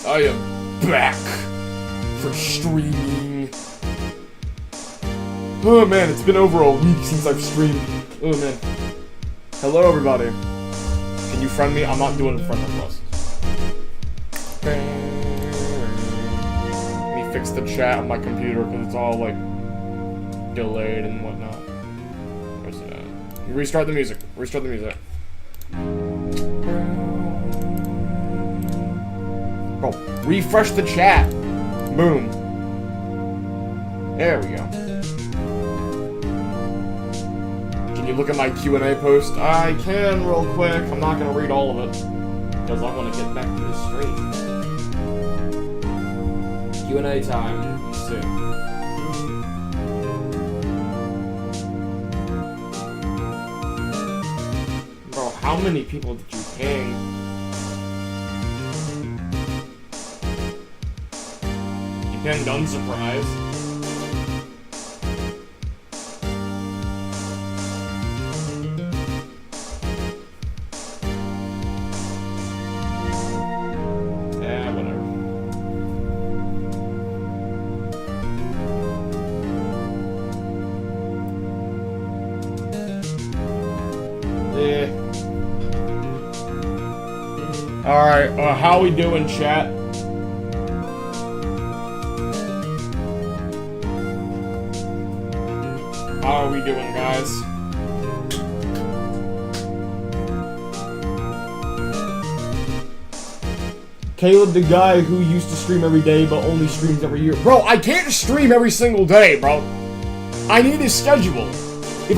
I am back for streaming. Oh man, it's been over a week since I've streamed. Oh man. Hello everybody. Can you friend me? I'm not doing friend requests. Let me fix the chat on my computer because it's all like delayed and whatnot. Where's it at? Restart the music. Restart the music. Oh, refresh the chat. Boom. There we go. Can you look at my Q&A post? I can real quick. I'm not going to read all of it because I want to get back to the stream. Q&A time. Let's see. Bro, how many people did you ping? Pinged unsurprised. Yeah, whatever. Yeah. Alright, how we doing, chat? How are we doing, guys? Caleb, the guy who used to stream every day but only streams every year. Bro, I can't stream every single day, bro. I need a schedule. If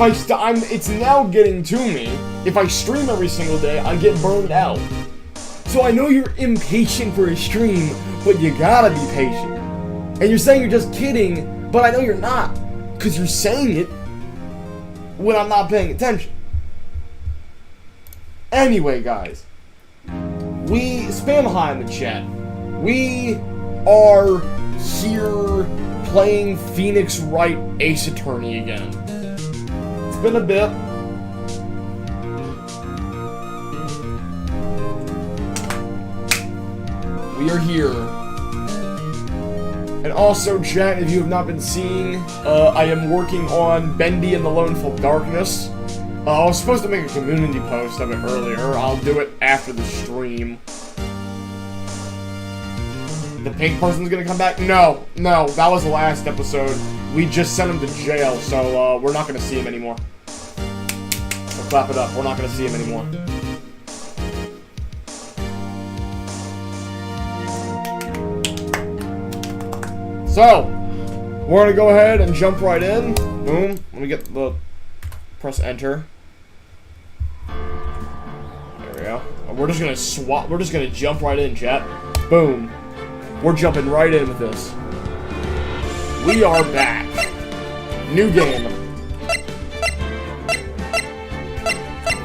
it's now getting to me. If I stream every single day, I get burned out. So I know you're impatient for a stream, but you gotta be patient. And you're saying you're just kidding, but I know you're not. Because you're saying it when I'm not paying attention. Anyway, guys. We spam high in the chat. We are here playing Phoenix Wright Ace Attorney again. It's been a bit. We are here. And also, chat, if you have not been seeing, I am working on Bendy and the Loneful Darkness. I was supposed to make a community post of it earlier. I'll do it after the stream. The pink person's gonna come back? No, that was the last episode. We just sent him to jail, so we're not gonna see him anymore. So clap it up, we're not gonna see him anymore. So, we're gonna go ahead and jump right in. Boom. Let me get the... Press enter. There we go. We're just gonna swap. We're just gonna jump right in, chat. Boom. We're jumping right in with this. We are back. New game.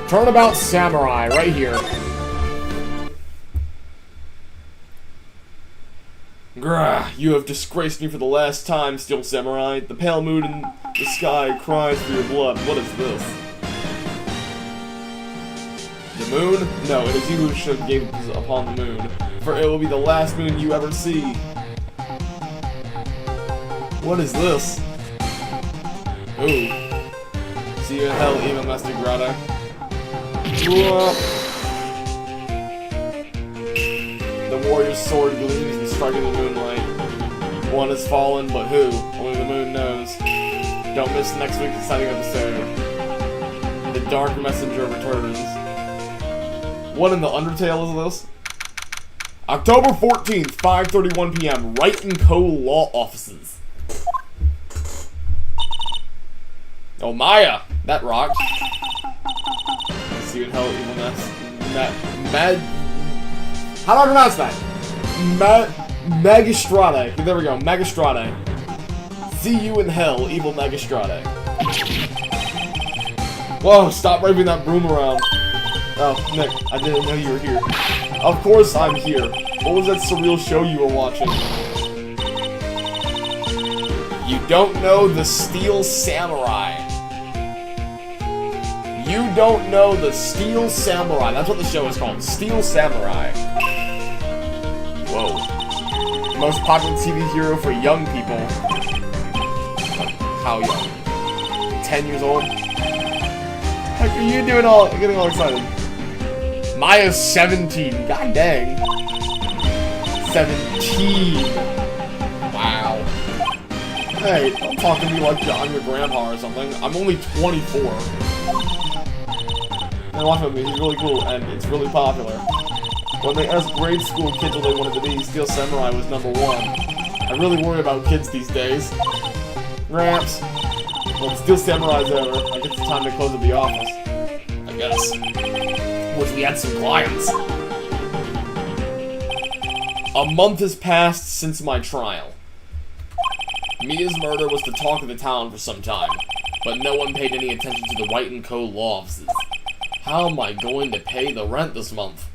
Turnabout Samurai, right here. Grah, you have disgraced me for the last time, Steel Samurai. The pale moon in the sky cries for your blood. What is this? The moon? No, it is you who should gaze upon the moon, for it will be the last moon you ever see. What is this? Ooh. See you in hell, Eva Master Grata. The warrior's sword gleams and strikes in the moonlight. One has fallen, but who? Only the moon knows. Don't miss next week's exciting episode. The Dark Messenger returns. What in the Undertale is this? October 14th, 5:31 p.m. Wright & Co. Law Offices. Oh, Maya! That rocked. See you in hell, evil mess. How do I pronounce that? Magistrate. There we go. Magistrate. See you in hell, evil Magistrate. Whoa, stop waving that broom around. Oh, Nick, I didn't know you were here. Of course I'm here. What was that surreal show you were watching? You don't know the Steel Samurai. You don't know the Steel Samurai. That's what the show is called. Steel Samurai. Whoa. Most popular TV hero for young people. How young? 10 years old? Heck are you doing getting all excited? Maya's 17. God dang. 17. Wow. Hey, don't talk to me like I'm your grandpa or something. I'm only 24. And watch with me, he's really cool, and it's really popular. When they asked grade school kids what they wanted to be, Steel Samurai was #1. I really worry about kids these days. Gramps. Well, Steel Samurai's over. I guess it's time to close up the office. I guess. Wish we had some clients. A month has passed since my trial. Mia's murder was the talk of the town for some time, but no one paid any attention to the White & Co. law offices. How am I going to pay the rent this month?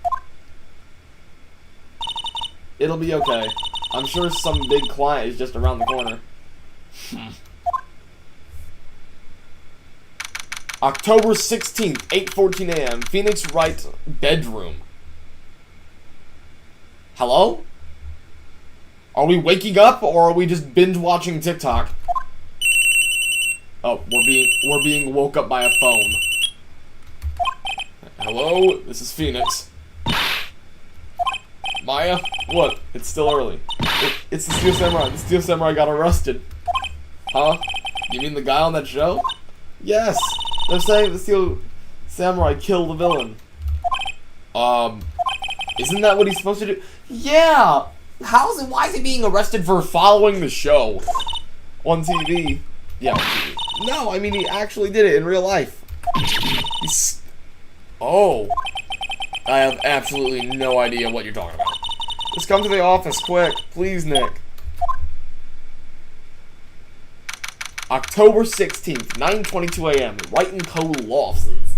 It'll be okay. I'm sure some big client is just around the corner. October 16th, 8:14 a.m. Phoenix Wright bedroom. Hello? Are we waking up or are we just binge watching TikTok? Oh, we're being woke up by a phone. Hello, this is Phoenix. Maya? What? It's still early. It's the Steel Samurai. The Steel Samurai got arrested. Huh? You mean the guy on that show? Yes! They're saying the Steel Samurai killed the villain. Isn't that what he's supposed to do? Yeah! Why is he being arrested for following the show? On TV. Yeah, on TV. No, I mean he actually did it in real life. Oh. I have absolutely no idea what you're talking about. Just come to the office, quick. Please, Nick. October 16th, 9:22 a.m. White & Co. law offices.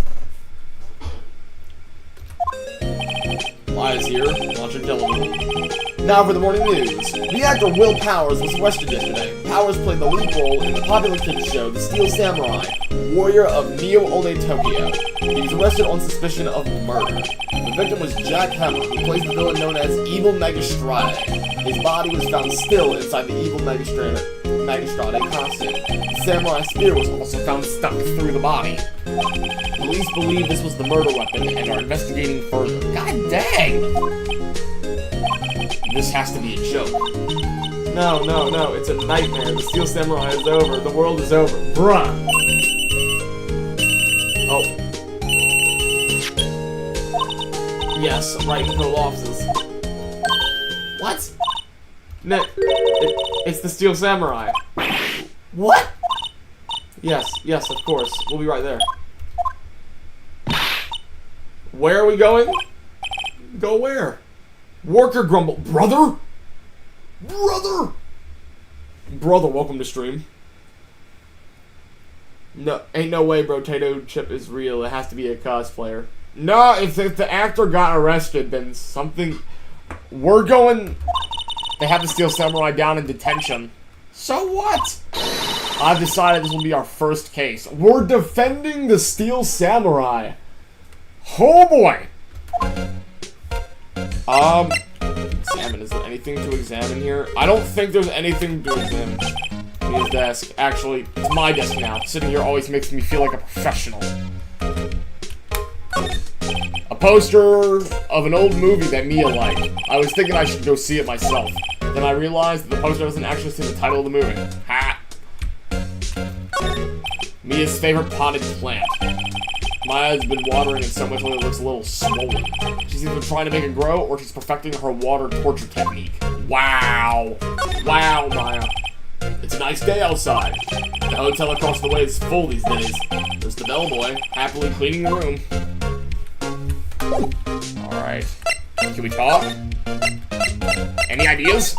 Maya's here, watching television. Now for the morning news. The actor Will Powers was arrested yesterday. Powers played the lead role in the popular kids show The Steel Samurai, Warrior of Neo-One Tokyo. He was arrested on suspicion of murder. The victim was Jack Hammer, who plays the villain known as Evil Magistrate. His body was found still inside the Evil Magistrate costume. The samurai spear was also found stuck through the body. Police believe this was the murder weapon and are investigating further. God dang! This has to be a joke. No, it's a nightmare. The Steel Samurai is over. The world is over. Bruh! Oh. Yes, right in the offices. What? Nick, it's the Steel Samurai. What? Yes, of course. We'll be right there. Where are we going? Go where? Worker Grumble. Brother, welcome to stream. No, ain't no way Brotato Chip is real. It has to be a cosplayer. No, if the actor got arrested, then something... We're going... They have the Steel Samurai down in detention. So what? I've decided this will be our first case. We're defending the Steel Samurai. Oh boy! Examine. Is there anything to examine here? I don't think there's anything to examine. His desk. Actually, it's my desk now. Sitting here always makes me feel like a professional. A poster of an old movie that Mia liked. I was thinking I should go see it myself. Then I realized that the poster doesn't actually say the title of the movie. Ha! Mia's favorite potted plant. Maya's been watering it so much that it looks a little swollen. She's either trying to make it grow, or she's perfecting her water torture technique. Wow. Wow, Maya. It's a nice day outside. The hotel across the way is full these days. There's the bellboy, happily cleaning the room. Alright. Can we talk? Any ideas?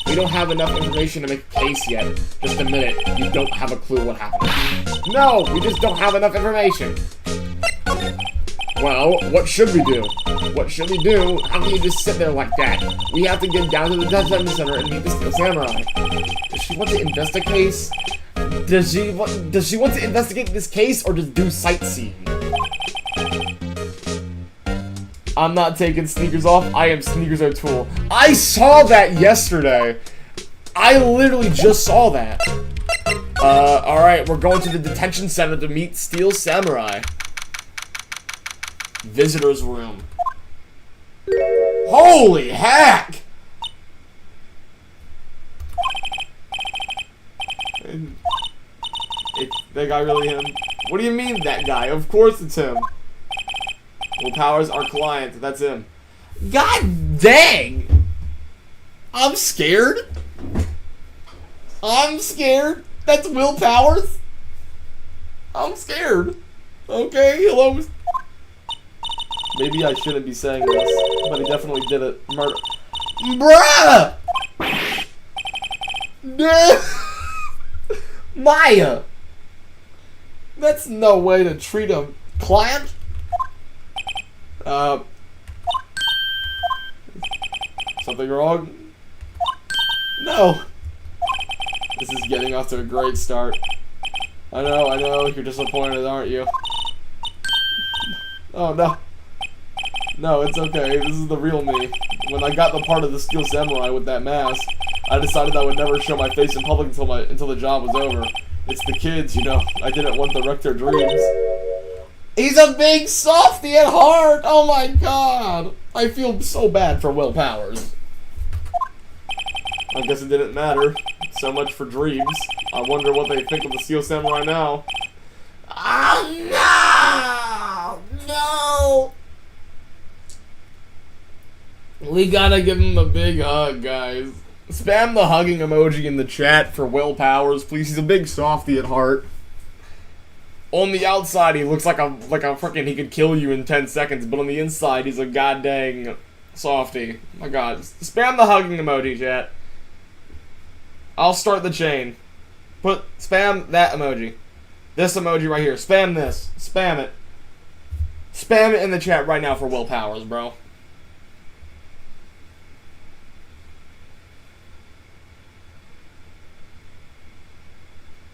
We don't have enough information to make a case yet. Just a minute. You don't have a clue what happened. No! We just don't have enough information. Well, what should we do? What should we do? How can you just sit there like that? We have to get down to the detention center and meet the Steel Samurai. Does she want to investigate? Does she want to investigate this case or just do sightseeing? I'm not taking sneakers off. I am Sneakers O'Toole. I saw that yesterday. I literally just saw that. Alright, we're going to the detention center to meet Steel Samurai. Visitor's room. Holy heck! That guy really him? What do you mean, that guy? Of course it's him. Will Powers, our client. That's him. God dang! I'm scared. I'm scared. That's Will Powers? I'm scared. Okay, hello. Maybe I shouldn't be saying this, but he definitely did it. Murder. Bruh! Maya! That's no way to treat a client. Something wrong? No. This is getting off to a great start. I know, you're disappointed, aren't you? Oh, no. No, it's okay, this is the real me. When I got the part of the Steel Samurai with that mask, I decided I would never show my face in public until the job was over. It's the kids, you know. I didn't want to wreck their dreams. He's a big softy at heart! Oh my god! I feel so bad for Will Powers. I guess it didn't matter. So much for dreams. I wonder what they think of the Steel Samurai now. Oh no! No! We gotta give him a big hug, guys. Spam the hugging emoji in the chat for Will Powers, please. He's a big softy at heart. On the outside, he looks like a freaking he could kill you in 10 seconds, but on the inside, he's a goddamn softy. My god. Spam the hugging emoji, chat. I'll start the chain. Spam that emoji. This emoji right here. Spam this. Spam it. Spam it in the chat right now for Will Powers, bro.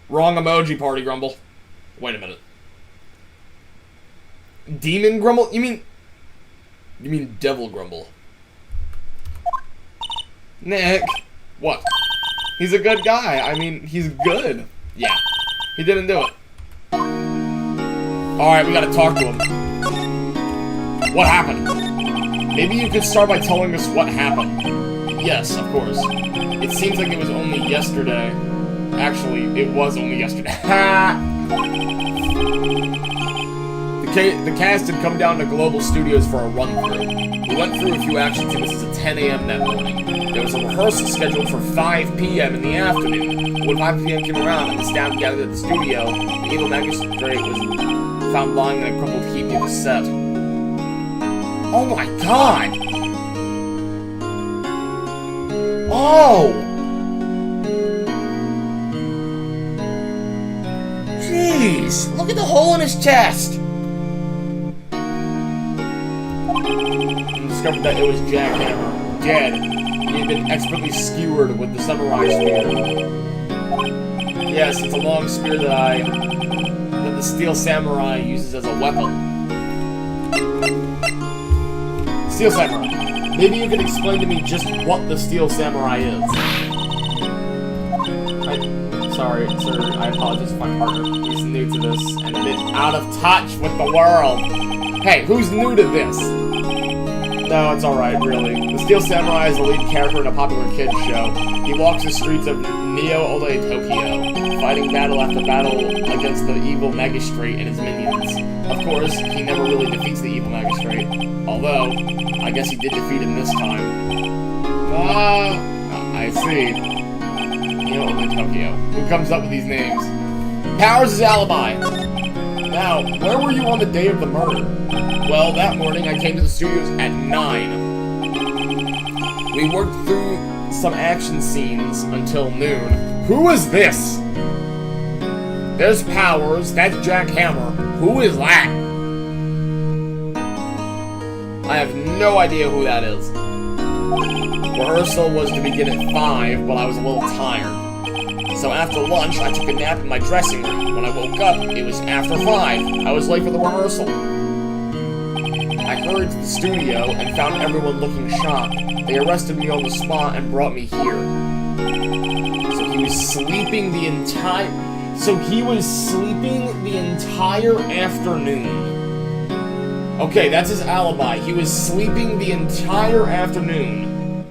Wrong emoji, Party Grumble. Wait a minute. Demon Grumble? You mean Devil Grumble? Nick. What? He's a good guy. I mean, he's good. Yeah. He didn't do it. Alright, we gotta talk to him. What happened? Maybe you could start by telling us what happened. Yes, of course. It seems like it was only yesterday. Actually, it was only yesterday. The cast had come down to Global Studios for a run-through. We went through a few action sequences at 10 a.m. that morning. There was a rehearsal scheduled for 5 p.m. in the afternoon. When 5 p.m. came around and the staff gathered at the studio, the evil magistrate was found lying in a crumpled heap near the set. Oh my god! Oh! Jeez, look at the hole in his chest! And discovered that it was Jack Hammer, dead. He had been expertly skewered with the samurai spear. Yes, it's a long spear that the Steel Samurai uses as a weapon. Steel Samurai. Maybe you can explain to me just what the Steel Samurai is. Sorry, sir, I apologize to my partner. He's new to this and a bit out of touch with the world. Hey, who's new to this? No, it's alright, really. The Steel Samurai is the lead character in a popular kids show. He walks the streets of Neo-Ole Tokyo, fighting battle after battle against the evil magistrate and his minions. Of course, he never really defeats the evil magistrate. Although, I guess he did defeat him this time. I see. Neo-Ole Tokyo. Who comes up with these names? Powers' alibi. Now, where were you on the day of the murder? Well, that morning I came to the studios at 9. We worked through some action scenes until noon. Who is this? There's Powers, that's Jack Hammer. Who is that? I have no idea who that is. Rehearsal was to begin at 5, but I was a little tired. So after lunch, I took a nap in my dressing room. When I woke up, it was after 5. I was late for the rehearsal. I hurried to the studio and found everyone looking shocked. They arrested me on the spot and brought me here. So he was sleeping the entire afternoon. Okay, that's his alibi. He was sleeping the entire afternoon.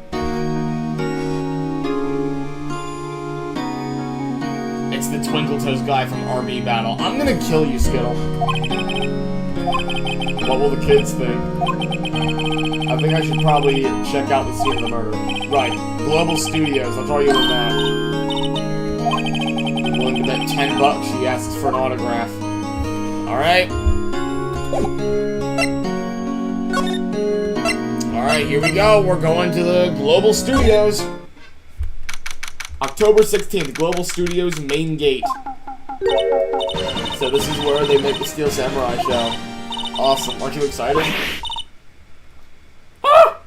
It's the Twinkle Toes guy from RB Battle. I'm gonna kill you, Skittle. What will the kids think? I think I should probably check out the scene of the murder. Right, Global Studios. I'll draw you on that. Willing to bet $10 she asks for an autograph. Alright. Alright, here we go. We're going to the Global Studios. October 16th, Global Studios main gate. So this is where they make the Steel Samurai show. Awesome. Aren't you excited? Ah!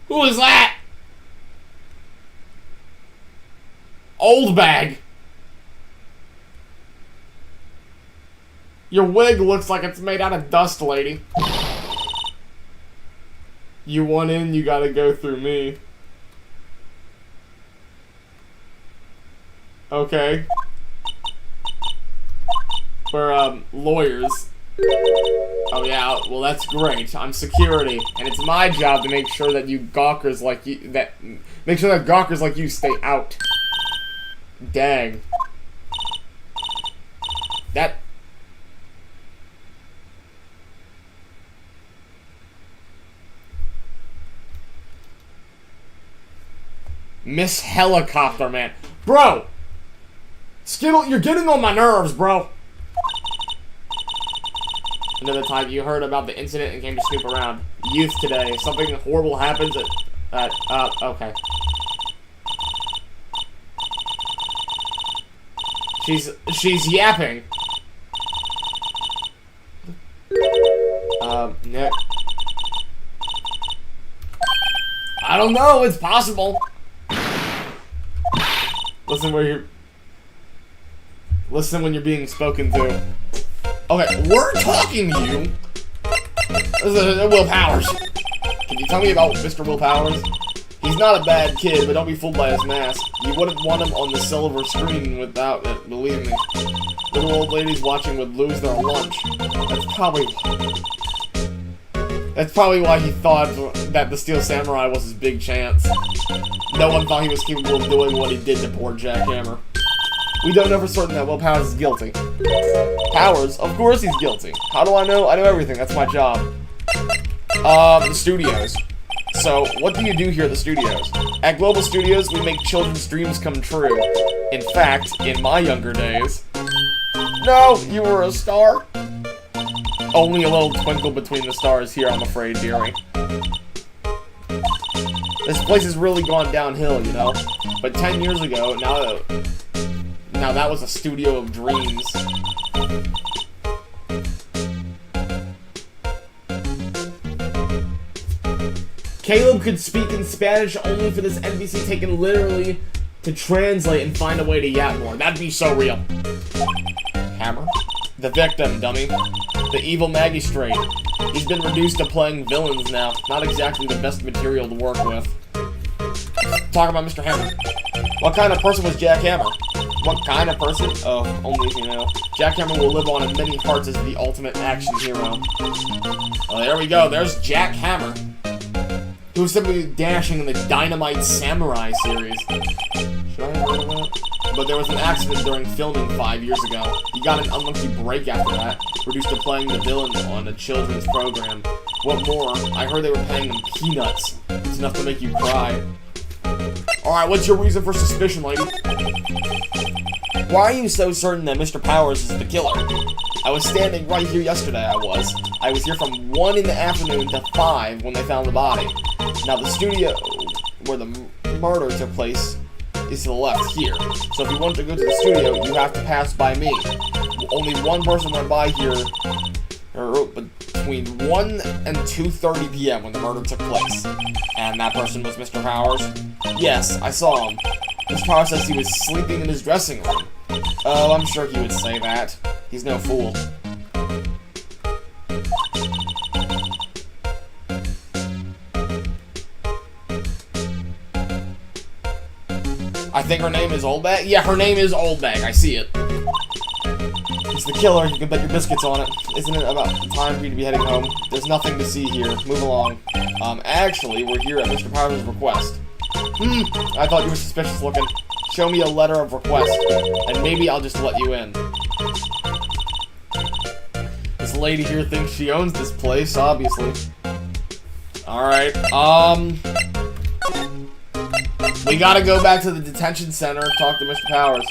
Who is that? Old bag. Your wig looks like it's made out of dust, lady. You want in, you gotta go through me. Okay. We're, lawyers. Oh yeah, well that's great. I'm security, and it's my job to make sure that you gawkers like you, make sure that gawkers like you stay out. Dang. That... Miss Helicopter Man. Bro! Skittle, you're getting on my nerves, bro. Another time you heard about the incident and came to snoop around. Youth today. If something horrible happens okay. She's yapping. No. I don't know, it's possible. Listen when you're being spoken to. Okay, we're talking to you. This is Will Powers. Can you tell me about Mr. Will Powers? He's not a bad kid, but don't be fooled by his mask. You wouldn't want him on the silver screen without it, believe me. Little old ladies watching would lose their lunch. That's probably why he thought that the Steel Samurai was his big chance. No one thought he was capable of doing what he did to poor Jack Hammer. We don't know for certain that Will Powers is guilty. Powers? Of course he's guilty. How do I know? I know everything. That's my job. The studios. So, what do you do here at the studios? At Global Studios, we make children's dreams come true. In fact, in my younger days... No, you were a star? Only a little twinkle between the stars here, I'm afraid, dearie. This place has really gone downhill, you know? But 10 years ago, now that was a studio of dreams. Caleb could speak in Spanish only for this NPC taken literally to translate and find a way to yap more. That'd be so real. Hammer? The victim, dummy. The evil magistrate. He's been reduced to playing villains now. Not exactly the best material to work with. Talk about Mr. Hammer. What kind of person was Jack Hammer? What kind of person? Oh, only if you know. Jack Hammer will live on in many hearts as the ultimate action hero. Oh, there we go. There's Jack Hammer. He was simply dashing in the Dynamite Samurai series. Should I have heard of that? But there was an accident during filming 5 years ago. He got an unlucky break after that, reduced to playing the villain on a children's program. What more, I heard they were paying him peanuts. It's enough to make you cry. Alright, what's your reason for suspicion, lady? Why are you so certain that Mr. Powers is the killer? I was standing right here yesterday, I was here from 1 in the afternoon to 5 when they found the body. Now the studio where the murder took place is to the left here. So if you want to go to the studio, you have to pass by me. Only one person went by here between 1 and 2:30 p.m. when the murder took place. And that person was Mr. Powers? Yes, I saw him. Mr. Powers says he was sleeping in his dressing room. Oh, I'm sure he would say that. He's no fool. I think her name is Oldbag. Yeah, her name is Oldbag. I see it. It's the killer. You can bet your biscuits on it. Isn't it about time for you to be heading home? There's nothing to see here. Move along. Actually, we're here at Mr. Powers' request. I thought you were suspicious looking. Show me a letter of request, and maybe I'll just let you in. This lady here thinks she owns this place, obviously. Alright, we gotta go back to the detention center and talk to Mr. Powers.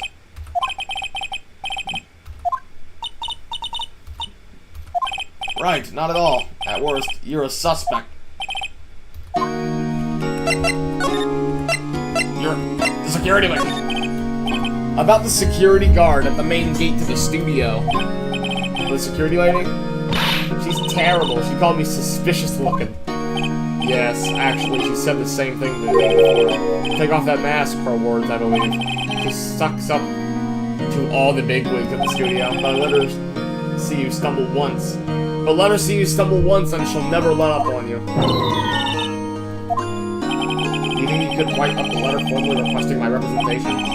Right, not at all. At worst, you're a suspect. You're the security lady. About the security guard at the main gate to the studio. The security lady? She's terrible. She called me suspicious looking. Yes, actually, she said the same thing to me before. Take off that mask, her words, I believe. She sucks up to all the bigwigs at the studio. But let her see you stumble once. But let her see you stumble once and she'll never let up on you. You think you could write up a letter formally requesting my representation?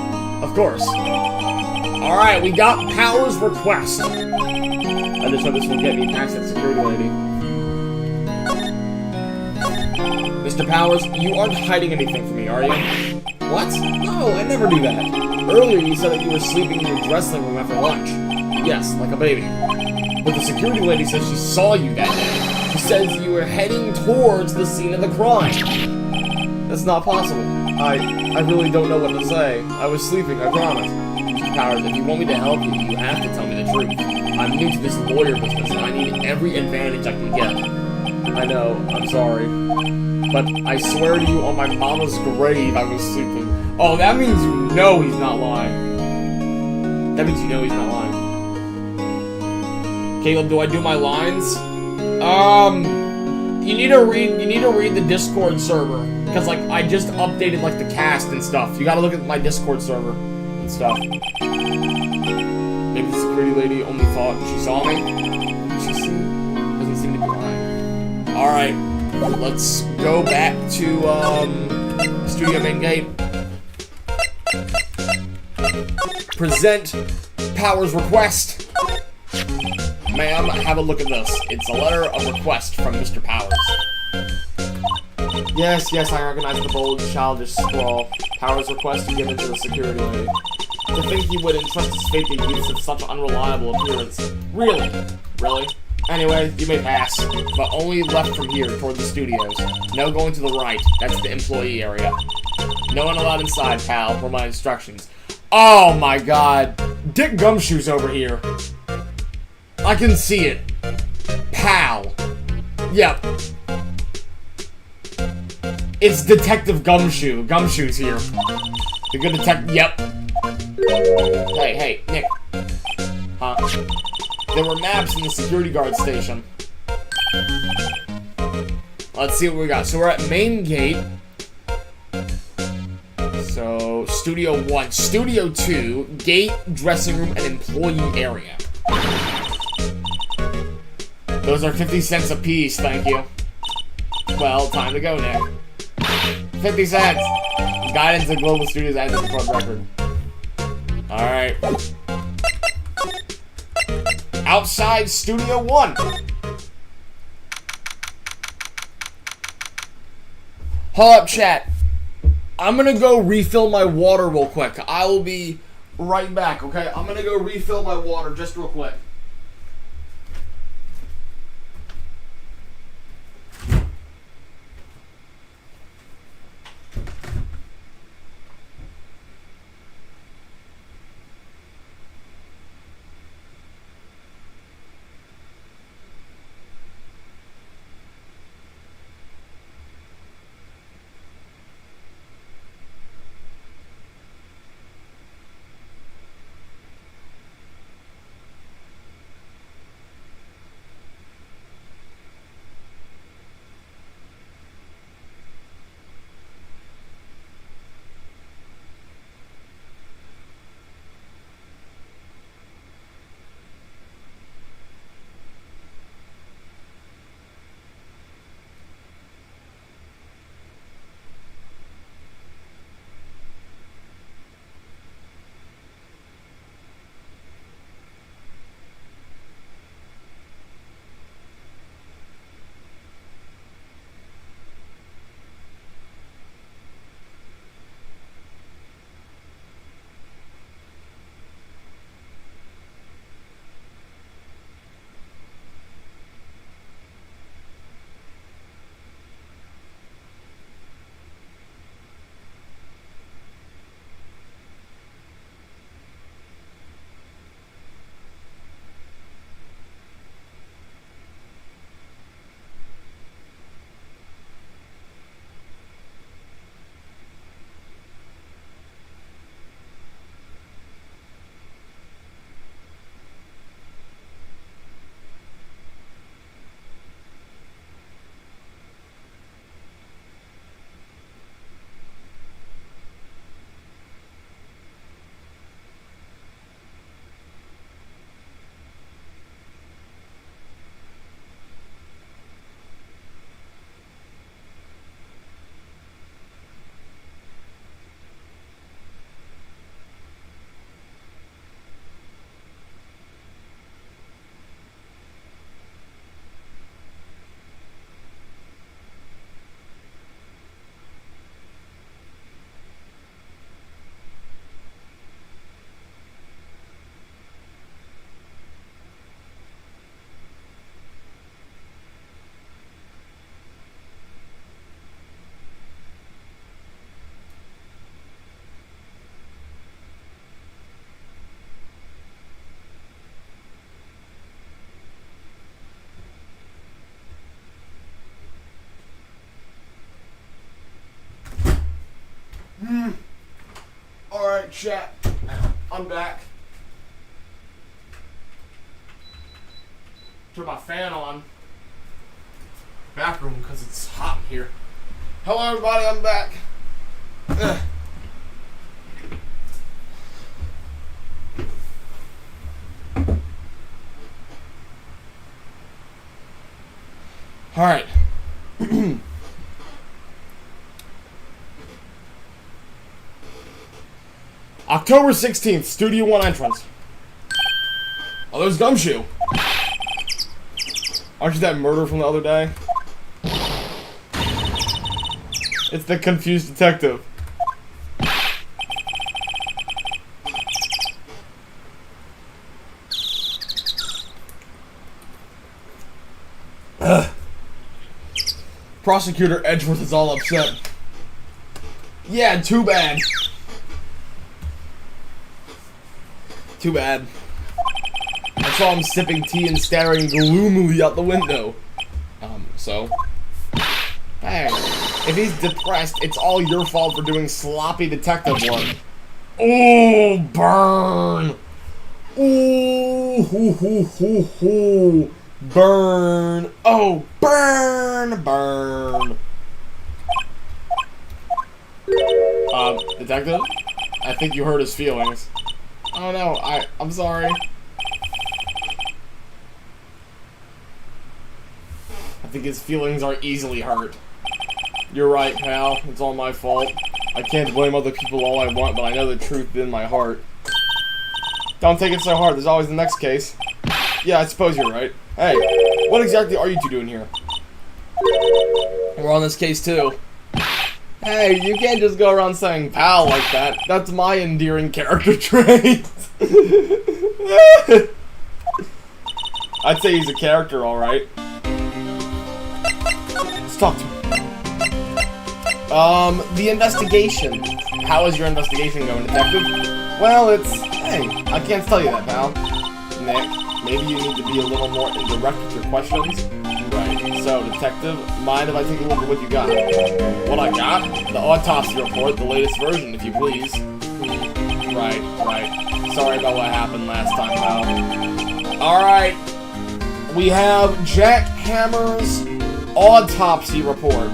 Of course. Alright, we got Powers' request. I just hope this will get me past that security lady. Mr. Powers, you aren't hiding anything from me, are you? What? No, I never do that. Earlier you said that you were sleeping in your dressing room after lunch. Yes, like a baby. But the security lady says she saw you that day. She says you were heading towards the scene of the crime. That's not possible. I really don't know what to say. I was sleeping, I promise. Mr. Powers, if you want me to help you, you have to tell me the truth. I'm new to this lawyer business, and I need every advantage I can get. I know, I'm sorry. But I swear to you on my mama's grave I was sleeping. Oh, that means you know he's not lying. That means you know he's not lying. Caleb, do I do my lines? You need to read the Discord server. Because, like, I just updated, like, the cast and stuff. You gotta look at my Discord server and stuff. Maybe the security lady only thought she saw me. She doesn't seem to be lying. Alright, let's go back to, studio main gate. Present Powers' request. Ma'am, have a look at this. It's a letter of request from Mr. Powers. Yes, I recognize the bold, childish scrawl. Powers' request given to the security lady. To think he would entrust his fate to youths of such unreliable appearance. Really? Really? Anyway, you may pass, but only left from here toward the studios. No going to the right. That's the employee area. No one allowed inside, pal, for my instructions. Oh my god. Dick Gumshoe's over here. I can see it. Pal. Yep. It's Detective Gumshoe. Gumshoe's here. The good detective. Yep. Hey, Nick. Huh? There were maps in the security guard station. Let's see what we got. So we're at main gate. So, Studio 1. Studio 2, gate, dressing room, and employee area. Those are 50 cents a piece, thank you. Well, time to go, Nick. 50 cents! Guidance to Global Studios as a club record. Alright. Outside Studio 1! Hold up, chat. I'm gonna go refill my water real quick. I will be right back, okay? I'm gonna go refill my water just real quick. Alright, chat. I'm back. Turn my fan on. Bathroom because it's hot in here. Hello everybody, I'm back. Alright. October 16th, Studio 1 entrance. Oh, there's Gumshoe. Aren't you that murder from the other day? It's the confused detective. Ugh. Prosecutor Edgeworth is all upset. Yeah, too bad. Too bad. I saw him sipping tea and staring gloomily out the window. So? Hey, if he's depressed, it's all your fault for doing sloppy detective work. Oh, burn! Ooh, hoo, hoo, hoo, hoo. Burn! Oh, burn! Burn! Detective? I think you hurt his feelings. Oh no, I'm sorry. I think his feelings are easily hurt. You're right, pal. It's all my fault. I can't blame other people all I want, but I know the truth in my heart. Don't take it so hard. There's always the next case. Yeah, I suppose you're right. Hey, what exactly are you two doing here? We're on this case too. Hey, you can't just go around saying pal like that. That's my endearing character trait. I'd say he's a character, alright. Let's talk to him. The investigation. How is your investigation going, detective? Well, hey, I can't tell you that, pal. Nick, maybe you need to be a little more indirect with your questions. Right, so, detective, mind if I take a look at what you got? What I got? The autopsy report, the latest version, if you please. Right. Sorry about what happened last time, pal. Alright. We have Jack Hammer's autopsy report.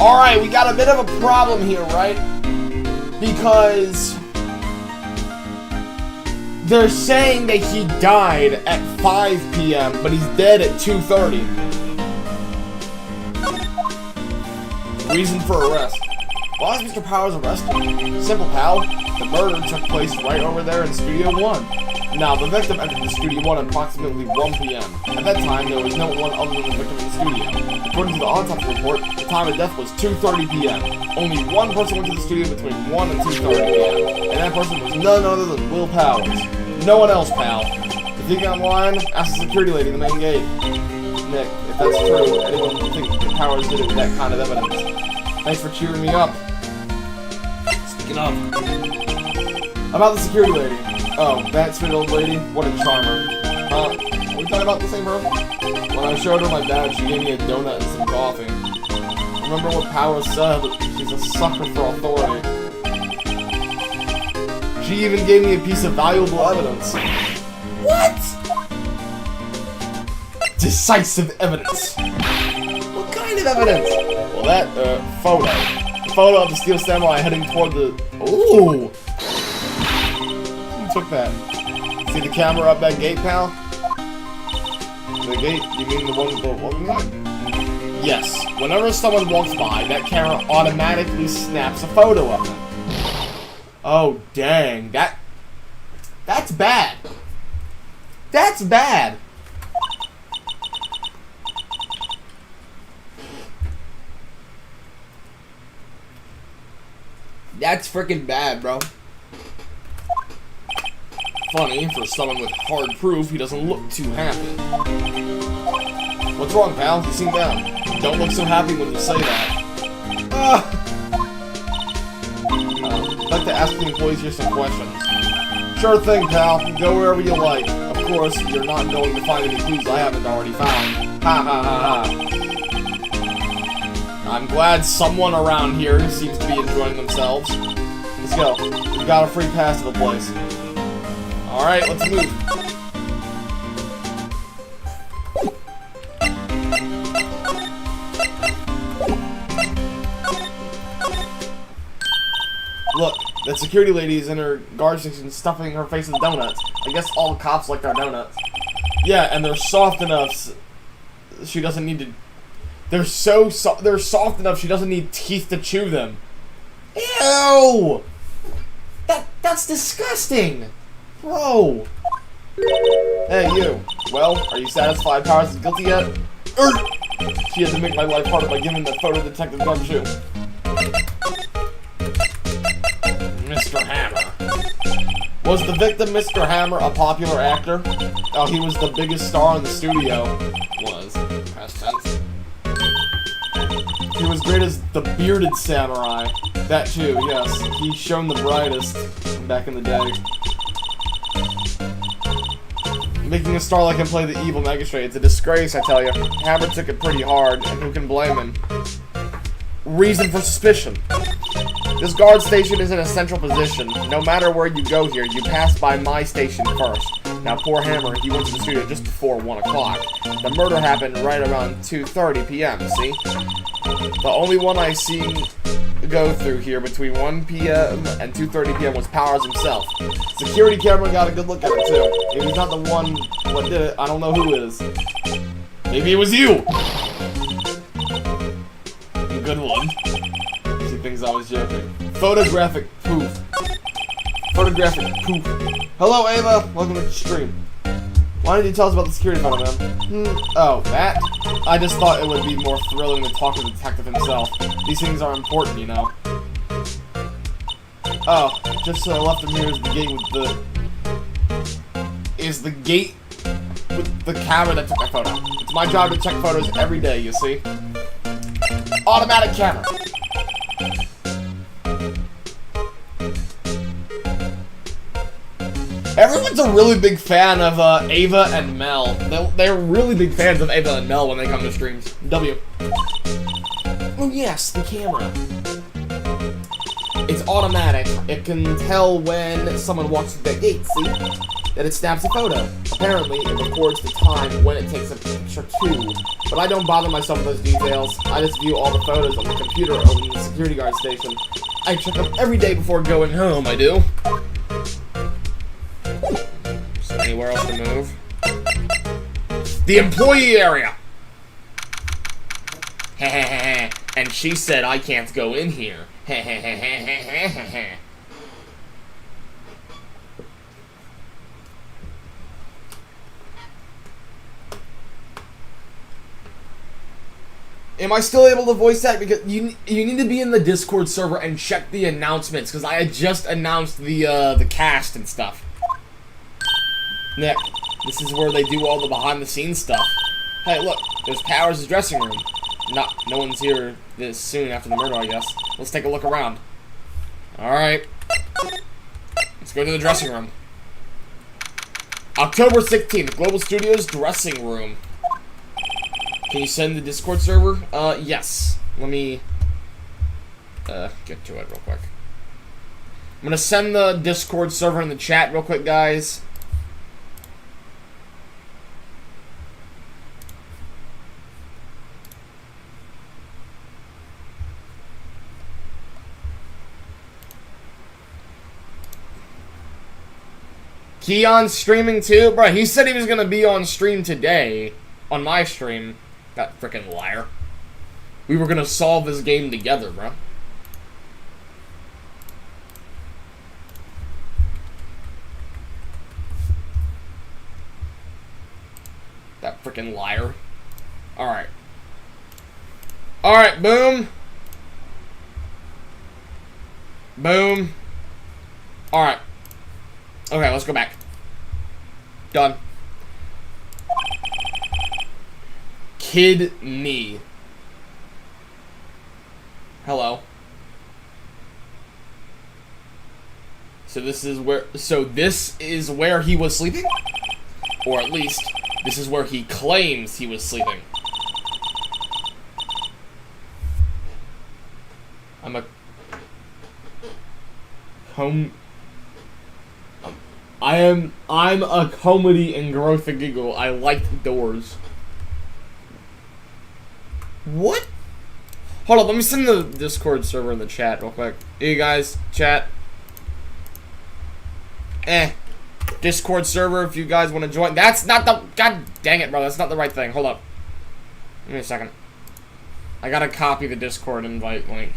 Alright, we got a bit of a problem here, right? Because they're saying that he died at 5 p.m., but he's dead at 2:30. Reason for arrest. Why is Mr. Powers arrested? Simple, pal. The murder took place right over there in Studio 1. Now, the victim entered the Studio 1 at approximately 1 p.m. At that time, there was no one other than the victim in the studio. According to the autopsy report, the time of death was 2:30 p.m. Only one person went to the studio between 1 and 2:30 p.m. And that person was none other than Will Powers. No one else, pal. If you get online, ask the security lady in the main gate. Nick, if that's true, anyone would think that Powers did it with that kind of evidence. Thanks for cheering me up. Speaking of. About the security lady. Oh, that sweet old lady? What a charmer. Are we talking about the same person? When I showed her my badge, she gave me a donut and some coffee. Remember what Powers said? She's a sucker for authority. She even gave me a piece of valuable evidence. What? Decisive evidence. What kind of evidence? Well, that, photo. A photo of the steel samurai heading toward the... Ooh! Who took that? See the camera up that gate, pal? The gate? You mean the one with the walking line? Yes. Whenever someone walks by, that camera automatically snaps a photo of them. Oh, dang. That's bad. That's bad. That's freaking bad, bro. Funny, for someone with hard proof, he doesn't look too happy. What's wrong, pal? You seem down. Don't look so happy when you say that. I'd like to ask the employees here some questions. Sure thing, pal. Go wherever you like. Of course, you're not going to find any clues I haven't already found. Ha ha ha ha. I'm glad someone around here seems to be enjoying themselves. Let's go. We got a free pass to the place. Alright, let's move. Look, that security lady is in her guard station stuffing her face with donuts. I guess all cops like their donuts. Yeah, and they're soft enough she doesn't need to... They're soft enough she doesn't need teeth to chew them. Ew! That's disgusting! Bro! Hey, you. Well, are you satisfied Powers is guilty yet? She had to make my life harder by giving the photo detective gumshoe. Mr. Hammer. Was the victim Mr. Hammer a popular actor? Oh, he was the biggest star in the studio. Was. Past tense. He was great as the bearded samurai. That too, yes. He's shown the brightest back in the day. Making a star like him play the evil magistrate, it's a disgrace, I tell you. Hammer took it pretty hard, and who can blame him? Reason for suspicion. This guard station is in a central position. No matter where you go here, you pass by my station first. Now, poor Hammer, he went to the studio just before 1 o'clock. The murder happened right around 2:30 p.m., see? The only one I seen go through here between 1 p.m. and 2:30 p.m. was Powers himself. Security camera got a good look at it, too. If he's not the one that did it, I don't know who is. Maybe it was you! Good one. She thinks I was joking. Photographic poof. Photographic poof. Hello, Ava. Welcome to the stream. Why did you tell us about the security photo, man? Oh, that? I just thought it would be more thrilling to talk to the detective himself. These things are important, you know. Oh, just to the left of here is the gate with the... Is the gate with the camera that took my photo. It's my job to check photos every day, you see. Automatic camera. Everyone's a really big fan of Ava and Mel. They're really big fans of Ava and Mel when they come to streams. W. Oh yes, the camera. It's automatic. It can tell when someone walks through that gate, see? That it snaps a photo. Apparently, it records the time when it takes a picture too. But I don't bother myself with those details. I just view all the photos on the computer over the security guard station. I check them every day before going home, I do. Is there anywhere else to move? The employee area! And she said I can't go in here. Am I still able to voice that? Because you need to be in the Discord server and check the announcements, because I had just announced the cast and stuff. Nick, this is where they do all the behind-the-scenes stuff. Hey, look, there's Powers' dressing room. No one's here this soon after the murder, I guess. Let's take a look around. Alright. Let's go to the dressing room. October 16th, Global Studios dressing room. Can you send the Discord server? Yes. Let me get to it real quick. I'm gonna send the Discord server in the chat real quick, guys. Keon's streaming too? Bro, he said he was gonna be on stream today. On my stream. That frickin' liar. We were gonna solve this game together, bro. That frickin' liar. Alright. Alright, boom. Boom. Alright. Okay, let's go back. Done. Kidney. Hello. So this is where he was sleeping? Or at least, this is where he claims he was sleeping. I'm a comedy and growth and giggle. I like doors. What? Hold up, let me send the Discord server in the chat real quick. Hey guys, chat. Discord server if you guys want to join. That's not the... God dang it, bro. That's not the right thing. Hold up. Give me a second. I gotta copy the Discord invite link.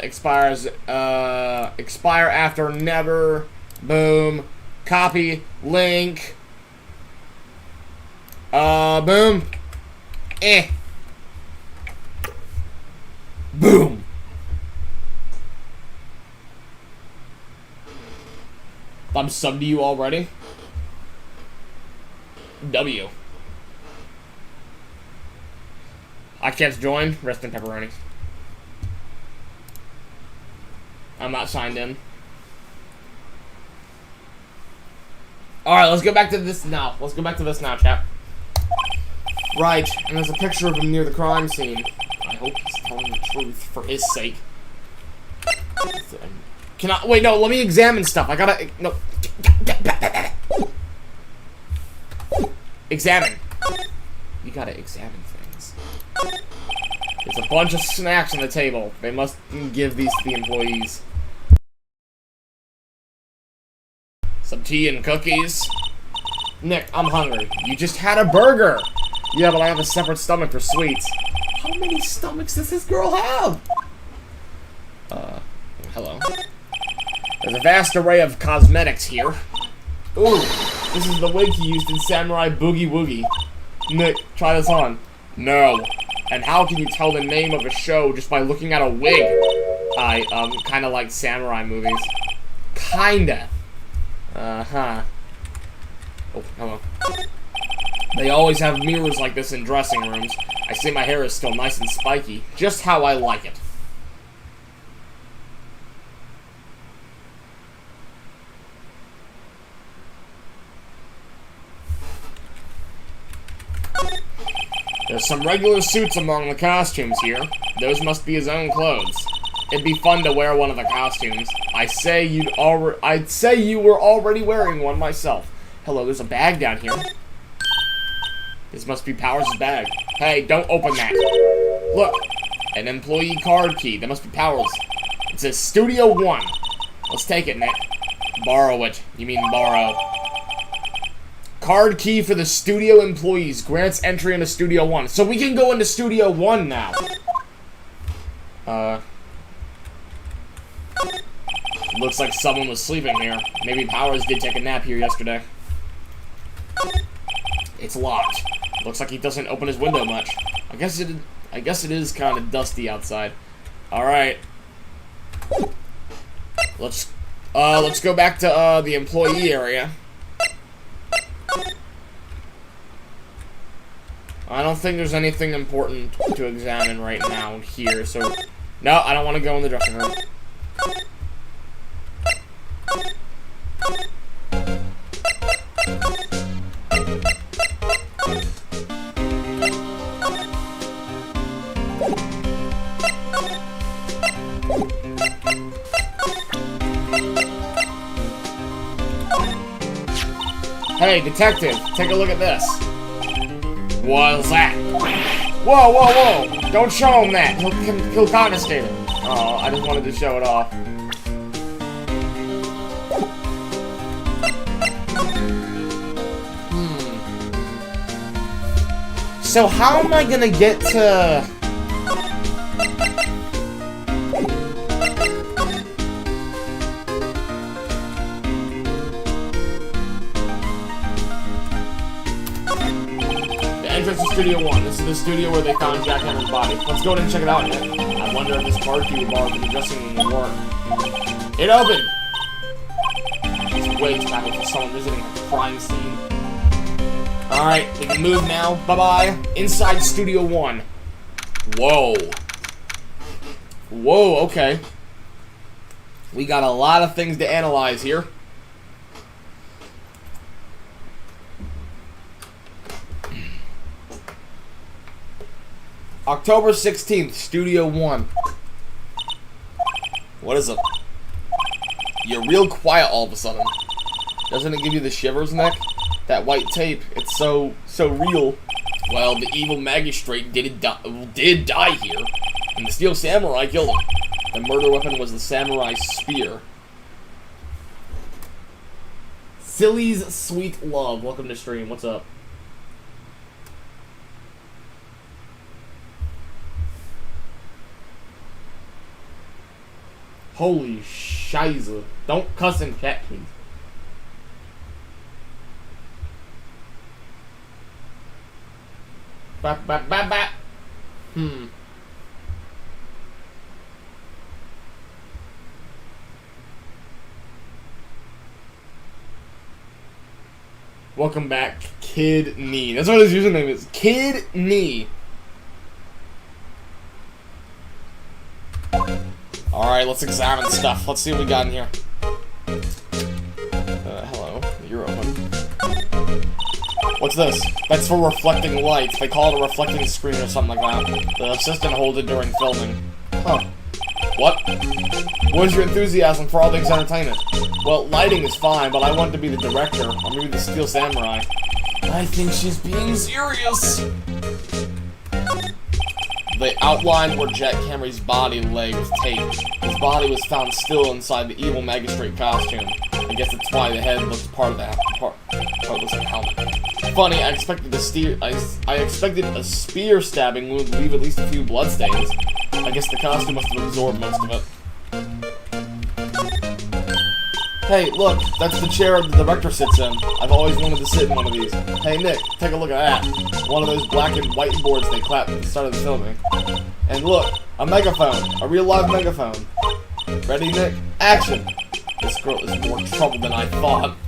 Expires, expire after never. Boom. Copy. Link. Boom. Boom. I'm subbed to you already. W. I can't join. Rest in pepperoni. I'm not signed in. Alright, let's go back to this now. Let's go back to this now, chat. Right, and there's a picture of him near the crime scene. I hope he's telling the truth for his sake. Can I... Wait, no, let me examine stuff. I gotta... No. Examine. You gotta examine things. There's a bunch of snacks on the table. They must give these to the employees. Some tea and cookies. Nick, I'm hungry. You just had a burger. Yeah, but I have a separate stomach for sweets. How many stomachs does this girl have? Hello. There's a vast array of cosmetics here. Ooh, this is the wig he used in Samurai Boogie Woogie. Nick, try this on. No. And how can you tell the name of a show just by looking at a wig? I, kinda like samurai movies. Kinda. Uh-huh. Oh, hello. They always have mirrors like this in dressing rooms. I see my hair is still nice and spiky. Just how I like it. There's some regular suits among the costumes here. Those must be his own clothes. It'd be fun to wear one of the costumes. I'd say you were already wearing one myself. Hello, there's a bag down here. This must be Powers' bag. Hey, don't open that. Look, an employee card key. That must be Powers. It says Studio 1. Let's take it, Nick. Borrow it. You mean borrow. Card key for the studio employees. Grants entry into Studio 1. So we can go into Studio 1 now. Looks like someone was sleeping here. Maybe Powers did take a nap here yesterday. It's locked. Looks like he doesn't open his window much. I guess it is kind of dusty outside. All right. Let's go back to the employee area. I don't think there's anything important to examine right now here, so... No, I don't want to go in the dressing room. Hey, detective, take a look at this. What's that? Whoa, whoa, whoa! Don't show him that. He'll confiscate it. Oh, I just wanted to show it off. So how am I gonna get to... Entrance to Studio 1. This is the studio where they found Jack Hammer's body. Let's go ahead and check it out, Nick. I wonder if this card key we borrowed from the dressing room will work. It opened! It's way too happy for someone visiting a crime scene. Alright, we can move now. Bye-bye. Inside Studio 1. Whoa. Whoa, okay. We got a lot of things to analyze here. October 16th, Studio 1. What is it? You're real quiet all of a sudden. Doesn't it give you the shivers, Nick? That white tape, it's so real. Well, the evil magistrate did die here, and the steel samurai killed him. The murder weapon was the samurai spear. Silly's Sweet Love, welcome to stream, what's up? Holy shiza. Don't cuss in chat, please. Bap, bap, bap, bap. Welcome back, Kid Knee. That's what his username is. Kid Knee. Alright, let's examine stuff. Let's see what we got in here. Hello. You're open. What's this? That's for reflecting lights. They call it a reflecting screen or something like that. The assistant holds it during filming. Huh. What? Where's your enthusiasm for all things entertainment? Well, lighting is fine, but I want to be the director, or maybe the Steel Samurai. I think she's being serious. They outlined where Jack Camry's body lay with tape. His body was found still inside the evil magistrate costume. I guess that's why the head looks part of that part looks like a helmet. Funny, I expected a spear stabbing would leave at least a few bloodstains. I guess the costume must have absorbed most of it. Hey, look, that's the chair the director sits in. I've always wanted to sit in one of these. Hey, Nick, take a look at that. One of those black and white boards they clapped at the start of the filming. And look, a megaphone. A real live megaphone. Ready, Nick? Action! This girl is more trouble than I thought.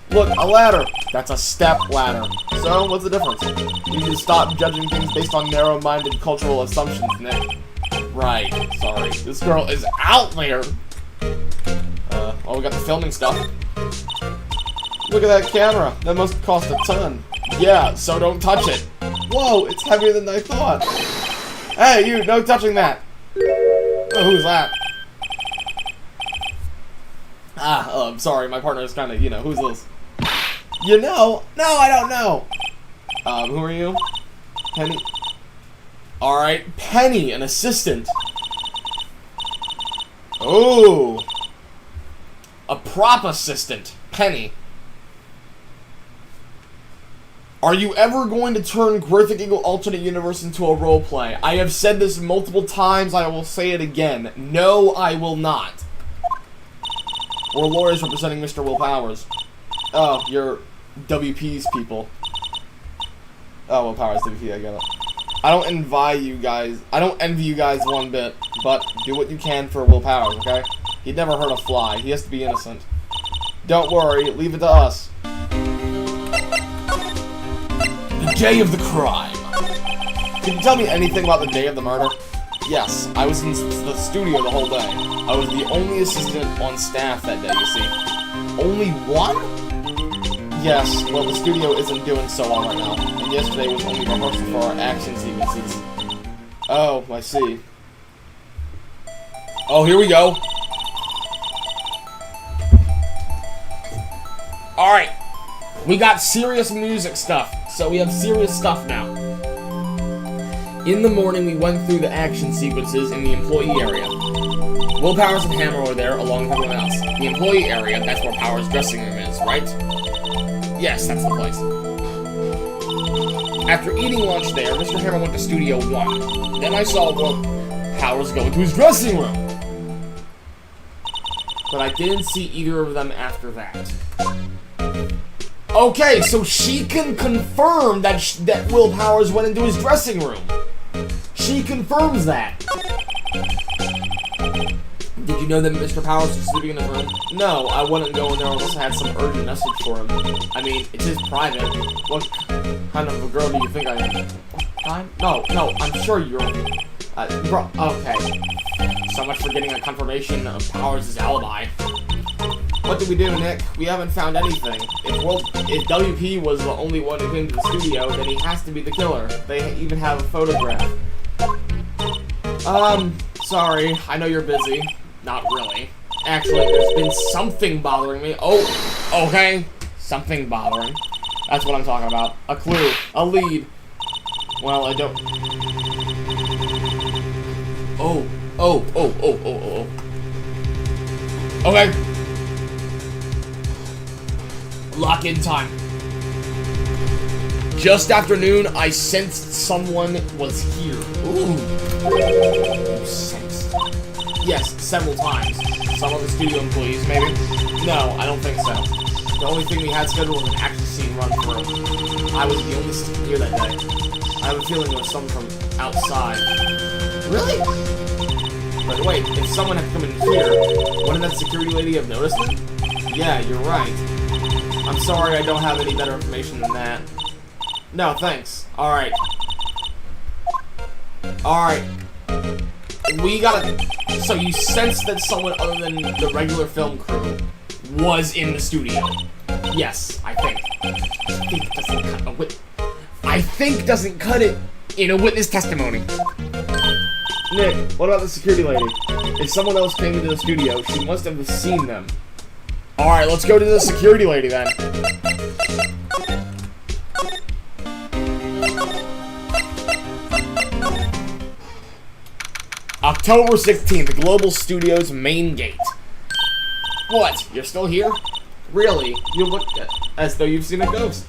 Look, a ladder. That's a step ladder. So, what's the difference? You need to stop judging things based on narrow-minded cultural assumptions, Nick. Right, sorry. This girl is out there! Well, we got the filming stuff. Look at that camera. That must cost a ton. Yeah, so don't touch it. Whoa, it's heavier than I thought. Hey, you, no touching that. Oh, who's that? I'm sorry, my partner is kind of, who's this? You know? No, I don't know. Who are you? Penny? Alright, Penny, an assistant. Oh. A prop assistant. Penny. Are you ever going to turn Graphic Eagle Alternate Universe into a roleplay? I have said this multiple times, I will say it again. No, I will not. We're lawyers representing Mr. Will Powers. Oh, you're WP's people. Oh, Will Powers, WP, I get it. I don't envy you guys. I don't envy you guys one bit, but do what you can for Will Powers, okay? He'd never hurt a fly. He has to be innocent. Don't worry, leave it to us. The day of the crime. Can you tell me anything about the day of the murder? Yes, I was in the studio the whole day. I was the only assistant on staff that day, you see. Only one? Yes, well, the studio isn't doing so well right now. And yesterday was only rehearsal for our action sequences. Oh, I see. Oh, here we go. Alright. We got serious music stuff. So we have serious stuff now. In the morning, we went through the action sequences in the employee area. Will Powers and Hammer were there along with everyone else. The employee area, that's where Powers' dressing room is, right? Yes, that's the place. After eating lunch there, Mr. Hammer went to Studio 1. Then I saw Will Powers go into his dressing room. But I didn't see either of them after that. Okay, so she can confirm that that Will Powers went into his dressing room. She confirms that. Did you know that Mr. Powers was sleeping in his room? No, I wouldn't go in there unless I had some urgent message for him. I mean, it's his private. What kind of a girl do you think I am? What kind? No, I'm sure you're... bro, okay. So much for getting a confirmation of Powers' alibi. What did we do, Nick? We haven't found anything. If WP was the only one who came to the studio, then he has to be the killer. They even have a photograph. Sorry. I know you're busy. Not really. Actually, there's been something bothering me. Oh, okay. Something bothering. That's what I'm talking about. A clue. A lead. Well, I don't... Oh. Okay. Lock in time. Just after noon, I sensed someone was here. Ooh. Sensed. Yes, several times. Some of the studio employees, maybe? No, I don't think so. The only thing we had scheduled was an action scene run through. I was the only assistant here that day. I have a feeling it was someone from outside. Really? But wait, if someone had come in here, wouldn't that security lady have noticed it? Yeah, you're right. I'm sorry I don't have any better information than that. No, thanks. Alright. Alright. We gotta... So you sense that someone other than the regular film crew was in the studio. Yes, I think. I think doesn't cut it in a witness testimony. Nick, what about the security lady? If someone else came into the studio, she must have seen them. Alright, let's go to the security lady then. October 16th, Global Studios main gate. What? You're still here? Really? You look as though you've seen a ghost.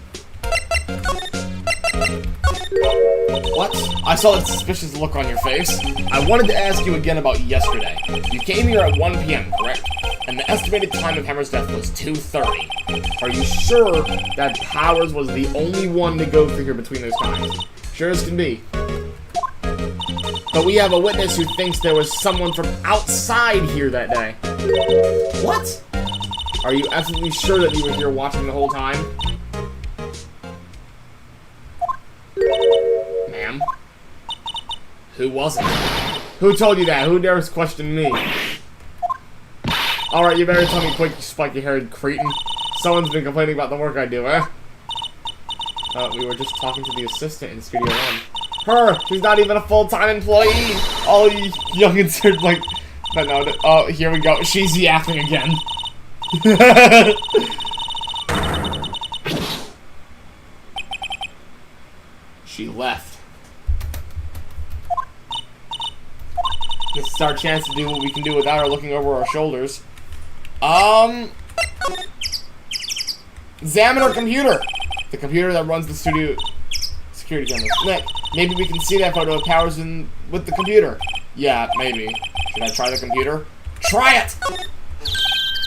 What? I saw that suspicious look on your face. I wanted to ask you again about yesterday. You came here at 1 p.m., correct? And the estimated time of Hammer's death was 2:30. Are you sure that Powers was the only one to go through here between those times? Sure as can be. But we have a witness who thinks there was someone from outside here that day. What? Are you absolutely sure that you were here watching the whole time? Ma'am? Who was it? Who told you that? Who dares question me? Alright, you better tell me quick, you spiky-haired cretin. Someone's been complaining about the work I do, eh? We were just talking to the assistant in Studio 1. Her! She's not even a full-time employee! All you youngins are like... No, oh, here we go. She's yapping again. She left. This is our chance to do what we can do without her looking over our shoulders. Examine our computer! The computer that runs the studio security cameras. Nick, maybe we can see that photo of Powers in with the computer. Yeah, maybe. Should I try the computer? Try it!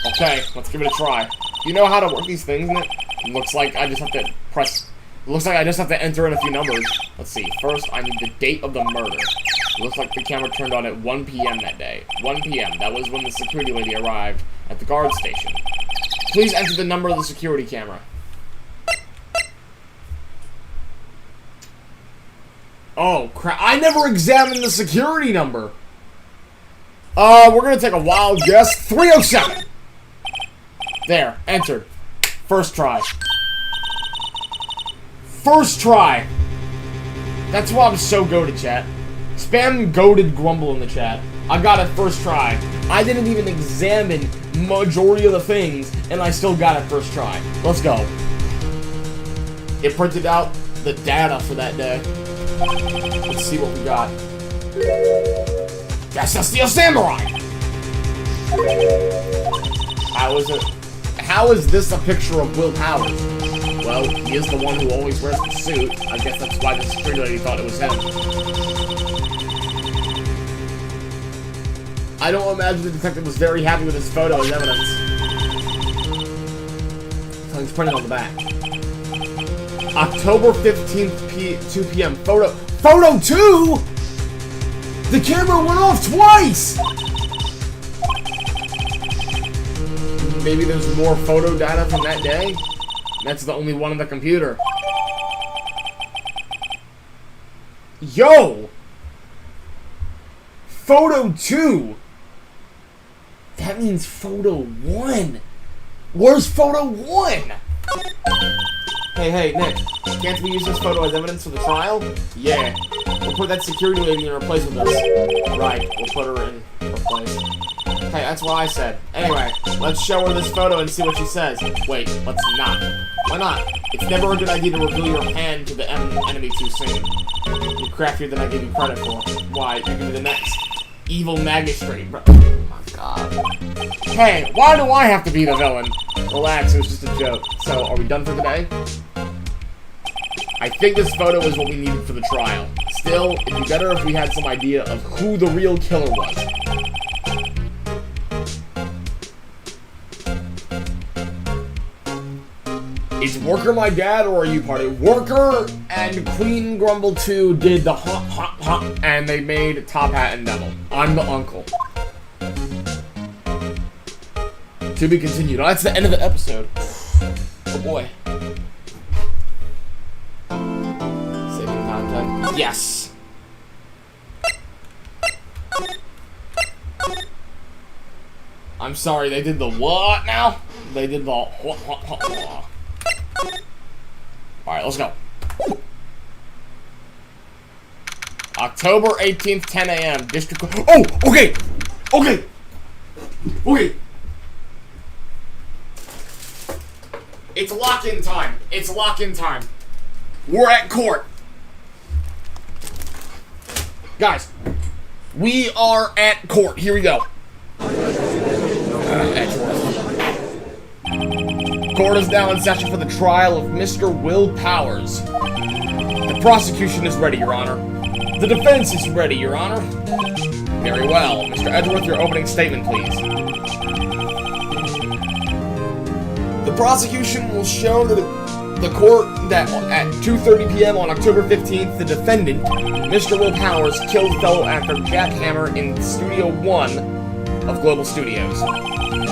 Okay, let's give it a try. You know how to work these things, Nick? It looks like I just have to press... It looks like I just have to enter in a few numbers. Let's see. First, I need the date of the murder. It looks like the camera turned on at 1 p.m. that day. 1 p.m. That was when the security lady arrived at the guard station. Please enter the number of the security camera. Oh, crap. I never examined the security number. We're gonna take a wild guess. 307! There. Entered. First try. First try! That's why I'm so goated, chat. Spam goated Grumble in the chat. I got it first try. I didn't even examine majority of the things, and I still got it first try. Let's go. It printed out the data for that day. Let's see what we got. That's the Steel Samurai! How is this a picture of Will Powers? Well, he is the one who always wears the suit. I guess that's why the security lady thought it was him. I don't imagine the detective was very happy with his photo as evidence. Something's printed on the back. October 15th, 2 p.m. Photo 2?! The camera went off twice! Maybe there's more photo data from that day? That's the only one on the computer. Yo! Photo 2! That means photo 1 Where's photo 1? Hey, Nick. Can't we use this photo as evidence for the trial? Yeah. We'll put that security lady in her place with us. Right, we'll put her in her place. Hey, that's what I said. Anyway, let's show her this photo and see what she says. Wait, let's not. Why not? It's never a good idea to reveal your hand to the enemy too soon. You're craftier than I give you credit for. Why, you're gonna be the next evil magistrate, bro. Oh my god. Hey, why do I have to be the villain? Relax, it was just a joke. So, are we done for today? I think this photo is what we needed for the trial. Still, it'd be better if we had some idea of who the real killer was. Is Worker my dad, or are you part of Worker and Queen Grumble 2 did the hop, and they made Top Hat and Devil. I'm the uncle. To be continued. Oh, that's the end of the episode. Oh boy. Saving content. Yes! I'm sorry, they did the what now? They did the Alright, let's go. October 18th, 10 a.m. District. Oh! Okay! Okay! Okay! It's lock-in time. It's lock-in time. We're at court. Guys, we are at court. Here we go. Court is now in session for the trial of Mr. Will Powers. The prosecution is ready, Your Honor. The defense is ready, Your Honor. Very well. Mr. Edgeworth, your opening statement, please. The prosecution will show the court that at 2:30 p.m. on October 15th, the defendant, Mr. Will Powers, killed fellow actor Jack Hammer in Studio 1 of Global Studios.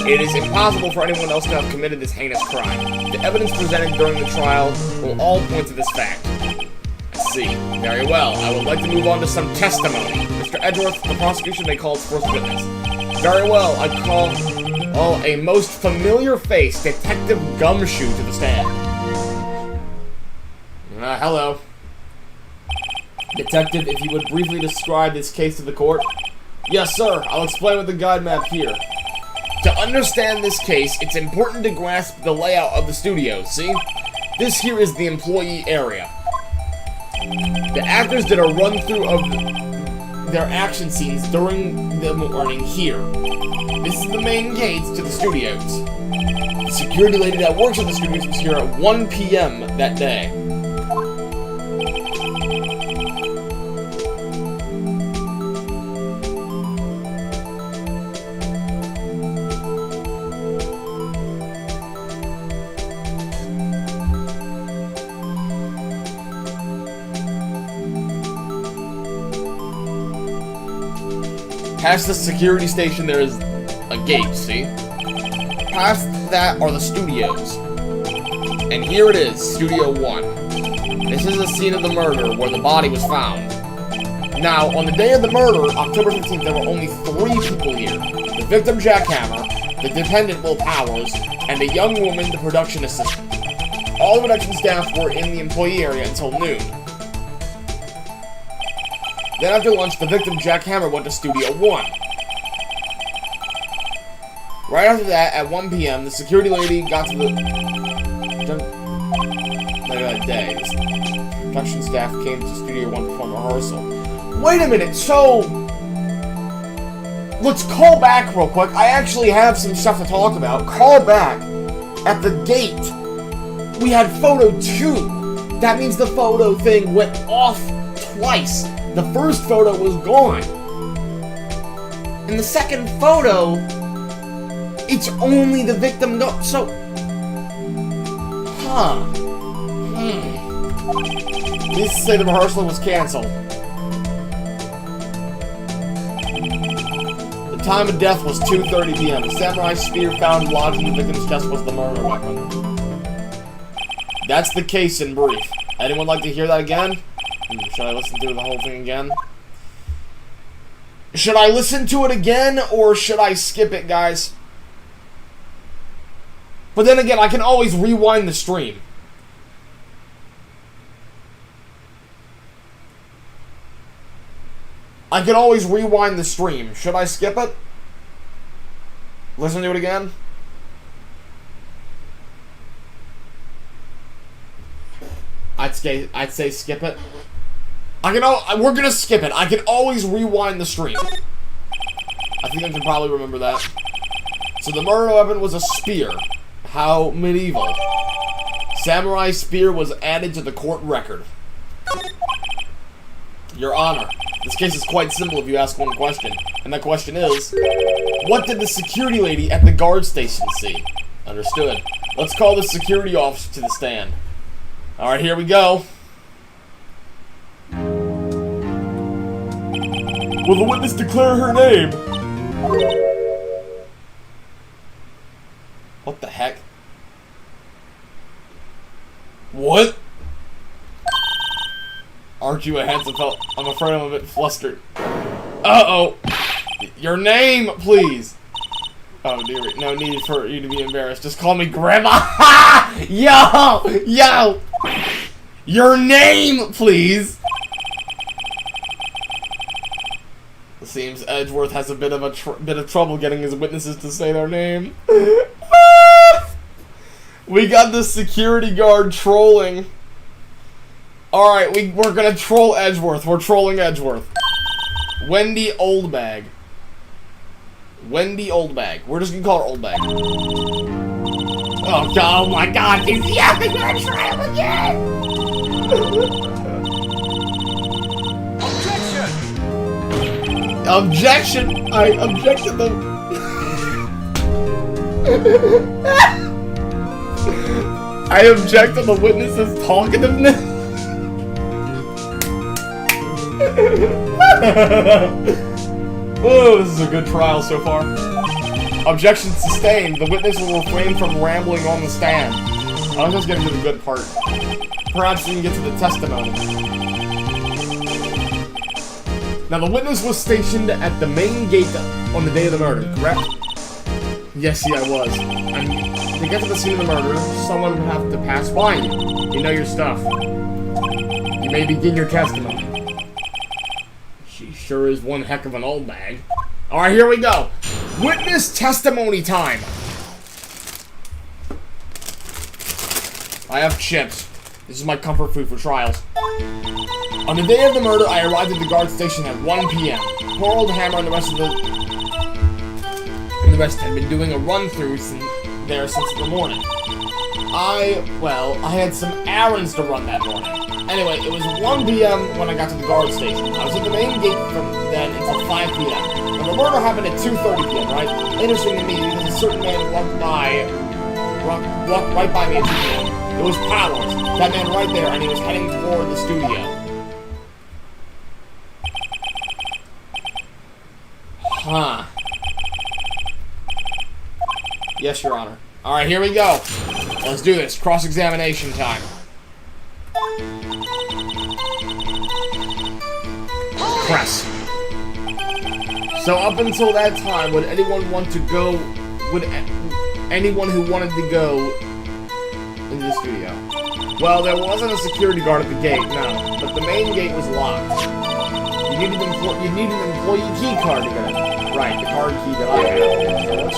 It is impossible for anyone else to have committed this heinous crime. The evidence presented during the trial will all point to this fact. I see. Very well. I would like to move on to some testimony. Mr. Edgeworth, the prosecution may call its first witness. Very well. I call a most familiar face, Detective Gumshoe, to the stand. Hello. Detective, if you would briefly describe this case to the court. Yes, sir. I'll explain with the guide map here. To understand this case, it's important to grasp the layout of the studio, see? This here is the employee area. The actors did a run-through of their action scenes during the morning here. This is the main gates to the studios. The security lady that works at the studios was here at 1 p.m. that day. Past the security station, there is a gate, see? Past that are the studios. And here it is, Studio 1. This is the scene of the murder, where the body was found. Now, on the day of the murder, October 15th, there were only 3 people here. The victim, Jack Hammer, the defendant, Will Powers, and a young woman, the production assistant. All the production staff were in the employee area until noon. Then after lunch, the victim, Jack Hammer, went to Studio 1. Right after that, at 1 p.m., the security lady got to the... Later that day, the production staff came to Studio 1 to perform rehearsal. Wait a minute, so... Let's call back real quick. I actually have some stuff to talk about. Call back. At the gate, we had photo 2. That means the photo thing went off twice. The first photo was gone. In the second photo, it's only the victim so... Huh. Needless to say, the rehearsal was canceled. The time of death was 2:30 p.m. The samurai spear found lodged in the victim's chest was the murder weapon. That's the case in brief. Anyone like to hear that again? Should I listen to the whole thing again? Should I listen to it again, or should I skip it, guys? But then again, I can always rewind the stream. I can always rewind the stream. Should I skip it? Listen to it again? I'd say skip it. We're gonna skip it. I can always rewind the stream. I think I can probably remember that. So the murder weapon was a spear. How medieval. Samurai spear was added to the court record. Your Honor, this case is quite simple if you ask one question. And that question is, what did the security lady at the guard station see? Understood. Let's call the security officer to the stand. Alright, here we go. Will the witness declare her name? What the heck? What? Aren't you a handsome fellow? I'm afraid I'm a bit flustered. Uh-oh. Your name, please. Oh, dear. No need for you to be embarrassed. Just call me Grandma. Yo! Yo! Your name, please. It seems Edgeworth has a bit of trouble getting his witnesses to say their name. We got the security guard trolling. Alright, we're gonna troll Edgeworth. We're trolling Edgeworth. Wendy Oldbag. Wendy Oldbag. We're just gonna call her Oldbag. Oh god, oh my god, he's yapping, we're gonna try him again! Objection! Objection! I object to them. I object to the witness's talkativeness. Oh, this is a good trial so far. Objection sustained. The witness will refrain from rambling on the stand. I was just getting to the good part. Perhaps we can get to the testimony. Now, the witness was stationed at the main gate on the day of the murder, correct? Yes, I was. And to get to the scene of the murder, someone would have to pass by you. You know your stuff. You may begin your testimony. She sure is one heck of an old bag. Alright, here we go. Witness testimony time. I have chips. This is my comfort food for trials. On the day of the murder, I arrived at the guard station at 1 p.m. Poor old Hammer and the rest had been doing a run-through since the morning. I had some errands to run that morning. Anyway, it was 1 p.m. when I got to the guard station. I was at the main gate from then until 5 p.m. But the murder happened at 2:30 p.m., right? Interesting to me because a certain man walked right by me at 2 p.m. It was Powers, that man right there, and he was heading toward the studio. Huh. Yes, Your Honor. Alright, here we go. Let's do this. Cross-examination time. Press. So up until that time, would anyone who wanted to go into the studio? Well, there wasn't a security guard at the gate, no. But the main gate was locked. You needed an employee key card to get in. Right, the card key that I have.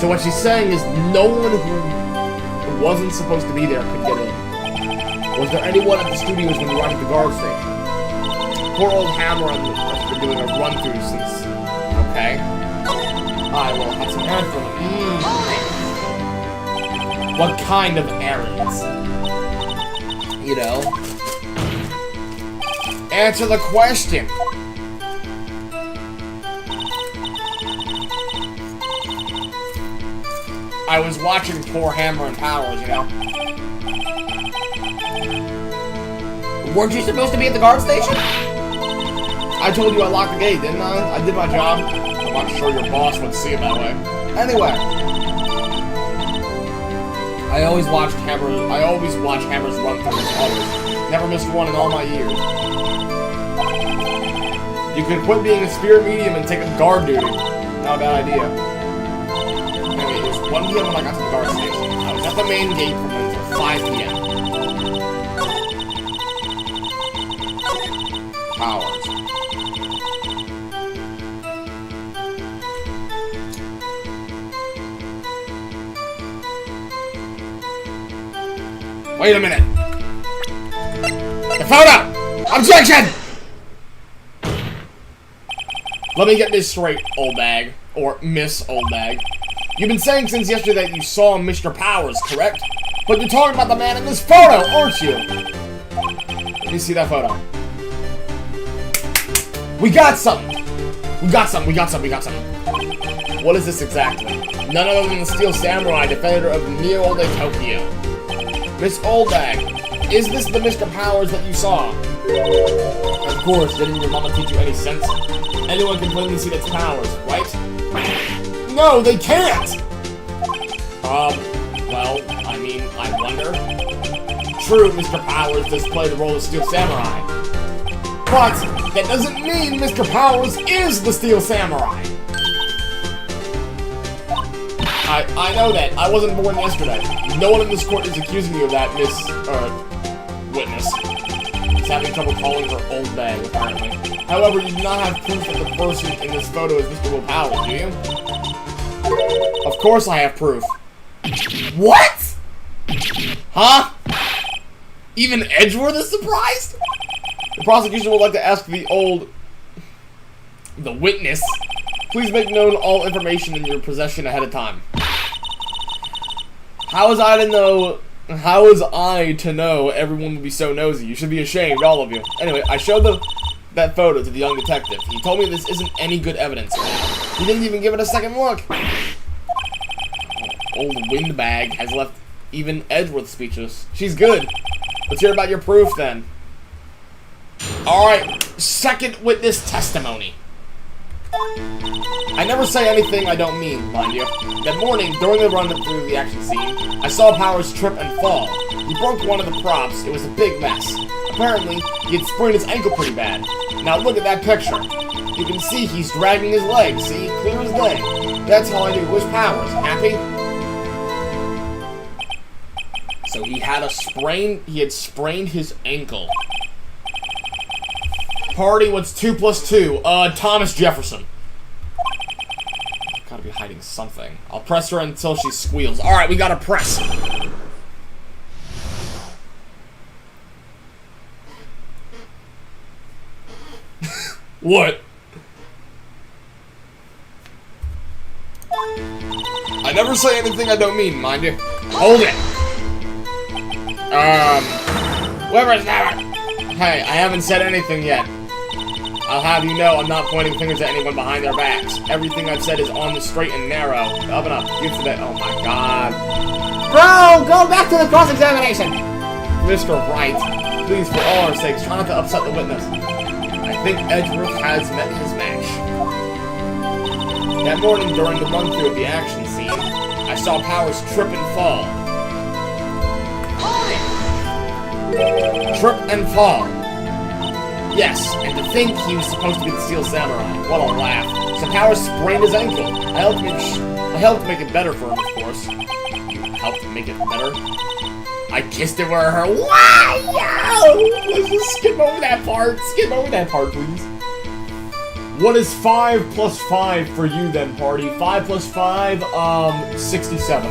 So what she's saying is no one who wasn't supposed to be there could get in. Was there anyone at the studios when you arrived at the guard station? Poor old Hammer and the rest have been doing a run-through since... Okay. I will have some errands for them. What kind of errands? You know? Answer the question! I was watching poor Hammer and Powers, you know? Weren't you supposed to be at the guard station? I told you I locked the gate, didn't I? I did my job. I'm not sure your boss would see it that way. Anyway. I always watch Hammer's run through his others. Never missed one in all my years. You could quit being a spirit medium and take up guard duty. Not a bad idea. Anyway, 1 p.m. when I got to the guard station. I was at the main gate from until 5 p.m. Cowards. Wait a minute. The photo! Objection! Let me get this straight, old bag. Or Miss Old Bag. You've been saying since yesterday that you saw Mr. Powers, correct? But you're talking about the man in this photo, aren't you? Let me see that photo. We got something! We got something. What is this exactly? None other than the Steel Samurai, defender of Neo All Day Tokyo. Miss Old Bag, is this the Mr. Powers that you saw? Of course, didn't your mama teach you any sense? Anyone can plainly see that's Powers, right? No, they can't! Well, I mean, I wonder. True, Mr. Powers does play the role of Steel Samurai. But that doesn't mean Mr. Powers is the Steel Samurai! I know that. I wasn't born yesterday. No one in this court is accusing you of that, Miss, witness. He's having trouble calling her old bag, apparently. However, you do not have proof that the person in this photo is Mr. Will Powers, do you? Of course I have proof. What? Huh? Even Edgeworth is surprised? The prosecution would like to ask the witness, please make known all information in your possession ahead of time. How was I to know everyone would be so nosy? You should be ashamed, all of you. Anyway, I showed that photo to the young detective. He told me this isn't any good evidence. He didn't even give it a second look. Old windbag has left even Edgeworth speechless. She's good. Let's hear about your proof then. Alright, second witness testimony. I never say anything I don't mean, mind you. That morning, during the run through the action scene, I saw Powers trip and fall. He broke one of the props. It was a big mess. Apparently, he had sprained his ankle pretty bad. Now look at that picture. You can see he's dragging his leg, see? Clear as day. That's how I knew it was Powers. Happy? So he had sprained his ankle. Party, what's 2 plus 2? Thomas Jefferson. Gotta be hiding something. I'll press her until she squeals. Alright, we gotta press. What? I never say anything I don't mean, mind you. Hold it! Whoever's never. Hey, I haven't said anything yet. I'll have you know I'm not pointing fingers at anyone behind their backs. Everything I've said is on the straight and narrow. Up and up. You for that. Oh my god. Bro, go back to the cross-examination! Mr. Wright, please, for all our sakes, try not to upset the witness. I think Edgeworth has met his match. That morning during the run-through of the action scene, I saw Powers trip and fall. Trip and fall. Yes, and to think he was supposed to be the Steel Samurai. What a laugh. So Powers sprained his ankle. I helped make it better for him, of course. You helped make it better? I kissed it where it hurt. Why? Yo! Let's just skip over that part. Skip over that part, please. What is 5 plus 5 for you then, party? 5 plus 5, 67.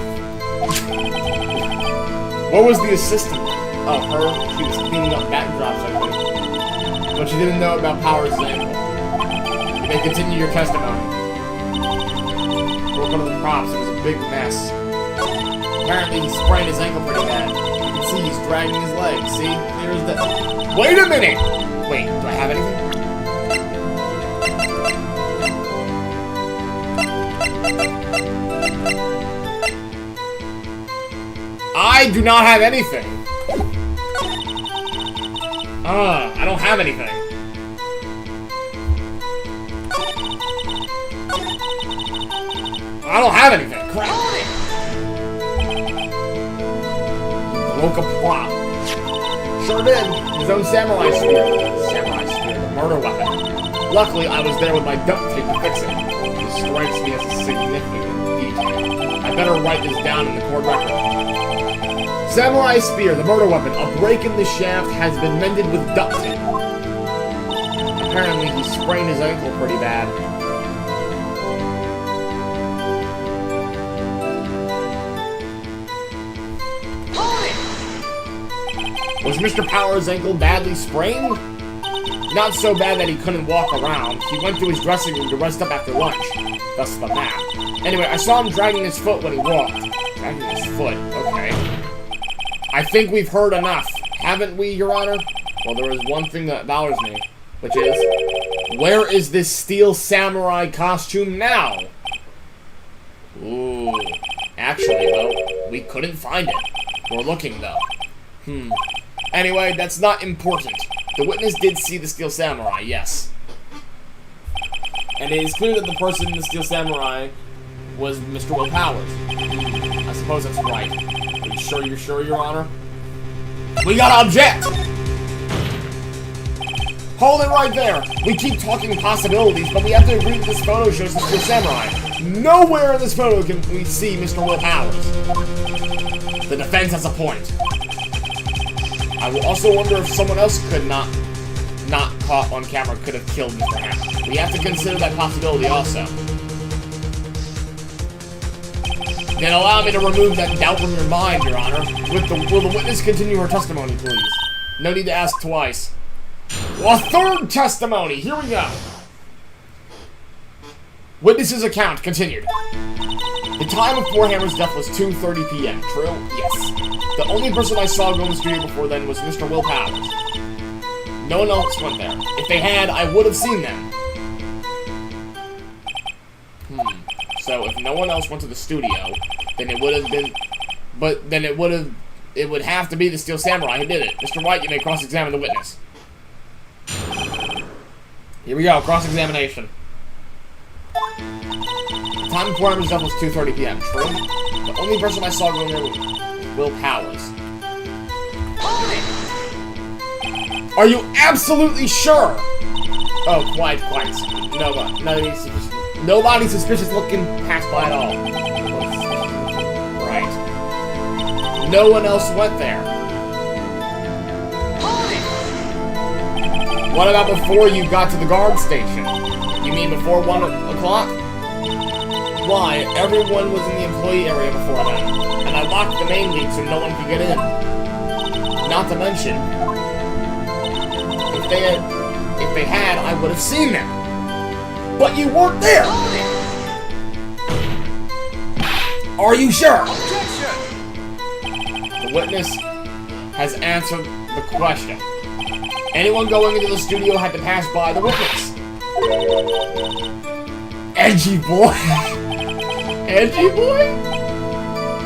What was the assistant of her? She was cleaning up backdrops, I think. But she didn't know about Powers' ankle. You may continue your testimony. Broke one of the props. It was a big mess. Apparently, he sprained his ankle pretty bad. You can see he's dragging his leg. See? There's the... Wait a minute! Wait, do I have anything? I do not have anything. I don't have anything. I don't have anything. Crap. Broke a prop. Sure did. His own samurai spear. Samurai spear, the murder weapon. Luckily, I was there with my duct tape to fix it. This strikes me as a significant detail. I better write this down in the court record. Samurai spear, the murder weapon. A break in the shaft has been mended with duct tape. Apparently, he sprained his ankle pretty bad. Was Mr. Power's ankle badly sprained? Not so bad that he couldn't walk around. He went to his dressing room to rest up after lunch. Thus the map. Anyway, I saw him dragging his foot when he walked. Dragging his foot, okay. I think we've heard enough, haven't we, Your Honor? Well, there is one thing that bothers me, which is, where is this steel samurai costume now? Ooh. Actually, though, we couldn't find it. We're looking, though. Anyway, that's not important. The witness did see the steel samurai, yes. And it is clear that the person in the steel samurai was Mr. Will Powers. I suppose that's right. Are you sure you're sure, Your Honor? We gotta object! Hold it right there! We keep talking possibilities, but we have to agree that this photo shows the steel samurai. Nowhere in this photo can we see Mr. Will Powers. The defense has a point. I will also wonder if someone else could not caught on camera could have killed Mr. Hammer. We have to consider that possibility also. Then allow me to remove that doubt from your mind, Your Honor. Will the witness continue her testimony, please? No need to ask twice. Well, a third testimony! Here we go. Witness's account continued. The time of poor Hammer's death was 2:30 p.m. True? Yes. The only person I saw go in the studio before then was Mr. Will Powers. No one else went there. If they had, I would have seen them. So if no one else went to the studio, then it would have been... But then it would have to be the Steel Samurai who did it. Mr. White, you may cross-examine the witness. Here we go, cross-examination. The time before Hammer's death was 2:30 p.m. True? The only person I saw go in there was Will Powers. Are you absolutely sure? Oh, quite. Nobody suspicious looking passed by at all. Right. No one else went there. What about before you got to the guard station? You mean before 1 o'clock? Why, everyone was in the employee area before then, and I locked the main gate so no one could get in. Not to mention, if they had, I would have seen them. But you weren't there! Are you sure? Objection! The witness has answered the question. Anyone going into the studio had to pass by the witness. Edgy boy! Edgy boy?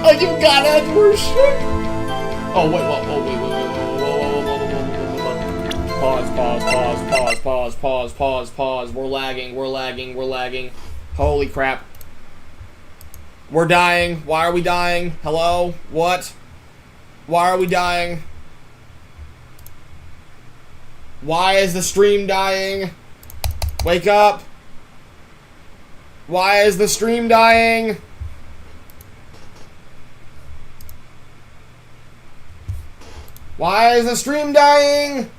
Oh, you got Edward shit? Oh, wait. Pause. We're lagging. Holy crap. We're dying. Why are we dying? Hello? What? Why are we dying? Why is the stream dying? Wake up. Why is the stream dying? Why is the stream dying?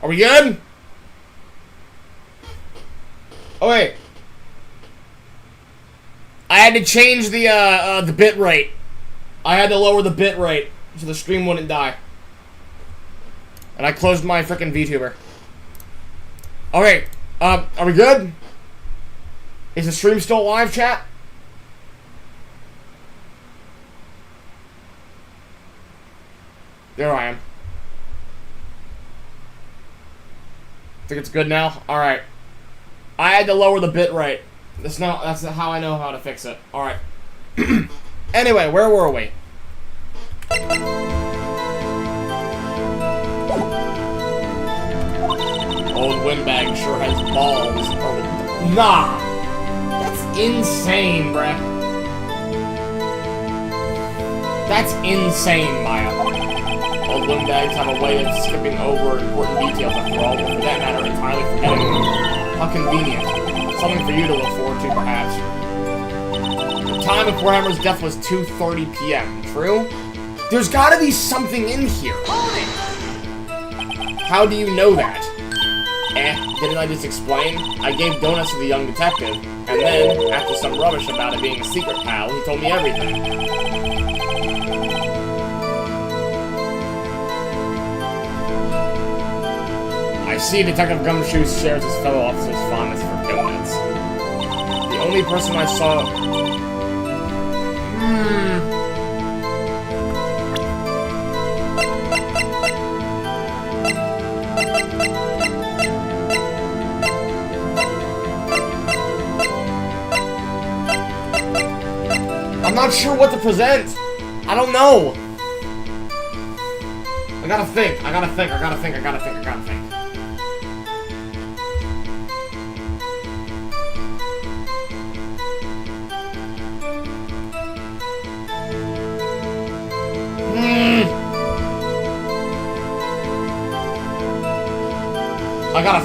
Are we good? Oh wait. I had to change the bit rate. I had to lower the bit rate so the stream wouldn't die. And I closed my frickin' VTuber. Okay, are we good? Is the stream still live, chat? There I am. Think it's good now? Alright. I had to lower the bit rate. That's how I know how to fix it. Alright. Anyway, where were we? Old windbag sure has balls. Nah! That's insane, bruh. That's insane, Maya. Old windbags have a way of skipping over important details after all, or for that matter, entirely forgetting them. How convenient. Something for you to look forward to, perhaps. The time of Warhammer's death was 2:30 p.m., true? There's gotta be something in here. How do you know that? Didn't I just explain? I gave donuts to the young detective, and then, after some rubbish about it being a secret, pal, he told me everything. I see Detective Gumshoe shares his fellow officer's fondness for donuts. The only person I saw... I'm not sure what to present. I don't know. I gotta think. I gotta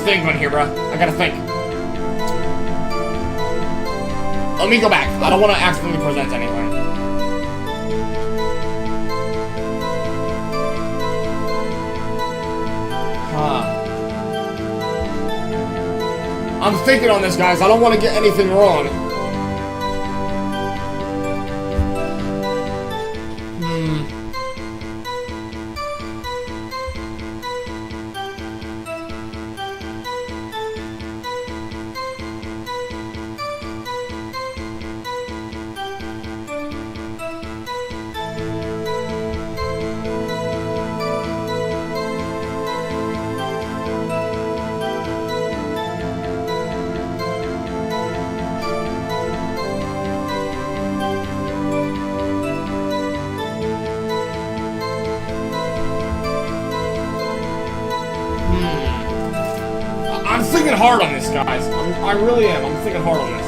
think one here, bro. I gotta think. Let me go back. I don't want to accidentally present anyway. I'm thinking on this, guys. I don't want to get anything wrong. I'm thinking hard on this, guys. I really am. I'm thinking hard on this.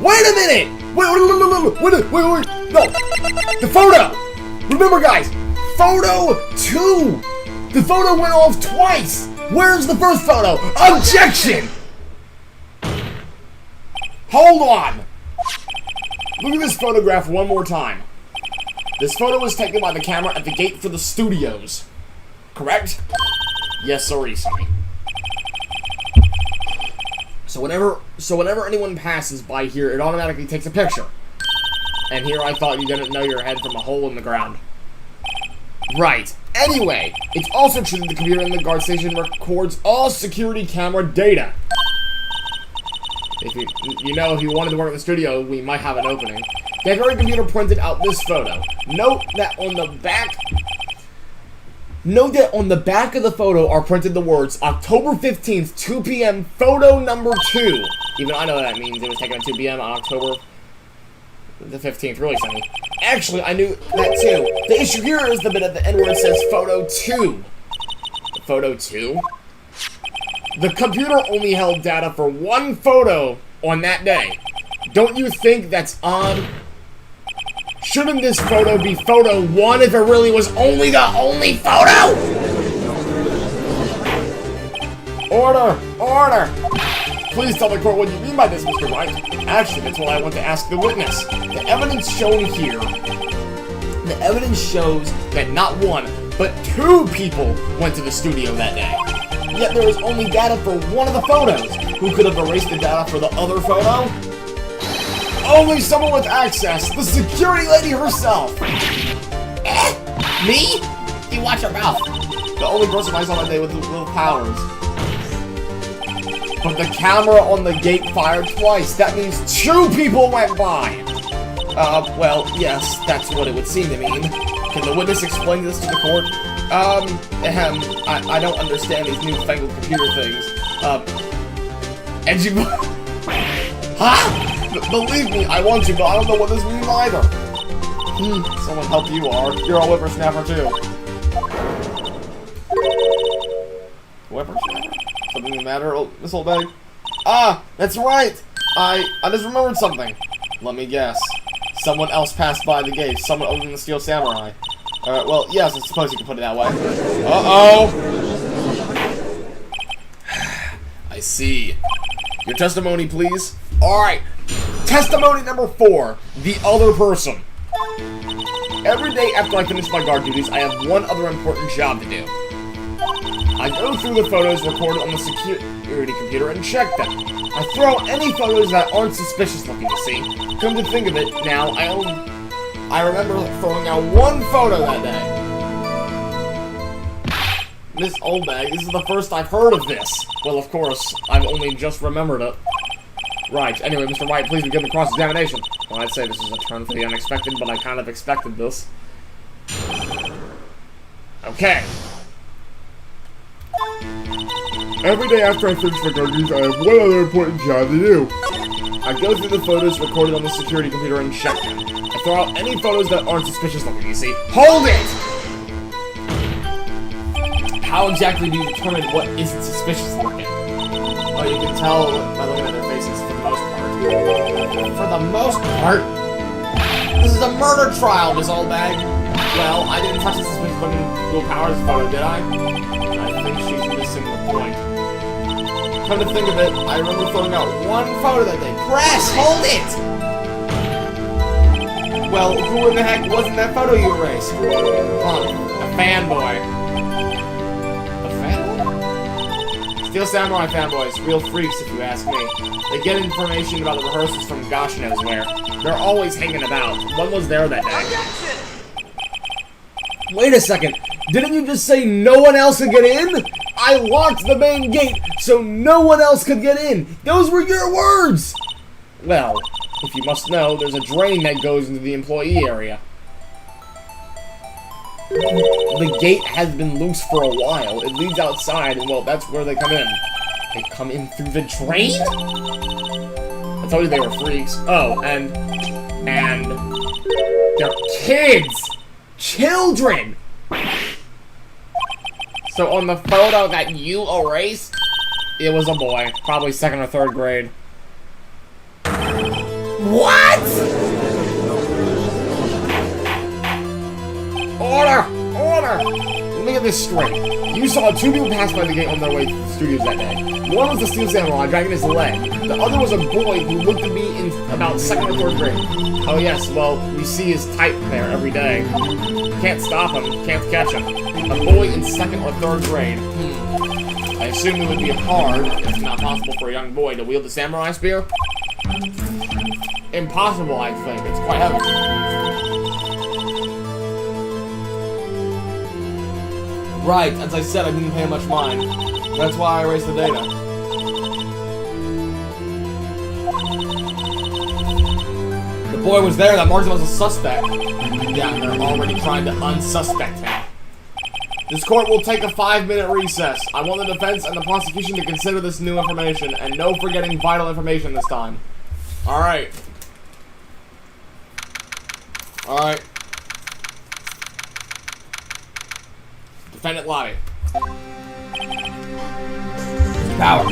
Wait a minute! Wait! No! The photo! Remember, guys! Photo 2! The photo went off twice! Where's the first photo? Objection! Hold on! Look at this photograph one more time. This photo was taken by the camera at the gate for the studios. Correct? Yes, sorry, Sonny. So whenever anyone passes by here, it automatically takes a picture. And here I thought you didn't know your head from a hole in the ground. Right. Anyway, it's also true that the computer in the guard station records all security camera data. If you wanted to work in the studio, we might have an opening. The very computer printed out this photo. Note that on the back of the photo are printed the words October 15th, 2 p.m. photo number 2. Even I know what that means. It was taken at 2 p.m. on October the 15th. Really, Sonny. Actually, I knew that too. The issue here is the bit at the end where it says photo 2. Photo 2? The computer only held data for one photo on that day. Don't you think that's odd? Shouldn't this photo be photo 1 if it really was only the only photo? Order! Order! Please tell the court what you mean by this, Mr. Wright. Actually, that's what I want to ask the witness. The evidence shown here... The evidence shows that not 1, but 2 people went to the studio that day. Yet there is only data for one of the photos. Who could have erased the data for the other photo? Only someone with access, the security lady herself. Me? You watch your mouth. The only person I saw that day with little powers. But the camera on the gate fired twice. That means 2 people went by. Well, yes, that's what it would seem to mean. Can the witness explain this to the court? I don't understand these newfangled computer things. And you... Huh? Believe me, I want you, but I don't know what this means either. Someone help you are. You're a whippersnapper, too. Whippersnapper? Something the matter, Miss Old Bag? Ah, that's right! I just remembered something. Let me guess. Someone else passed by the gate. Someone other than the Steel Samurai. Well, yes, I suppose you could put it that way. Uh-oh! I see. Your testimony, please. Alright. Testimony number 4. The other person. Every day after I finish my guard duties, I have one other important job to do. I go through the photos recorded on the security computer and check them. I throw out any photos that aren't suspicious looking, you see. Come to think of it, now, I remember throwing out one photo that day. Miss Oldbag, this is the first I've heard of this. Well, of course, I've only just remembered it. Right, anyway, Mr. White, please begin the cross-examination. Well, I'd say this is a turn for the unexpected, but I kind of expected this. Okay. Every day after I finish my guard duties, I have one other important job to do. I go through the photos recorded on the security computer and check them. I throw out any photos that aren't suspicious looking, you see. Hold it! How exactly do you determine what isn't suspicious looking? Oh, you can tell by looking at their faces for the most part. For the most part? This is a murder trial, Miss Oldbag. Well, I didn't touch the suspicious looking Will Powers photo, did I? I think she's missing the point. Come to think of it, I remember throwing out one photo that day. Press! Hold it! Well, who in the heck wasn't that photo you erased? A fanboy. A fanboy? Steel Samurai fanboys, real freaks if you ask me. They get information about the rehearsals from gosh knows where. They're always hanging about. One was there that day. Wait a second. Didn't you just say no one else could get in? I locked the main gate so no one else could get in. Those were your words! Well, if you must know, there's a drain that goes into the employee area. The gate has been loose for a while. It leads outside, and well, that's where they come in. They come in through the drain? I told you they were freaks. Oh, and they're kids! Children! So on the photo that you erased, it was a boy, probably 2nd or 3rd grade. What? Order! Order! Let me get this straight. You saw 2 people pass by the gate on their way to the studios that day. One was the Steel Samurai dragging his leg. The other was a boy who looked to be in about 2nd or 3rd grade. Oh yes, well, we see his type there every day. Can't stop him, can't catch him. A boy in 2nd or 3rd grade. I assume it would be hard, if not possible, for a young boy to wield the samurai spear. Impossible, I think. It's quite heavy. Right, as I said, I didn't pay much mind. That's why I erased the data. The boy was there, that marks him as a suspect. Yeah, they're already trying to unsuspect him. This court will take a 5-minute recess. I want the defense and the prosecution to consider this new information, and no forgetting vital information this time. Alright. Alright. Defendant lobby. Power.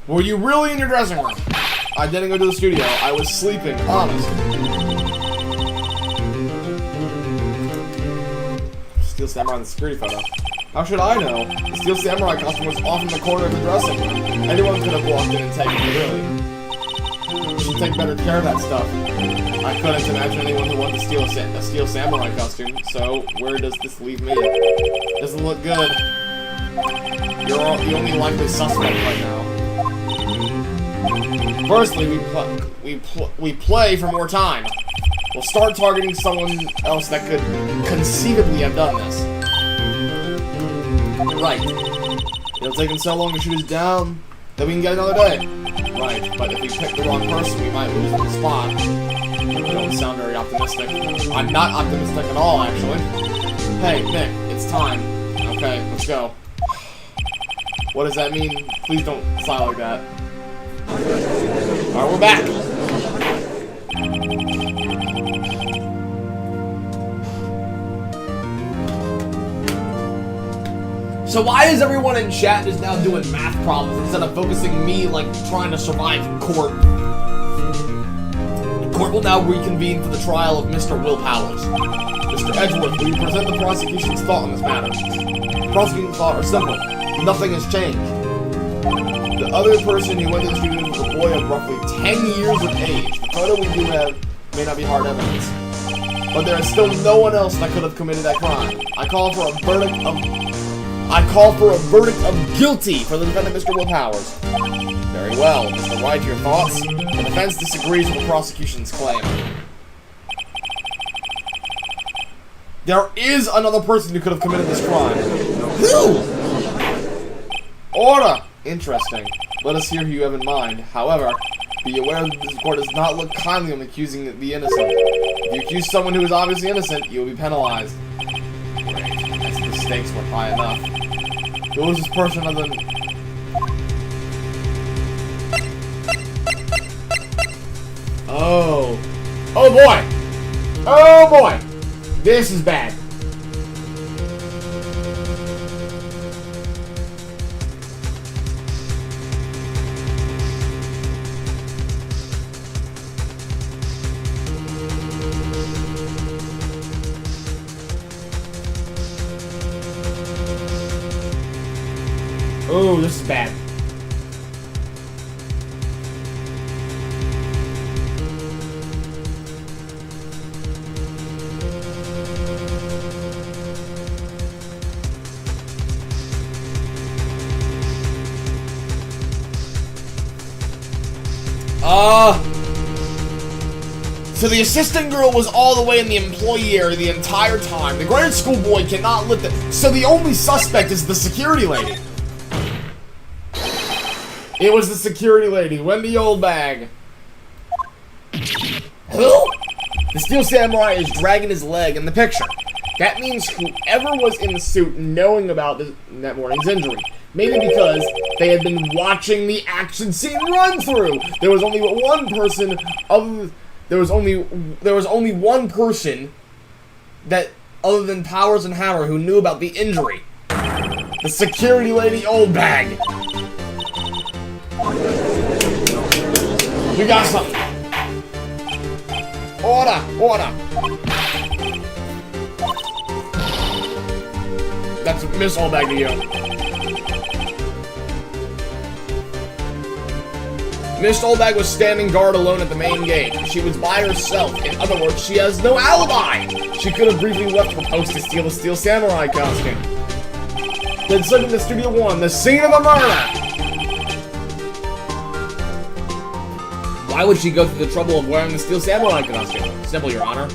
Were you really in your dressing room? I didn't go to the studio. I was sleeping, honest. Steel Samurai in the security photo. How should I know? The Steel Samurai costume was off in the corner of the dressing room. Anyone could have walked in and taken it, really. You should take better care of that stuff. I couldn't imagine anyone who wanted to steal a Steel Samurai costume, so where does this leave me? Doesn't look good. You're the only likely suspect right now. Firstly, we play for more time. We'll start targeting someone else that could conceivably have done this. Right. It'll take him so long to shoot us down that we can get another day. Right, but if we pick the wrong person, we might lose the spot. You don't sound very optimistic. I'm not optimistic at all, actually. Hey, Nick, it's time. Okay, let's go. What does that mean? Please don't sigh like that. Alright, we're back! So why is everyone in chat just now doing math problems instead of focusing me, like, trying to survive in court? The court will now reconvene for the trial of Mr. Will Powers. Mr. Edgeworth, will you present the prosecution's thought on this matter? The prosecution's thought are simple. Nothing has changed. The other person who went to the studio was a boy of roughly 10 years of age. The photo we do have may not be hard evidence, but there is still no one else that could have committed that crime. I call for a verdict of guilty for the defendant, Mr. Will Powers. Very well. Mr. Wright, your thoughts? The defense disagrees with the prosecution's claim. There is another person who could have committed this crime. Who? Order! Interesting. Let us hear who you have in mind. However, be aware that this court does not look kindly on accusing the innocent. If you accuse someone who is obviously innocent, you will be penalized. Great. As the stakes were high enough. Who is this person other than... Oh. Oh boy! Oh boy! This is bad. Oh, this is bad. So the assistant girl was all the way in the employee area the entire time. The grade school boy cannot lift it. So the only suspect is the security lady. It was the security lady, Wendy Oldbag. Who? The Steel Samurai is dragging his leg in the picture. That means whoever was in the suit knowing about that morning's injury. Maybe because they had been watching the action scene run through. There was only one person there was only one person that other than Powers and Hammer who knew about the injury. The security lady Oldbag. We got something. Order! Order! That's Miss Oldbag to you. Miss Oldbag was standing guard alone at the main gate. She was by herself. In other words, she has no alibi! She could have briefly left her post to steal the Steel Samurai costume. Then suddenly the Studio 1, the scene of the murder! Why would she go through the trouble of wearing the Steel Samurai costume? Simple, Your Honor.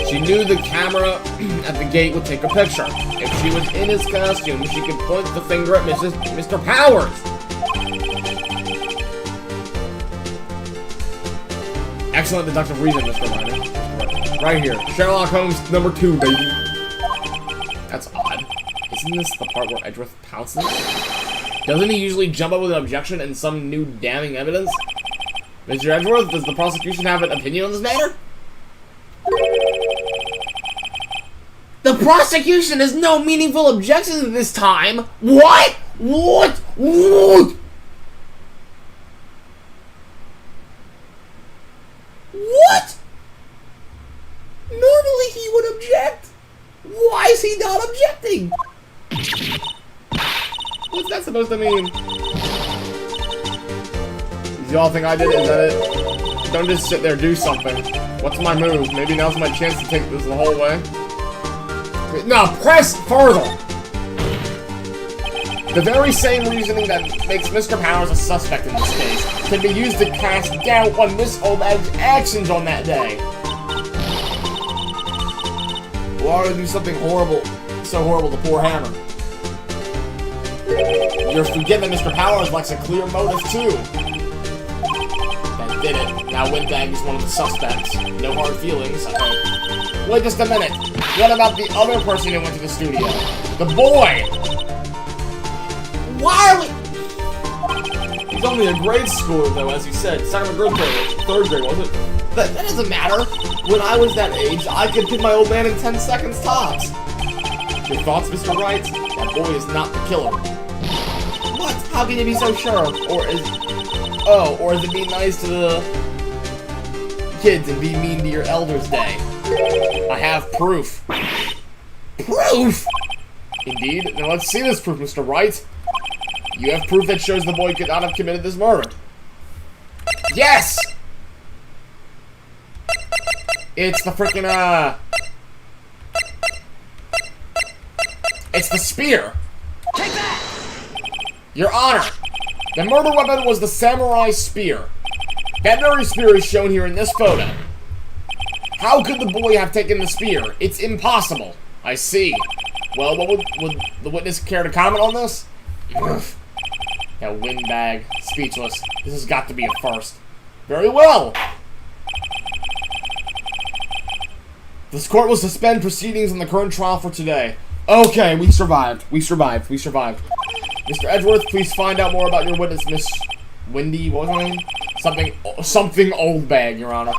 She knew the camera at the gate would take a picture. If she was in his costume, she could point the finger at Mr. Powers. Excellent deductive reason, Mr. Minor. Right here. Sherlock Holmes #2, baby. That's odd. Isn't this the part where Edgeworth pounces? Doesn't he usually jump up with an objection and some new damning evidence? Mr. Edgeworth, does the prosecution have an opinion on this matter? The prosecution has no meaningful objections at this time! What? What? What? What? Normally he would object. Why is he not objecting? What's that supposed to mean? Y'all think I did it? Is that it? Don't just sit there, do something. What's my move? Maybe now's my chance to take this the whole way. No, press further! The very same reasoning that makes Mr. Powers a suspect in this case can be used to cast doubt on Miss Oldbag's actions on that day. Why would I do something horrible, so horrible to poor Hammer? You're forgetting that Mr. Powers likes a clear motive too. That did it. Now Windbag is one of the suspects. No hard feelings, I hope. Wait just a minute. What about the other person who went to the studio? The boy! Why are we... He's only a grade schooler, though, as you said. Second or third grade, was it? That doesn't matter. When I was that age, I could hit my old man in 10 seconds tops. Your thoughts, Mr. Wright? That boy is not the killer. What? How can you be so sure? Or is it being nice to the kids and being mean to your elders' day? I have proof. Proof? Indeed. Now let's see this proof, Mr. Wright. You have proof that shows the boy could not have committed this murder. Yes! It's the frickin', it's the spear! Take that! Your Honor, the murder weapon was the samurai spear. That very spear is shown here in this photo. How could the boy have taken the spear? It's impossible. I see. Well, what would the witness care to comment on this? That windbag. Speechless. This has got to be a first. Very well! This court will suspend proceedings on the current trial for today. Okay, we survived. We survived. We survived. Mr. Edgeworth, please find out more about your witness, Miss Wendy, what was her name? Something old bag, Your Honor.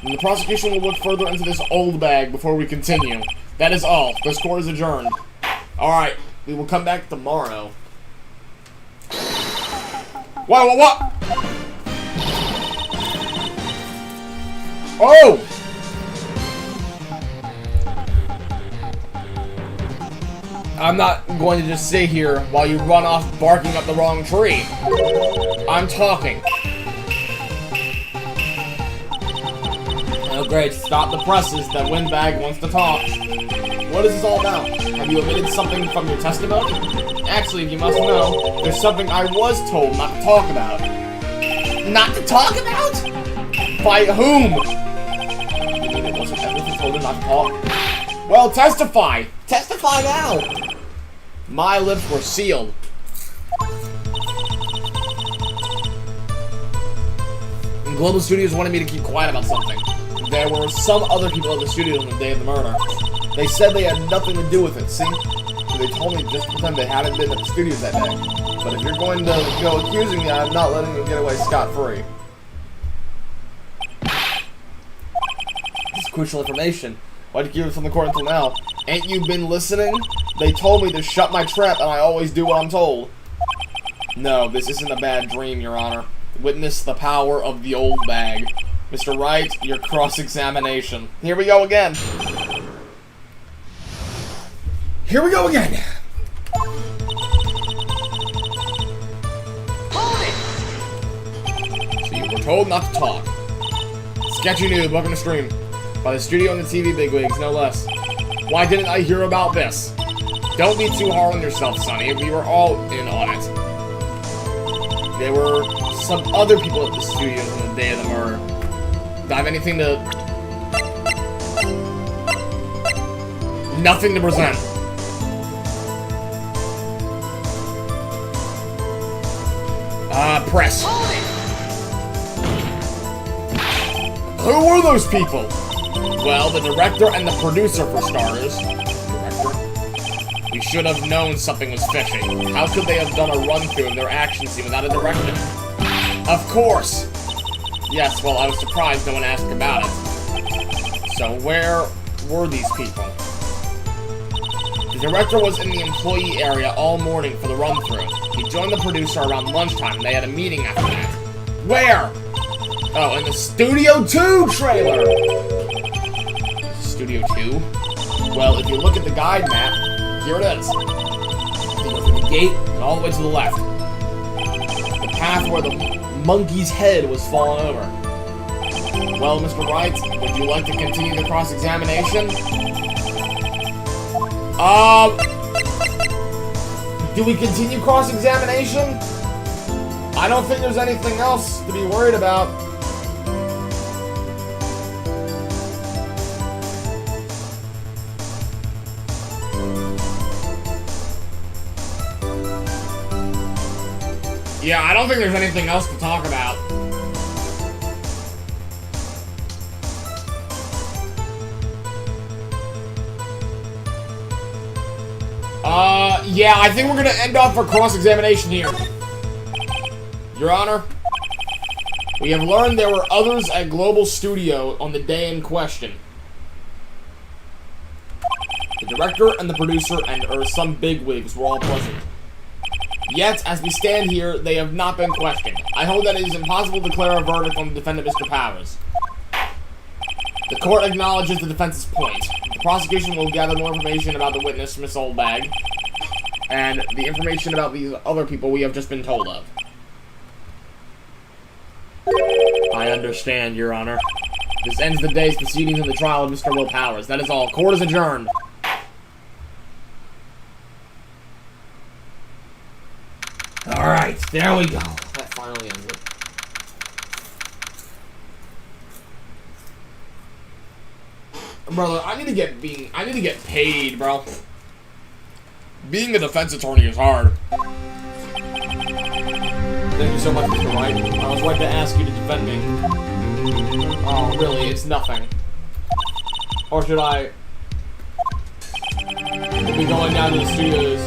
And the prosecution will look further into this old bag before we continue. That is all. This court is adjourned. Alright, we will come back tomorrow. What? Oh! I'm not going to just sit here while you run off barking up the wrong tree. I'm talking. Oh great, stop the presses, that windbag wants to talk. What is this all about? Have you omitted something from your testimony? Actually, if you must know, there's something I was told not to talk about. Not to talk about? By whom? You mean it wasn't everything told her not to talk? Well, testify! Testify now! My lips were sealed. And Global Studios wanted me to keep quiet about something. There were some other people at the studio on the day of the murder. They said they had nothing to do with it, see? So they told me just to pretend they hadn't been at the studios that day. But if you're going to go accusing me, I'm not letting you get away scot-free. This is crucial information. Why'd you keep it from the court until now? Ain't you been listening? They told me to shut my trap, and I always do what I'm told. No, this isn't a bad dream, Your Honor. Witness the power of the old bag. Mr. Wright, your cross-examination. Here we go again. Here we go again. Hold it! So you were told not to talk. Sketchy noob, welcome to stream. By the studio and the TV bigwigs, no less. Why didn't I hear about this? Don't be too hard on yourself, Sonny. We were all in on it. There were some other people at the studios on the day of the murder. Do I have anything to... Nothing to present. Press. Who were those people? Well, the director and the producer, for starters. Director? We should have known something was fishy. How could they have done a run-through of their action scene without a director? Of course! Yes, well, I was surprised no one asked about it. So where were these people? The director was in the employee area all morning for the run-through. He joined the producer around lunchtime, and they had a meeting after that. Where? Oh, in the Studio 2 trailer! Studio 2? Well, if you look at the guide map, here it is. You go through the gate, and all the way to the left. The path where the monkey's head was fallen over. Well, Mr. Wright, would you like to continue the cross-examination? Do we continue cross-examination? I don't think there's anything else to be worried about. Yeah, I don't think there's anything else to talk about. Yeah, I think we're gonna end off our cross-examination here. Your Honor, we have learned there were others at Global Studio on the day in question. The The director and the producer and some bigwigs were all present. Yet, as we stand here, they have not been questioned. I hold that it is impossible to declare a verdict on the defendant, Mr. Powers. The court acknowledges the defense's point. The prosecution will gather more information about the witness, Miss Oldbag, and the information about these other people we have just been told of. I understand, Your Honor. This ends the day's proceedings in the trial of Mr. Will Powers. That is all. Court is adjourned. Alright, there we go. That finally ends it. Brother, I need to get paid, bro. Being a defense attorney is hard. Thank you so much, Mr. Wright. I was right to ask you to defend me. Oh, really? It's nothing. Or should I... We'll be going down to the studios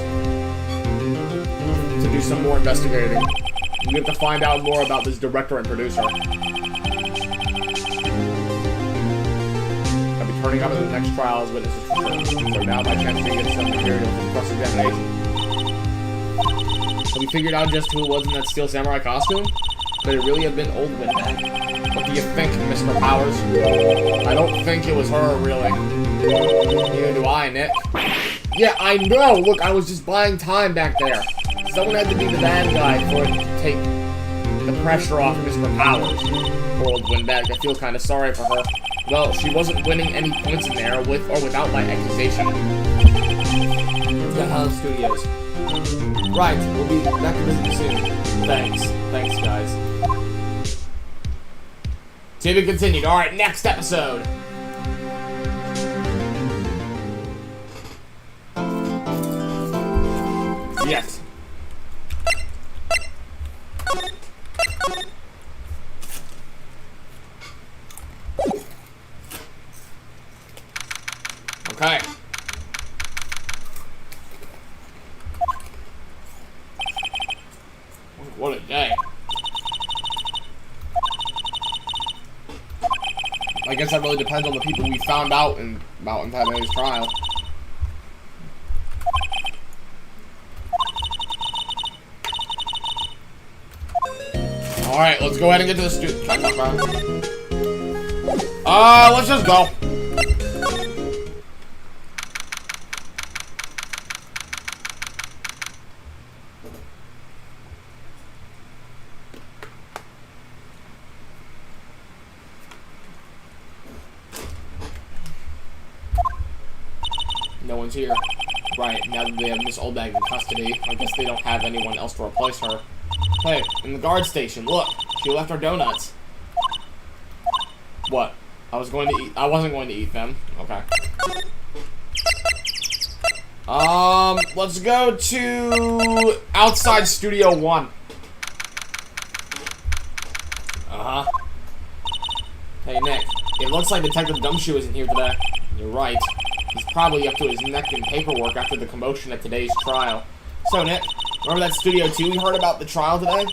to do some more investigating. We have to find out more about this director and producer. I'll be turning up at the next trial as witnesses for sure. So now my chance to get some material for cross-examination. Have we figured out just who it was in that steel samurai costume? Could it really have been Old Windbag? What do you think, Mr. Powers? I don't think it was her, really. Neither do I, Nick. Yeah, I know! Look, I was just buying time back there. Someone had to be the bad guy for it to take the pressure off Mr. Powers. Poor Old Windbag, I feel kind of sorry for her. Well, she wasn't winning any points in there, with or without my accusation. Yeah, the studios. Right, we'll be back to visit soon. Thanks. Thanks, guys. To be continued. Alright, next episode. Yes. Okay. What a day. I guess that really depends on the people we found out about in today's trial. Alright, let's go ahead and get to the studio. Let's just go. No one's here. Right, now that they have Miss Oldbag in custody, I guess they don't have anyone else to replace her. Hey, in the guard station, look! She left her donuts. What? I wasn't going to eat them. Okay. Let's go to outside Studio 1. Uh-huh. Hey, Nick. It looks like Detective Gumshoe isn't here today. You're right. He's probably up to his neck in paperwork after the commotion at today's trial. So, Nick, remember that Studio 2 we heard about the trial today?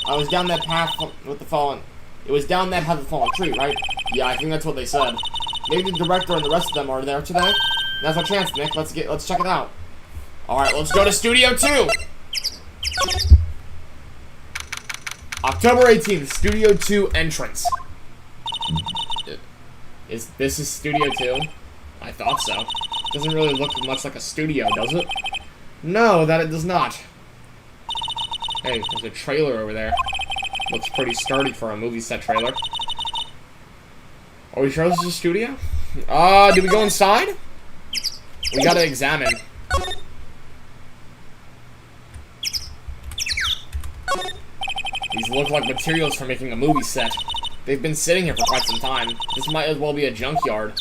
I was down that path with the fallen... It was down that path with the fallen tree, right? Yeah, I think that's what they said. Maybe the director and the rest of them are there today? That's our chance, Nick. Let's check it out. Alright, let's go to Studio 2! October 18th, Studio 2 entrance. This is Studio 2? I thought so. Doesn't really look much like a studio, does it? No, that it does not. Hey, there's a trailer over there. Looks pretty sturdy for a movie set trailer. Are we sure this is a studio? Do we go inside? We gotta examine. These look like materials for making a movie set. They've been sitting here for quite some time. This might as well be a junkyard.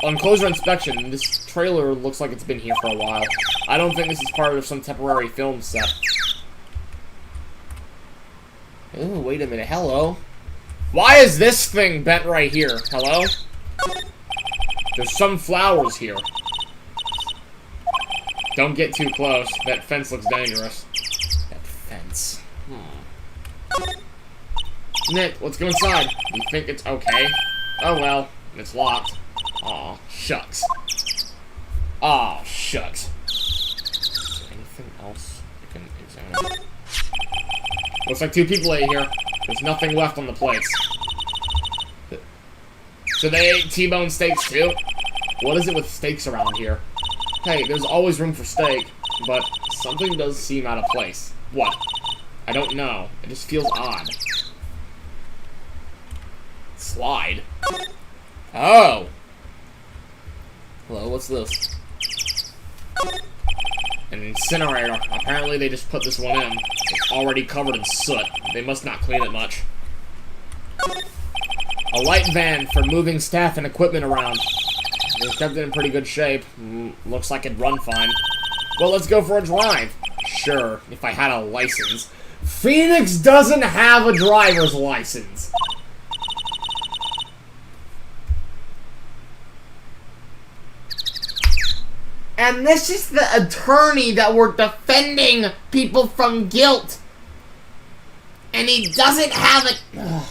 On closer inspection, this trailer looks like it's been here for a while. I don't think this is part of some temporary film set. Ooh, wait a minute. Hello? Why is this thing bent right here? Hello? There's some flowers here. Don't get too close. That fence looks dangerous. That fence. Nick, let's go inside. You think it's okay? Oh well. It's locked. Aw, shucks. Aw, shucks. Is there anything else I can examine? Looks like 2 people ate here. There's nothing left on the plates. So they ate T-bone steaks too? What is it with steaks around here? Hey, there's always room for steak, but something does seem out of place. What? I don't know. It just feels odd. Slide? Oh! Hello, what's this? An incinerator. Apparently they just put this one in. It's already covered in soot. They must not clean it much. A light van for moving staff and equipment around. They've kept it in pretty good shape. Looks like it'd run fine. Well, let's go for a drive. Sure, if I had a license. Phoenix doesn't have a driver's license. And this is the attorney that we're defending people from guilt. And he doesn't have it. Ugh.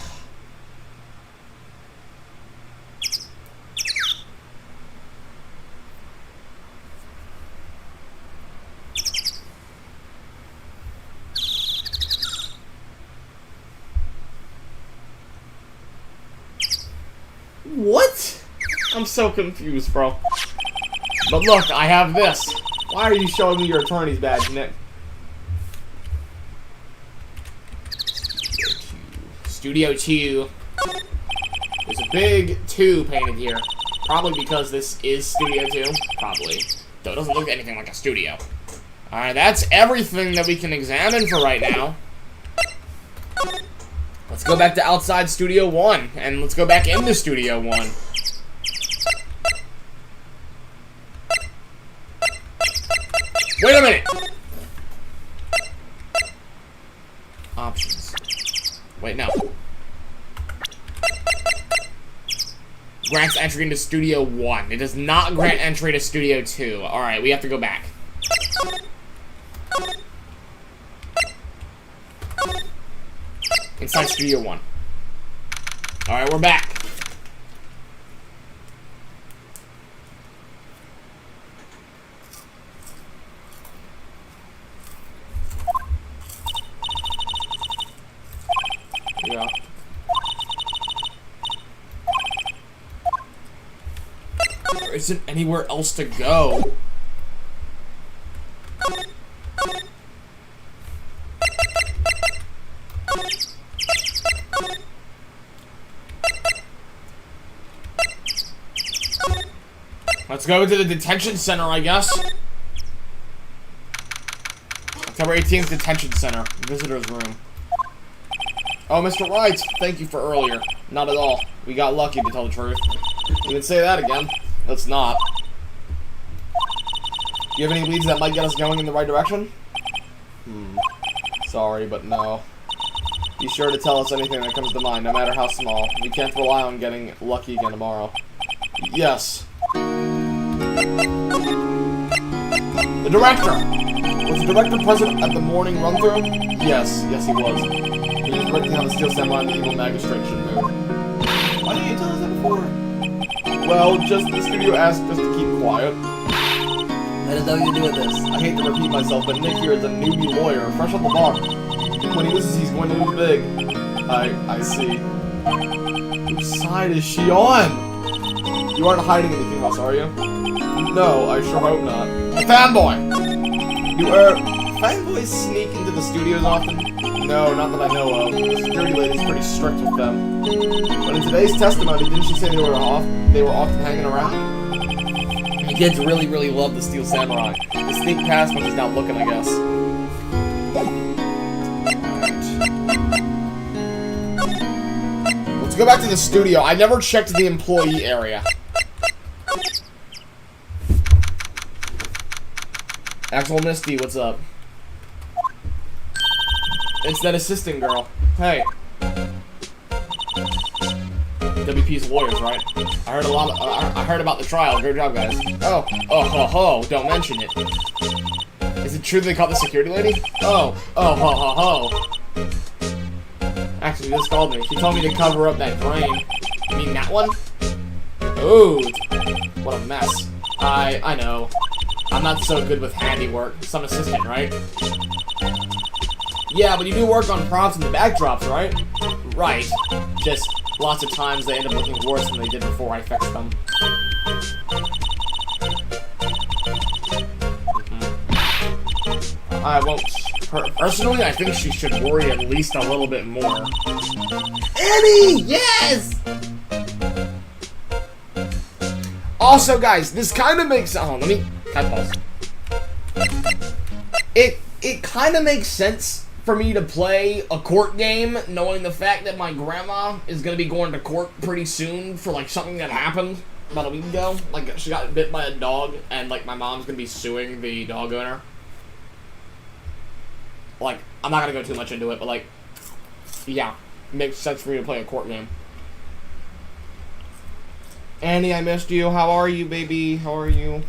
What? I'm so confused, bro. But look, I have this. Why are you showing me your attorney's badge, Nick? Studio 2. There's a big 2 painted here. Probably because this is Studio 2. Probably. Though it doesn't look anything like a studio. Alright, that's everything that we can examine for right now. Let's go back to outside Studio 1. And let's go back into Studio 1. Wait a minute! Options. Wait, no. Grants entry into Studio 1. It does not grant entry to Studio 2. Alright, we have to go back. Inside Studio 1. Alright, we're back. Yeah. There isn't anywhere else to go. Let's go to the detention center, I guess. October 18th, detention center. Visitor's room. Oh, Mr. Wright, thank you for earlier. Not at all. We got lucky, to tell the truth. You can say that again. Let's not. Do you have any leads that might get us going in the right direction? Sorry, but no. Be sure to tell us anything that comes to mind, no matter how small. We can't rely on getting lucky again tomorrow. Yes. The director! Was the director present at the morning run-through? Yes, yes he was. He was directing how the Steel Samurai and the evil magistrate should move. Why didn't you tell us that before? Well, just the studio asked us to keep quiet. What does that have to do with this? I hate to repeat myself, but Nick here is a newbie lawyer, fresh off the bar. When he loses, he's going to move big. I see. Whose side is she on? You aren't hiding anything from us, are you? No, I sure hope not. Fanboy! Fanboys sneak into the studios often? No, not that I know of. The security lady's pretty strict with them. But in today's testimony, didn't she say they were often hanging around? The kids really, really love the Steel Samurai. They sneak past when she's not looking, I guess. Let's go back to the studio. I never checked the employee area. Actual Misty, what's up? It's that assistant girl. Hey. WP's lawyers, right? I heard about the trial. Great job, guys. Oh ho ho, don't mention it. Is it true they caught the security lady? Oh ho ho ho. Actually, this called me. She told me to cover up that drain. You mean that one? Ooh, what a mess. I know. I'm not so good with handiwork. Some assistant, right? Yeah, but you do work on props and the backdrops, right? Right. Just lots of times they end up looking worse than they did before I fixed them. I won't. Personally, I think she should worry at least a little bit more. Annie! Yes! Also, guys, this kind of makes... Oh, let me... Can I pause? It kind of makes sense for me to play a court game, knowing the fact that my grandma is going to be going to court pretty soon for, like, something that happened about a week ago. Like, she got bit by a dog, and, like, my mom's going to be suing the dog owner. Like, I'm not going to go too much into it, but, like, yeah, makes sense for me to play a court game. Annie, I missed you. How are you, baby? How are you?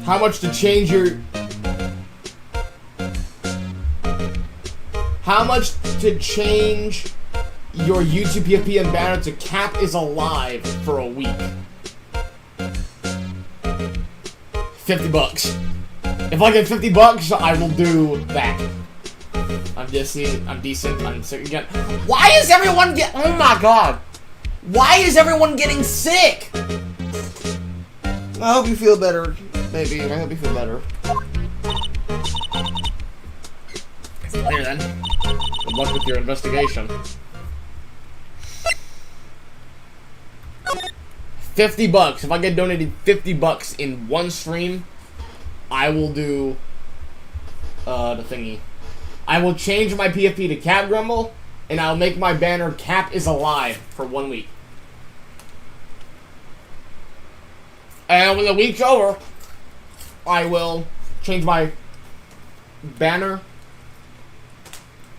How much to change your... How much to change your YouTube PFP and banner to Cap is alive for a week? 50 bucks. If I get 50 bucks, I will do that. I'm decent. I'm sick again. Why is everyone oh my god. Why is everyone getting sick? I hope you feel better, baby. I hope you feel better. See you later, then. Good luck with your investigation. 50 bucks. If I get donated 50 bucks in one stream, I will do the thingy. I will change my PFP to Cap Grumble, and I'll make my banner Cap is alive for 1 week. And when the week's over, I will change my banner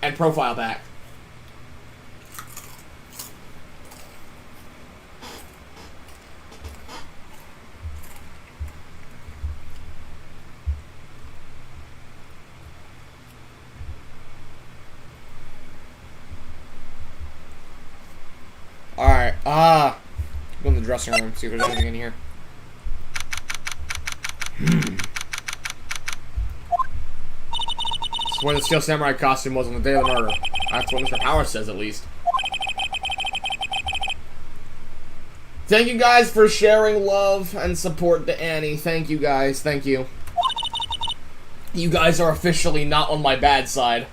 and profile back. Alright, go in the dressing room, see if there's anything in here. That's where the Steel Samurai costume was on the day of the murder. That's what Mr. Power says, at least. Thank you guys for sharing love and support to Annie. Thank you guys, thank you. You guys are officially not on my bad side.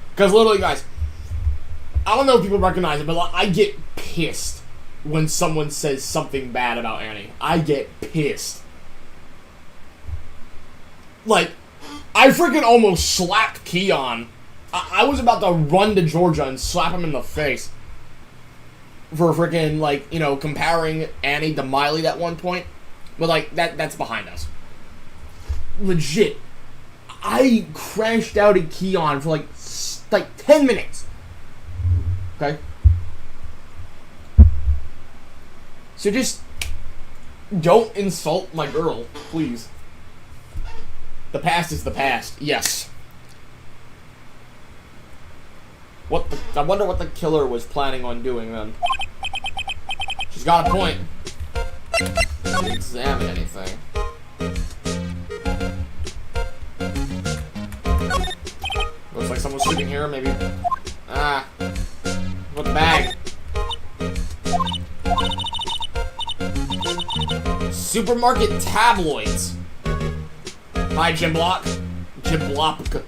Because literally, guys, I don't know if people recognize it, but like, I get pissed when someone says something bad about Annie. I get pissed. Like, I freaking almost slapped Keon. I was about to run to Georgia and slap him in the face for freaking, like, you know, comparing Annie to Miley at one point. But, like, that's behind us. Legit. I crashed out at Keon for, like 10 minutes. Okay? So just don't insult my girl, please. The past is the past. Yes. I wonder what the killer was planning on doing then. She's got a point. Didn't examine anything. Looks like someone's sitting here, maybe. What the bag? Supermarket tabloids. Hi, Jim Block. Jim Blopka.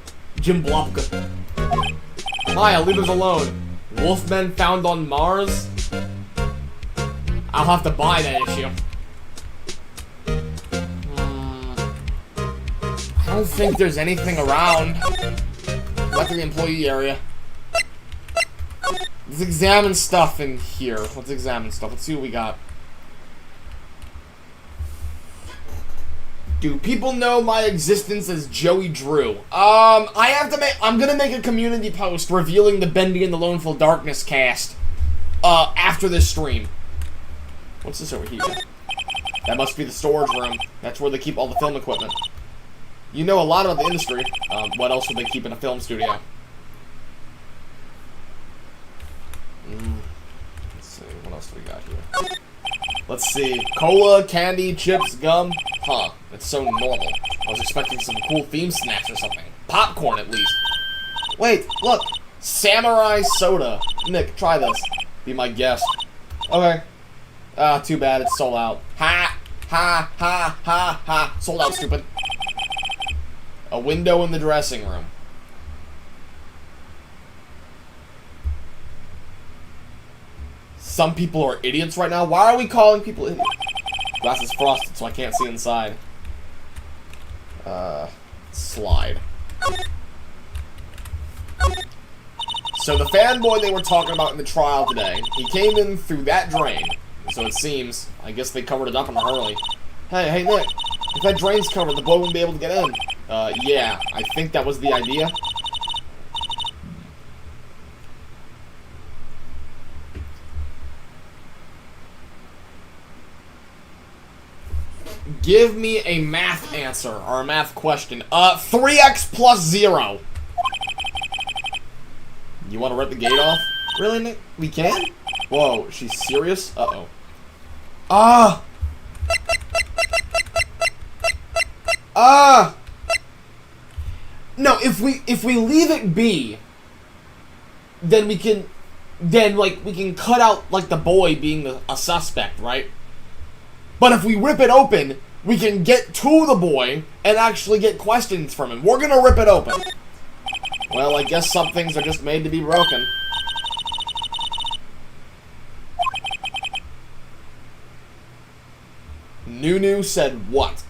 Maya, leave us alone. Wolfmen found on Mars? I'll have to buy that issue. I don't think there's anything around. Left in the employee area. Let's examine stuff in here. Let's examine stuff. Let's see what we got. Do people know my existence as Joey Drew? I'm gonna make a community post revealing the Bendy and the Loneful Darkness cast, after this stream. What's this over here? That must be the storage room. That's where they keep all the film equipment. You know a lot about the industry. What else would they keep in a film studio? Let's see, what else do we got here? Let's see. Cola, candy, chips, gum. Huh, it's so normal. I was expecting some cool theme snacks or something. Popcorn, at least. Wait, look. Samurai soda. Nick, try this. Be my guest. Okay. Too bad, it's sold out. Ha! Ha! Ha! Ha! Ha! Sold out, stupid. A window in the dressing room. Some people are idiots right now. Why are we calling people idiots? Glass is frosted, so I can't see inside. Slide. So the fanboy they were talking about in the trial today, he came in through that drain. So it seems. I guess they covered it up in a hurry. Hey, Nick. If that drain's covered, the boy won't be able to get in. Yeah. I think that was the idea. Give me a math answer, or a math question. 3x plus 0. You want to rip the gate off? Really, Nick? We can? Whoa, she's serious? Uh-oh. No, if we leave it be, then we can cut out, like, the boy being a suspect, right? But if we rip it open, we can get to the boy and actually get questions from him. We're gonna rip it open. Well, I guess some things are just made to be broken. Nunu said what?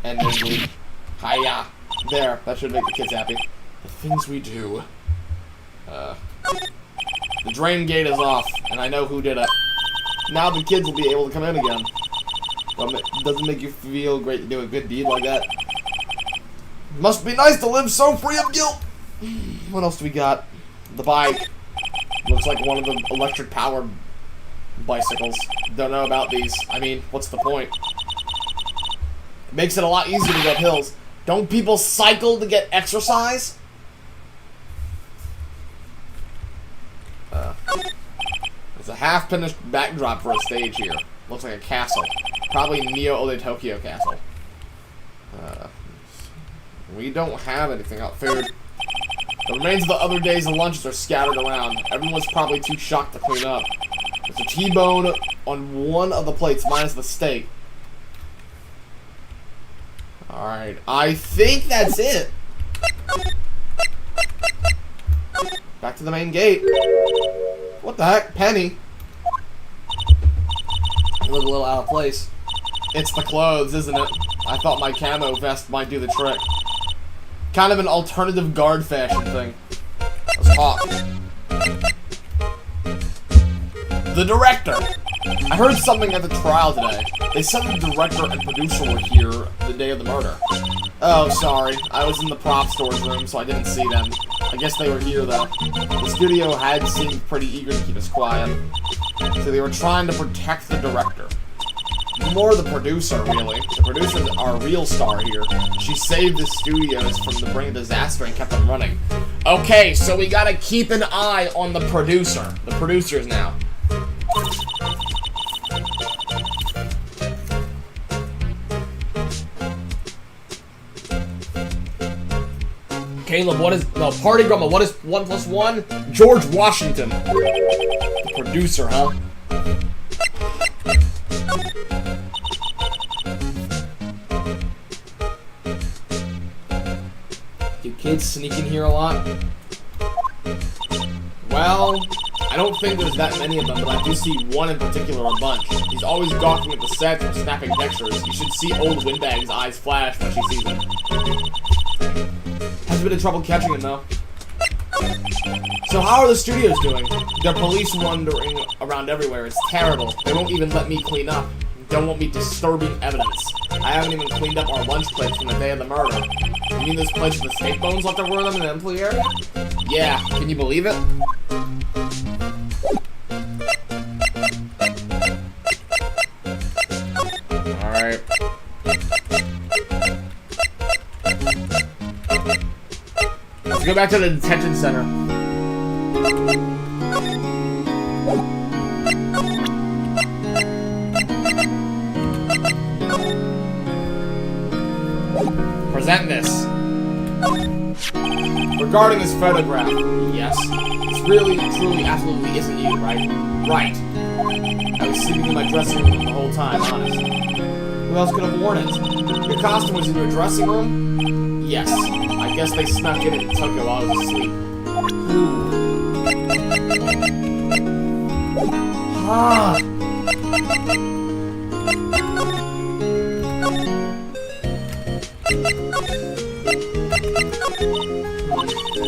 And then hiya. There, that should make the kids happy. The things we do. The drain gate is off, and I know who did it. Now the kids will be able to come in again. Doesn't make you feel great to do a good deed like that. Must be nice to live so free of guilt. What else do we got? The bike. Looks like one of the electric-powered bicycles. Don't know about these. I mean, what's the point? It makes it a lot easier to go up hills. Don't people cycle to get exercise? There's a half-finished backdrop for a stage here. Looks like a castle. Probably Neo-Ode Tokyo Castle. We don't have anything out. Food. The remains of the other days' lunches are scattered around. Everyone's probably too shocked to clean up. There's a T-bone on one of the plates, minus the steak. Alright, I think that's it. Back to the main gate. What the heck? Penny. You look a little out of place. It's the clothes, isn't it? I thought my camo vest might do the trick. Kind of an alternative guard fashion thing. Let's talk. The director. I heard something at the trial today. They said the director and producer were here the day of the murder. Oh, sorry. I was in the prop storage room, so I didn't see them. I guess they were here, though. The studio had seemed pretty eager to keep us quiet. So they were trying to protect the director. More the producer, really. The producer's our real star here. She saved the studios from the brink of disaster and kept them running. Okay, so we gotta keep an eye on the producer. The producers now. Caleb, Party Grumble, what is 1 plus 1? George Washington. The producer, huh? Do kids sneak in here a lot? Well, I don't think there's that many of them, but I do see one in particular a bunch. He's always gawking at the sets or snapping pictures. You should see old Windbag's eyes flash when she sees him. Has a bit of trouble catching him, though. So how are the studios doing? They're police wandering around everywhere. It's terrible. They won't even let me clean up. Don't want me disturbing evidence. I haven't even cleaned up our lunch plates from the day of the murder. You mean those plates with the steak bones left over in them in the employee area? Yeah, can you believe it? Alright. Let's go back to the detention center. Present this. Regarding this photograph, yes. This really, truly, absolutely isn't you, right? Right. I was sleeping in my dressing room the whole time, honest. Who else could have worn it? Your costume was in your dressing room? Yes. I guess they snuck it and took it while I was asleep. Who? Ah!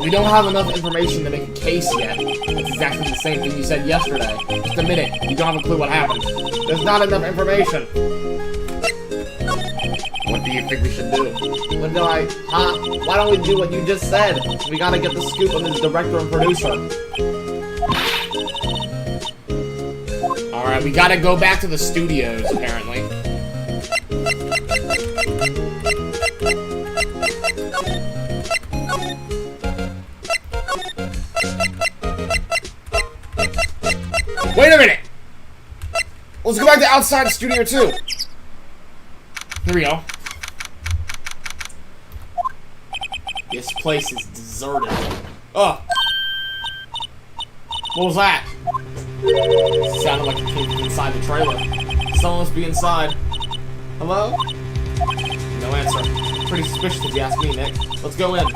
We don't have enough information to make a case yet. It's exactly the same thing you said yesterday. Just admit it. You don't have a clue what happened. There's not enough information. What do you think we should do? What do I... Huh? Why don't we do what you just said? We gotta get the scoop on this director and producer. Alright, we gotta go back to the studios, apparently. Wait a minute! Let's go back to outside Studio 2. Here we go. This place is deserted. Oh! What was that? It sounded like it came from inside the trailer. Someone must be inside. Hello? No answer. Pretty suspicious if you ask me, Nick. Let's go in.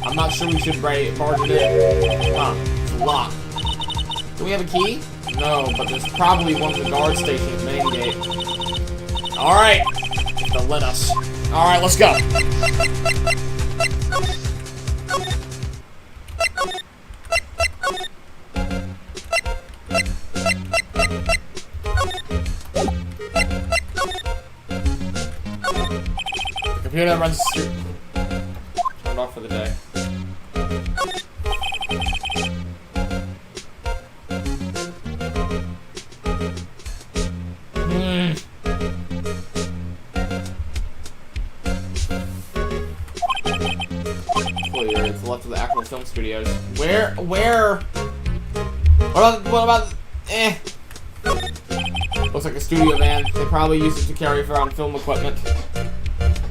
I'm not sure we should barge it in. Huh. It's locked. Do we have a key? No, but there's probably one at the guard station's main gate. Alright. They'll let us. Alright, let's go. The computer that runs the street. Turned off for the day. Left of the actual film studios. Where? What about, Looks like a studio van. They probably use it to carry around film equipment.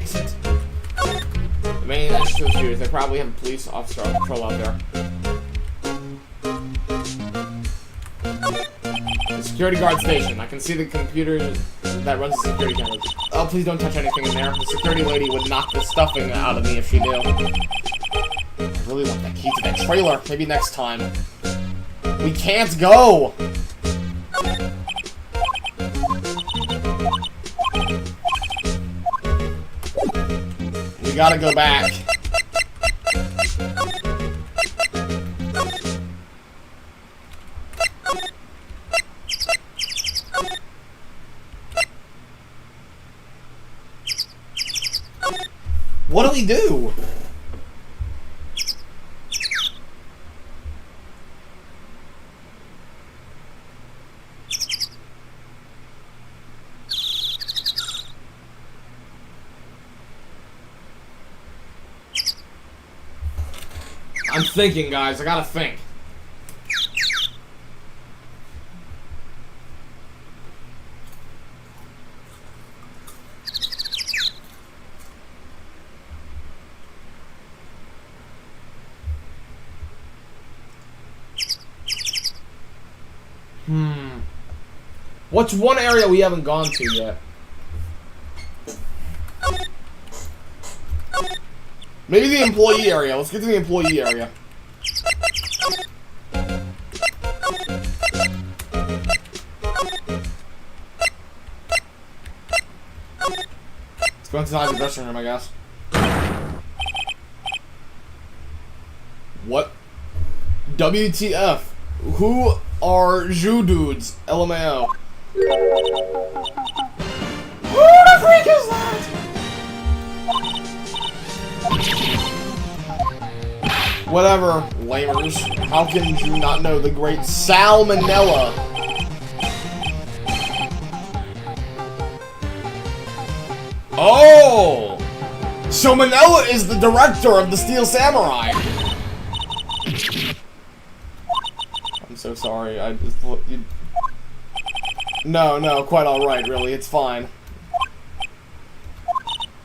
Is it? The main actual studios, they probably have a police officer on patrol out there. The security guard station. I can see the computer that runs the security cameras. Oh, please don't touch anything in there. The security lady would knock the stuffing out of me if she knew. I really want that key to that trailer. Maybe next time. We can't go! We gotta go back. What do we do? I'm thinking, guys. I gotta think. What's one area we haven't gone to yet? Maybe the employee area. Let's get to the employee area. Let's go inside the dressing room, I guess. What? WTF? Who are Jew dudes? LMAO. Who the freak is that? Whatever, lamers. How can you not know the great salmonella? Oh! So Manila is the director of the Steel Samurai! I'm so sorry, I just... No, quite alright, really, it's fine.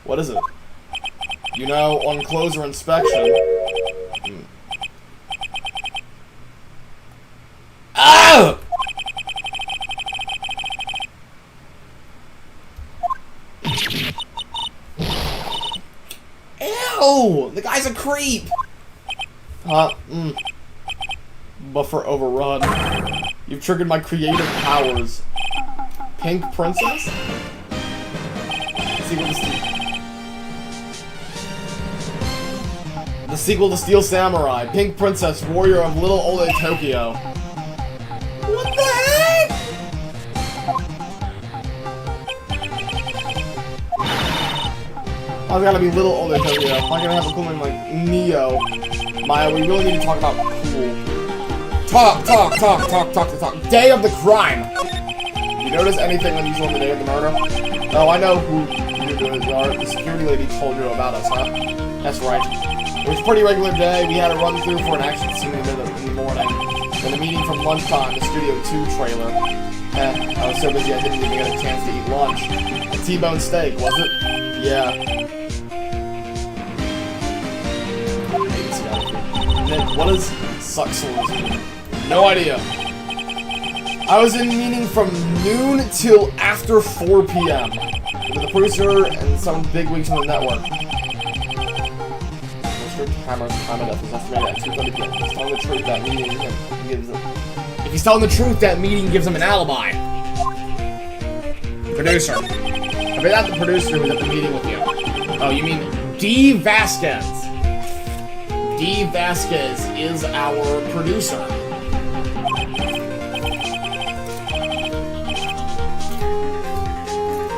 What is it? You know, on closer inspection... Ah! Ew! The guy's a creep! Buffer overrun. You've triggered my creative powers. Pink Princess? The sequel to Steel Samurai. Pink Princess, Warrior of Little Old Tokyo. What the heck? I was gotta be Little Old Tokyo. I'm not gonna have a cool name like Neo. Maya, we really need to talk about cool. Talk. Day of the crime. You notice anything unusual on the day of the murder? Oh, I know who you are. The security lady told you about us, huh? That's right. It was a pretty regular day. We had a run through for an action scene in the morning. Then a meeting from lunchtime, the Studio 2 trailer. I was so busy I didn't even get a chance to eat lunch. A T-bone steak, was it? Yeah. Nick, what does suxels mean? No idea. I was in meeting from noon till after 4 p.m. with the producer and some bigwigs from the network. Mr. Hammer's time of death was estimated at 2:30 p.m. He's telling the truth, that meeting gives him... If he's telling the truth, that meeting gives him an alibi. Producer. I bet that's the producer who was at the meeting with you. Oh, you mean D. Vasquez. D. Vasquez is our producer.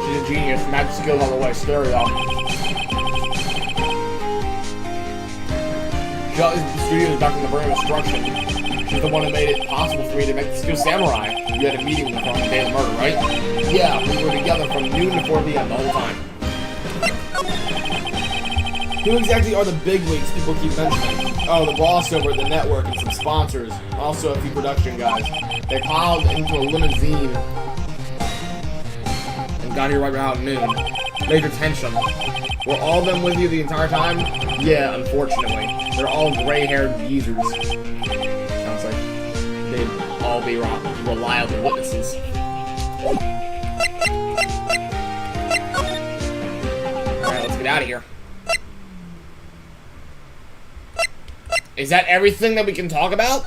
She's a genius. Magic skills all the way. Stereo. She always the studio is back in the brain of destruction. She's the one who made it possible for me to make the Steel Samurai. You had a meeting with her on the day of the murder, right? Yeah, we were together from noon to 4 p.m. the whole time. Who exactly are the bigwigs people keep mentioning? Oh, the boss over at the network and some sponsors. Also a few production guys. They piled into a limousine and got here right around noon. Major tension. Were all of them with you the entire time? Yeah, unfortunately. They're all gray-haired geezers. Sounds like they'd all be reliable witnesses. Alright, let's get out of here. Is that everything that we can talk about?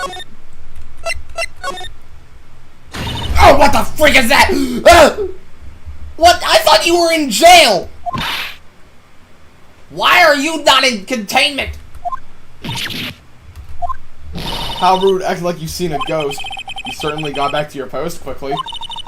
Oh, what the freak is that? What? I thought you were in jail! Why are you not in containment? How rude, acting like you've seen a ghost. You certainly got back to your post quickly.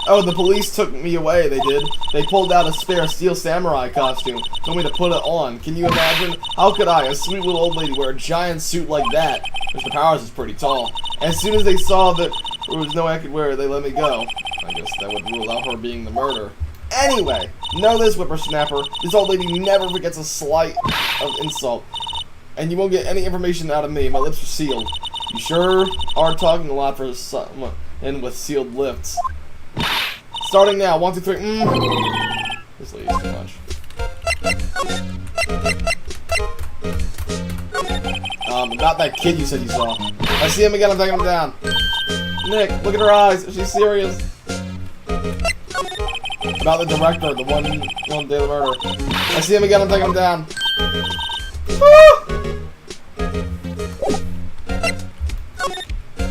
Oh, the police took me away, they did. They pulled out a spare Steel Samurai costume, told me to put it on. Can you imagine? How could I, a sweet little old lady, wear a giant suit like that? Mr. Powers is pretty tall. As soon as they saw that there was no way I could wear it, they let me go. I guess that would rule out her being the murderer. Anyway, know this, whippersnapper. This old lady never forgets a slight of insult. And you won't get any information out of me. My lips are sealed. You sure are talking a lot for someone in with sealed lips. Starting now, 1, 2, 3. This lady's too much. About that kid you said you saw. I see him again, I'm taking him down. Nick, look at her eyes. She's serious. About the director, the one day of the murder. I see him again, I'm taking him down.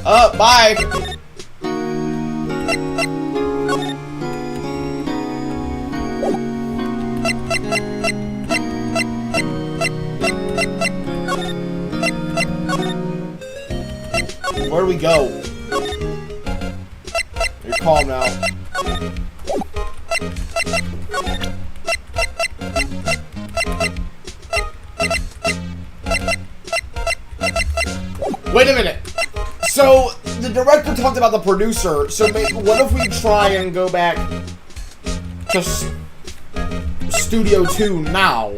Bye! Where do we go? You're calm now. Wait a minute. So, the director talked about the producer, so what if we try and go back to Studio 2 now.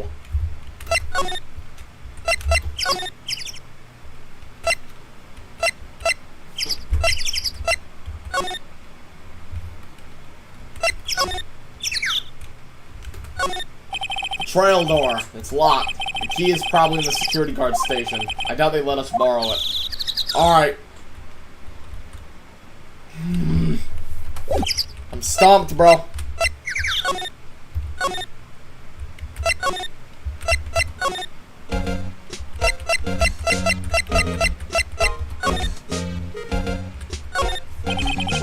Trail door. It's locked. The key is probably in the security guard station. I doubt they let us borrow it. Alright. I'm stumped, bro.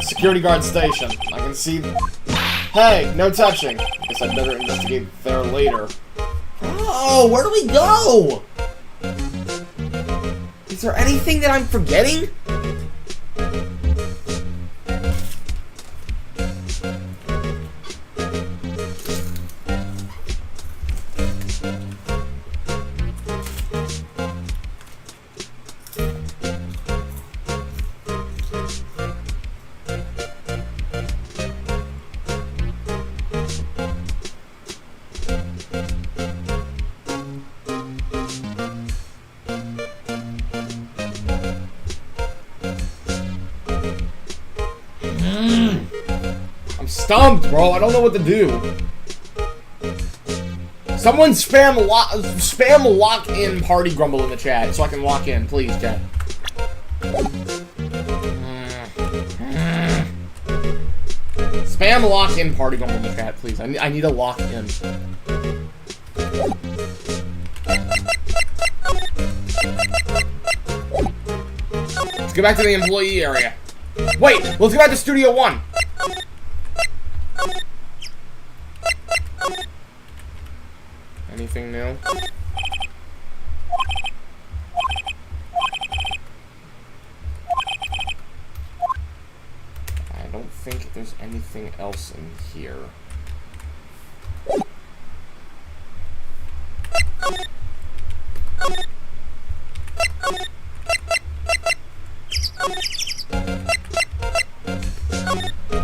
Security guard station. I can see... Hey, no touching. Guess I'd better investigate there later. Oh, where do we go? Is there anything that I'm forgetting? Stumped, bro. I don't know what to do. Someone spam lock in party Grumble in the chat so I can lock in, please, chat. Spam lock in party Grumble in the chat, please. I need a lock in. Let's go back to the employee area. Wait, let's go back to Studio 1. Anything new? I don't think there's anything else in here.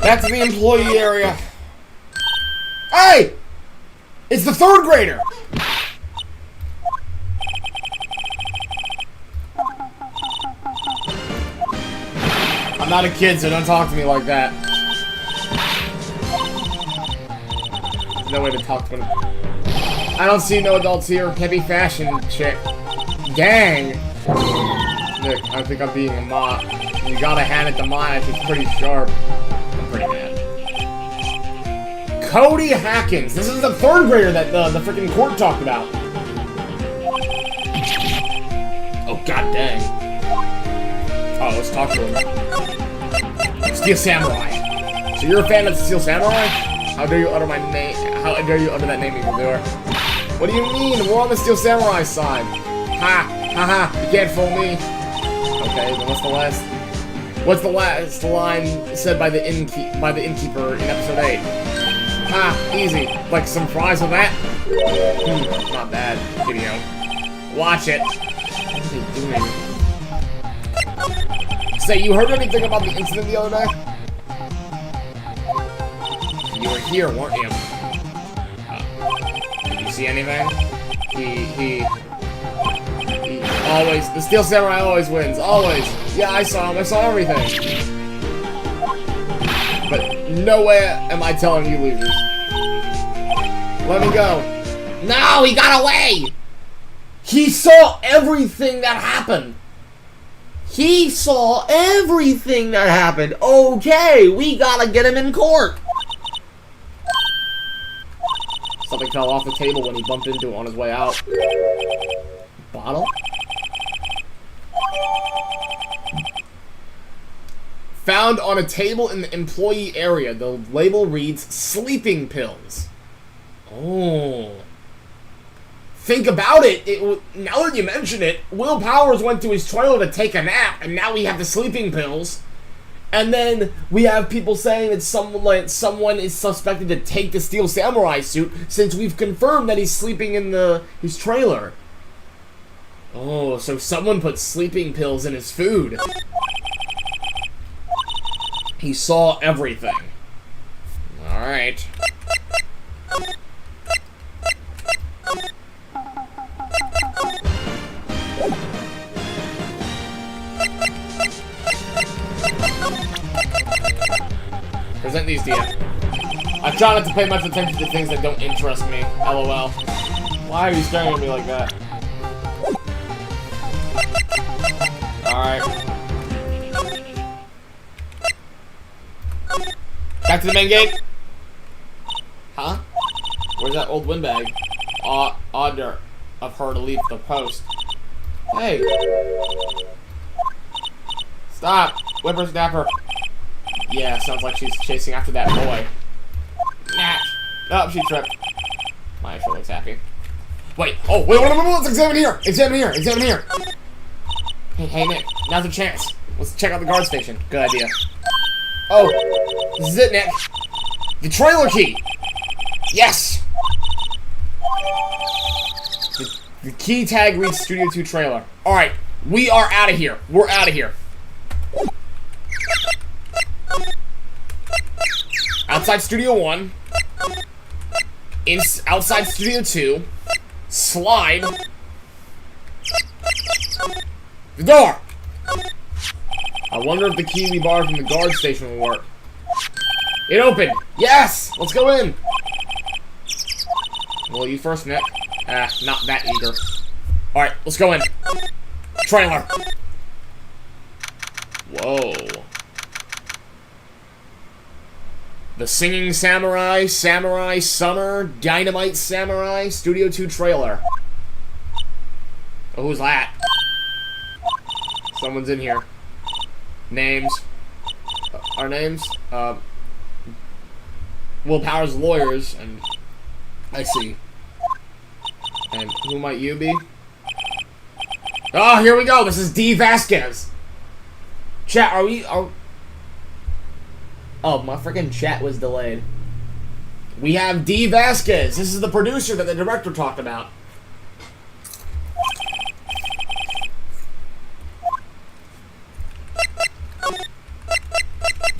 Back to the employee area. Hey! It's the third grader! I'm not a kid, so don't talk to me like that. There's no way to talk to him. I don't see no adults here. Heavy fashion chick. Gang! Nick, I think I'm being a mop. You gotta hand it to mine, it's pretty sharp. I'm pretty mad. Cody Hackins. This is the third grader that the freaking court talked about. Oh, god dang. Oh, let's talk to him. Steel Samurai. So you're a fan of Steel Samurai? How dare you utter my name? How dare you utter that name, evildoer? What do you mean? We're on the Steel Samurai side. Ha! Ha ha! You can't fool me. Okay, then what's the last? What's the last line said by the innkeeper in episode 8? Ha! Easy. Like some fries with that? Not bad. Video. Watch it. What are they doing? Say, you heard anything about the incident the other day? You were here, weren't you? Did you see anything? He always, the Steel Samurai always wins, always. Yeah, I saw him, I saw everything. But no way am I telling you losers. Let me go. No, he got away! He saw everything that happened. He saw everything that happened. Okay, we gotta get him in court. Something fell off the table when he bumped into it on his way out. Bottle? Found on a table in the employee area. The label reads sleeping pills. Oh. Think about it. Now that you mention it, Will Powers went to his trailer to take a nap, and now we have the sleeping pills. And then we have people saying that someone is suspected to take the Steel Samurai suit, since we've confirmed that he's sleeping in his trailer. Oh, so someone put sleeping pills in his food. He saw everything. Alright. cheese to you. I try not to pay much attention to things that don't interest me. LOL. Why are you staring at me like that? Alright. Back to the main gate. Huh? Where's that old windbag? Odder of her to leave the post. Hey. Stop. Whippersnapper. Yeah, sounds like she's chasing after that boy. Nah. Oh, she tripped. My sure looks happy. Wait. Oh, wait, let's examine here. Examine here. Examine here. Hey, Nick. Now's the chance. Let's check out the guard station. Good idea. Oh, this is it, Nick. The trailer key. Yes. The key tag reads Studio 2 trailer. Alright, we are out of here. We're out of here. Outside Studio 1. Outside Studio 2. Slide. The door! I wonder if the key we borrowed from the guard station will work. It opened! Yes! Let's go in! Well, you first, Nick. Not that eager. Alright, let's go in. Trailer. Whoa. The Singing Samurai, Samurai Summer, Dynamite Samurai, Studio 2 trailer. Oh, who's that? Someone's in here. Names. Our names? Will Power's lawyers, and... I see. And who might you be? Oh, here we go! This is D. Vasquez! Chat, are we... Oh, my freaking chat was delayed. We have D. Vasquez! This is the producer that the director talked about.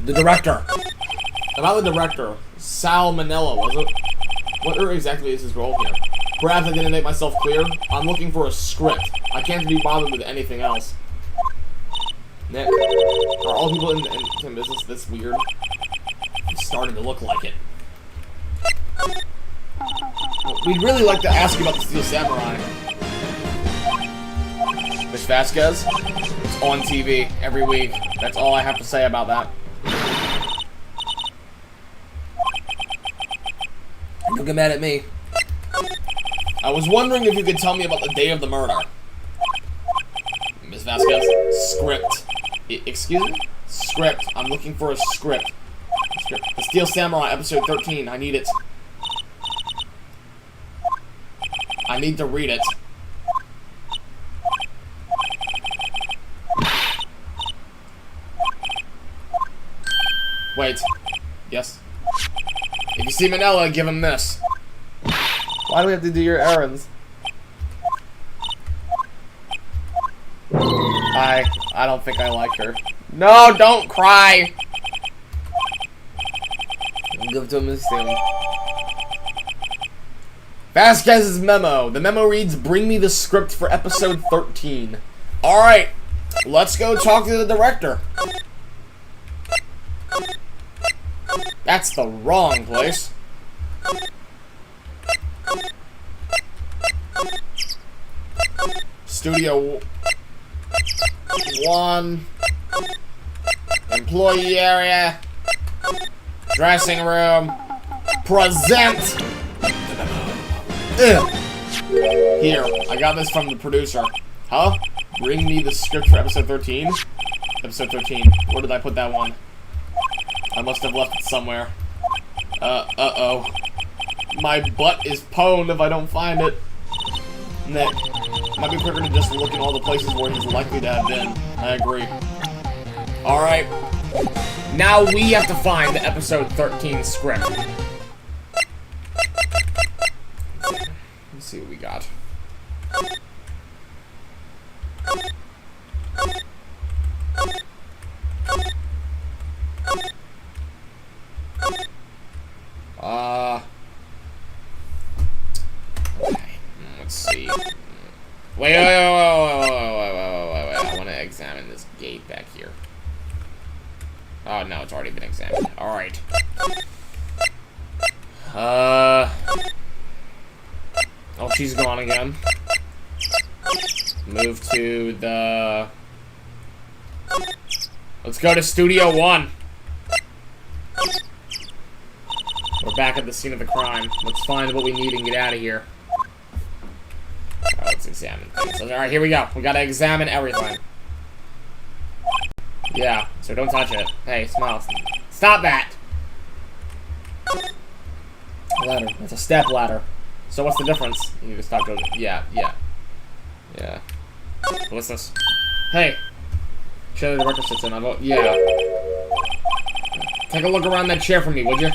The director. About the director. Sal Manella, was it? What exactly is his role here? Perhaps I didn't make myself clear. I'm looking for a script. I can't be bothered with anything else. Nick, are all people in business this weird? It's starting to look like it. We'd really like to ask you about the Steel Samurai. Miss Vasquez? It's on TV every week. That's all I have to say about that. Don't get mad at me. I was wondering if you could tell me about the day of the murder. Miss Vasquez? Script. Excuse me? Script. I'm looking for a script. The Steel Samurai, episode 13. I need it. I need to read it. Wait. Yes? If you see Manella, give him this. Why do we have to do your errands? I don't think I like her. No, don't cry! I'll give it to him this thing. Vasquez's memo. The memo reads, bring me the script for episode 13. Alright, let's go talk to the director. That's the wrong place. Studio 1. Employee area. Dressing room. Present. Here, I got this from the producer. Huh? Bring me the script for episode 13? Episode 13. Where did I put that one? I must have left it somewhere. Uh-oh. My butt is pwned if I don't find it. Nick, might be quicker to just look in all the places where he's likely to have been. I agree. Alright. Now we have to find the episode 13 script. Let's see what we got. Okay, let's see. Wait, I want to examine this gate back here. Oh, no, it's already been examined. Alright. Oh, she's gone again. Move to the... Let's go to Studio 1. We're back at the scene of the crime. Let's find what we need and get out of here. Alright, let's examine things. Alright, here we go. We gotta examine everything. Yeah, so don't touch it. Hey, smile. Stop that! Ladder. It's a step ladder. So what's the difference? You need to stop going. Yeah. What's this? Hey! Chair the director sits in. I vote. Yeah. Take a look around that chair for me, would you?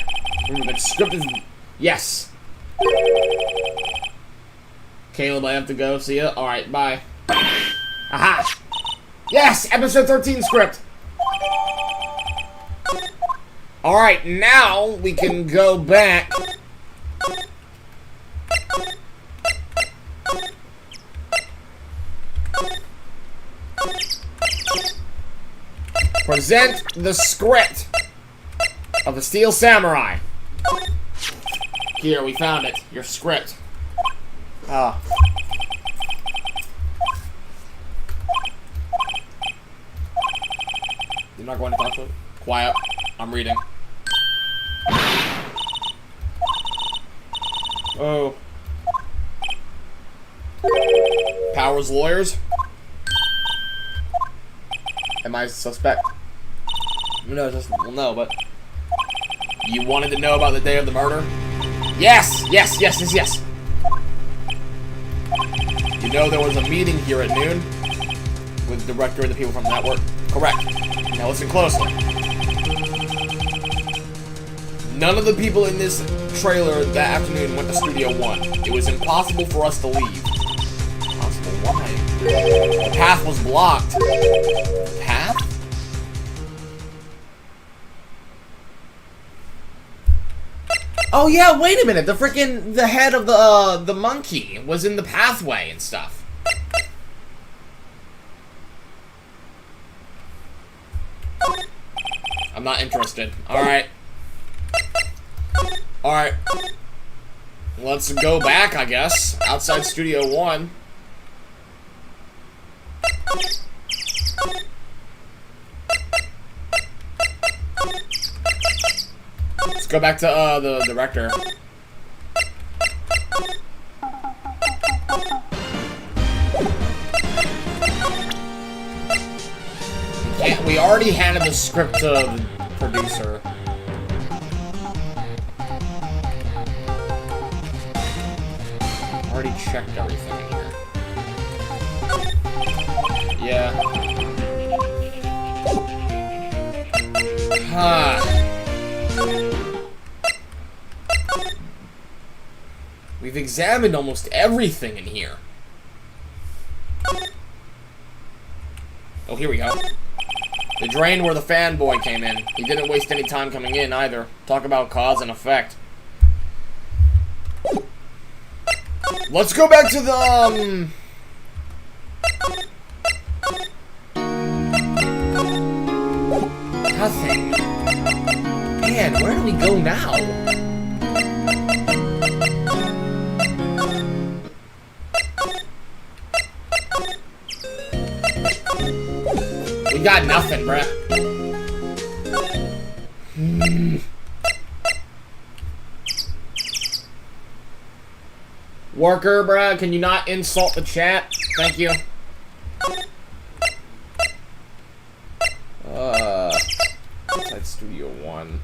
The script is... Yes! Caleb, I have to go. See ya. Alright, bye. Aha! Yes! Episode 13 script! Alright, now we can go back. Present the script of the Steel Samurai. Here, we found it. Your script. Ah. You're not going to talk to it? Quiet. I'm reading. Oh. Powers lawyers? Am I suspect? No, just, well, no, but... You wanted to know about the day of the murder? Yes! Yes! You know there was a meeting here at noon? With the director and the people from the network? Correct. Now listen closely. None of the people in this trailer that afternoon went to Studio 1. It was impossible for us to leave. Impossible? Why? The path was blocked. Path? Oh yeah, wait a minute. The head of the monkey was in the pathway and stuff. I'm not interested. Alright. Alright. Let's go back, I guess. Outside Studio 1. Let's go back to the director. We already handed the script to the producer. Already checked everything in here. Yeah. We've examined almost everything in here. Oh, here we go. The drain where the fanboy came in. He didn't waste any time coming in, either. Talk about cause and effect. Let's go back to the, Nothing. Man, where do we go now? We got nothing, bruh. Worker, bruh, can you not insult the chat? Thank you. Outside Studio 1.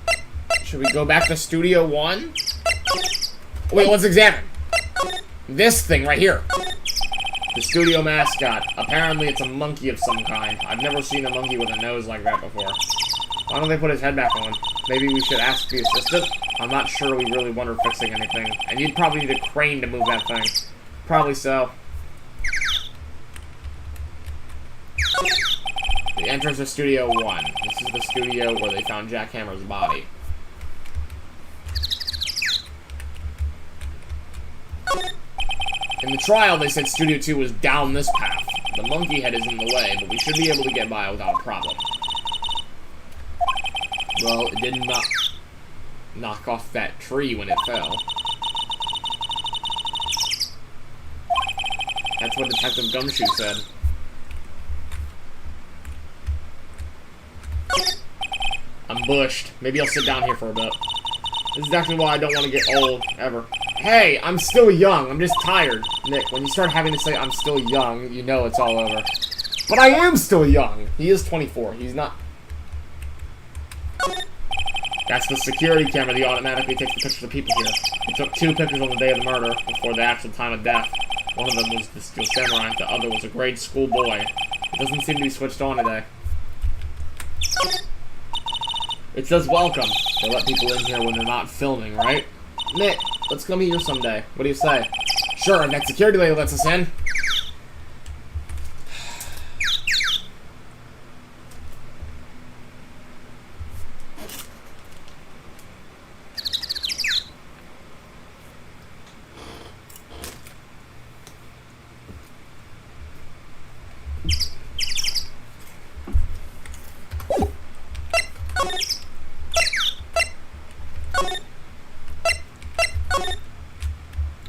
Should we go back to Studio 1? Wait, let's examine. This thing right here. The studio mascot. Apparently it's a monkey of some kind. I've never seen a monkey with a nose like that before. Why don't they put his head back on? Maybe we should ask the assistant? I'm not sure we really want her fixing anything. And you'd probably need a crane to move that thing. Probably so. The entrance of Studio 1. This is the studio where they found Jack Hammer's body. In the trial, they said Studio 2 was down this path. The monkey head is in the way, but we should be able to get by without a problem. Well, it did not. knock off that tree when it fell. That's what Detective Gumshoe said. I'm bushed. Maybe I'll sit down here for a bit. This is actually why I don't want to get old, ever. Hey, I'm still young. I'm just tired. Nick, when you start having to say I'm still young, you know it's all over. But I am still young. He is 24. He's not... That's the security camera that automatically takes the pictures of people here. He took 2 pictures on the day of the murder, before the actual time of death. One of them was the Steel Samurai, the other was a grade school boy. It doesn't seem to be switched on today. It says welcome. They let people in here when they're not filming, right? Nick, let's come here someday. What do you say? Sure, that security lady lets us in.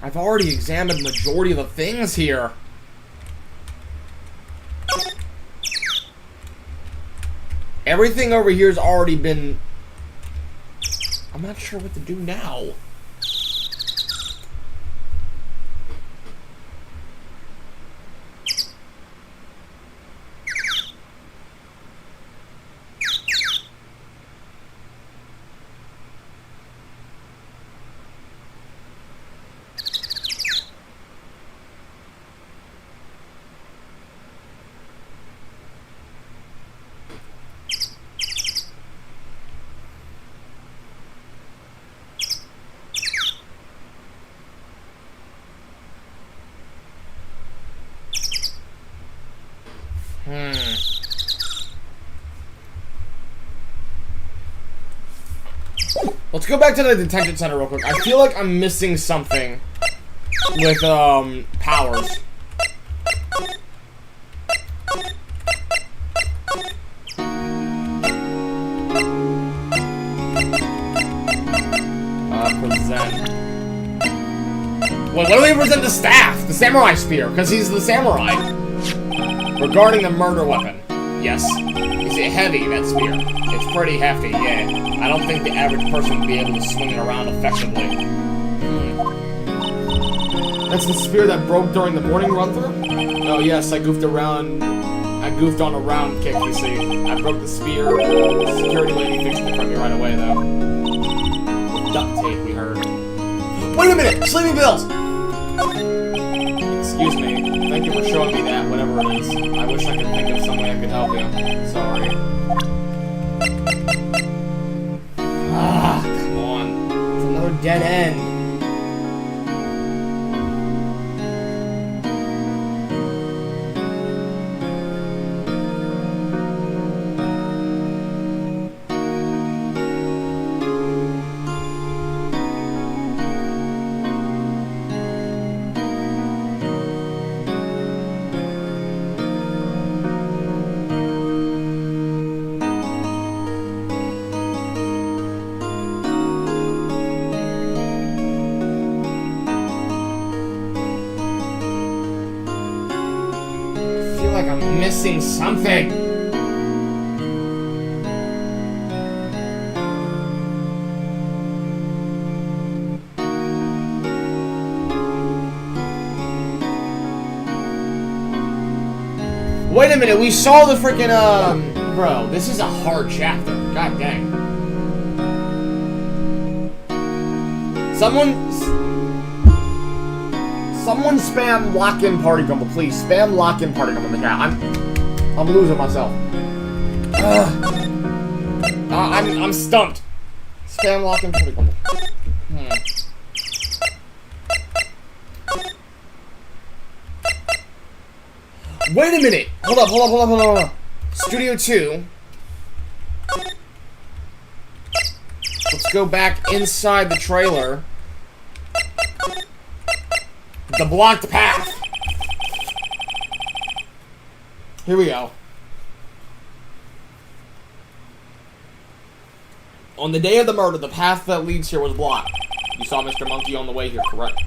I've already examined the majority of the things here. Everything over here's already been... I'm not sure what to do now. Let's go back to the detention center real quick. I feel like I'm missing something with, powers. Present. Well, what do we present the staff? The samurai spear, because he's the samurai. Regarding the murder weapon. Yes. Is it heavy, that spear? It's pretty hefty, yeah. I don't think the average person would be able to swing it around effectively. That's the spear that broke during the morning run-through? Oh yes, I goofed around. I goofed on a round kick, you see. I broke the spear. The security lady fixed it for me right away, though. With duct tape, we heard. Wait a minute! Sleeping pills! Excuse me. Thank you for showing me that, whatever it is. I wish I could think of some way I could help you. Sorry. Ah, come on. It's another dead end. Missing something. Wait a minute, we saw the freaking bro, this is a hard chapter. God dang. Someone spam lock-in party Grumble, please. Spam lock-in party Grumble in the chat. I'm losing myself. I'm stumped. Spam lock-in party Grumble. Wait a minute. Hold up. Studio 2. Let's go back inside the trailer. The blocked path. Here we go. On the day of the murder, the path that leads here was blocked. You saw Mr. Monkey on the way here, correct?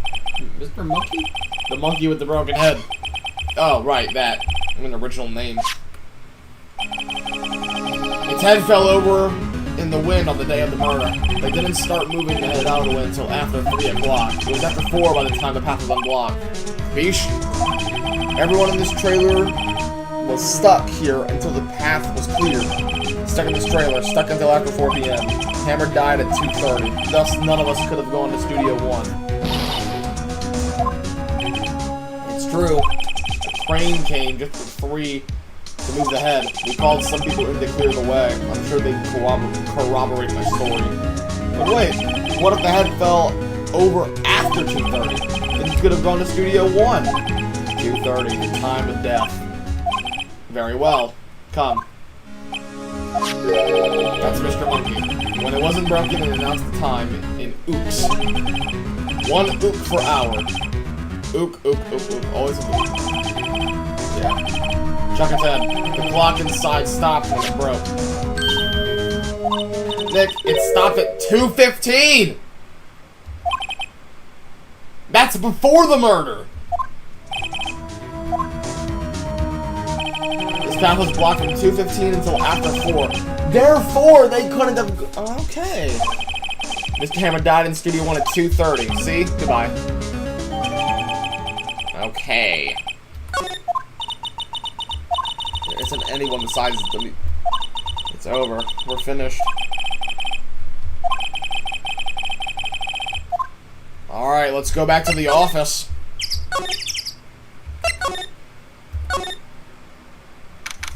Mr. Monkey? The monkey with the broken head. Oh, right, that. An original name. Its head fell over in the wind on the day of the murder. They didn't start moving the head out of the wind until after 3 o'clock. It was after 4 by the time the path was unblocked. Beesh. Everyone in this trailer was stuck here until the path was cleared. Stuck in this trailer, stuck until after 4 p.m. Hammer died at 2:30. Thus, none of us could have gone to Studio 1. It's true. A crane came just at 3 to move the head. We called some people in to clear the way. I'm sure they corroborate my story. But wait, what if the head fell over after 2:30? Then you could have gone to Studio 1. 2:30, the time of death. Very well. Come. That's Mr. Monkey. When it wasn't broken, it announced the time in ooks. 1 ook per hour. Ook, ook, ook, ook. Always a ook. Yeah. Chuck its head. The clock inside stopped when it broke. Nick, it stopped at 2:15! That's before the murder! This path was blocked from 2:15 until after 4. Therefore, they couldn't have... Okay. Mr. Hammer died in Studio 1 at 2:30. See? Goodbye. Okay. There isn't anyone besides the... It's over. We're finished. Alright, let's go back to the office.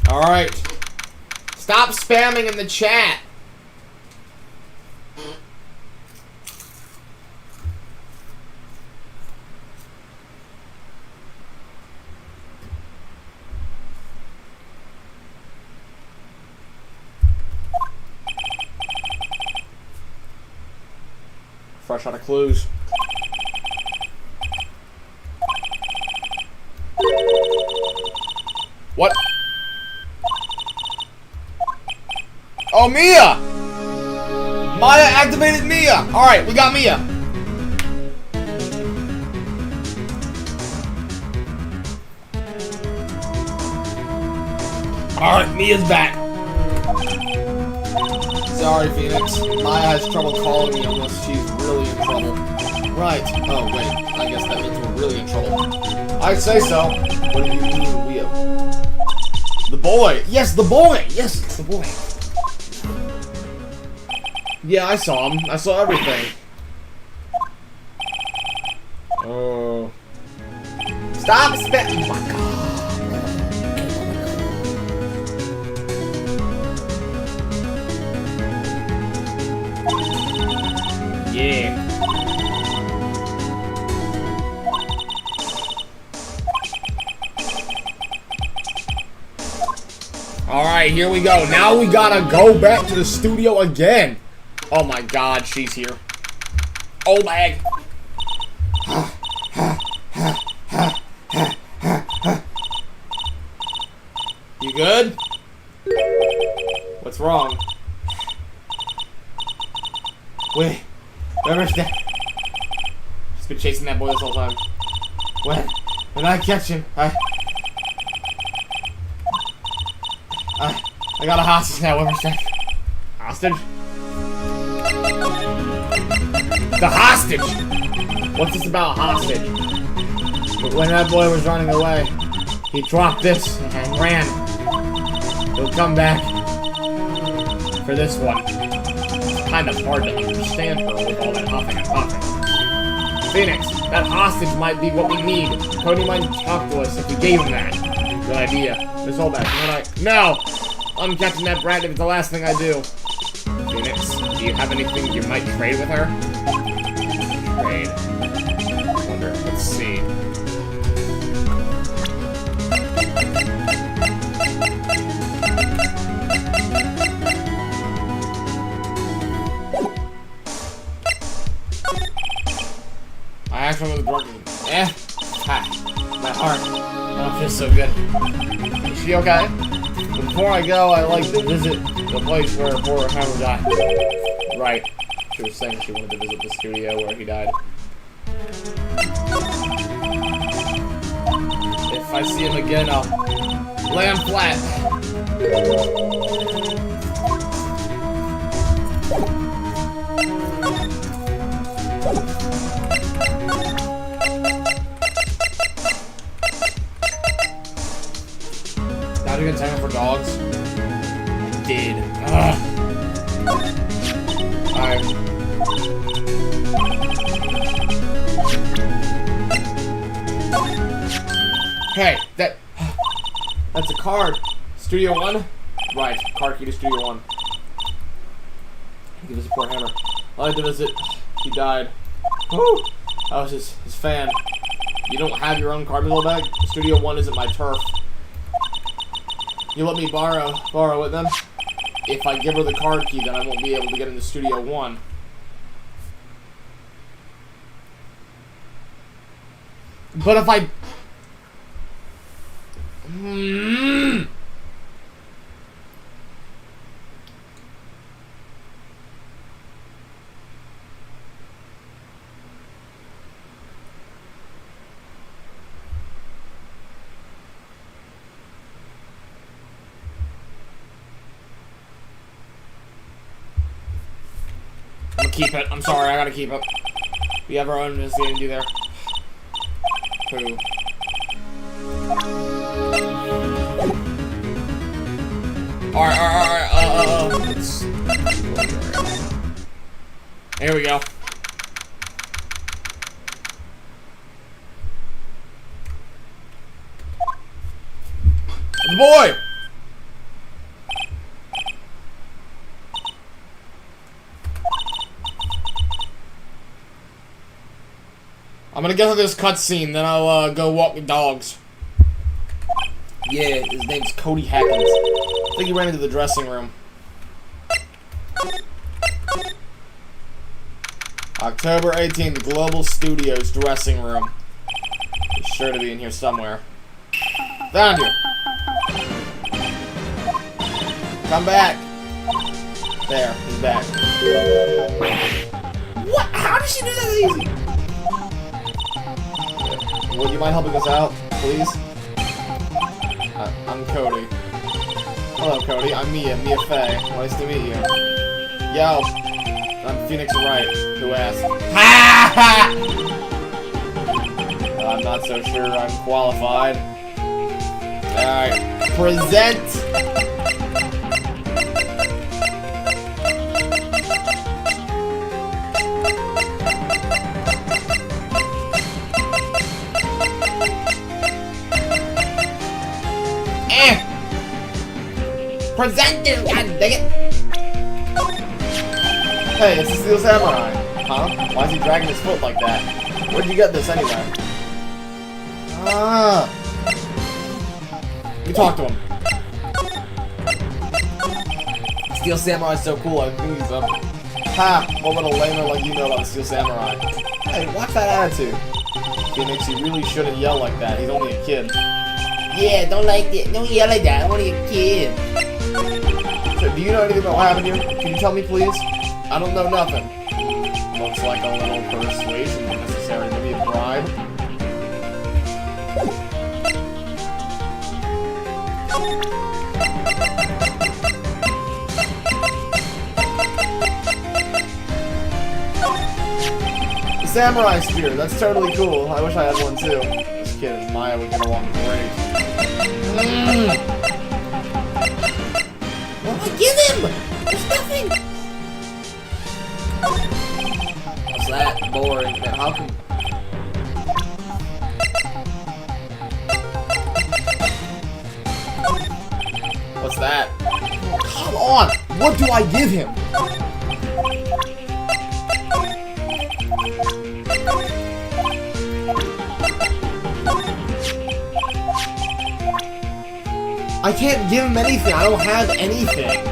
Alright. Stop spamming in the chat. Fresh out of clues. What? Oh, Mia! Maya activated Mia! Alright, we got Mia. Alright, Mia's back. Sorry, Phoenix. Maya has trouble calling me unless she's really in trouble. Right. Oh, wait. I guess that means we're really in trouble. I'd say so. What do you mean, we have... The boy! Yes, the boy! Yes, it's the boy. Yeah, I saw him. I saw everything. Oh. Stop spitting! Oh my god. Yeah. Alright, here we go. Now we gotta go back to the studio again. Oh my god, she's here. Oh, bag. You good? What's wrong? Wait. Where's that? She's been chasing that boy this whole time. When I catch him, I got a hostage now. Where's that? Hostage? The hostage! What's this about hostage? But when that boy was running away, he dropped this and ran. He'll come back for this one. It's kind of hard to understand her with all that huffing and puffing. Phoenix, that hostage might be what we need. Cody might talk to us if we gave him that. Good idea. Miss Olbeck, no! I'm catching that brat if it's the last thing I do. Phoenix, do you have anything you might trade with her? Trade. I wonder, let's see. I actually was working. Ha. My heart. I don't feel so good. Is she okay? Before I go, I like to visit the place where poor Hammer died. right. She was saying she wanted to visit the studio where he died. If I see him again, I'll lay him flat. Now do you get time for dogs? I did. Ugh. Alright. Hey, that's a card. Studio 1? Right, card key to Studio 1. Give us a poor hammer. I like to visit. He died. Woo! I was his fan. You don't have your own card middle bag? Studio 1 isn't my turf. You let me borrow it then? If I give her the card key, then I won't be able to get into Studio 1. But if I... I'm gonna keep it. I'm sorry, I gotta keep it. We have our own investigating to do there. Who? Alright. Let's... Here we go. The boy! I'm gonna get to this cutscene, then I'll go walk the dogs. Yeah, his name's Cody Hackins. I think he ran into the dressing room. October 18th, Global Studios dressing room. He's sure to be in here somewhere. Found you. Come back. There, he's back. What? How did she do that easy? Would you mind helping us out, please? I'm Cody. Hello, Cody. I'm Mia Fey. Nice to meet you. Yo, I'm Phoenix Wright. Who asked? Ha! I'm not so sure I'm qualified. Alright, present! Presenters, god dang it! Hey, it's the Steel Samurai. Huh? Why is he dragging his foot like that? Where'd you get this anyway? You talk to him. Steel Samurai is so cool, I think he's up. Ha! What little lamer like you know about the Steel Samurai? Hey, watch that attitude. Phoenix, you really shouldn't yell like that. He's only a kid. Yeah, don't like it. Don't yell like that. I'm only a kid. So, do you know anything about what happened here? Can you tell me, please? I don't know nothing. Looks like a little persuasion is necessary. Maybe a bribe? The samurai spear. That's totally cool. I wish I had one too. This kid and Maya would get along great. What do I give him? There's nothing! What's that? Boring. Man, how can... What's that? Come on! What do I give him? I can't give him anything. I don't have anything.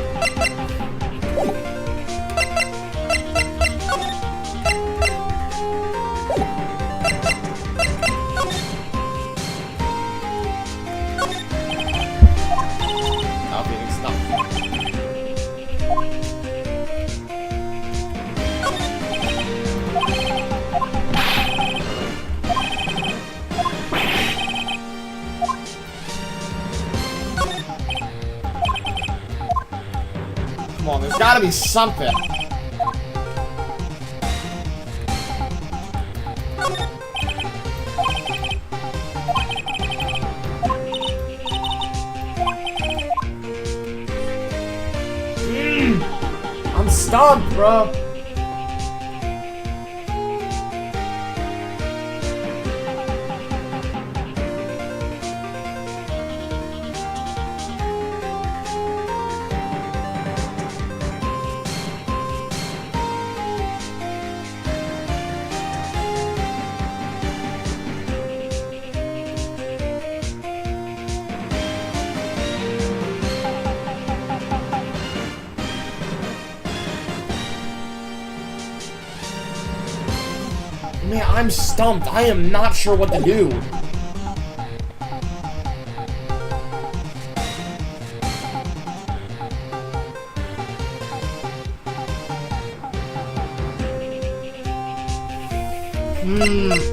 gotta be something. I'm stumped, bro. Man, I'm stumped. I am not sure what to do.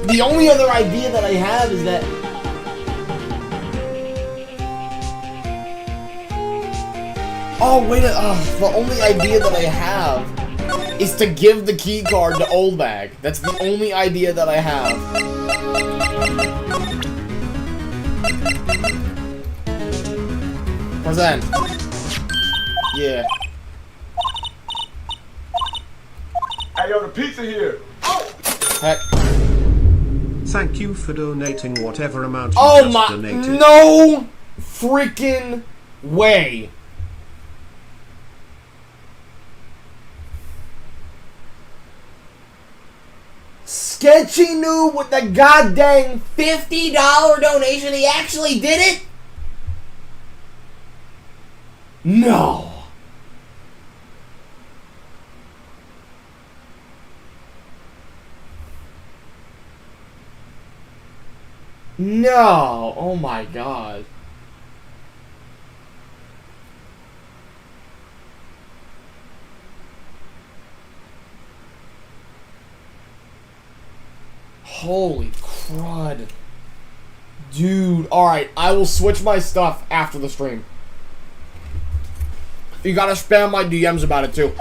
The only other idea that I have is that... Oh, wait, the only idea that I have is to give the key card to Old Bag. That's the only idea that I have. Present. Yeah. Hey, yo, the pizza here. Oh! Heck. Thank you for donating whatever amount you Oh just my... donated. No freaking way. Sketchy knew with the goddamn $50 donation he actually did it? No. No. Oh my god. Holy crud. Dude, alright, I will switch my stuff after the stream. You gotta spam my DMs about it too.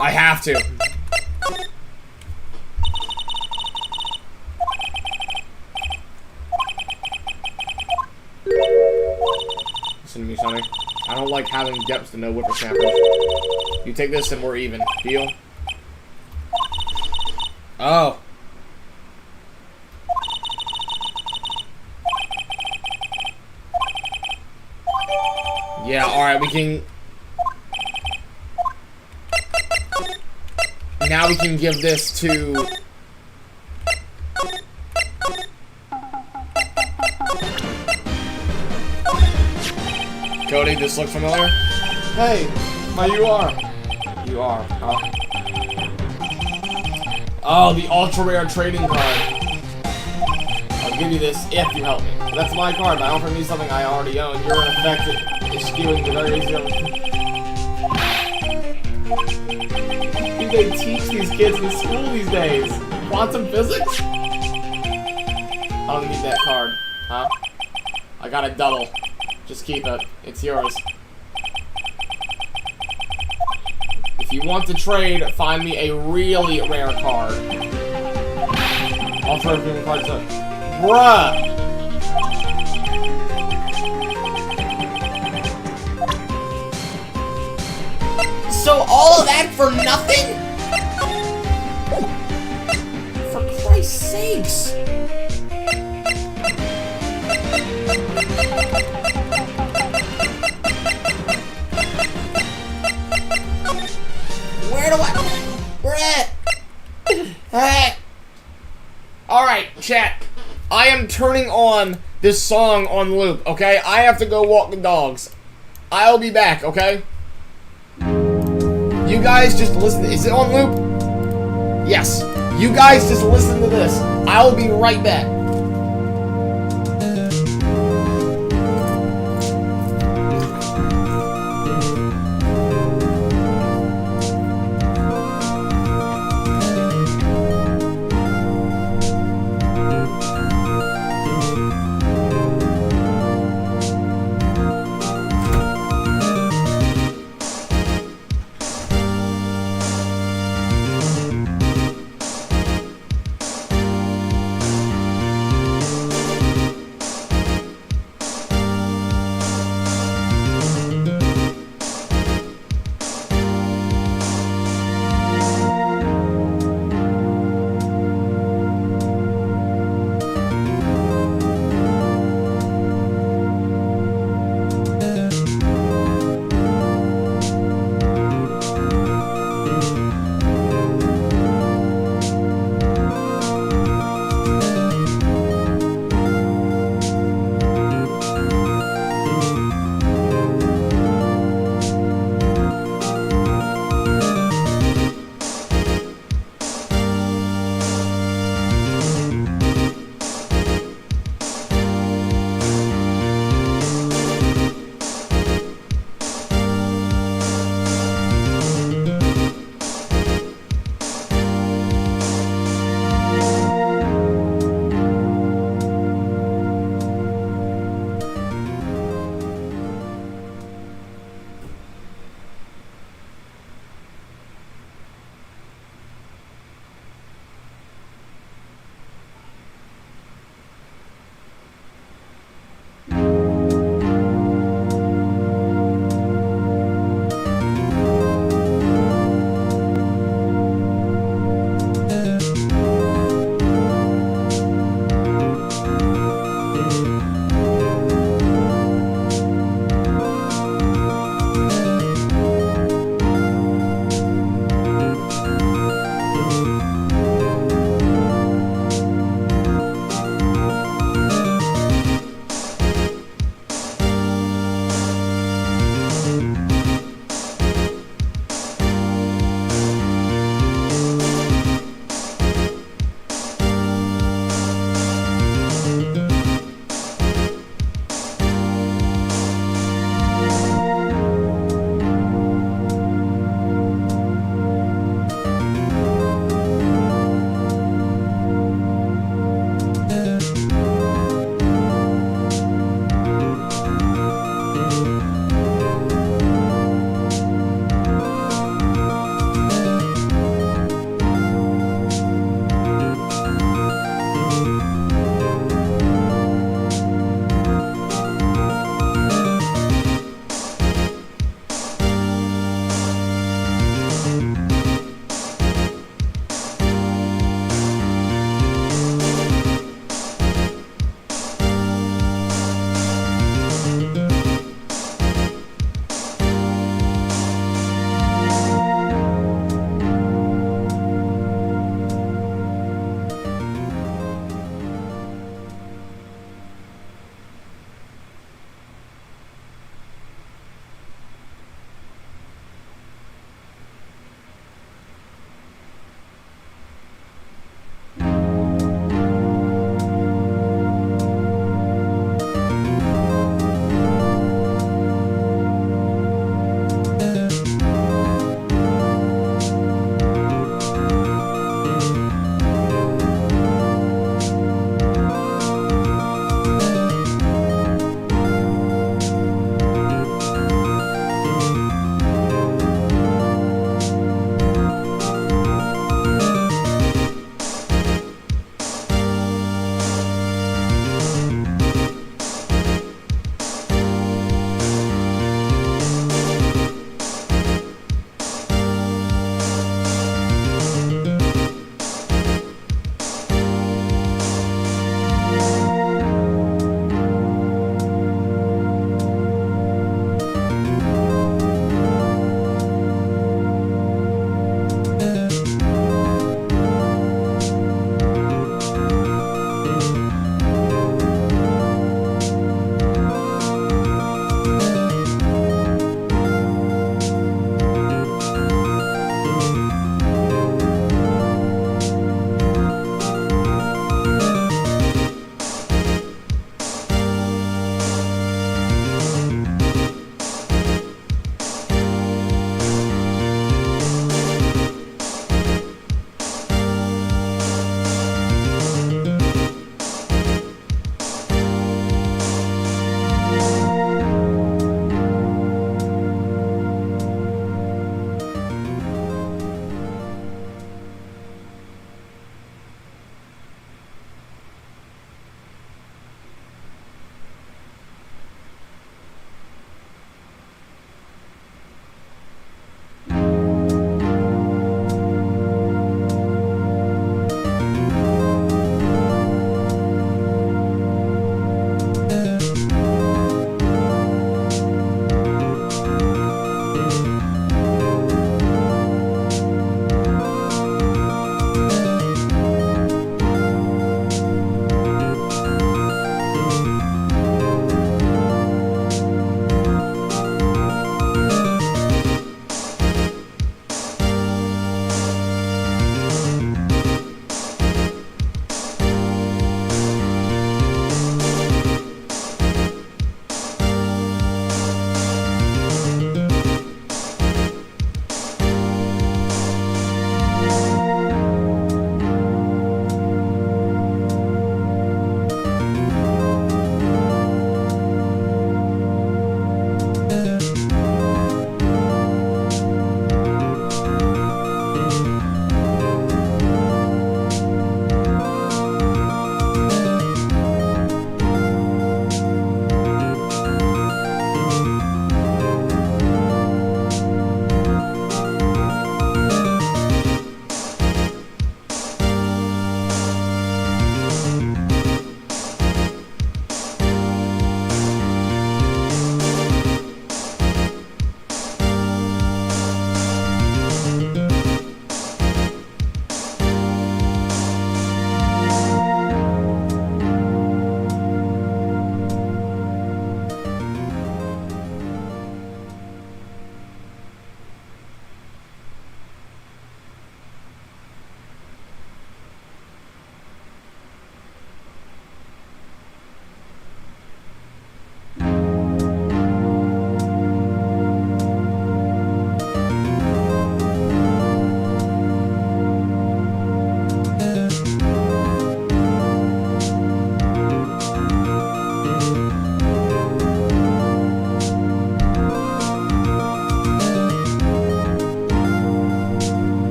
I have to. Listen to me, Sonny. I don't like having depths to no whippersnappers. You take this and we're even. Deal? Oh. Yeah, alright, we can... Now we can give this to... Cody, this looks familiar? Hey, you are. You are, huh? Oh, the ultra rare trading card. I'll give you this if you help me. That's my card, but I offer me something I already own. You're in effect skewing the very easy. Do they teach these kids in school these days? Quantum physics? I don't need that card, huh? I got a double. Just keep it. It's yours. If you want to trade, find me a really rare card. I'll trade for cards up. Bruh! So all of that for nothing? For Christ's sakes! Where do I... Where at? Hey! Alright, chat. I am turning on this song on loop, okay? I have to go walk the dogs. I'll be back, okay? You guys just listen. Is it on loop? Yes. You guys just listen to this. I'll be right back.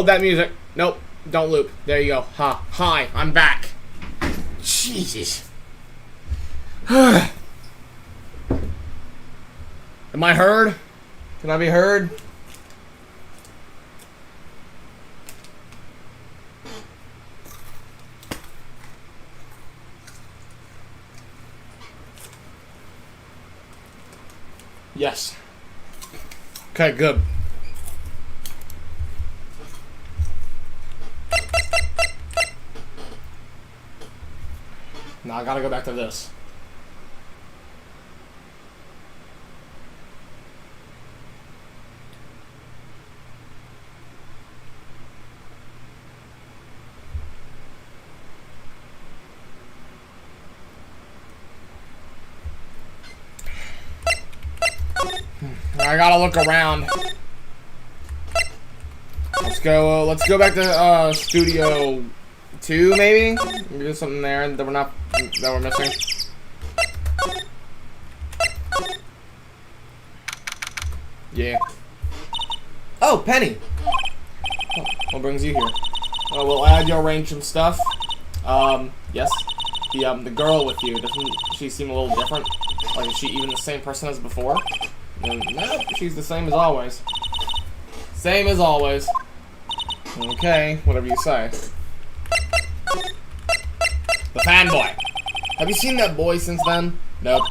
Hold that music. Nope. Don't loop. There you go. Hi, I'm back. Jesus. Am I heard? Can I be heard? Yes. Okay, good. Now I gotta go back to this. I gotta look around. Let's go back to Studio 2, maybe? Maybe there's something there that we're missing. Yeah. Oh, Penny! Oh, what brings you here? Oh, we'll add you, arrange some stuff. Yes. The girl with you, doesn't she seem a little different? Like, is she even the same person as before? No, she's the same as always. Same as always. Okay, whatever you say. The fanboy. Have you seen that boy since then? Nope.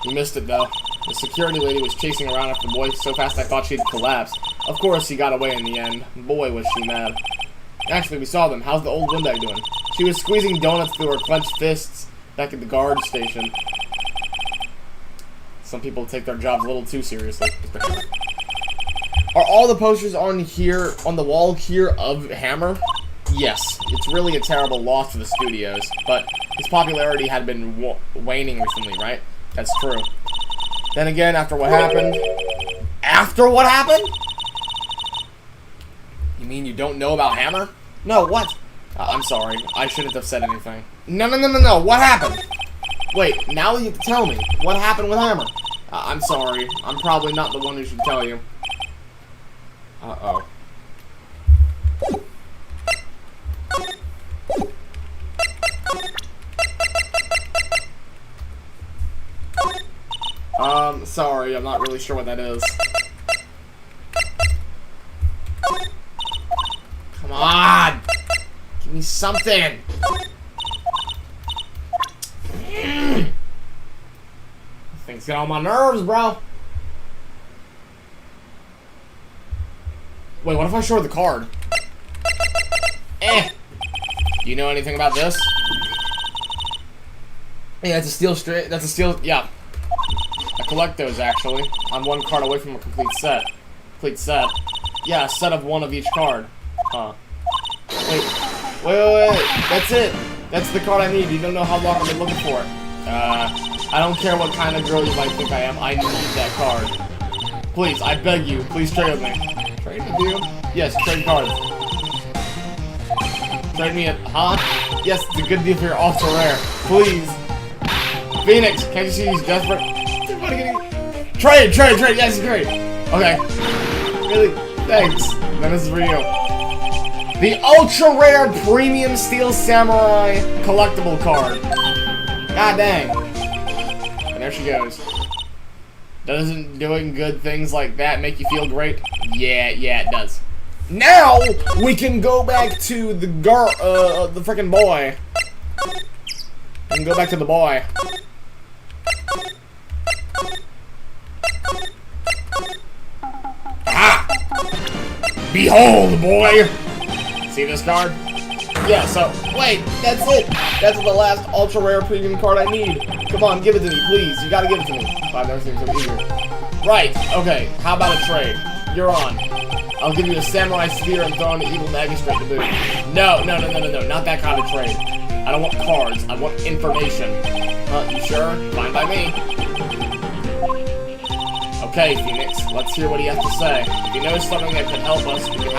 You missed it, though. The security lady was chasing around after the boy so fast I thought she'd collapse. Of course, he got away in the end. Boy, was she mad. Actually, we saw them. How's the old windbag doing? She was squeezing donuts through her clenched fists back at the guard station. Some people take their jobs a little too seriously. Are all the posters on the wall here of Hammer? Yes. It's really a terrible loss for the studios, but his popularity had been waning recently, right? That's true. Then again, after what happened... After what happened? You mean you don't know about Hammer? No, what? I'm sorry. I shouldn't have said anything. No. What happened? Wait, now you have to tell me. What happened with Hammer? I'm sorry. I'm probably not the one who should tell you. Uh-oh. Sorry. I'm not really sure what that is. Come on! Give me something! Things get on my nerves, bro. Wait, what if I show her the card? You know anything about this? Yeah, it's a steel straight. That's a steel. Yeah. I collect those, actually. I'm one card away from a complete set. Yeah, a set of one of each card. Huh. Wait. That's it. That's the card I need. You don't know how long I've been looking for it. I don't care what kind of girl you might think I am. I need that card. Please, I beg you. Please trade with me. Trade with you? Yes, trade cards. Trade me huh? Yes, it's a good deal for your ultra rare. Please. Phoenix, can't you see he's desperate? Trade! Yes, trade! Okay. Really? Thanks. Then this is for you. The ultra rare premium steel samurai collectible card. God dang. And there she goes. Doesn't doing good things like that make you feel great? Yeah, it does. Now we can go back to the the frickin' boy. We can go back to the boy. Ah! Behold, boy! See this card? Yeah, so, wait, that's it! That's the last ultra rare premium card I need. Come on, give it to me, please. You gotta give it to me. I've never seen so eager. Right, okay, how about a trade? You're on. I'll give you a samurai spear and throw in the evil magistrate to boot. No, not that kind of trade. I don't want cards, I want information. You sure? Fine by me. Okay, Phoenix, let's hear what he has to say. If you know something that could help us, we can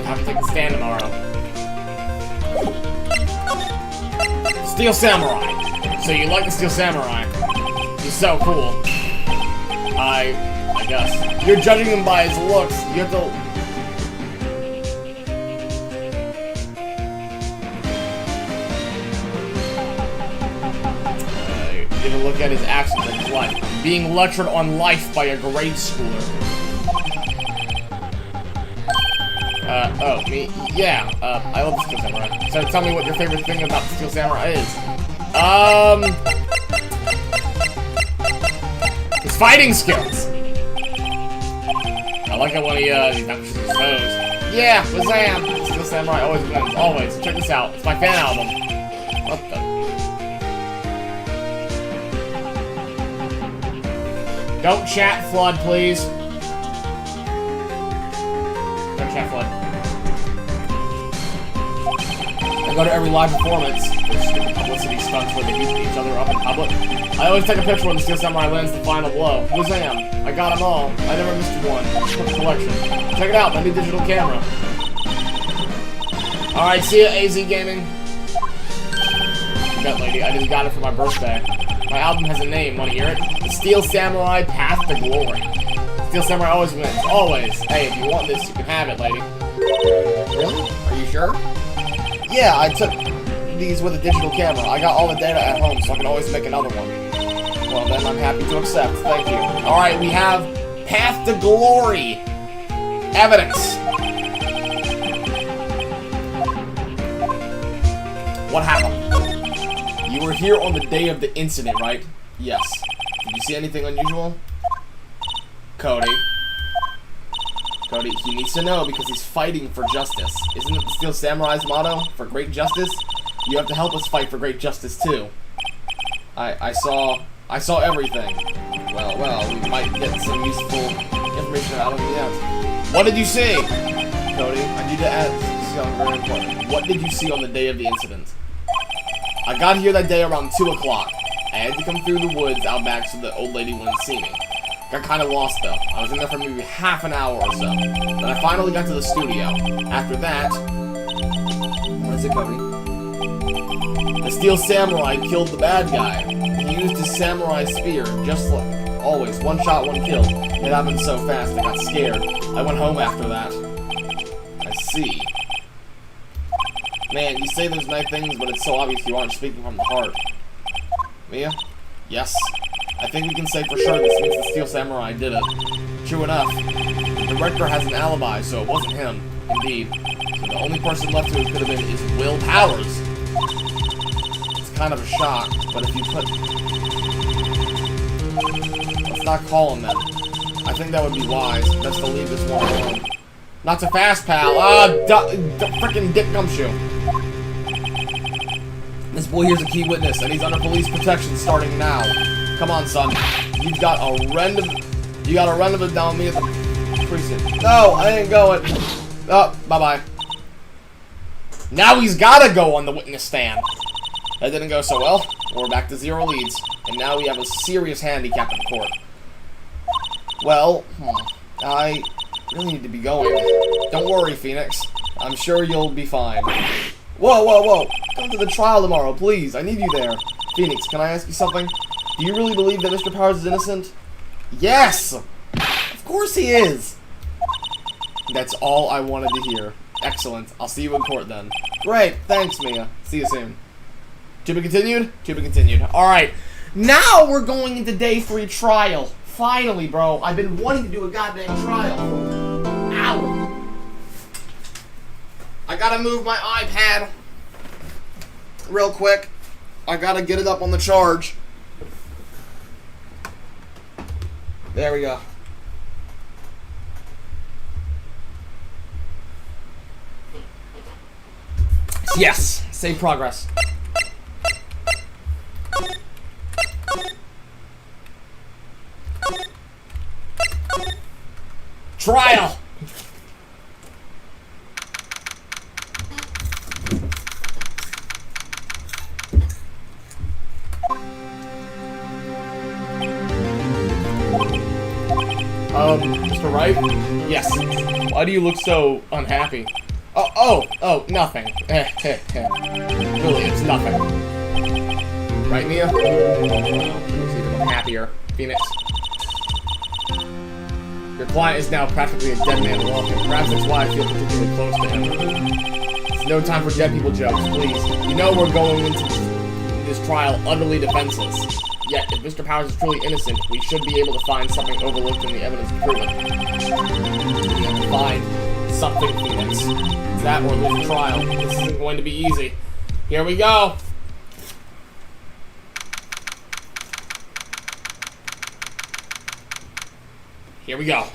have him take the stand tomorrow. Steel Samurai. So you like the Steel Samurai? He's so cool. I guess. You're judging him by his looks. You have to... Give a look at his actions in his life. Being lectured on life by a grade schooler. Oh, me? Yeah, I love the Steel Samurai. So tell me what your favorite thing about the Steel Samurai is. His fighting skills. I like it when he touches his toes. Yeah, Wazam! Steel Samurai always wins, always. Check this out, it's my fan album. What the? Don't chat, Flood, please. Don't chat, Flood. I go to every live performance. There's stupid publicity stunts where they beat each other up in public. I always take a picture when the Steel Samurai lands the final blow. Wazam! I got them all. I never missed one. Quick collection. Check it out, my new digital camera. Alright, see ya, AZ Gaming. You bet, lady. I just got it for my birthday. My album has a name. Want to hear it? The Steel Samurai Path to Glory. Steel Samurai always wins. Always. Hey, if you want this, you can have it, lady. Really? Are you sure? Yeah, I took these with a digital camera. I got all the data at home, so I can always make another one. Well, then I'm happy to accept. Thank you. Alright, we have Path to Glory. Evidence. What happened? You were here on the day of the incident, right? Yes. Did you see anything unusual? Cody, he needs to know because he's fighting for justice. Isn't it the Steel Samurai's motto? For great justice? You have to help us fight for great justice, too. I saw everything. Well, we might get some useful information out of the end. What did you see? Cody, I need to ask something very important. What did you see on the day of the incident? I got here that day around 2 o'clock. I had to come through the woods out back so the old lady wouldn't see me. Got kind of lost though. I was in there for maybe half an hour or so. Then I finally got to the studio. After that... What is it, Cody? The Steel Samurai killed the bad guy. He used his samurai spear, just like always. One shot, one kill. It happened so fast I got scared. I went home after that. I see. Man, you say those nice things, but it's so obvious you aren't speaking from the heart. Mia? Yes. I think we can say for sure this means the Steel Samurai did it. True enough. The director has an alibi, so it wasn't him. Indeed. So the only person left who it could have been is Will Powers. It's kind of a shock, but if you put... Let's not call him that. I think that would be wise. Best to leave this one alone. Not so fast, pal. Frickin' Dick Gumshoe. This boy here's a key witness, and he's under police protection starting now. Come on, son. You got a run down me at the precinct. No, I ain't going. Oh, bye-bye. Now he's gotta go on the witness stand. That didn't go so well. We're back to 0 leads. And now we have a serious handicap in court. Well, I really need to be going. Don't worry, Phoenix. I'm sure you'll be fine. Whoa. Come to the trial tomorrow, please. I need you there. Phoenix, can I ask you something? Do you really believe that Mr. Powers is innocent? Yes! Of course he is! That's all I wanted to hear. Excellent. I'll see you in court then. Great. Thanks, Mia. See you soon. To be continued? To be continued. Alright. Now we're going into day 3 trial. Finally, bro. I've been wanting to do a goddamn trial for an hour. I gotta move my iPad real quick. I gotta get it up on the charge. There we go. Yes! Save progress. Trial! Mr. Wright? Yes. Why do you look so unhappy? Oh, nothing. Really, it's nothing. Right, Mia? Looks even happier. Phoenix. Your client is now practically a dead man walking. Perhaps that's why I feel particularly close to him. It's no time for dead people jokes, please. You know we're going into this trial utterly defenseless. Yet, if Mr. Powers is truly innocent, we should be able to find something overlooked in the evidence to prove it. We have to find something, Phoenix. It's that or lose a trial. This isn't going to be easy. Here we go! Here we go.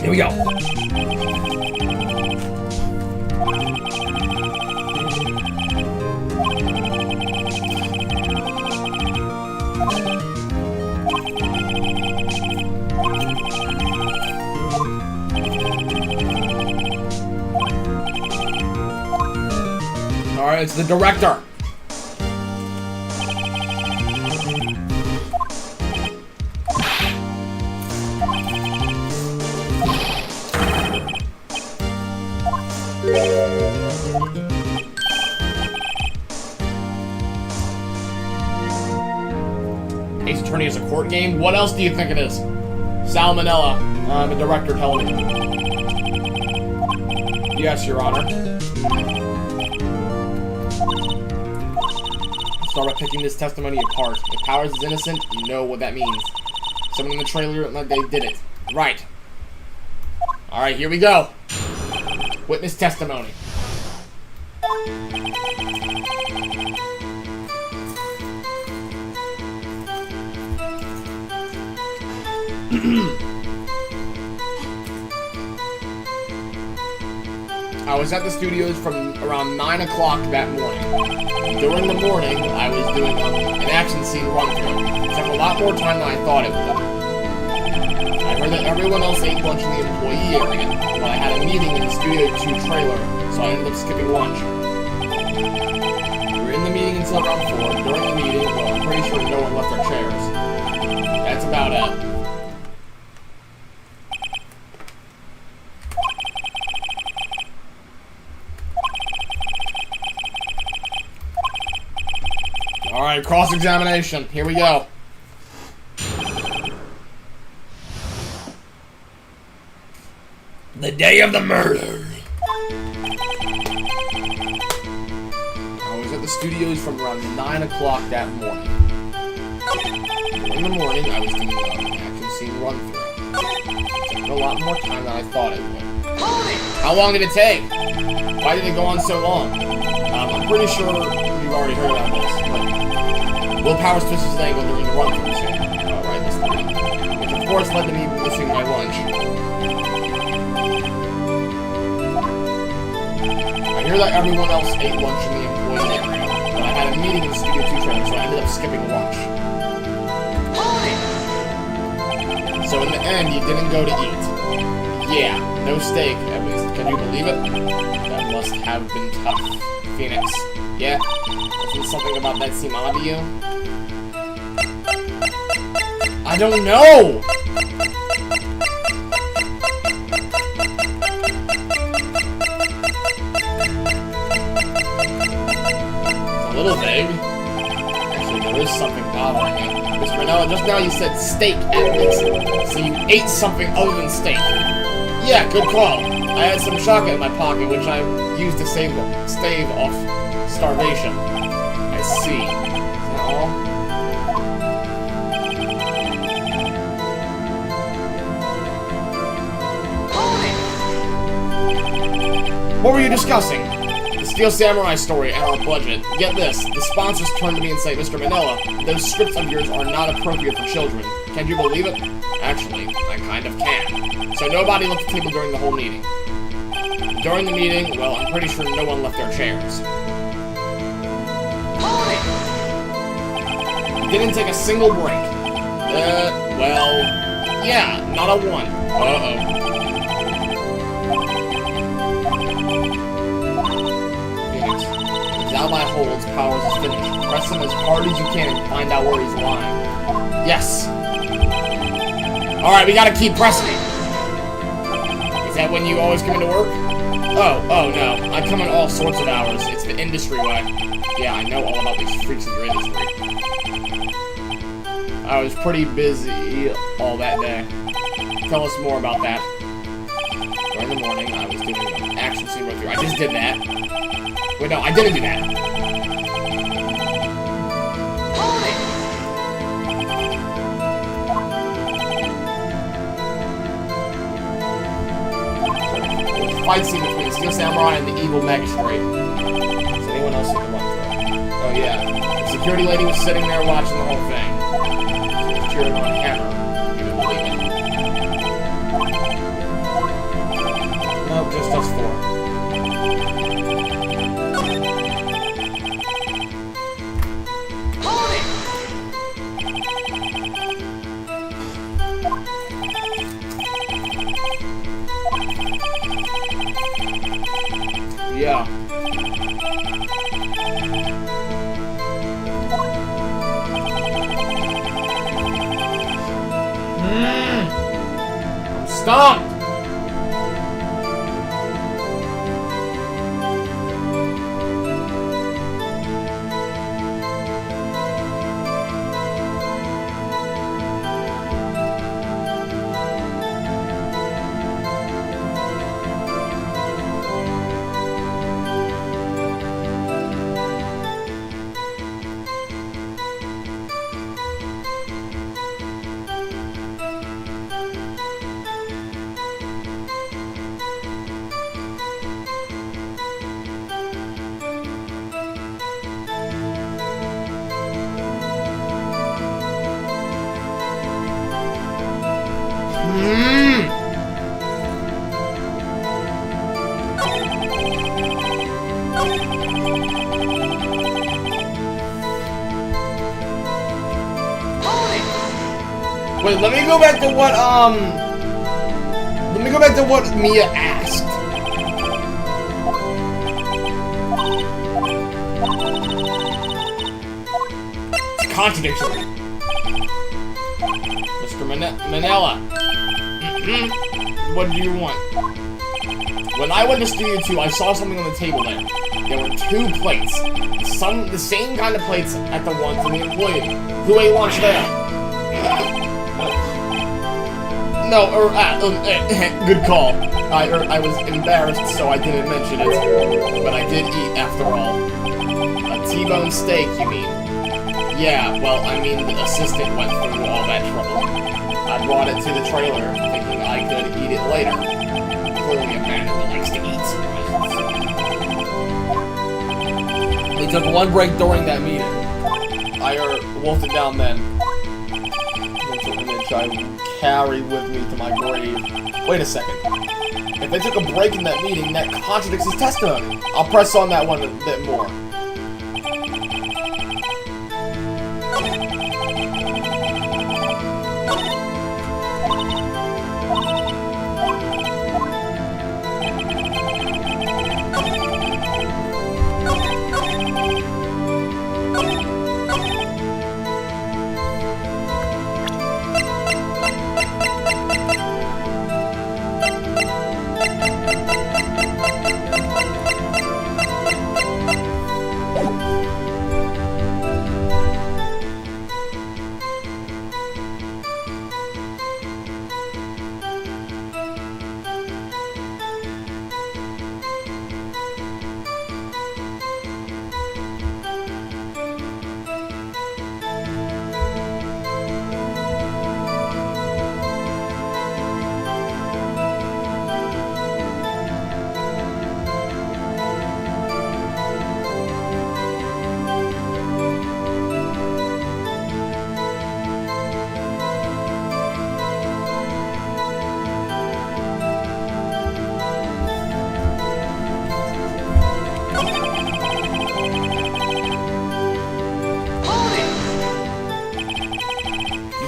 Here we go. Alright, it's the director. Ace Attorney is a court game? What else do you think it is? Salmonella. The director told me. Yes, Your Honor. Start by picking this testimony apart. If Powers is innocent, you know what that means. Someone in the trailer, they did it. Right. Alright, here we go. Witness testimony. I was at the studios from around 9 o'clock that morning. During the morning, I was doing an action scene run-through. It took a lot more time than I thought it would. I heard that everyone else ate lunch in the employee area, but I had a meeting in the Studio 2 trailer, so I ended up skipping lunch. We were in the meeting until around 4. During the meeting, well, I'm pretty sure no one left their chairs. That's about it. Alright, cross-examination. Here we go. The day of the murder. I was at the studios from around 9 o'clock that morning. In the morning, I was doing an action scene run-through. It took a lot more time than I thought it would. How long did it take? Why did it go on so long? I'm pretty sure you've already heard about this, but Will Powers twisted his ankle during the run-through scene. Right this time. Which of course led to me missing my lunch. I hear that everyone else ate lunch in the employee area, but I had a meeting in Studio 2 trailer, so I ended up skipping lunch. So in the end, you didn't go to eat. Yeah, no steak, at least. Can you believe it? That must have been tough. Phoenix. Yeah? Isn't something about that seem odd to you? I don't know! It's a little vague. Actually, there is something bothering me. Mr. Manella, just now you said steak at least. So you ate something other than steak. Yeah, good call. I had some chocolate in my pocket, which I used to stave off starvation. I see. Is that all? What were you discussing? The Steel Samurai story and our budget. Get this, the sponsors turned to me and say, Mr. Manila, those scripts of yours are not appropriate for children. Can you believe it? Actually, I kind of can. So nobody left the table during the whole meeting. During the meeting, well, I'm pretty sure no one left their chairs. Didn't take a single break. Well, yeah, not a one. Uh-oh. Phoenix, if Zalbai holds, Powers is finished. Press him as hard as you can and find out where he's lying. Yes. Alright, we gotta keep pressing. Is that when you always come into work? Oh no. I come in all sorts of hours. It's the industry way. Yeah, I know all about these freaks in your industry. I was pretty busy all that day. Tell us more about that. During the morning, I was doing an action scene with you. I just did that. Wait, no, I didn't do that. Fight scene between Steel Samurai and the evil magistrate. Is anyone else in the run through? Oh yeah. The security lady was sitting there watching the whole thing. She was cheering on Hammer. You would believe it. Nope, just us four. Yeah. Stop! Wait, let me go back to what, let me go back to what Mia asked. It's contradictory. Mr. Manella. What do you want? When I went to Studio 2, I saw something on the table there. There were 2 plates. The same kind of plates at the one from the employee. Who ate lunch there? No, good call. I was embarrassed, so I didn't mention it. But I did eat, after all. A T-bone steak, you mean? Yeah, well, I mean, the assistant went through all that trouble. I brought it to the trailer, thinking I could eat it later. Clearly a man who likes to eat. We took one break during that meeting. I wolfed it down then. Which I carry with me to my grave. Wait a second. If they took a break in that meeting, that contradicts his testimony. I'll press on that one a bit more.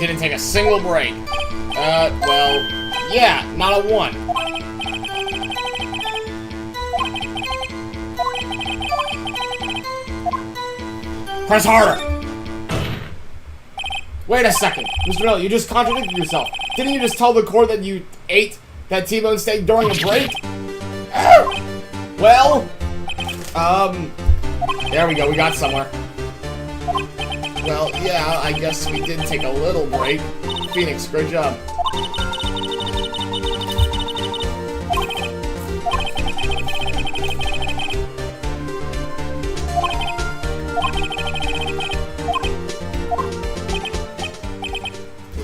Didn't take a single break. Well, yeah, not a one. Press harder! Wait a second. Mr. Miller, you just contradicted yourself. Didn't you just tell the court that you ate that T-bone steak during a break? Well, there we go, we got somewhere. Well, yeah, I guess we did take a little break. Phoenix, great job.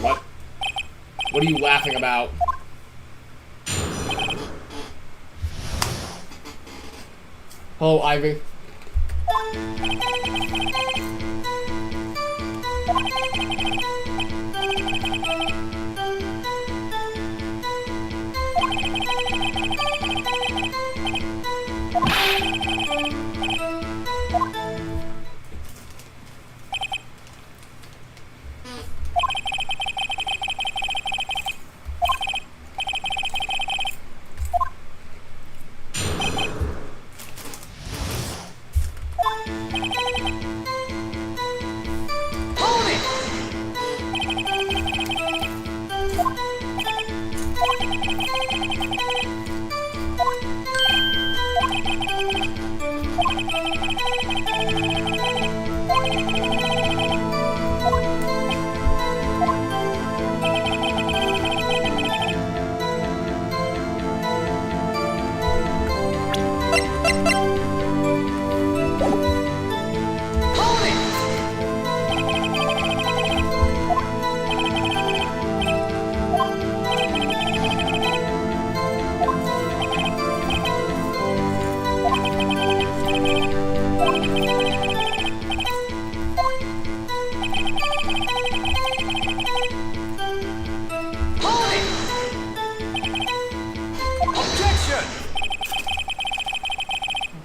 What? What are you laughing about? Hello, Ivy.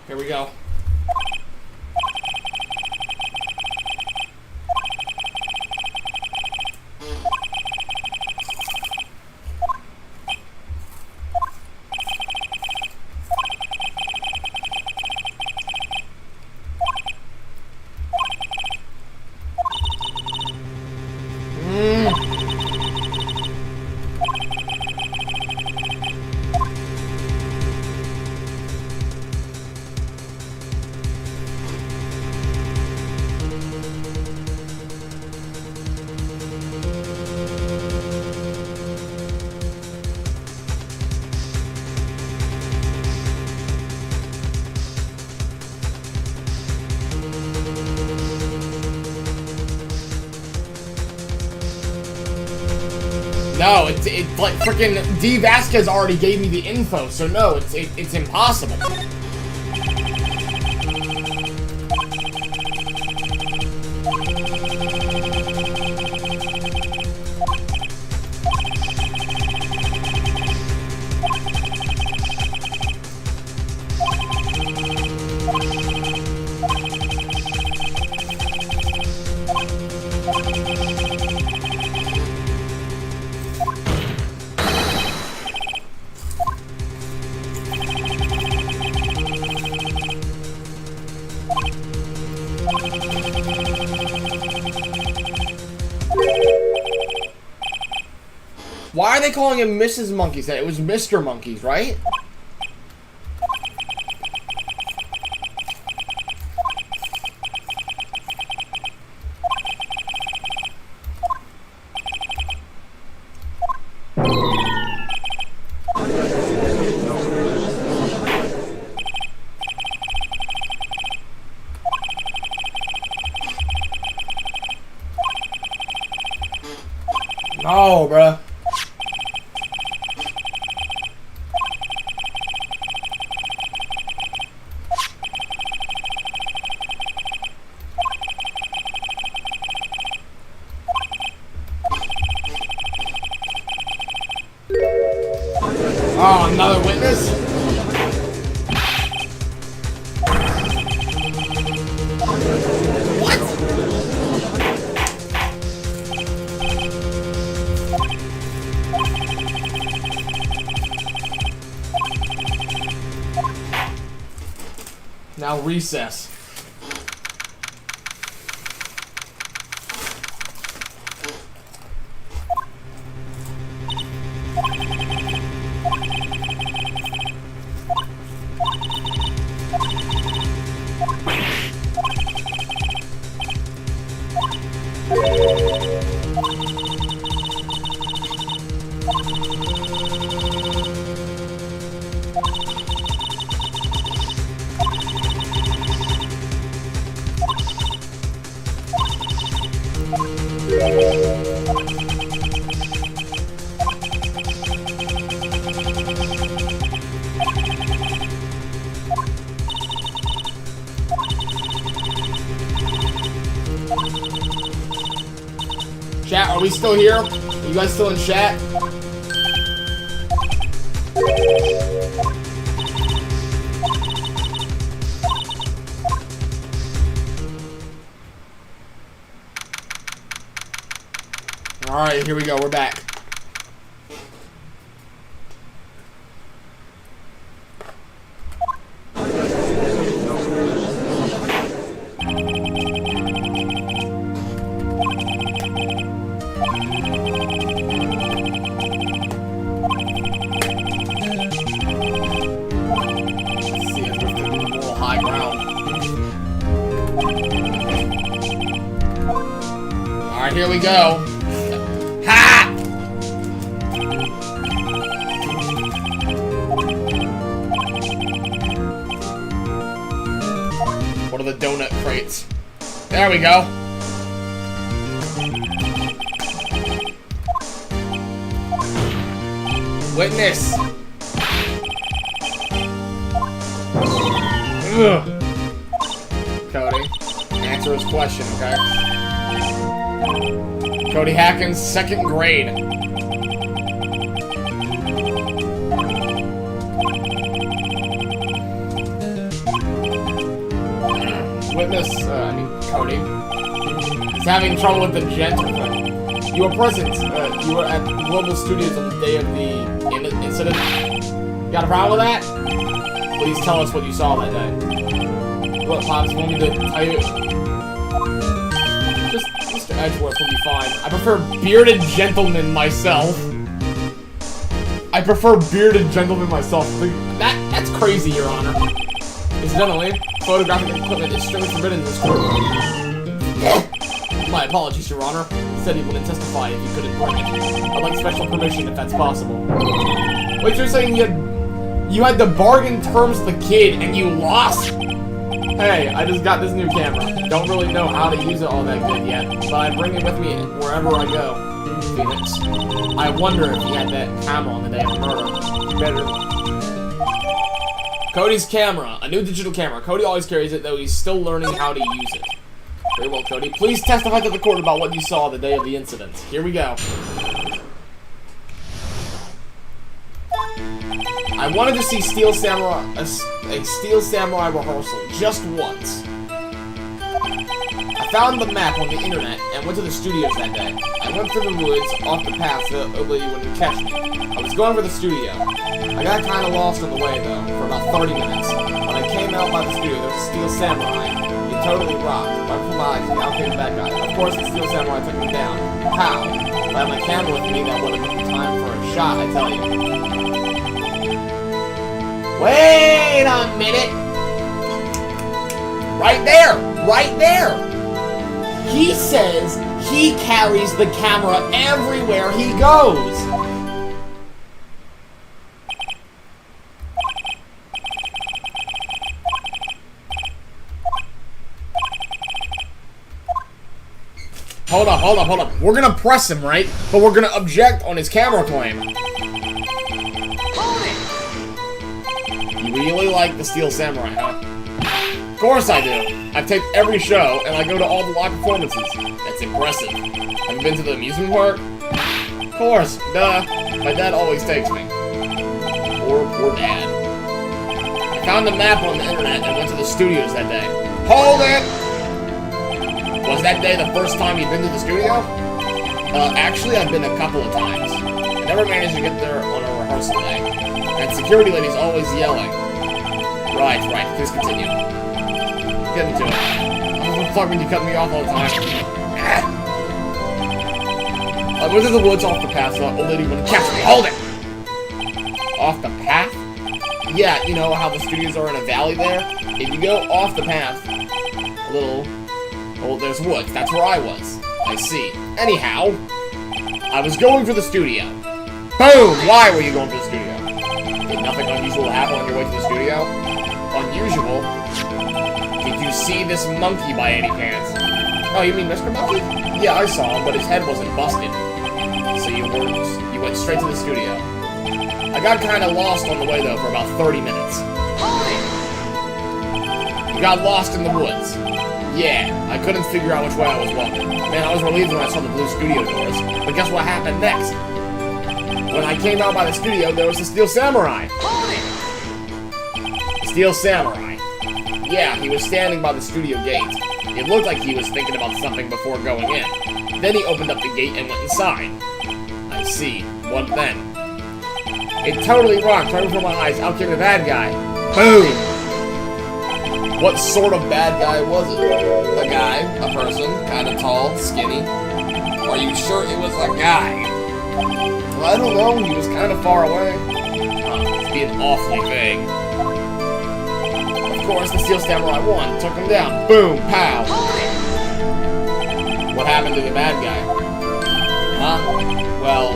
Here we go. No, it's like freaking D. Vasquez already gave me the info, so no, it's impossible. Why are they calling him Mrs. Monkeys? It was Mr. Monkeys, right? No, bruh. Oh, another witness? What? Now recess. Chat, are we still here? Are you guys still in chat? Alright, here we go, we're back. Here we go. Ha! What are the donut crates? There we go. Witness. Ugh. Cody, answer his question, okay? Cody Hackins, 2nd grade. Witness, Cody. He's having trouble with the gentleman. You were present. You were at Global Studios on the day of the incident. You got a problem with that? Please tell us what you saw that day. What, Pops, you want me to tell you? Just Mr. Edgeworth will be fine. I prefer bearded gentlemen myself. That's crazy, Your Honor. Incidentally, photographic equipment is strictly forbidden in this courtroom. My apologies, Your Honor. He said he wouldn't testify if you couldn't bring it. I'd like special permission if that's possible. Wait, you're saying you had to bargain terms with the kid and you lost? Hey, I just got this new camera. Don't really know how to use it all that good yet, but I bring it with me wherever I go. Phoenix. I wonder if he had that camera on the day of the murder. Better. Cody's camera. A new digital camera. Cody always carries it, though he's still learning how to use it. Very well, Cody. Please testify to the court about what you saw the day of the incident. Here we go. I wanted to see a Steel Samurai rehearsal just once. I found the map on the internet and went to the studios that day. I went through the woods off the path so that nobody wouldn't catch me. I was going for the studio. I got kind of lost on the way though, for about 30 minutes. When I came out by the studio, there was a Steel Samurai. He totally rocked. Right before my eyes, out came the bad guy. Of course, the Steel Samurai took me down. How? If I had my camera with me, that would have been time for a shot, I tell you. Wait a minute! Right there! Right there! He says he carries the camera everywhere he goes! Hold up. We're gonna press him, right? But we're gonna object on his camera claim. You really like the Steel Samurai, huh? Of course I do. I've taped every show, and I go to all the live performances. That's impressive. Have you been to the amusement park? Of course, duh. My dad always takes me. Poor dad. I found the map on the internet and went to the studios that day. Hold it! Was that day the first time you'd been to the studio? Actually, I've been a couple of times. I never managed to get there on a rehearsal day. That security lady's always yelling. Right, please continue. Get into it. Oh, fuck when you cut me off all the time. I went to the woods off the path so that old lady wouldn't catch me. Hold it! Off the path? Yeah, you know how the studios are in a valley there? If you go off the path, a little Oh, there's woods. That's where I was. I see. Anyhow, I was going for the studio. Boom! Why were you going for the studio? Did nothing unusual happen on your way to the studio? Unusual? Did you see this monkey by any chance? Oh, you mean Mr. Monkey? Yeah, I saw him, but his head wasn't busted. So you went straight to the studio. I got kind of lost on the way, though, for about 30 minutes. You got lost in the woods. Yeah, I couldn't figure out which way I was walking. Man, I was relieved when I saw the blue studio doors. But guess what happened next? When I came out by the studio, there was a Steel Samurai. Steel Samurai. Yeah, he was standing by the studio gate. It looked like he was thinking about something before going in. Then he opened up the gate and went inside. I see. What then? It totally rocked right before my eyes. Out came the bad guy. Boom! What sort of bad guy was it? A guy? A person? Kinda tall? Skinny? Are you sure it was a guy? Well, I don't know. He was kinda far away. It's being awfully vague. Of course, the Steel Samurai won. Took him down. Boom! Pow! What happened to the bad guy? Huh? Well,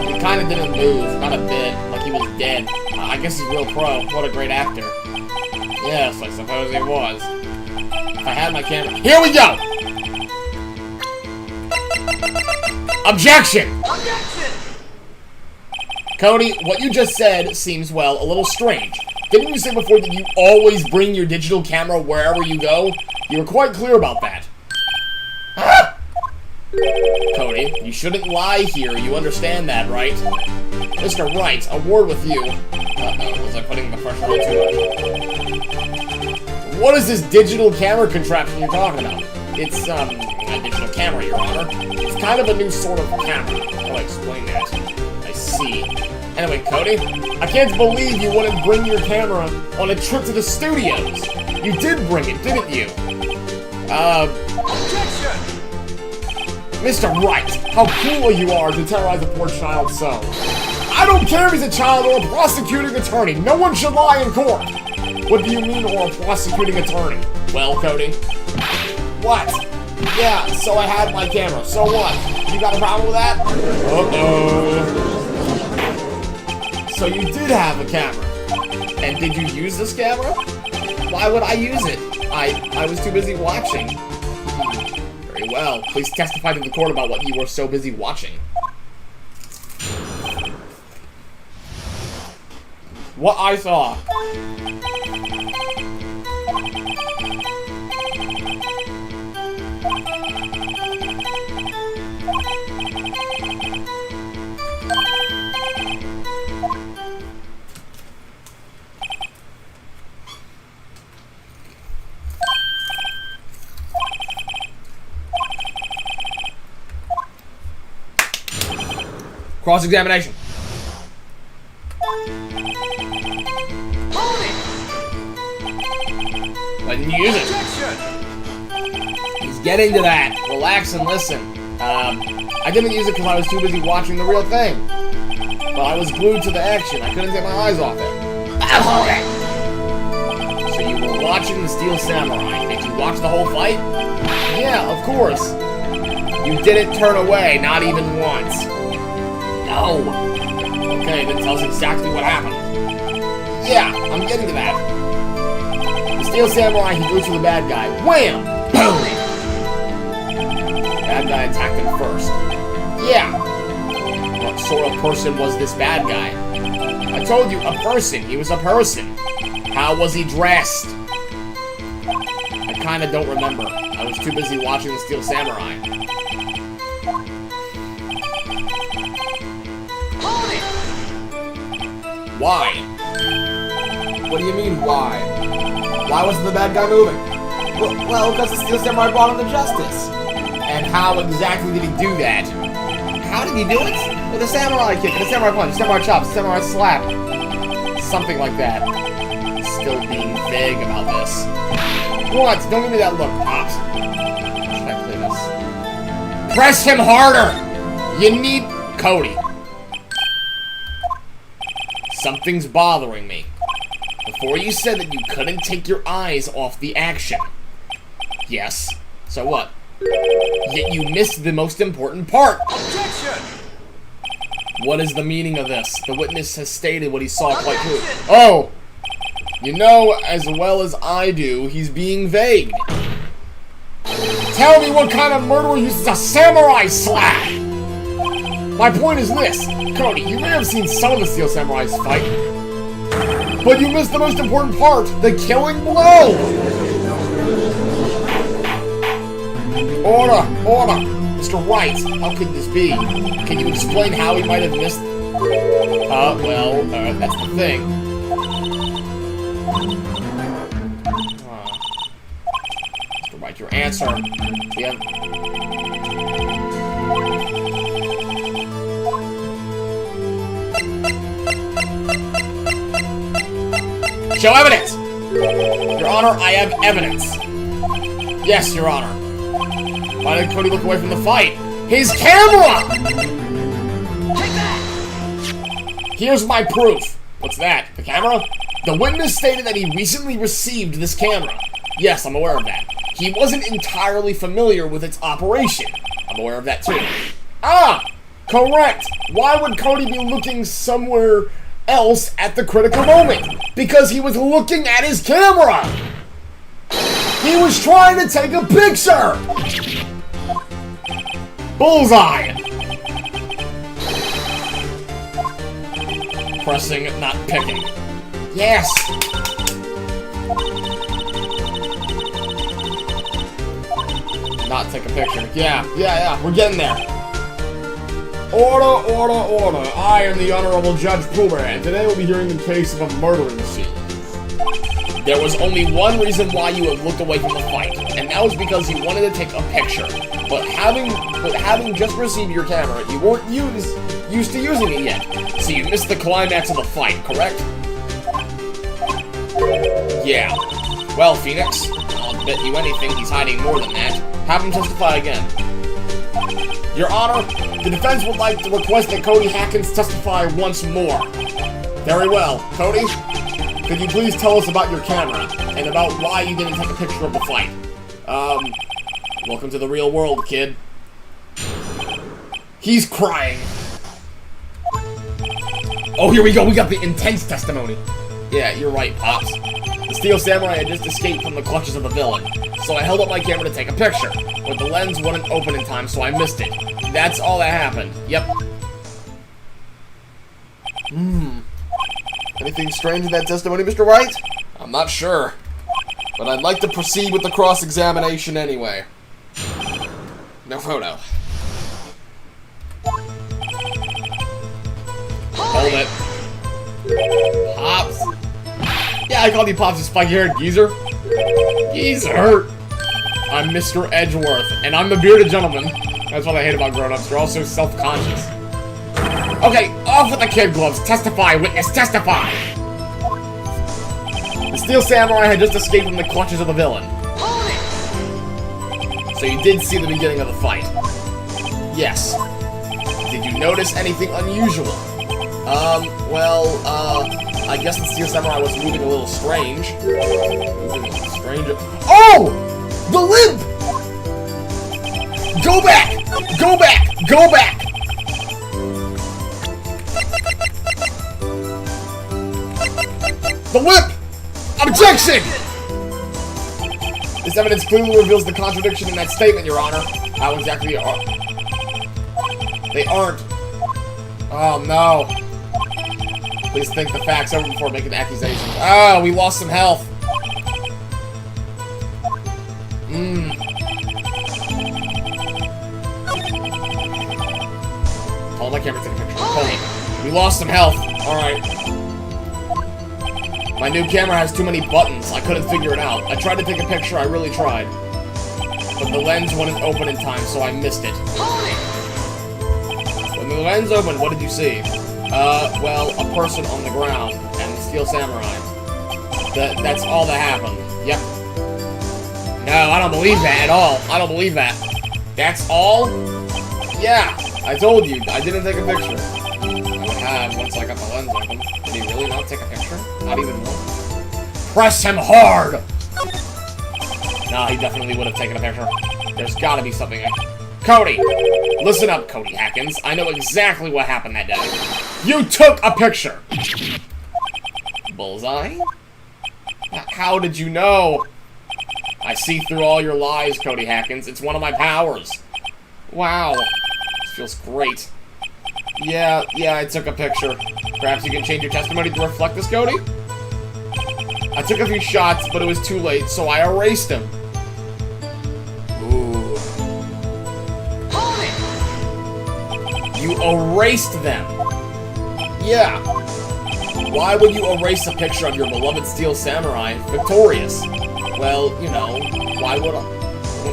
he kinda didn't move. Not a bit. Like he was dead. I guess he's real pro. What a great actor. Yes, I suppose he was. If I had my camera... Here we go! Objection! Objection! Cody, what you just said seems, well, a little strange. Didn't you say before that you always bring your digital camera wherever you go? You were quite clear about that. Ah! Cody, you shouldn't lie here. You understand that, right? Mr. Wright, a word with you. Uh-oh, was I putting the pressure on too much? What is this digital camera contraption you're talking about? It's, a digital camera, Your Honor. It's kind of a new sort of camera. How do I explain that? I see. Anyway, Cody, I can't believe you wouldn't bring your camera on a trip to the studios. You did bring it, didn't you? Objection! Mr. Wright, how cool you are to terrorize a poor child so. I don't care if he's a child or a prosecuting attorney. No one should lie in court. What do you mean, or a prosecuting attorney? Well, Cody. What? Yeah, so I had my camera. So what? You got a problem with that? Uh-oh. So you did have a camera. And did you use this camera? Why would I use it? I was too busy watching. Very well. Please testify to the court about what you were so busy watching. What I saw. Cross-examination. Why didn't you use it? He's getting to that. Relax and listen. I didn't use it because I was too busy watching the real thing. But I was glued to the action. I couldn't take my eyes off it. So you were watching the Steel Samurai. Did you watch the whole fight? Yeah, of course. You didn't turn away, not even once. No. Okay, that tells exactly what happened. Yeah, I'm getting to that. The Steel Samurai, he goes for the bad guy. Wham! Boom! Bad guy attacked him first. Yeah. What sort of person was this bad guy? I told you, a person. He was a person. How was he dressed? I kinda don't remember. I was too busy watching the Steel Samurai. Why? What do you mean, why? Why wasn't the bad guy moving? Well, because the Steel Samurai brought him to justice. And how exactly did he do that? How did he do it? With a samurai kick, and a samurai punch, a samurai chop, a samurai slap. Something like that. Still being vague about this. What? Don't give me that look, Pops. Should I play this? Press him harder! You need... Cody. Something's bothering me. Before you said that you couldn't take your eyes off the action. Yes. So what? Yet you missed the most important part. Objection! What is the meaning of this? The witness has stated what he saw quite clearly. Oh! You know as well as I do, he's being vague. Tell me what kind of murderer uses a samurai slash! My point is this. Cody, you may have seen some of the Steel Samurai's fight, but you missed the most important part, the killing blow! Order! Order! Mr. Wright, how could this be? Can you explain how he might have missed... that's the thing. Mr. Wright, your answer. Yeah. Show evidence! Your Honor, I have evidence. Yes, Your Honor. Why did Cody look away from the fight? His camera! Take that! Here's my proof. What's that? The camera? The witness stated that he recently received this camera. Yes, I'm aware of that. He wasn't entirely familiar with its operation. I'm aware of that too. Ah! Correct! Why would Cody be looking somewhere else at the critical moment? Because he was looking at his camera! He was trying to take a picture! Bullseye! Pressing, not picking. Yes! Not take a picture. Yeah, we're getting there. Order, order, order. I am the Honorable Judge Poober, and today we'll be hearing the case of a murdering scene. There was only one reason why you have looked away from the fight, and that was because you wanted to take a picture. But having just received your camera, you weren't used to using it yet, so you missed the climax of the fight, correct? Yeah. Well, Phoenix, I'll bet you anything he's hiding more than that. Have him testify again. Your Honor, the defense would like to request that Cody Hackins testify once more. Very well. Cody, could you please tell us about your camera, and about why you didn't take a picture of the fight? Welcome to the real world, kid. He's crying. Oh, here we go, we got the intense testimony. Yeah, you're right, Pops. The Steel Samurai had just escaped from the clutches of the villain, so I held up my camera to take a picture, but the lens wouldn't open in time, so I missed it. That's all that happened. Yep. Anything strange in that testimony, Mr. Wright? I'm not sure, but I'd like to proceed with the cross-examination anyway. No photo. Hold it. Pops. Yeah, I called you Pops, you spiky-haired geezer. Geezer. I'm Mr. Edgeworth, and I'm the bearded gentleman. That's what I hate about grown-ups. They're all so self-conscious. Okay, off with the kid gloves. Testify, witness, testify! The Steel Samurai had just escaped from the clutches of the villain. So you did see the beginning of the fight. Yes. Did you notice anything unusual? I guess the Steel Samurai was moving a little strange. Oh! The limp! Go back! Go back! Go back! The whip! Objection! This evidence clearly reveals the contradiction in that statement, Your Honor. How exactly are... They aren't. Oh, no. Please think the facts over before making accusations. Oh, we lost some health. Hold my camera, take a picture. Hold it. We lost some health. Alright. My new camera has too many buttons. I couldn't figure it out. I tried to take a picture, I really tried. But the lens wouldn't open in time, so I missed it. When the lens opened, what did you see? Well, a person on the ground, and the Steel Samurai. That's all that happened. Yep. No, I don't believe that at all. I don't believe that. That's all? Yeah, I told you, I didn't take a picture. I would have once I got the lens open. Did he really not take a picture? Not even one. Press him hard! No, he definitely would have taken a picture. There's gotta be something. Cody! Listen up, Cody Hackins. I know exactly what happened that day. You took a picture! Bullseye? How did you know? I see through all your lies, Cody Hackins. It's one of my powers. Wow. This feels great. Yeah, I took a picture. Perhaps you can change your testimony to reflect this, Cody? I took a few shots, but it was too late, so I erased them. Ooh. Hold it! You erased them. Yeah. Why would you erase a picture of your beloved Steel Samurai victorious? Well, you know, why would I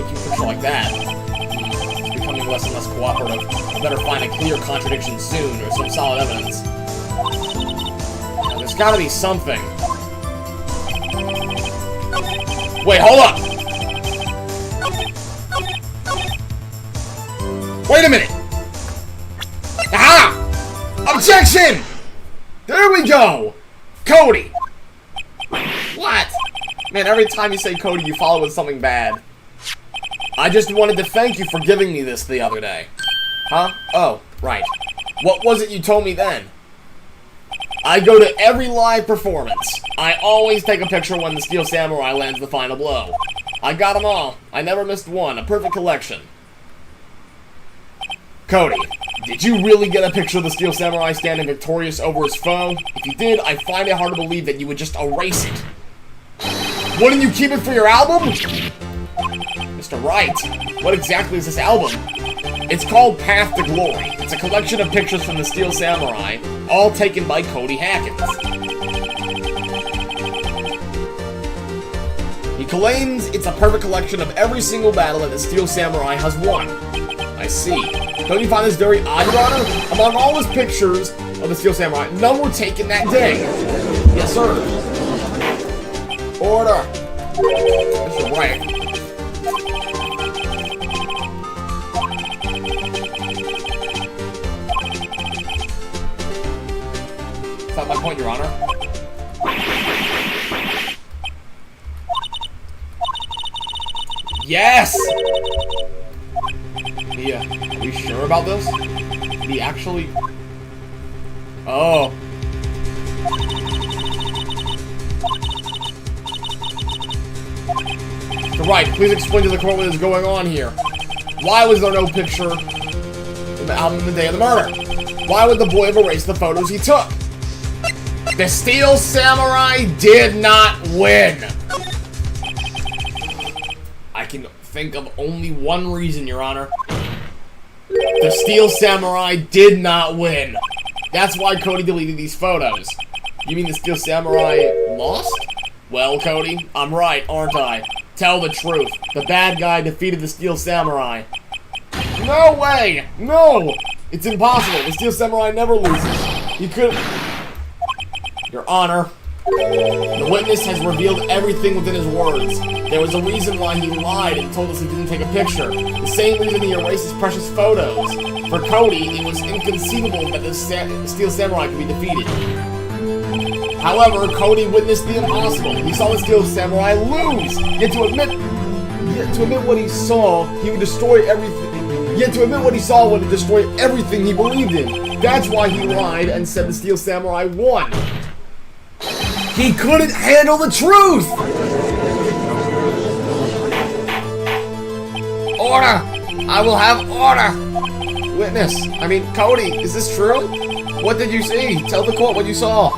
keep a picture like that? It's becoming less and less cooperative. I better find a clear contradiction soon, or some solid evidence. Now, there's gotta be something. Wait, hold up! Wait a minute! Aha! Objection! There we go! Cody! What? Man, every time you say Cody, you follow with something bad. I just wanted to thank you for giving me this the other day. Huh? Oh, right. What was it you told me then? I go to every live performance. I always take a picture when the Steel Samurai lands the final blow. I got them all. I never missed one. A perfect collection. Cody, did you really get a picture of the Steel Samurai standing victorious over his foe? If you did, I find it hard to believe that you would just erase it. Wouldn't you keep it for your album? Mr. Wright, what exactly is this album? It's called Path to Glory. It's a collection of pictures from the Steel Samurai, all taken by Cody Hackins. He claims it's a perfect collection of every single battle that the Steel Samurai has won. I see. Don't you find this very odd, Your Honor? Among all his pictures of the Steel Samurai, none were taken that day. Yes, sir. Order. Mr. Wright. That's not my point, Your Honor. Yes! Yeah, are we sure about this? Did he actually... Oh. Right, please explain to the court what is going on here. Why was there no picture in the album the day of the murder? Why would the boy have erased the photos he took? The Steel Samurai did not win! I can think of only one reason, Your Honor. The Steel Samurai did not win. That's why Cody deleted these photos. You mean the Steel Samurai lost? Well, Cody, I'm right, aren't I? Tell the truth. The bad guy defeated the Steel Samurai. No way! No! It's impossible. The Steel Samurai never loses. He could... Your Honor, the witness has revealed everything within his words. There was a reason why he lied and told us he didn't take a picture. The same reason he erased his precious photos. For Cody, it was inconceivable that the Steel Samurai could be defeated. However, Cody witnessed the impossible. He saw the Steel Samurai lose. Yet to admit what he saw, he would destroy everything. Yet to admit what he saw would destroy everything he believed in. That's why he lied and said the Steel Samurai won. He couldn't handle the truth! Order! I will have order! Witness, Cody, is this true? What did you see? Tell the court what you saw.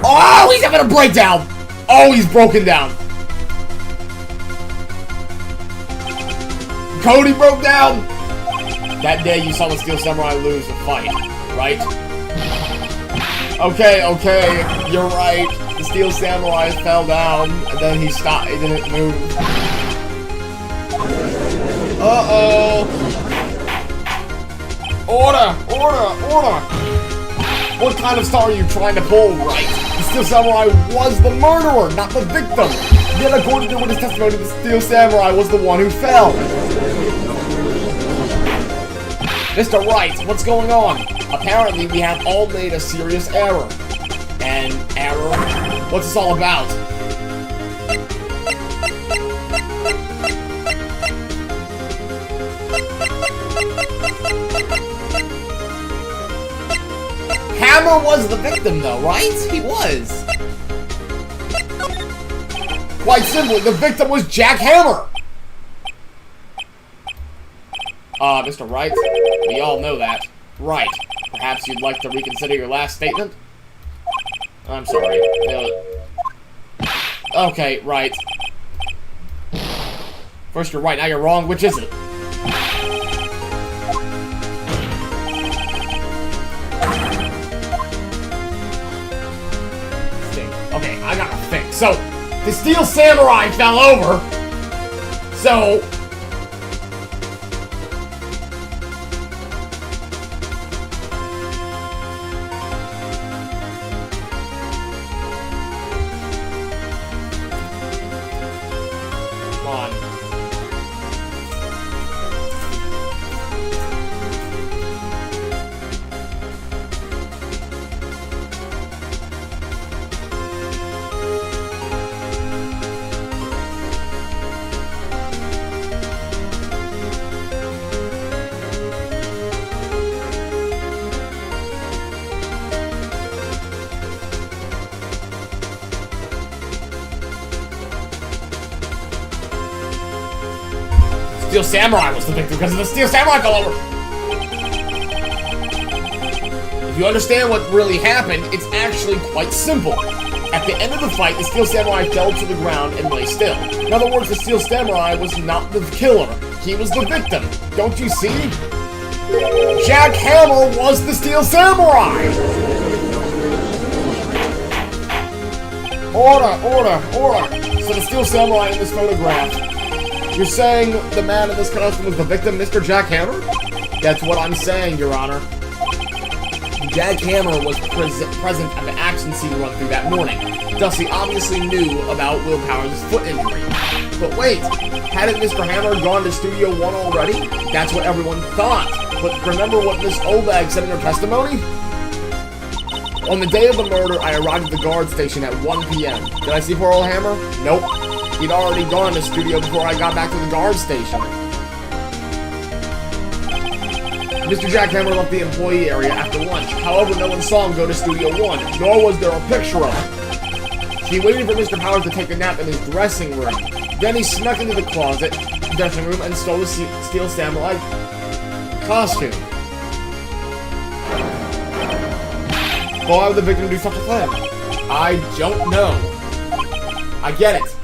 Oh, he's having a breakdown! Oh, he's broken down! Cody broke down! That day you saw the Steel Samurai lose the fight, right? Okay, you're right. The Steel Samurai fell down, and then he stopped, he didn't move. Uh-oh! Order! What kind of star are you trying to pull, right? The Steel Samurai was the murderer, not the victim! Yet according to witness testimony, the Steel Samurai was the one who fell! Mr. Wright, what's going on? Apparently, we have all made a serious error. An error? What's this all about? Hammer was the victim, though, right? He was. Quite simply, the victim was Jack Hammer. Mr. Wright, we all know that. Right. Perhaps you'd like to reconsider your last statement? I'm sorry. Okay, right. First you're right, now you're wrong. Which is it? Okay, I gotta think. So, the Steel Samurai fell over. So... Come on. Steel Samurai was the victim because the Steel Samurai fell over. If you understand what really happened, it's actually quite simple. At the end of the fight, the Steel Samurai fell to the ground and lay still. In other words, the Steel Samurai was not the killer. He was the victim. Don't you see? Jack Hammer was the Steel Samurai! Order! So the Steel Samurai in this photograph, you're saying the man in this costume was the victim, Mr. Jack Hammer? That's what I'm saying, Your Honor. Jack Hammer was present at the action scene run-through that morning. Thus, he obviously knew about Will Powers' foot injury. But wait, hadn't Mr. Hammer gone to Studio 1 already? That's what everyone thought. But remember what Miss Olbag said in her testimony? On the day of the murder, I arrived at the guard station at 1 p.m. Did I see poor old Hammer? Nope. He'd already gone to Studio before I got back to the guard station. Mr. Jack Hammer left the employee area after lunch. However, no one saw him go to Studio 1, nor was there a picture of him. He waited for Mr. Powers to take a nap in his dressing room. Then he snuck into the dressing room, and stole the Steel Samurai costume. Why would the victim do such a thing? I don't know. I get it.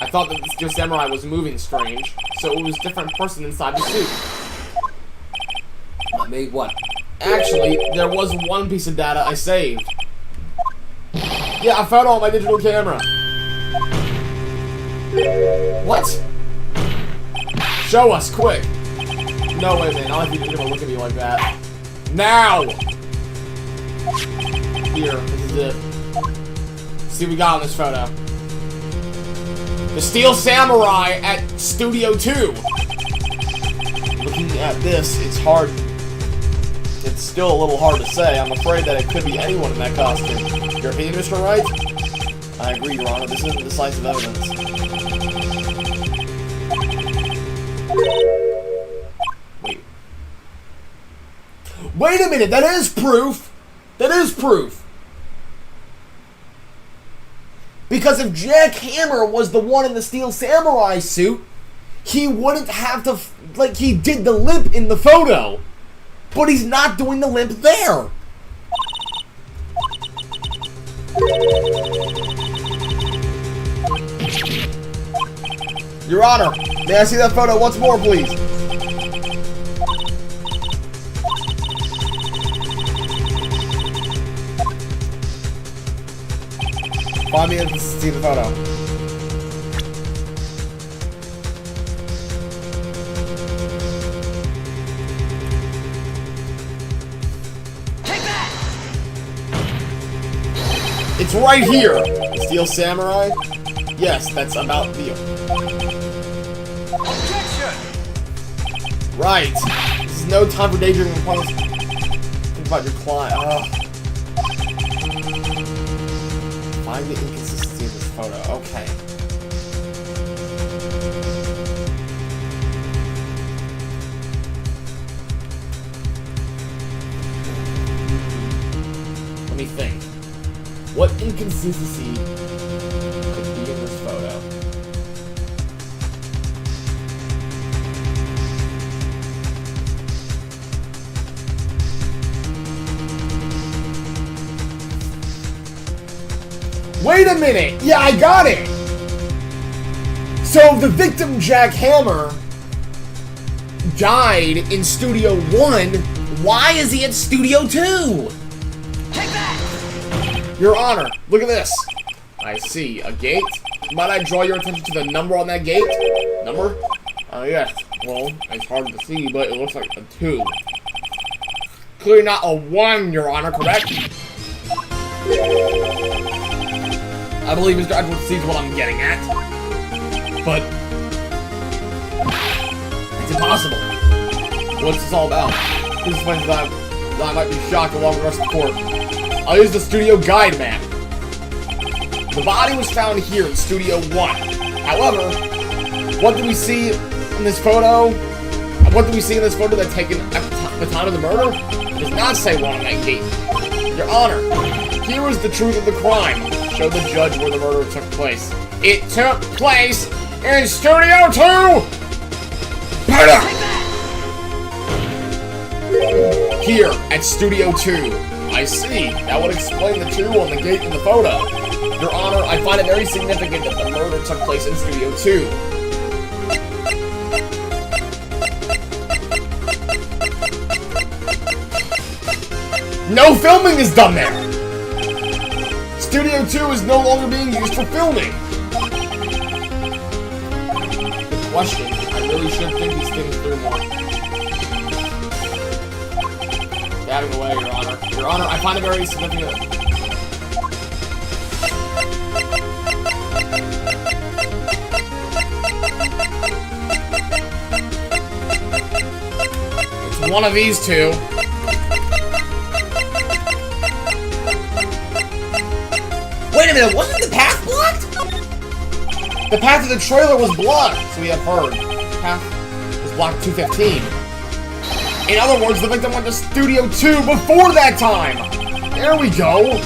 I thought that the Steel Samurai was moving strange, so it was a different person inside the suit. I made what? Actually, there was one piece of data I saved. Yeah, I found it on my digital camera. What? Show us, quick! No, wait a minute, I don't think you're gonna look at me like that. Now! Here, this is it. Let's see what we got on this photo. The Steel Samurai at Studio 2! Looking at this, it's hard. It's still a little hard to say. I'm afraid that it could be anyone in that costume. Your opinion, Mr. Wright? I agree, Your Honor. This isn't decisive evidence. Wait a minute! That is proof! That is proof! Because if Jack Hammer was the one in the Steel Samurai suit, he wouldn't have to, like, he did the limp in the photo. But he's not doing the limp there. Your Honor, may I see that photo once more, please? Find me to see the photo. It's right here! Steel Samurai? Yes, that's about the... Objection! Right. This is no time for daydreaming upon this... Think about your client. Find the inconsistency in this photo. Okay. Let me think. What inconsistency could be in this photo? Wait a minute! Yeah, I got it! So the victim, Jack Hammer, died in Studio 1. Why is he at Studio 2? Take that! Your Honor, look at this. I see. A gate? Might I draw your attention to the number on that gate? Number? Yes. Well, it's hard to see, but it looks like a 2. Clearly not a 1, Your Honor, correct? I believe Mr. Edwards sees what I'm getting at. But it's impossible. What's this all about? This explains that I might be shocked along with the rest of the court. I'll use the studio guide map. The body was found here in Studio 1. However, what do we see in this photo? What do we see in this photo that's taken at the time of the murder? It does not say 1 on that gate. Your Honor, here is the truth of the crime. Show the judge where the murder took place. It took place in Studio 2! Murder! Here, at Studio 2. I see. That would explain the 2 on the gate in the photo. Your Honor, I find it very significant that the murder took place in Studio 2. No filming is done there! Studio 2 is no longer being used for filming! Good question. I really should think these things through more. Dabbing away, Your Honor. Your Honor, I find it very significant. It's one of these two. Wait a minute, wasn't the path blocked? The path to the trailer was blocked, so we have heard. The path was blocked 215. In other words, the victim went to Studio 2 before that time! There we go!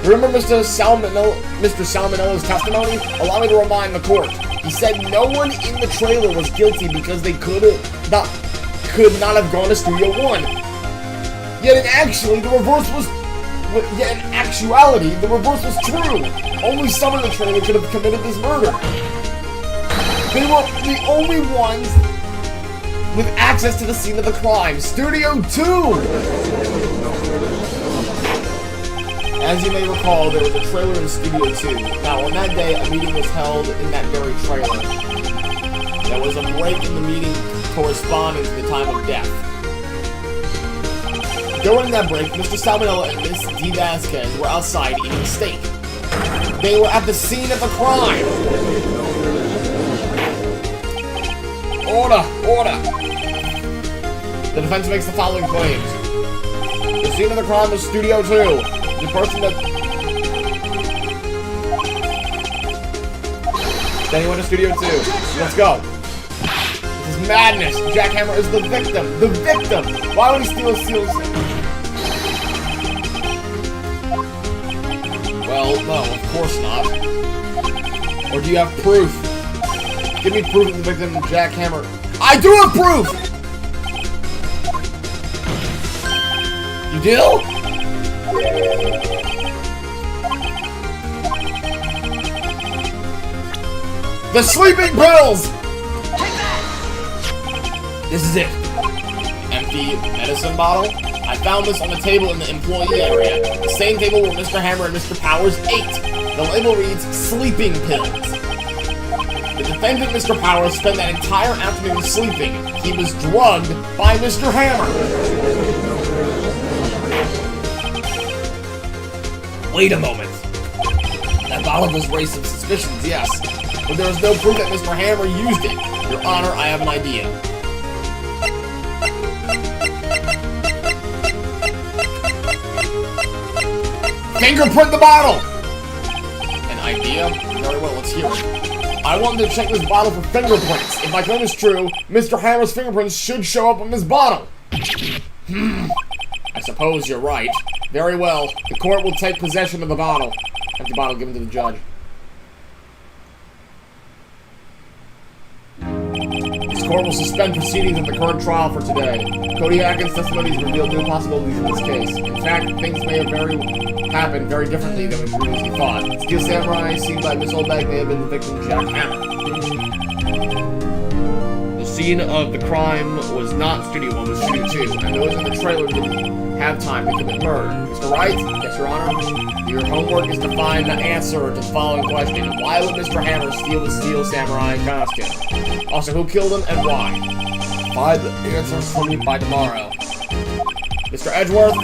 Remember Mr. Salmonella's testimony? Allow me to remind the court. He said no one in the trailer was guilty because they could not have gone to Studio 1. Yet in actuality, the reverse was true. Only some of the trailer could have committed this murder. They were the only ones with access to the scene of the crime. Studio 2! As you may recall, there was a trailer in Studio 2. Now, on that day, a meeting was held in that very trailer. There was a break in the meeting corresponding to the time of death. During that break, Mr. Salmonella and Miss D. Vasquez were outside eating steak. They were at the scene of the crime! Order! Order! The defense makes the following claims. The scene of the crime was Studio 2. The person that... Then he went to Studio 2. Let's go. This is madness. Jack Hammer is the victim. The victim! Why would he steal a seal? Well, no, of course not. Or do you have proof? Give me proof of the victim, Jack Hammer. I do have proof! You do? The sleeping pills! This is it. Empty medicine bottle. I found this on the table in the employee area. The same table where Mr. Hammer and Mr. Powers ate. The label reads, sleeping pills. The defendant, Mr. Powers, spent that entire afternoon sleeping. He was drugged by Mr. Hammer. Wait a moment. That bottle does raise some suspicions, yes. But there is no proof that Mr. Hammer used it. Your Honor, I have an idea. Fingerprint the bottle! idea? Very well, let's hear it. I want to check this bottle for fingerprints. If my claim is true, Mr. Hammer's fingerprints should show up on this bottle. I suppose you're right. Very well. The court will take possession of the bottle. Empty bottle given to the judge. This court will suspend proceedings of the current trial for today. Cody Atkins' testimony has revealed new possibilities in this case. In fact, things may have happened very differently than we previously thought. Steel Samurai, seen by Miss Oldbag, may have been the victim of Jack Hammer. The scene of the crime was not Studio 1, was Studio 2, and those in the trailer didn't have time to commit murder. Mr. Wright? Yes, Your Honor? Your homework is to find the answer to the following question. Why would Mr. Hammer steal the Steel Samurai costume? Also, who killed him and why? Find the answers for me by tomorrow. Mr. Edgeworth,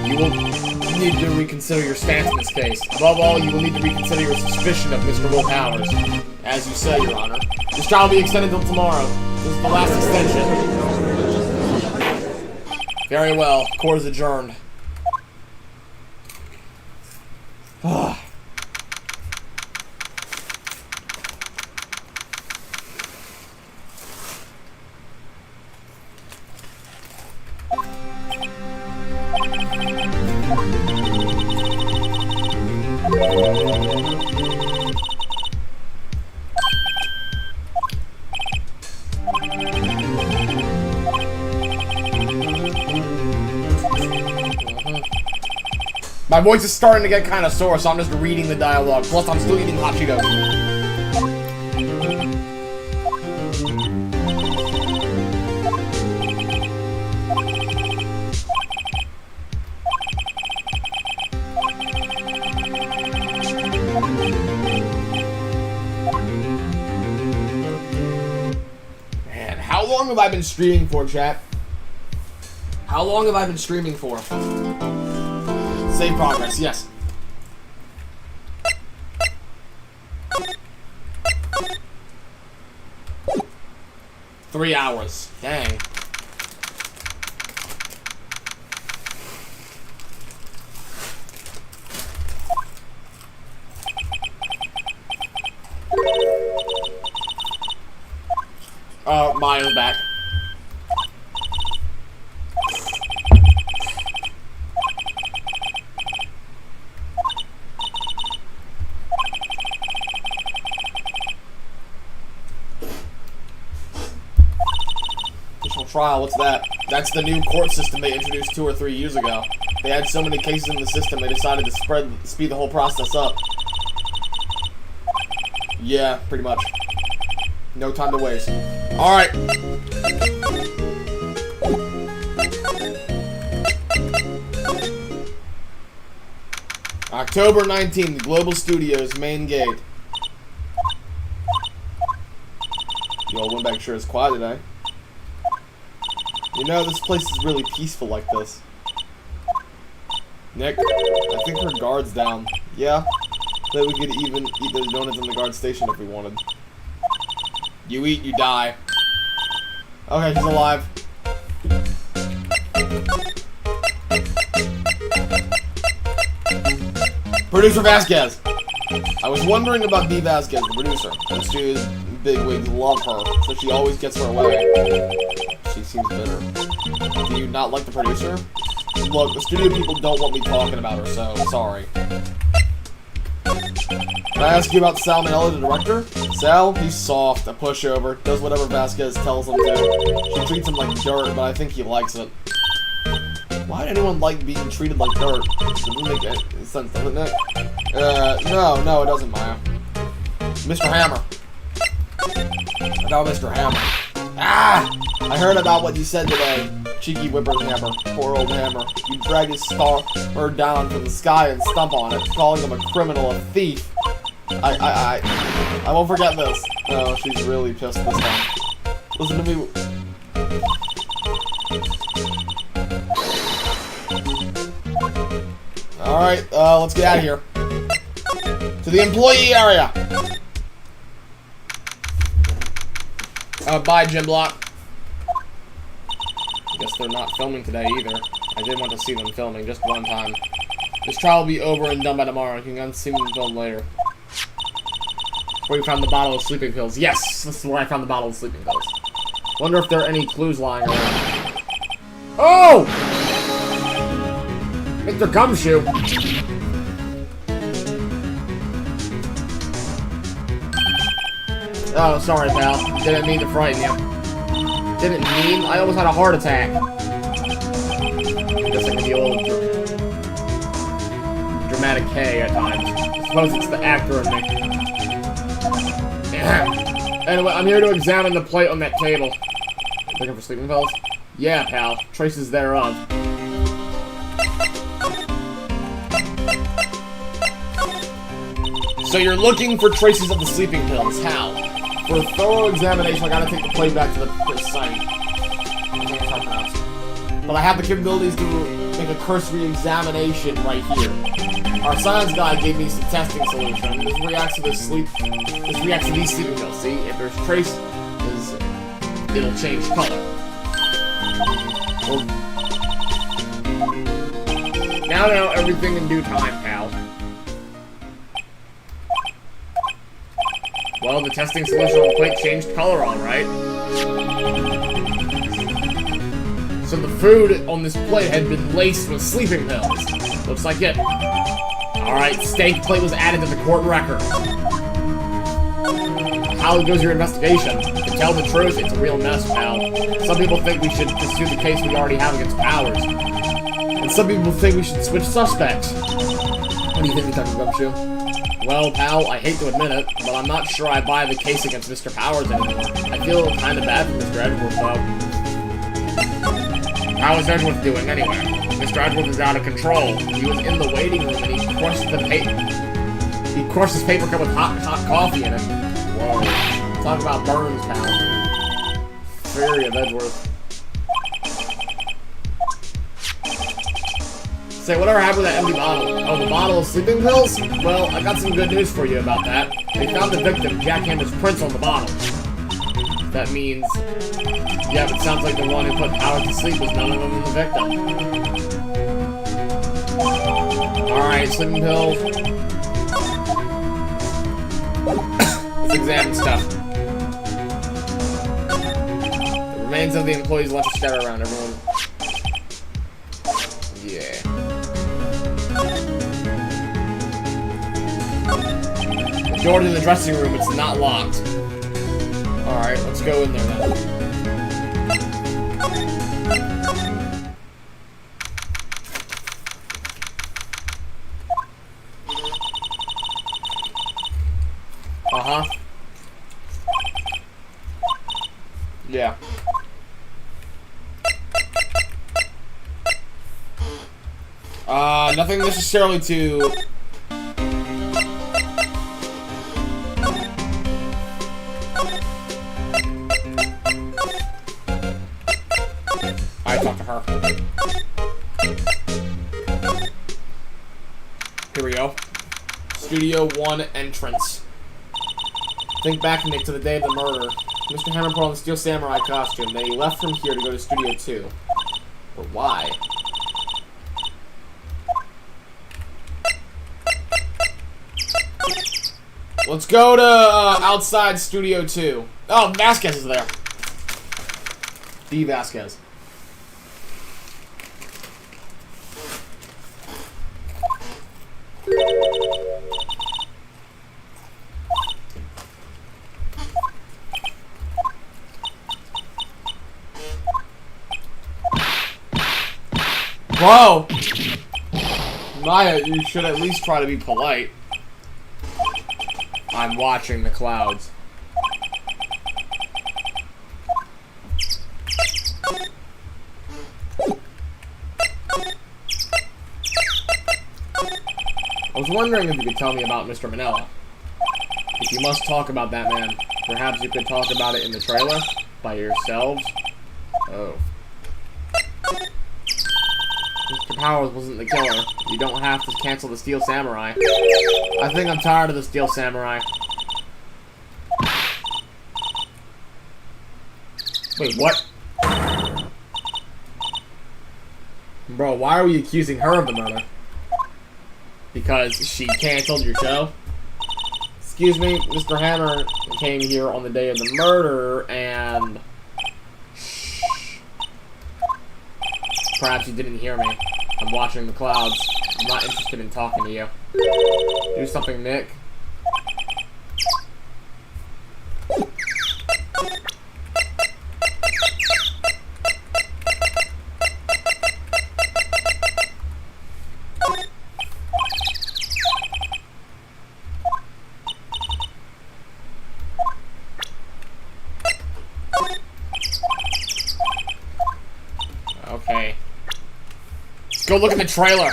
you will need to reconsider your stance in this case. Above all, you will need to reconsider your suspicion of Mr. Will Powers. As you say, Your Honor. This trial will be extended until tomorrow. This is the last extension. Very well. Court is adjourned. My voice is starting to get kind of sore, so I'm just reading the dialogue. Plus, I'm still eating hot Cheetos. Man, how long have I been streaming for, chat? How long have I been streaming for? Save progress, yes. Three hours. Dang. Mayo's back. Trial, what's that? That's the new court system they introduced 2 or 3 years ago. They had so many cases in the system, they decided to speed the whole process up. Yeah, pretty much. No time to waste. Alright. October 19th, Global Studios, main gate. Yo, went back sure it's quiet today. You know, this place is really peaceful like this. Nick, I think her guard's down. Yeah? That we could even eat those donuts in the guard station if we wanted. You eat, you die. Okay, she's alive. Producer Vasquez. I was wondering about D. Vasquez, the producer. The studio's bigwigs love her, so she always gets her way. She seems bitter. Do you not like the producer? Look, the studio people don't want me talking about her, so sorry. Can I ask you about Salmonella, the director? Sal, he's soft, a pushover, does whatever Vasquez tells him to. She treats him like dirt, but I think he likes it. Why'd anyone like being treated like dirt? Doesn't make any sense, doesn't it? No, it doesn't, Maya. Mr. Hammer. About Mr. Hammer. Ah! I heard about what you said today. Cheeky whippersnapper. Poor old Hammer. You dragged his star down from the sky and stomp on it, calling him a criminal, a thief. I won't forget this. No, she's really pissed this time. Listen to me. Alright, let's get out of here. To the employee area! Bye, Gym Block. I guess they're not filming today either. I did want to see them filming just one time. This trial will be over and done by tomorrow. You can unsee the film later. Where you found the bottle of sleeping pills. Yes, this is where I found the bottle of sleeping pills. Wonder if there are any clues lying around. Oh! Mr. Gumshoe. Oh, sorry, pal. Didn't mean to frighten you. Didn't mean? I almost had a heart attack. I guess I can be a little dramatic K at times. I suppose it's the actor in me. Anyway, I'm here to examine the plate on that table. Looking for sleeping pills? Yeah, pal. Traces thereof. So you're looking for traces of the sleeping pills. How? For a thorough examination, I gotta take the plate back to the site. But I have the capabilities to make a cursory examination right here. Our science guy gave me some testing solution. This reacts to these sleeping pills. See, if there's traces, it'll change color. Now, everything in due time, pal. Well, the testing solution on the plate changed color, alright. So the food on this plate had been laced with sleeping pills. Looks like it. Alright, steak plate was added to the court record. How goes your investigation? To tell the truth, it's a real mess, pal. Some people think we should pursue the case we already have against Powers. And some people think we should switch suspects. What do you think, Detective Gumshoe? Well, pal, I hate to admit it, but I'm not sure I buy the case against Mr. Powers anymore. I feel kind of bad for Mr. Edgeworth, though. How is Edgeworth doing, anyway? Mr. Edgeworth is out of control. He was in the waiting room and he crushed his paper cup with hot coffee in it. Whoa. Talk about burns, pal. Fury of Edgeworth. Say, whatever happened with that empty bottle? Oh, the bottle of sleeping pills? Well, I got some good news for you about that. They found the victim, Jackhammer's prints on the bottle. That means... yeah, but it sounds like the one who put Howard to sleep was none other than the victim. Alright, sleeping pills. Let's examine stuff. The remains of the employees left to scatter around everyone. Yeah. The door to the dressing room, it's not locked. Alright, let's go in there then. Uh-huh. Yeah. Nothing necessarily to... I talked to her. Here we go. Studio 1 entrance. Think back, Nick, to the day of the murder. Mr. Hammer put on the Steel Samurai costume. Then he left from here to go to Studio 2. But why? Let's go to outside Studio 2. Oh, Vasquez is there. D. Vasquez. Whoa! Maya, you should at least try to be polite. I'm watching the clouds. I was wondering if you could tell me about Mr. Manila. If you must talk about that man, perhaps you could talk about it in the trailer? By yourselves? Oh. Mr. Powers wasn't the killer. You don't have to cancel the Steel Samurai. I think I'm tired of the Steel Samurai. Wait, what? Bro, why are we accusing her of the murder? because she canceled your show. Excuse me, Mr. Hammer came here on the day of the murder, and... Perhaps you didn't hear me. I'm watching the clouds. I'm not interested in talking to you. Do something, Nick. Okay. Go look at the trailer.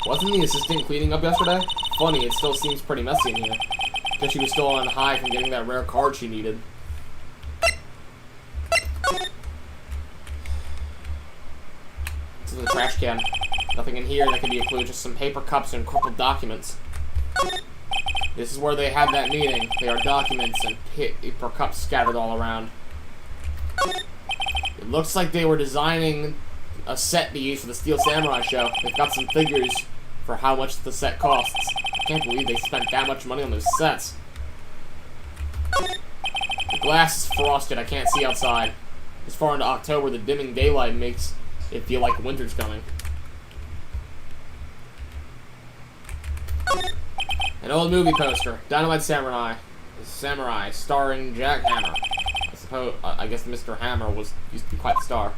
Wasn't the assistant cleaning up yesterday? Funny, it still seems pretty messy in here. Guess she was still on high from getting that rare card she needed. This is the trash can. Nothing in here that could be a clue, just some paper cups and crumpled documents. This is where they had that meeting. There are documents and paper cups scattered all around. It looks like they were designing a set to use for the Steel Samurai show. They've got some figures for how much the set costs. I can't believe they spent that much money on those sets. The glass is frosted. I can't see outside. As far into October, the dimming daylight makes it feel like winter's coming. An old movie poster. Dynamite Samurai, starring Jack Hammer. I guess Mr. Hammer used to be quite the star.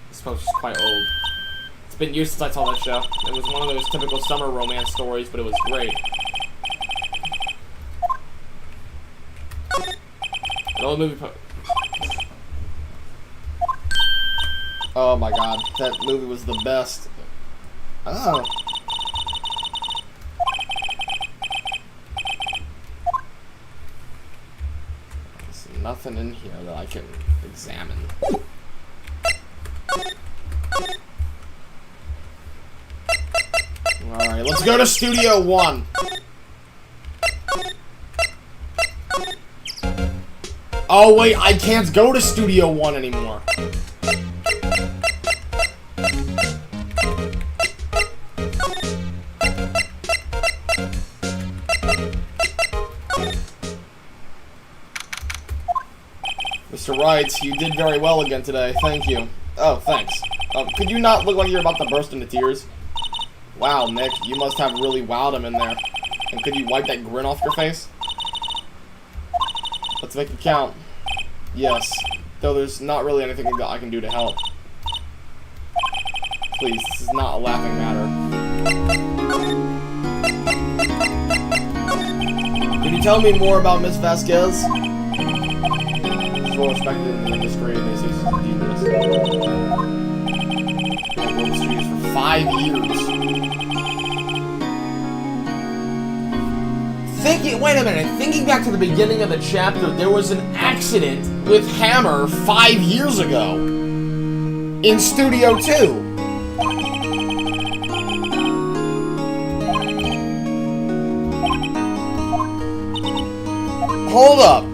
This poster's quite old. It's been years since I saw that show. It was one of those typical summer romance stories, but it was great. An old movie poster. Oh my god, that movie was the best. Oh. Nothing in here that I can examine. Alright, let's go to Studio 1. Oh wait, I can't go to Studio 1 anymore. Mr. Wright, you did very well again today. Thank you. Oh, thanks. Could you not look like you're about to burst into tears? Wow, Nick, you must have really wowed him in there. And could you wipe that grin off your face? Let's make it count. Yes. Though there's not really anything that I can do to help. Please, this is not a laughing matter. Could you tell me more about Miss Vasquez? Well respected in the industry, and they say she's genius. I've worked with studios for 5 years. Wait a minute. Thinking back to the beginning of the chapter, there was an accident with Hammer 5 years ago in Studio 2. Hold up.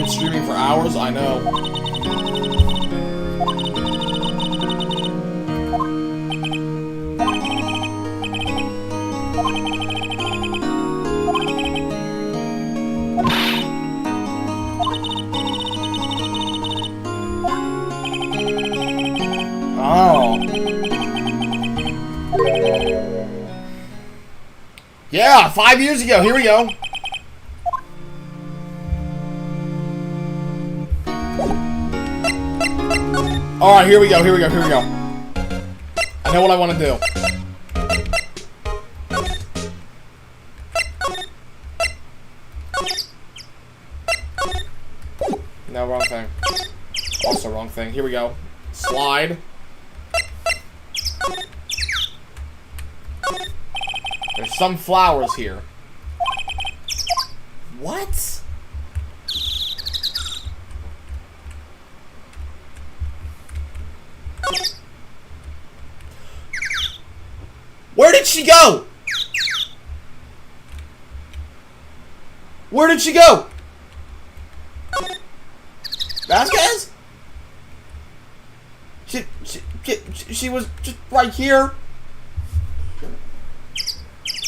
Streaming for hours, I know. Oh. Yeah, 5 years ago. Here we go. Alright, here we go. I know what I want to do. Now No, wrong thing. Also wrong thing. Here we go. Slide. There's some flowers here. What? Where did she go? Where did she go? Vasquez? She was just right here.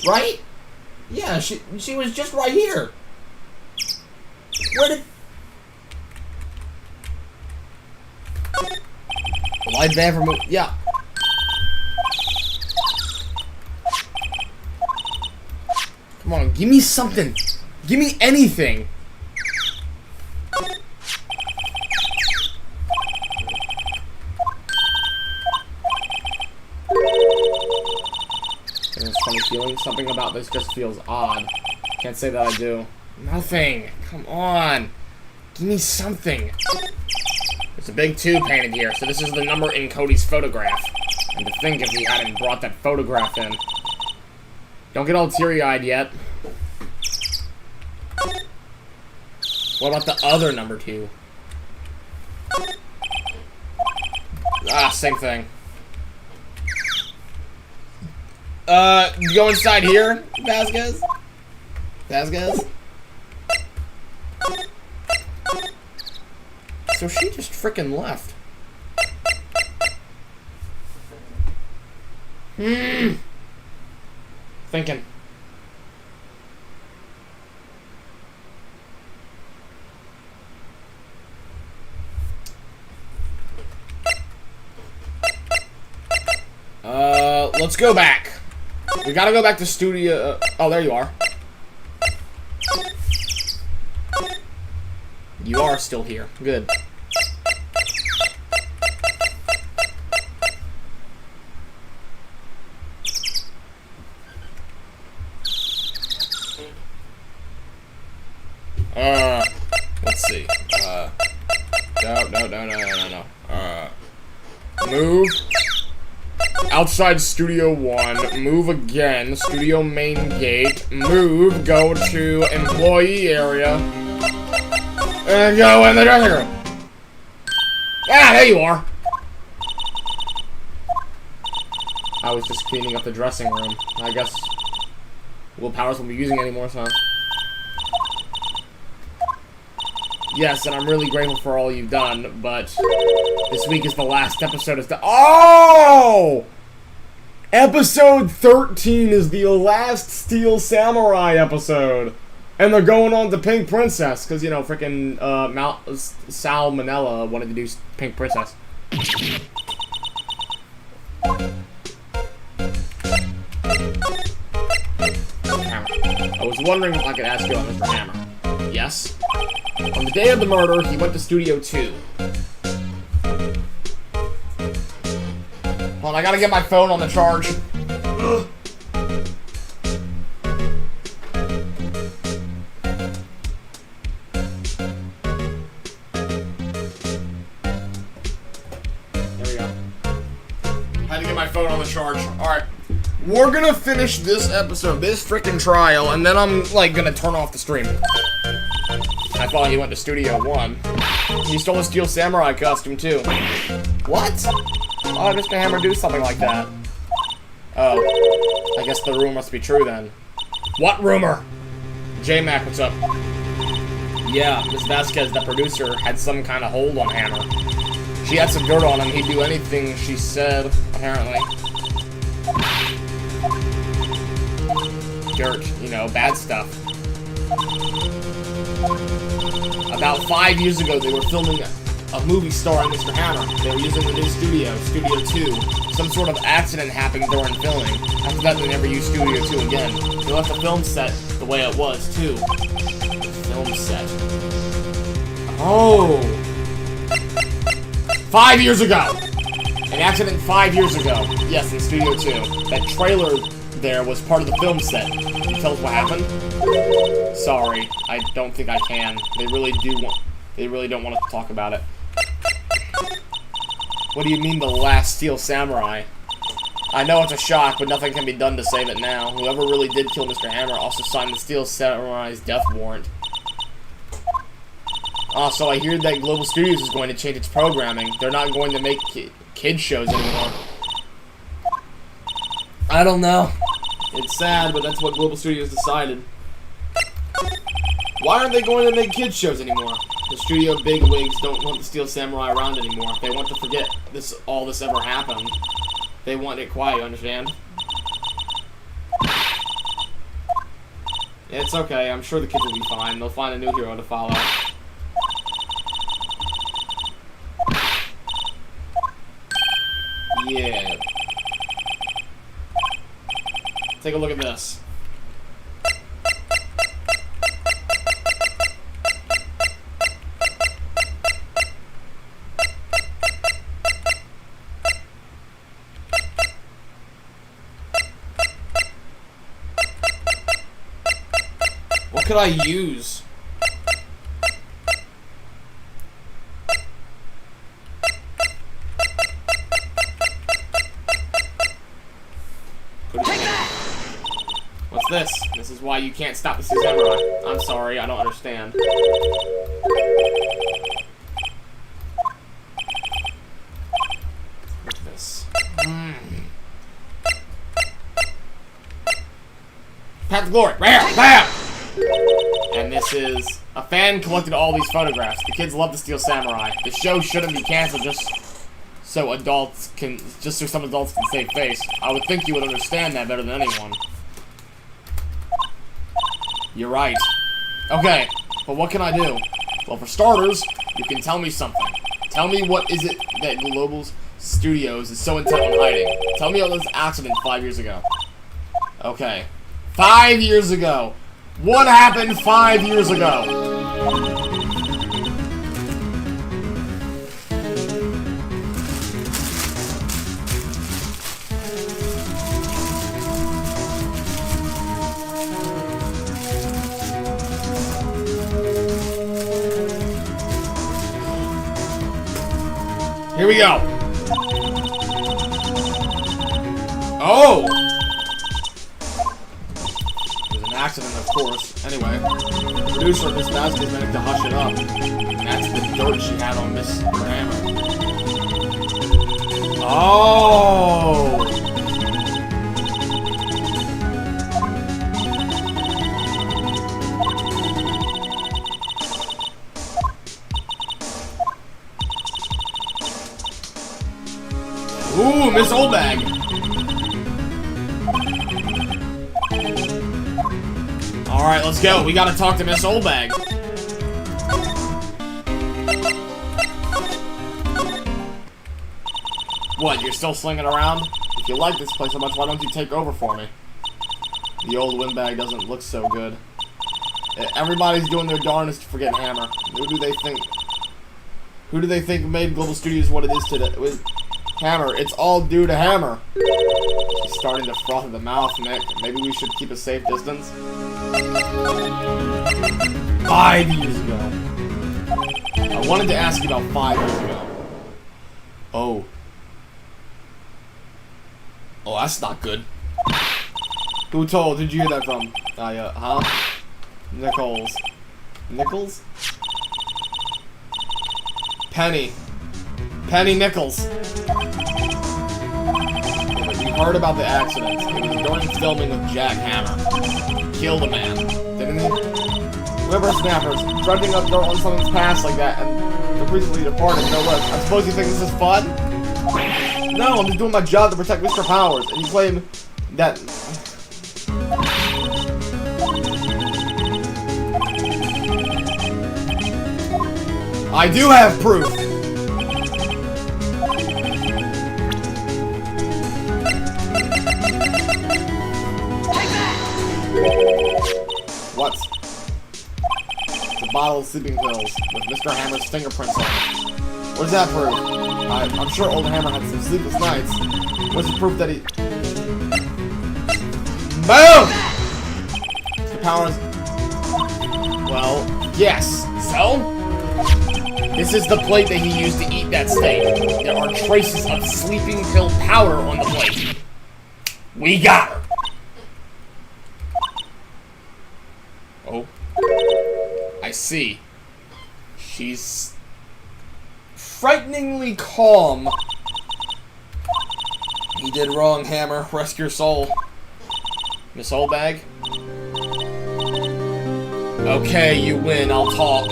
Right? Yeah, she was just right here. Where did... Live van for move... Yeah. Come on, give me something. Give me anything. There's a funny feeling. Something about this just feels odd. Can't say that I do. Nothing. Come on. Give me something. There's a big 2 painted here, so this is the number in Cody's photograph. And to think if he hadn't brought that photograph in. Don't get all teary-eyed yet. What about the other number 2? Ah, same thing. Go inside here, Vasquez? Vasquez? So she just frickin' left. Thinking. Let's go back. We gotta go back to studio. Oh, there you are. You are still here. Good. Let's see. No. Move. Outside Studio 1. Move again. Studio main gate. Move. Go to employee area. And go in the dressing room. Ah, there you are. I was just cleaning up the dressing room. I guess willpowers won't be using anymore, so. Yes, and I'm really grateful for all you've done, but this week is the last episode. Oh! Episode 13 is the last Steel Samurai episode. And they're going on to Pink Princess, because, you know, frickin' Sal Manella wanted to do Pink Princess. I was wondering if I could ask you on Mr. Hammer. Yes? On the day of the murder, he went to Studio 2. Hold on, I gotta get my phone on the charge. There we go. Had to get my phone on the charge. Alright. We're gonna finish this episode, this frickin' trial, and then I'm, like, gonna turn off the stream. I thought he went to Studio 1. He stole a Steel Samurai costume, too. What? Why did Mr. Hammer do something like that? Oh. I guess the rumor must be true, then. What rumor? J-Mac, what's up? Yeah, Miss Vasquez, the producer, had some kind of hold on Hammer. She had some dirt on him. He'd do anything she said, apparently. Dirt, you know, bad stuff. About 5 years ago, they were filming a movie starring Mr. Hammer. They were using the new studio, Studio 2. Some sort of accident happened during filming. After that, they never used Studio 2 again. They left the film set the way it was, too. Film set. Oh! 5 years ago! An accident 5 years ago. Yes, in Studio 2. That trailer there was part of the film set. Can you tell us what happened? Sorry, I don't think I can. They They really don't want us to talk about it. What do you mean, the last Steel Samurai? I know it's a shock, but nothing can be done to save it now. Whoever really did kill Mr. Hammer also signed the Steel Samurai's death warrant. Also, I hear that Global Studios is going to change its programming. They're not going to make kid shows anymore. I don't know. It's sad, but that's what Global Studios decided. Why aren't they going to make kids shows anymore? The studio bigwigs don't want the Steel Samurai around anymore. They want to forget all this ever happened. They want it quiet, you understand? It's okay, I'm sure the kids will be fine. They'll find a new hero to follow. Yeah. Take a look at this. What could I use? What's this? This is why you can't stop the Samurai. I'm sorry, I don't understand. Look at this. Path to Glory! Right here! Bam! And this is... A fan collected all these photographs. The kids love the Steel Samurai. The show shouldn't be canceled just so some adults can save face. I would think you would understand that better than anyone. You're right. Okay, but what can I do? Well, for starters, you can tell me something. Tell me what is it that Global Studios is so intent on hiding. Tell me about this accident 5 years ago. Okay. 5 years ago! What happened 5 years ago? Here we go. Oh! There's an accident, of course. Anyway, the producer of Miss Basket managed to hush it up. That's the dirt she had on Miss Hammer. Oh! Ooh, Miss Oldbag! Alright, let's go. We gotta talk to Miss Oldbag. What, you're still slinging around? If you like this place so much, why don't you take over for me? The old windbag doesn't look so good. Everybody's doing their darndest to forget Hammer. Who do they think made Global Studios what it is today? Hammer. It's all due to Hammer. She's starting to froth at the mouth, Nick. Maybe we should keep a safe distance? 5 years ago. I wanted to ask you about 5 years ago. Oh. Oh, that's not good. Who'd you hear that from? Huh? Nichols. Nichols? Penny. Penny Nichols. We heard about the accident. It was during filming with Jack Hammer. He killed a man, didn't he? Whippersnappers, dredging up dirt on someone's past like that, and they're recently departed, no less. I suppose you think this is fun? No, I'm just doing my job to protect Mr. Powers, and you claim that... I do have proof! What? It's a bottle of sleeping pills with Mr. Hammer's fingerprints on it. What does that prove? I'm sure old Hammer had some sleepless nights. What's the proof that he... BOOM! Mr. Powers... Well, yes. So? This is the plate that he used to eat that steak. There are traces of sleeping pill powder on the plate. We got her. Oh. I see. She's frighteningly calm. You did wrong, Hammer. Rescue your soul. Miss Oldbag? Okay, you win. I'll talk.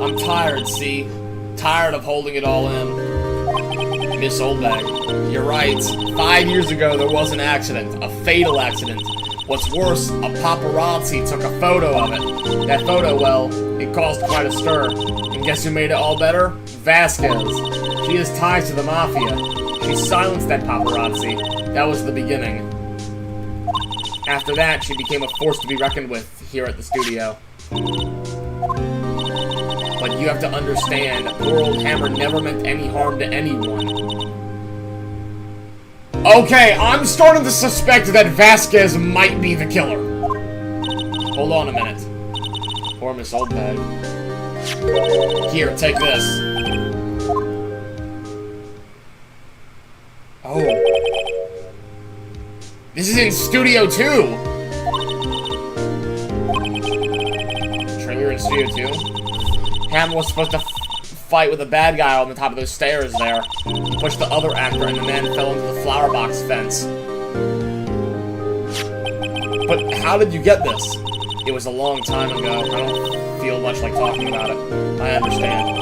I'm tired, see? Tired of holding it all in. Miss Oldbag, you're right. 5 years ago, there was an accident. A fatal accident. What's worse, a paparazzi took a photo of it. That photo, well, it caused quite a stir. And guess who made it all better? Vasquez. She has ties to the Mafia. She silenced that paparazzi. That was the beginning. After that, she became a force to be reckoned with here at the studio. But you have to understand, poor old Hammer never meant any harm to anyone. Okay, I'm starting to suspect that Vasquez might be the killer. Hold on a minute. Poor Miss Oldbag. Here, take this. Oh. This is in Studio 2! Trailer in Studio 2? Hammer was supposed to fight with a bad guy on the top of those stairs there. He pushed the other actor and the man fell into the flower box fence. But how did you get this? It was a long time ago. I don't feel much like talking about it. I understand.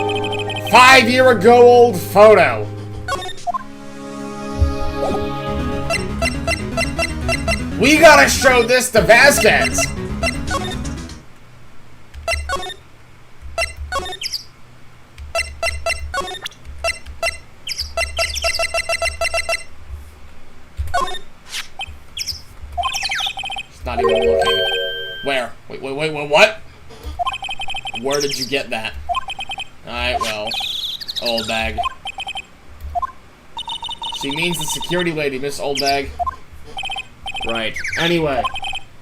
5-year-ago old photo! We gotta show this to Vasquez! She's not even looking. Where? Wait, what? Where did you get that? Alright, well. Oldbag. She means the security lady, Miss Oldbag. Right. Anyway,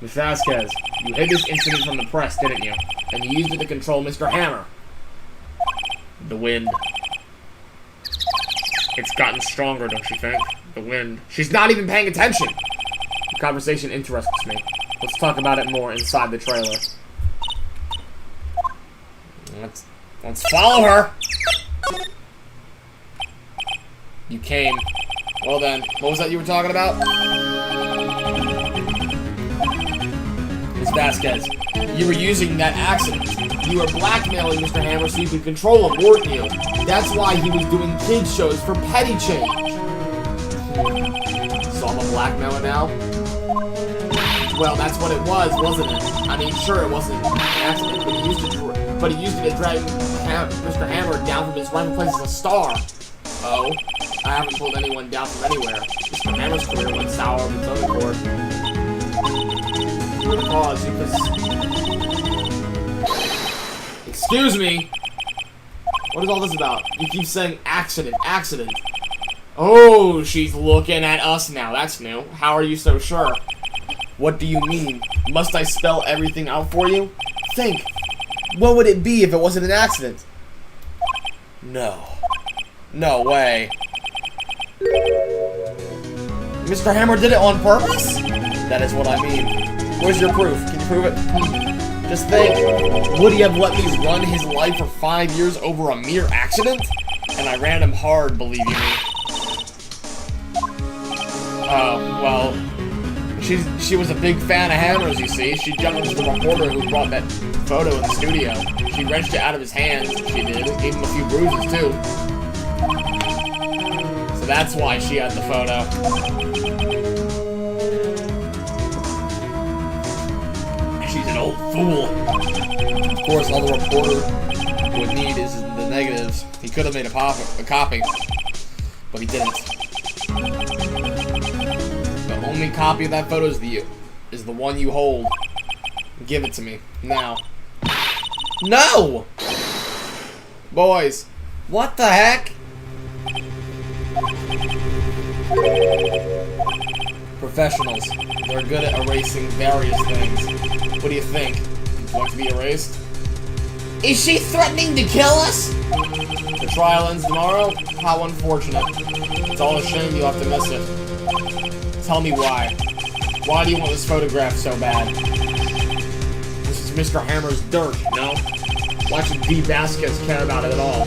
Miss Vasquez, you hid this incident from the press, didn't you? And you used it to control Mr. Hammer. The wind. It's gotten stronger, don't you think? The wind. She's not even paying attention! The conversation interests me. Let's talk about it more inside the trailer. Let's follow her! You came. Well then, what was that you were talking about? Miss Vasquez, you were using that accident. You were blackmailing Mr. Hammer so you could control him, weren't you? That's why he was doing kids shows for petty change. So I'm a blackmailer now? Well, that's what it was, wasn't it? I mean, sure, it wasn't an accident, but he used it to drag Mr. Hammer down from his rightful place as a star. Oh? I haven't pulled anyone down from anywhere. Mr. Hammer's career went sour of its own accord. Pause, excuse me! What is all this about? You keep saying accident, accident. Oh, she's looking at us now. That's new. How are you so sure? What do you mean? Must I spell everything out for you? Think. What would it be if it wasn't an accident? No. No way. Mr. Hammer did it on purpose? That is what I mean. Where's your proof? Can you prove it? Just think. Would he have let me run his life for 5 years over a mere accident? And I ran him hard, believe you me. Well, she was a big fan of Hammer's, you see. She jumped into the reporter who brought that photo in the studio. She wrenched it out of his hands, she did. Gave him a few bruises, too. So that's why she had the photo. She's an old fool. Of course, all the reporter would need is the negatives. He could have made a copy, but he didn't. The only copy of that photo is the one you hold. Give it to me now. No! Boys, what the heck? Professionals. They're good at erasing various things. What do you think? Would you like to be erased? Is she threatening to kill us? The trial ends tomorrow? How unfortunate. It's all a shame you have to miss it. Tell me why. Why do you want this photograph so bad? This is Mr. Hammer's dirt, no? Why should D. Vasquez care about it at all?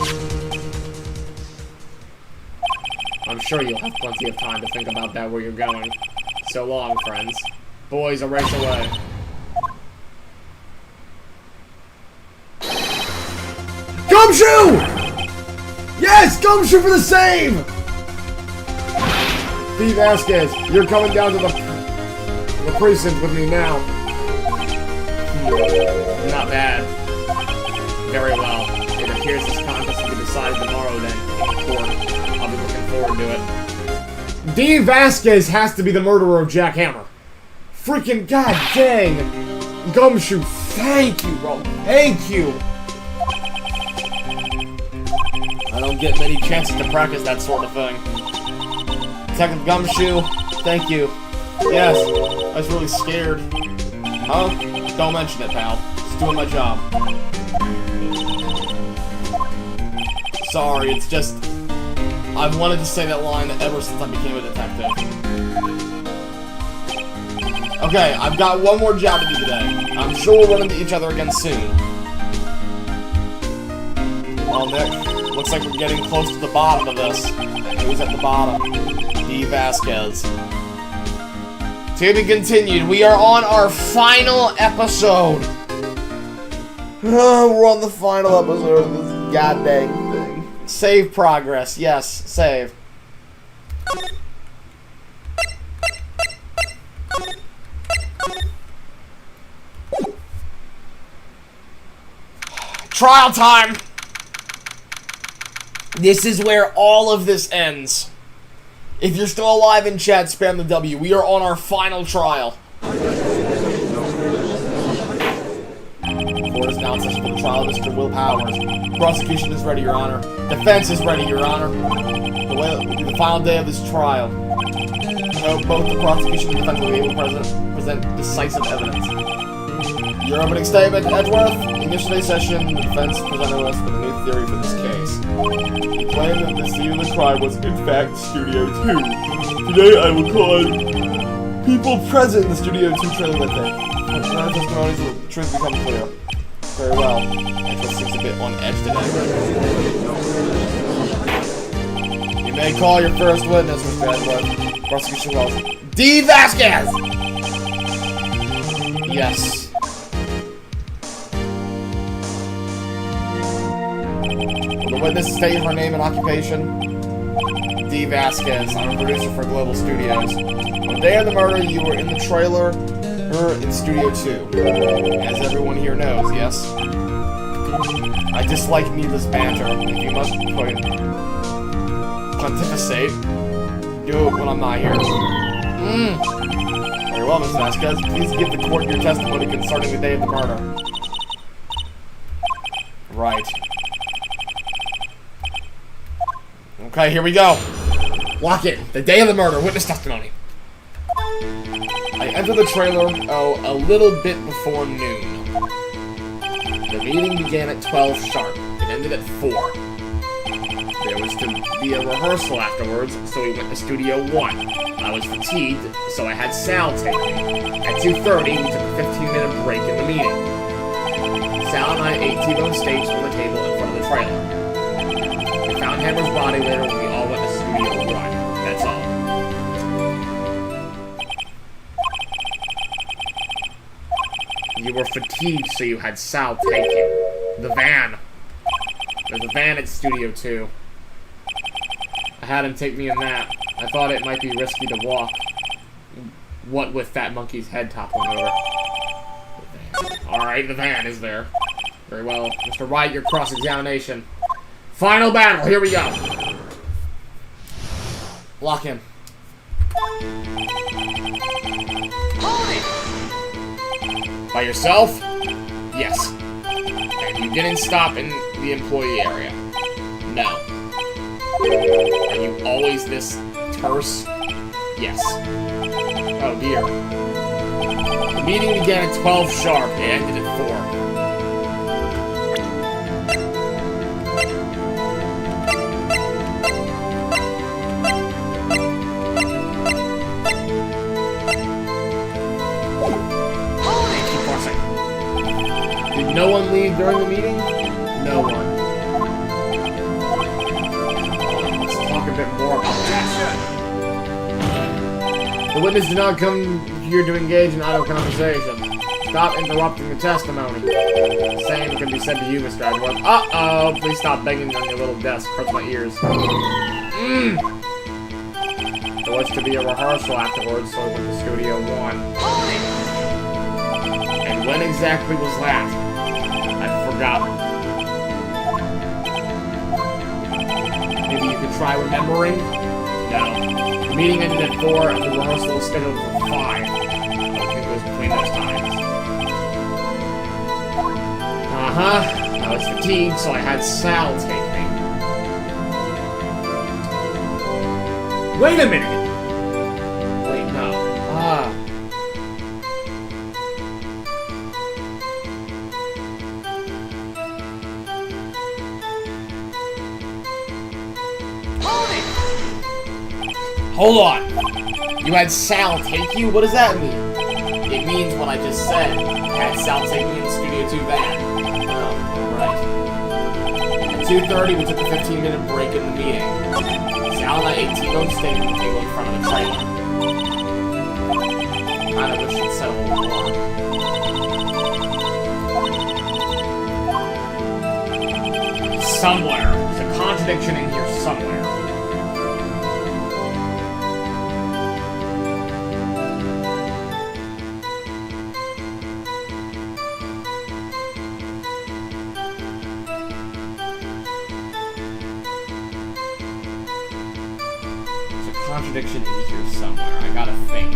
I'm sure you'll have plenty of time to think about that where you're going. So long, friends. Boys, a race away. Gumshoe! Yes! Gumshoe for the save! D. Vasquez, you're coming down to the precinct with me now. Not bad. Very well. It appears this contest will be decided tomorrow then, in court. I'll be looking forward to it. D. Vasquez has to be the murderer of Jack Hammer. Freaking god dang! Gumshoe, thank you, bro. Thank you! I don't get many chances to practice that sort of thing. Detective Gumshoe, thank you. Yes, I was really scared. Huh? Don't mention it, pal. Just doing my job. Sorry, it's just... I've wanted to say that line ever since I became a detective. Okay, I've got one more job to do today. I'm sure we'll run into each other again soon. Well, Nick, looks like we're getting close to the bottom of this. Who's at the bottom? D. Vasquez. To be continued. We are on our final episode. We're on the final episode of this goddamn thing. Save progress. Yes, save. Trial time! This is where all of this ends. If you're still alive in chat, spam the W. We are on our final trial. Court is now in session for the trial of Mr. Will Powers. Prosecution is ready, Your Honor. Defense is ready, Your Honor. The final day of this trial. So both the prosecution and defense will be able to present decisive evidence. Your opening statement, Edgeworth. In yesterday's session, the defense presented us with a new theory for this case. We claim that the scene of the crime was, in fact, Studio 2. Today, I will call people present in the Studio 2 trailer that day. None testimonies will the truth become clear. Very well. Edgeworth seems a bit on edge today. You may call your first witness, Mr. Edgeworth. Prosecution Wells. D. Vasquez! Yes. Will the witness state her name and occupation? D. Vasquez. I'm a producer for Global Studios. On the day of the murder, you were in the trailer, in Studio 2. As everyone here knows, yes? I dislike needless banter. If you must pontificate, do it when I'm not here. Very well, Ms. Vasquez. Please give the court your testimony concerning the day of the murder. Right. Okay, here we go. Lock it. The day of the murder. Witness testimony. I entered the trailer, a little bit before noon. The meeting began at 12 sharp. It ended at 4. There was to be a rehearsal afterwards, so we went to Studio 1. I was fatigued, so I had Sal take me. At 2:30, we took a 15-minute break in the meeting. Sal and I ate T-bone steaks on the table in front of the trailer. We found Hammer's body later when we all went to Studio 1. That's all. You were fatigued, so you had Sal take you. The van. There's a van at Studio 2. I had him take me in that. I thought it might be risky to walk. What with that monkey's head toppling over. Alright, the van is there. Very well. Mr. Wright, your cross-examination. Final battle, here we go. Lock him. By yourself? Yes. And you didn't stop in the employee area? No. Are you always this terse? Yes. Oh dear. The meeting began at 12 sharp. It ended at No one leave during the meeting? No one. Let's talk a bit more about that. The witness did not come here to engage in idle conversation. Stop interrupting the testimony. Same can be said to you, Mr. Edward. Uh-oh! Please stop banging on your little desk. Hurts my ears. There was to be a rehearsal afterwards, so I went to Studio 1. And when exactly was that? I've forgotten. Maybe you could try remembering? No. The meeting ended at 4 and the rehearsal was scheduled for 5. I think it was between those times. I was fatigued, so I had Sal take me. Wait a minute! Wait, no. Hold on! You had Sal take you? What does that mean? It means what I just said. I had Sal take me in the Studio 2 van. Oh, right. At 2:30, we took a 15-minute break in the meeting. Sal and I ate T-bone steak at the table in front of the trailer. Kinda wish you'd settle more. Somewhere. There's a contradiction in here somewhere. Contradiction in here somewhere. I gotta think.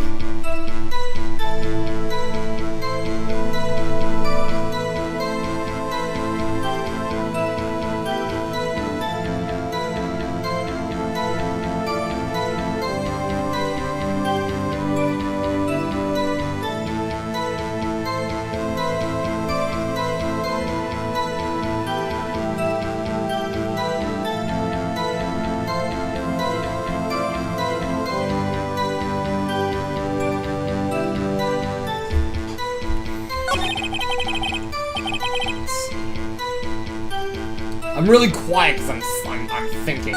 I'm really quiet because I'm thinking.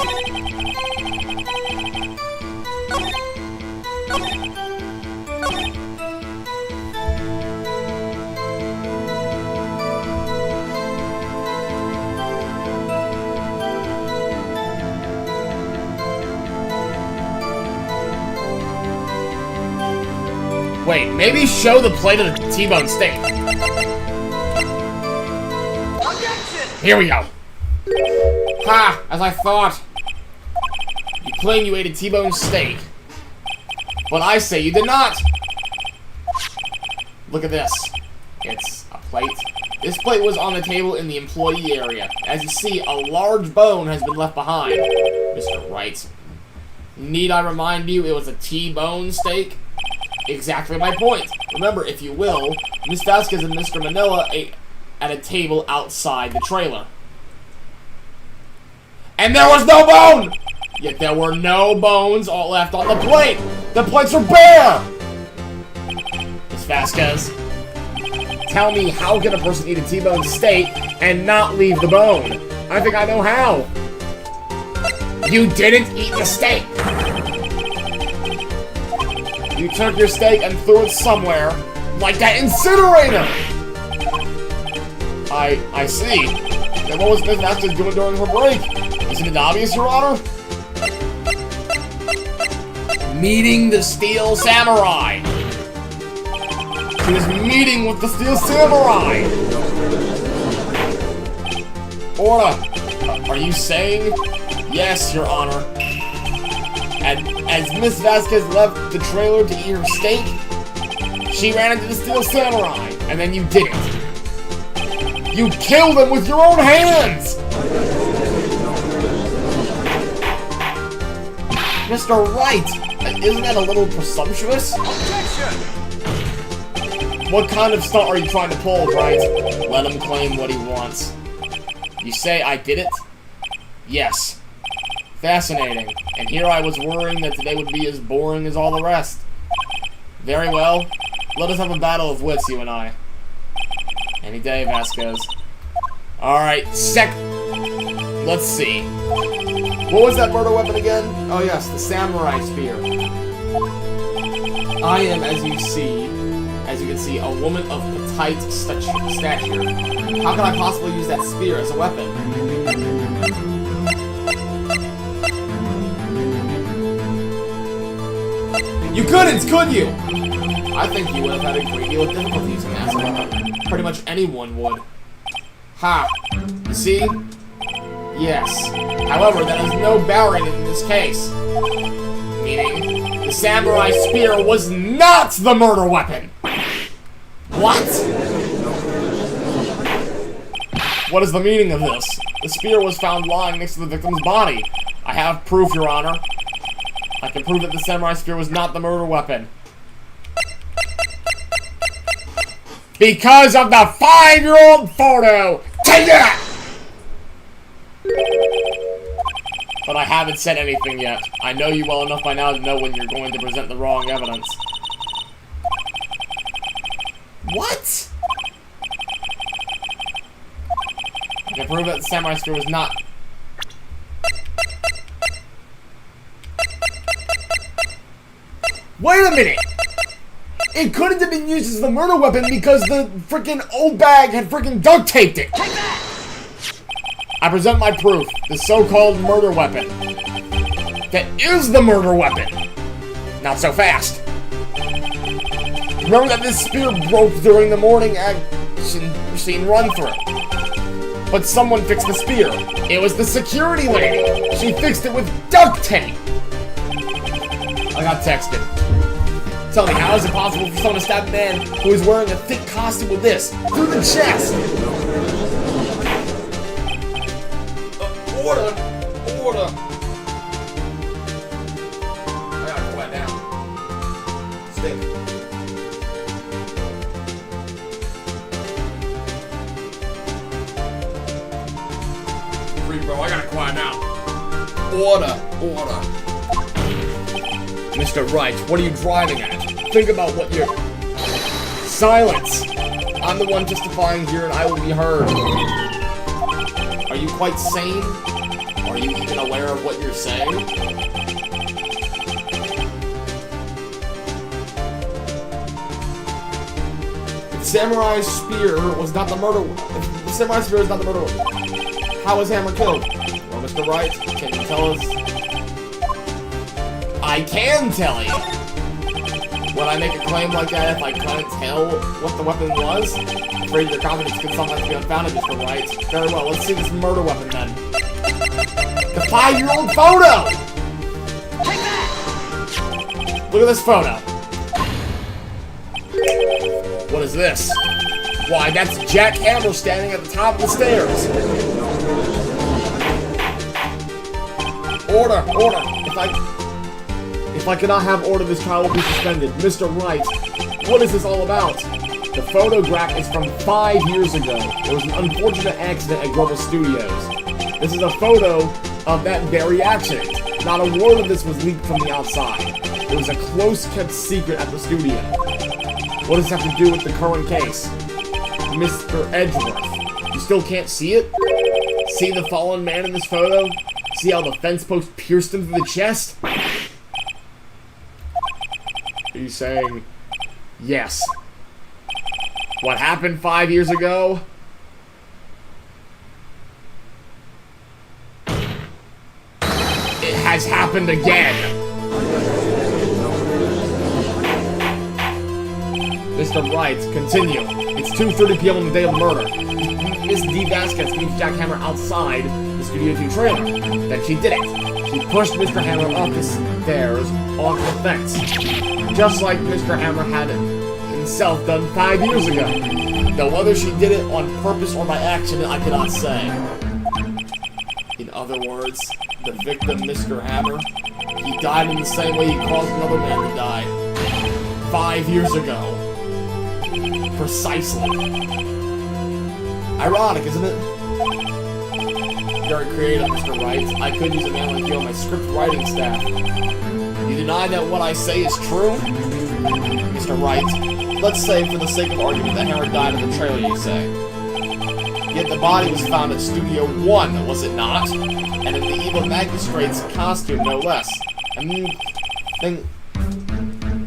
Wait, maybe show the plate of the T-bone steak. Here we go. Ha! As I thought. You claim you ate a T-bone steak. But I say you did not. Look at this. It's a plate. This plate was on the table in the employee area. As you see, a large bone has been left behind. Mr. Wright. Need I remind you it was a T-bone steak? Exactly my point. Remember, if you will, Miss Vasquez and Mr. Manoa ate at a table outside the trailer. And there was no bone! Yet there were no bones all left on the plate! The plates are bare! Miss Vasquez, tell me, how can a person eat a T-bone steak and not leave the bone? I think I know how. You didn't eat the steak! You took your steak and threw it somewhere, like that incinerator! I see. Then what was Miss Vasquez doing during her break? Isn't it obvious, Your Honor? Meeting the Steel Samurai! She was meeting with the Steel Samurai! Ora, are you saying? Yes, Your Honor. As Miss Vasquez left the trailer to eat her steak, she ran into the Steel Samurai, and then you didn't. You killed him with your own hands! Mr. Wright, isn't that a little presumptuous? Objection! What kind of stunt are you trying to pull, Wright? Let him claim what he wants. You say I did it? Yes. Fascinating. And here I was worrying that today would be as boring as all the rest. Very well. Let us have a battle of wits, you and I. Any day, Vasquez. Alright, let's see. What was that murder weapon again? Oh yes, the samurai spear. I am, as you can see, a woman of petite stature. How can I possibly use that spear as a weapon? You couldn't, could you? I think you would have had a great deal of difficulty using that as a weapon. Pretty much anyone would. Ha! You see? Yes. However, that is no bearing in this case. Meaning, the samurai spear was not the murder weapon! What? What is the meaning of this? The spear was found lying next to the victim's body. I have proof, Your Honor. I can prove that the samurai spear was not the murder weapon. Because of the 5-year-old photo! Take that! But I haven't said anything yet. I know you well enough by now to know when you're going to present the wrong evidence. What? I can prove that the samurai spear was not... Wait a minute! It couldn't have been used as the murder weapon because the frickin' old bag had frickin' duct taped it! I present my proof, the so-called murder weapon. That is the murder weapon! Not so fast. Remember that this spear broke during the morning action scene run-through. But someone fixed the spear. It was the security lady! She fixed it with duct tape! I got texted. Tell me, how is it possible for someone to stab a man who is wearing a thick costume with this? Through the chest! Order! Order! I gotta quiet down. Stick. Free, bro, I gotta quiet down. Order! Order! Mr. Wright, what are you driving at? Think about what you're... Silence! I'm the one testifying here and I will be heard. Are you quite sane? Are you even aware of what you're saying? The samurai spear was not the murder... The samurai spear was not the murder... How was Hammer killed? Well, Mr. Wright, can you tell us... I can tell you! Would I make a claim like that if I couldn't tell what the weapon was? I'm afraid your confidence could sometimes be unfounded, Mr. Wright. Very well, let's see this murder weapon then. The 5-year-old photo! Take that! Look at this photo. What is this? Why, that's Jack Hammer standing at the top of the stairs. Order! Order! If I cannot have order, this trial will be suspended. Mr. Wright, what is this all about? The photograph is from 5 years ago. There was an unfortunate accident at Grumble Studios. This is a photo of that very accident. Not a word of this was leaked from the outside. It was a close-kept secret at the studio. What does this have to do with the current case? Mr. Edgeworth, you still can't see it? See the fallen man in this photo? See how the fence post pierced him through the chest? He's saying, yes. What happened 5 years ago? It has happened again. Mr. Wright, continue. It's 2:30 p.m. on the day of murder. Miss D. Vasquez meets Jack Hammer outside the Studio 2 trailer. Then she did it. She pushed Mr. Hammer up the stairs onto the fence. Just like Mr. Hammer had himself done 5 years ago. Though whether she did it on purpose or by accident, I cannot say. In other words, the victim, Mr. Hammer, he died in the same way he caused another man to die. 5 years ago. Precisely. Ironic, isn't it? Very creative, Mr. Wright. I could use a man like you on my script writing staff. You deny that what I say is true? Mr. Wright, let's say for the sake of argument that Hammer died in the trailer, you say. Yet the body was found at Studio 1, was it not? And in the evil magistrate's costume, no less. I mean, then...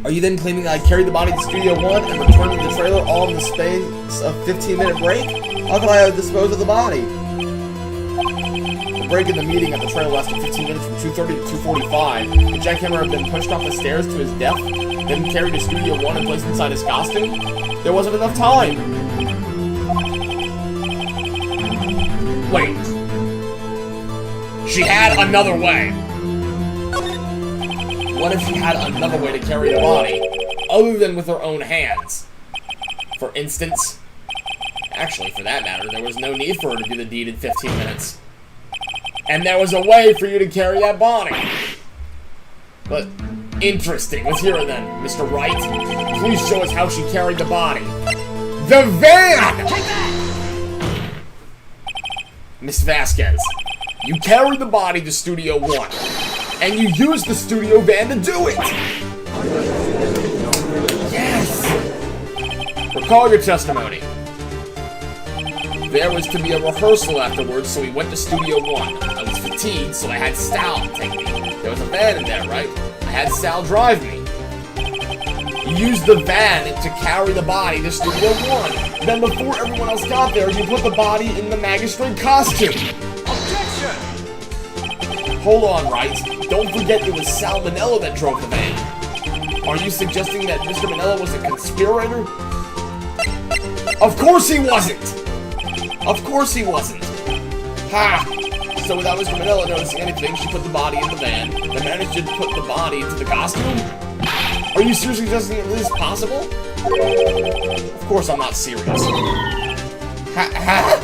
Are you then claiming that I carried the body to Studio 1 and returned to the trailer all in the space of 15-minute break? How could I have disposed of the body? The break in the meeting at the trailer lasted 15 minutes from 2:30 to 2:45. Could Jackhammer have been pushed off the stairs to his death, then carried to Studio 1 and placed inside his costume? There wasn't enough time! Wait. She had another way. What if she had another way to carry the body, other than with her own hands? For instance... Actually, for that matter, there was no need for her to do the deed in 15 minutes. And there was a way for you to carry that body. But, interesting. Let's hear it then, Mr. Wright. Please show us how she carried the body. The van! Miss Vasquez, you carried the body to Studio 1, and you used the studio van to do it! Yes! Recall your testimony. There was to be a rehearsal afterwards, so we went to Studio 1. I was fatigued, so I had Sal take me. There was a van in there, right? I had Sal drive me. You used the van to carry the body to Studio 1. Then before everyone else got there, you put the body in the magistrate costume. Objection! Hold on, Wright. Don't forget it was Sal Manella that drove the van. Are you suggesting that Mr. Manella was a conspirator? Of course he wasn't! Of course he wasn't. Ha! So without Mr. Manella noticing anything, she put the body in the van, then managed to put the body into the costume? Are you seriously suggesting that this is possible? Of course I'm not serious. Ha!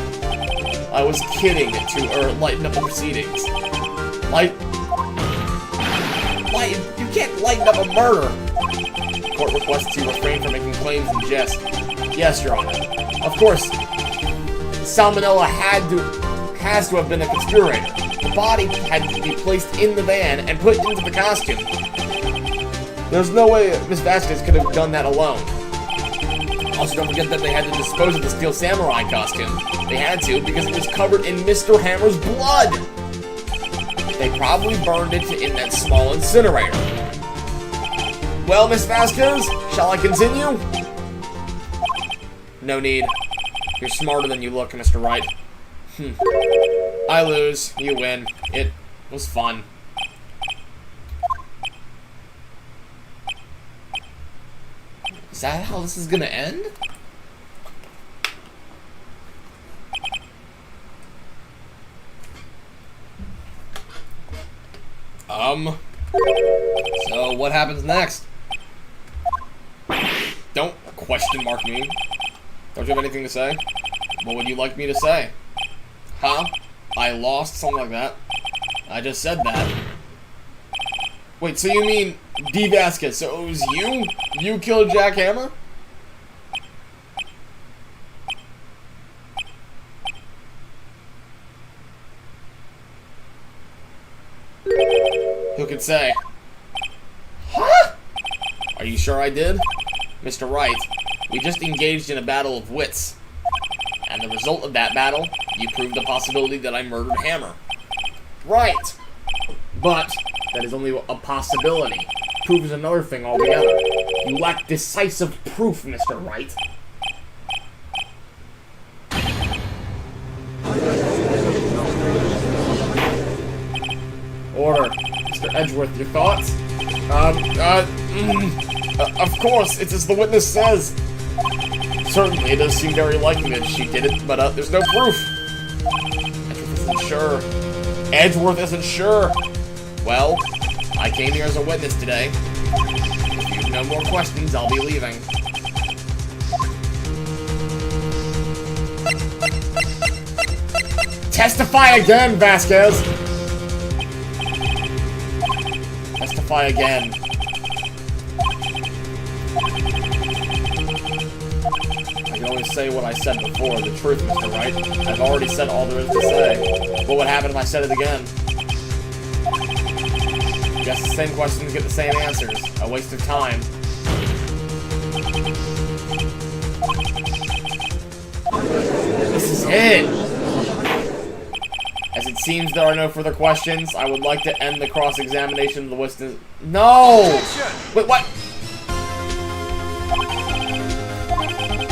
I was kidding to lighten up the proceedings. You can't lighten up a murder! Court requests you refrain from making claims in jest. Yes, Your Honor. Of course, Salmonella has to have been a conspirator. The body had to be placed in the van and put into the costume. There's no way Miss Vasquez could have done that alone. Also, don't forget that they had to dispose of the Steel Samurai costume. They had to because it was covered in Mr. Hammer's blood. They probably burned it in that small incinerator. Well, Miss Vasquez, shall I continue? No need. You're smarter than you look, Mr. Wright. I lose. You win. It was fun. Is that how this is gonna end? So what happens next? Don't question mark me. Don't you have anything to say? What would you like me to say? Huh? I lost? Something like that. I just said that. Wait, so you mean D. Vasquez, so it was you? You killed Jack Hammer? Who could say? Huh? Are you sure I did? Mr. Wright, we just engaged in a battle of wits. And the result of that battle, you proved the possibility that I murdered Hammer. Right. But that is only a possibility. Proof is another thing altogether. You lack decisive proof, Mr. Wright. Order. Mr. Edgeworth, your thoughts? Of course, it's as the witness says. Certainly, it does seem very likely that she did it, but there's no proof. Edgeworth isn't sure. Edgeworth isn't sure. Well, I came here as a witness today. If you have no more questions, I'll be leaving. Testify again, Vasquez! Testify again. I can only say what I said before, the truth, Mr. Wright. I've already said all there is to say. What would happen if I said it again? guess the same questions get the same answers. A waste of time. This is it! As it seems there are no further questions, I would like to end the cross-examination of the witness. No! Wait, what?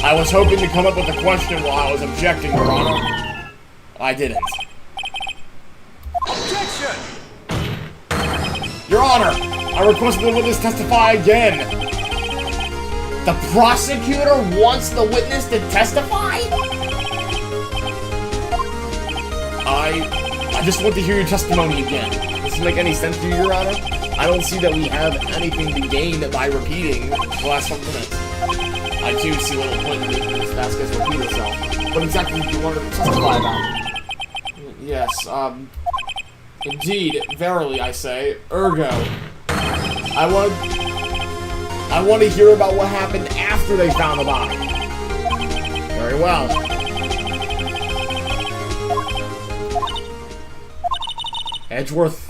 I was hoping to come up with a question while I was objecting, Your Honor. I didn't. Objection! Your Honor, I request the witness testify again. The prosecutor wants the witness to testify? I just want to hear your testimony again. Does this make any sense to you, Your Honor? I don't see that we have anything to gain by repeating the last couple minutes. I too see little point in making Ms. Vasquez repeat herself. What exactly do you want her to testify about? Yes, indeed, verily, I say, ergo. I want to hear about what happened after they found the body. Very well. Edgeworth.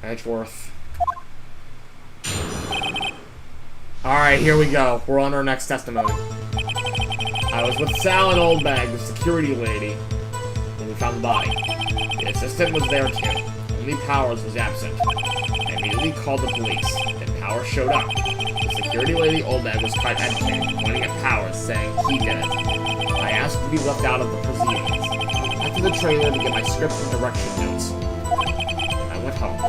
Edgeworth. Alright, here we go. We're on our next testimony. I was with Sal and Oldbag, the security lady, when we found the body. The assistant was there too. Only Powers was absent. I immediately called the police. Then Powers showed up. The security lady, Oldbag, was quite agitated, pointing at Powers, saying he did it. I asked to be left out of the proceedings. I went to the trailer to get my script and direction notes. I went home.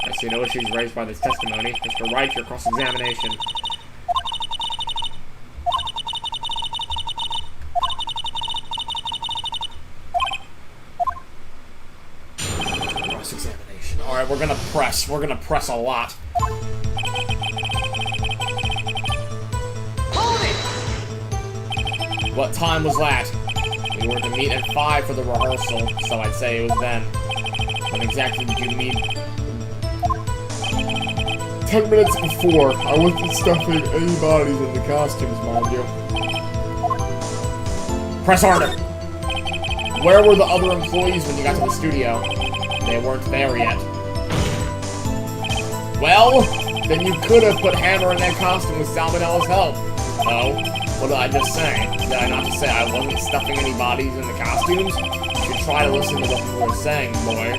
I see no issues raised by this testimony. Mr. Wright, your cross-examination. Cross-examination. Alright, we're gonna press. We're gonna press a lot. What time was that? We were to meet at 5 for the rehearsal, so I'd say it was then. When exactly did you meet? 10 minutes before. I wasn't stuffing any bodies in the costumes, mind you. Press harder! Where were the other employees when you got to the studio? They weren't there yet. Well, then you could have put Hammer in that costume with Salmonella's help. Oh, what did I just say? Did I not just say I wasn't stuffing any bodies in the costumes? You should try to listen to what people were saying, boy.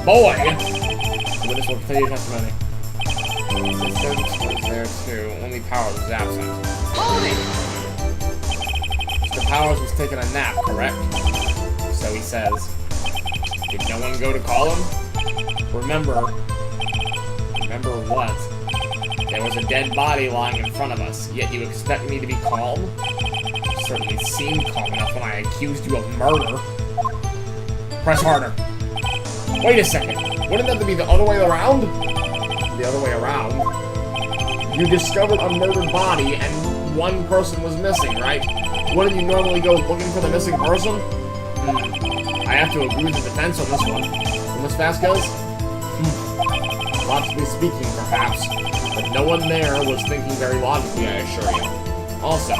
Boy! The witness will continue testimony. The assistant was there too. Only Powers was absent. Mr. Powers was taking a nap, correct? So he says. Did no one go to call him? Remember what? There was a dead body lying in front of us, yet you expect me to be calm? You certainly seemed calm enough when I accused you of murder. Press harder. Wait a second. Wouldn't that be the other way around? The other way around? You discovered a murdered body and one person was missing, right? Wouldn't you normally go looking for the missing person? I have to agree with the defense on this one. Miss Vasquez? Logically speaking, perhaps. But no one there was thinking very logically, I assure you. Also,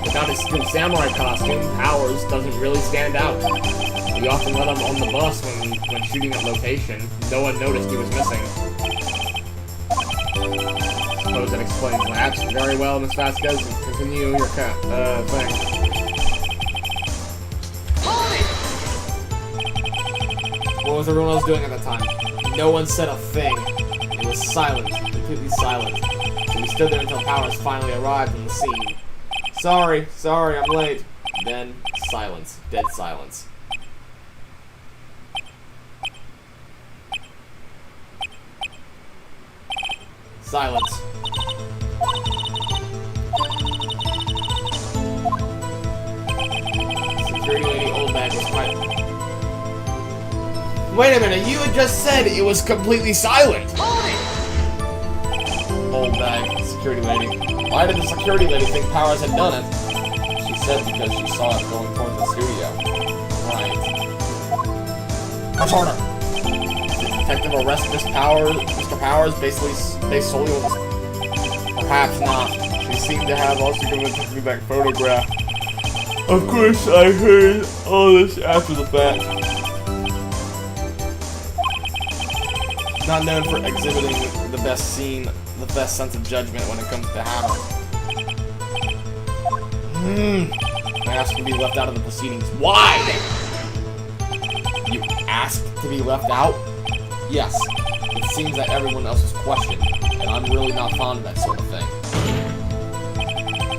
without his skilled samurai costume, Powers doesn't really stand out. We often let him on the bus when shooting at location. No one noticed he was missing. Suppose that explains that. Very well, Miss Vasquez. Continue your thing. What was everyone else doing at that time? No one said a thing. It was silent. Completely silent. So we stood there until Powers finally arrived on the scene. Sorry, I'm late. Then, silence. Dead silence. Silence. Security lady Oldbag was quite... Wait a minute, you had just said it was completely silent! Oldbag, security lady. Why did the security lady think Powers had done it? She said because she saw it going towards the studio. Right. Much harder! Did the detective arrest Mr. Powers based solely on this? Perhaps not. She seem to have also given a take me back photograph. Of course, I heard all this after the fact. Not known for exhibiting the best sense of judgment when it comes to Hammer. I asked to be left out of the proceedings. Why? You asked to be left out? Yes. It seems that everyone else is questioned, and I'm really not fond of that sort of thing.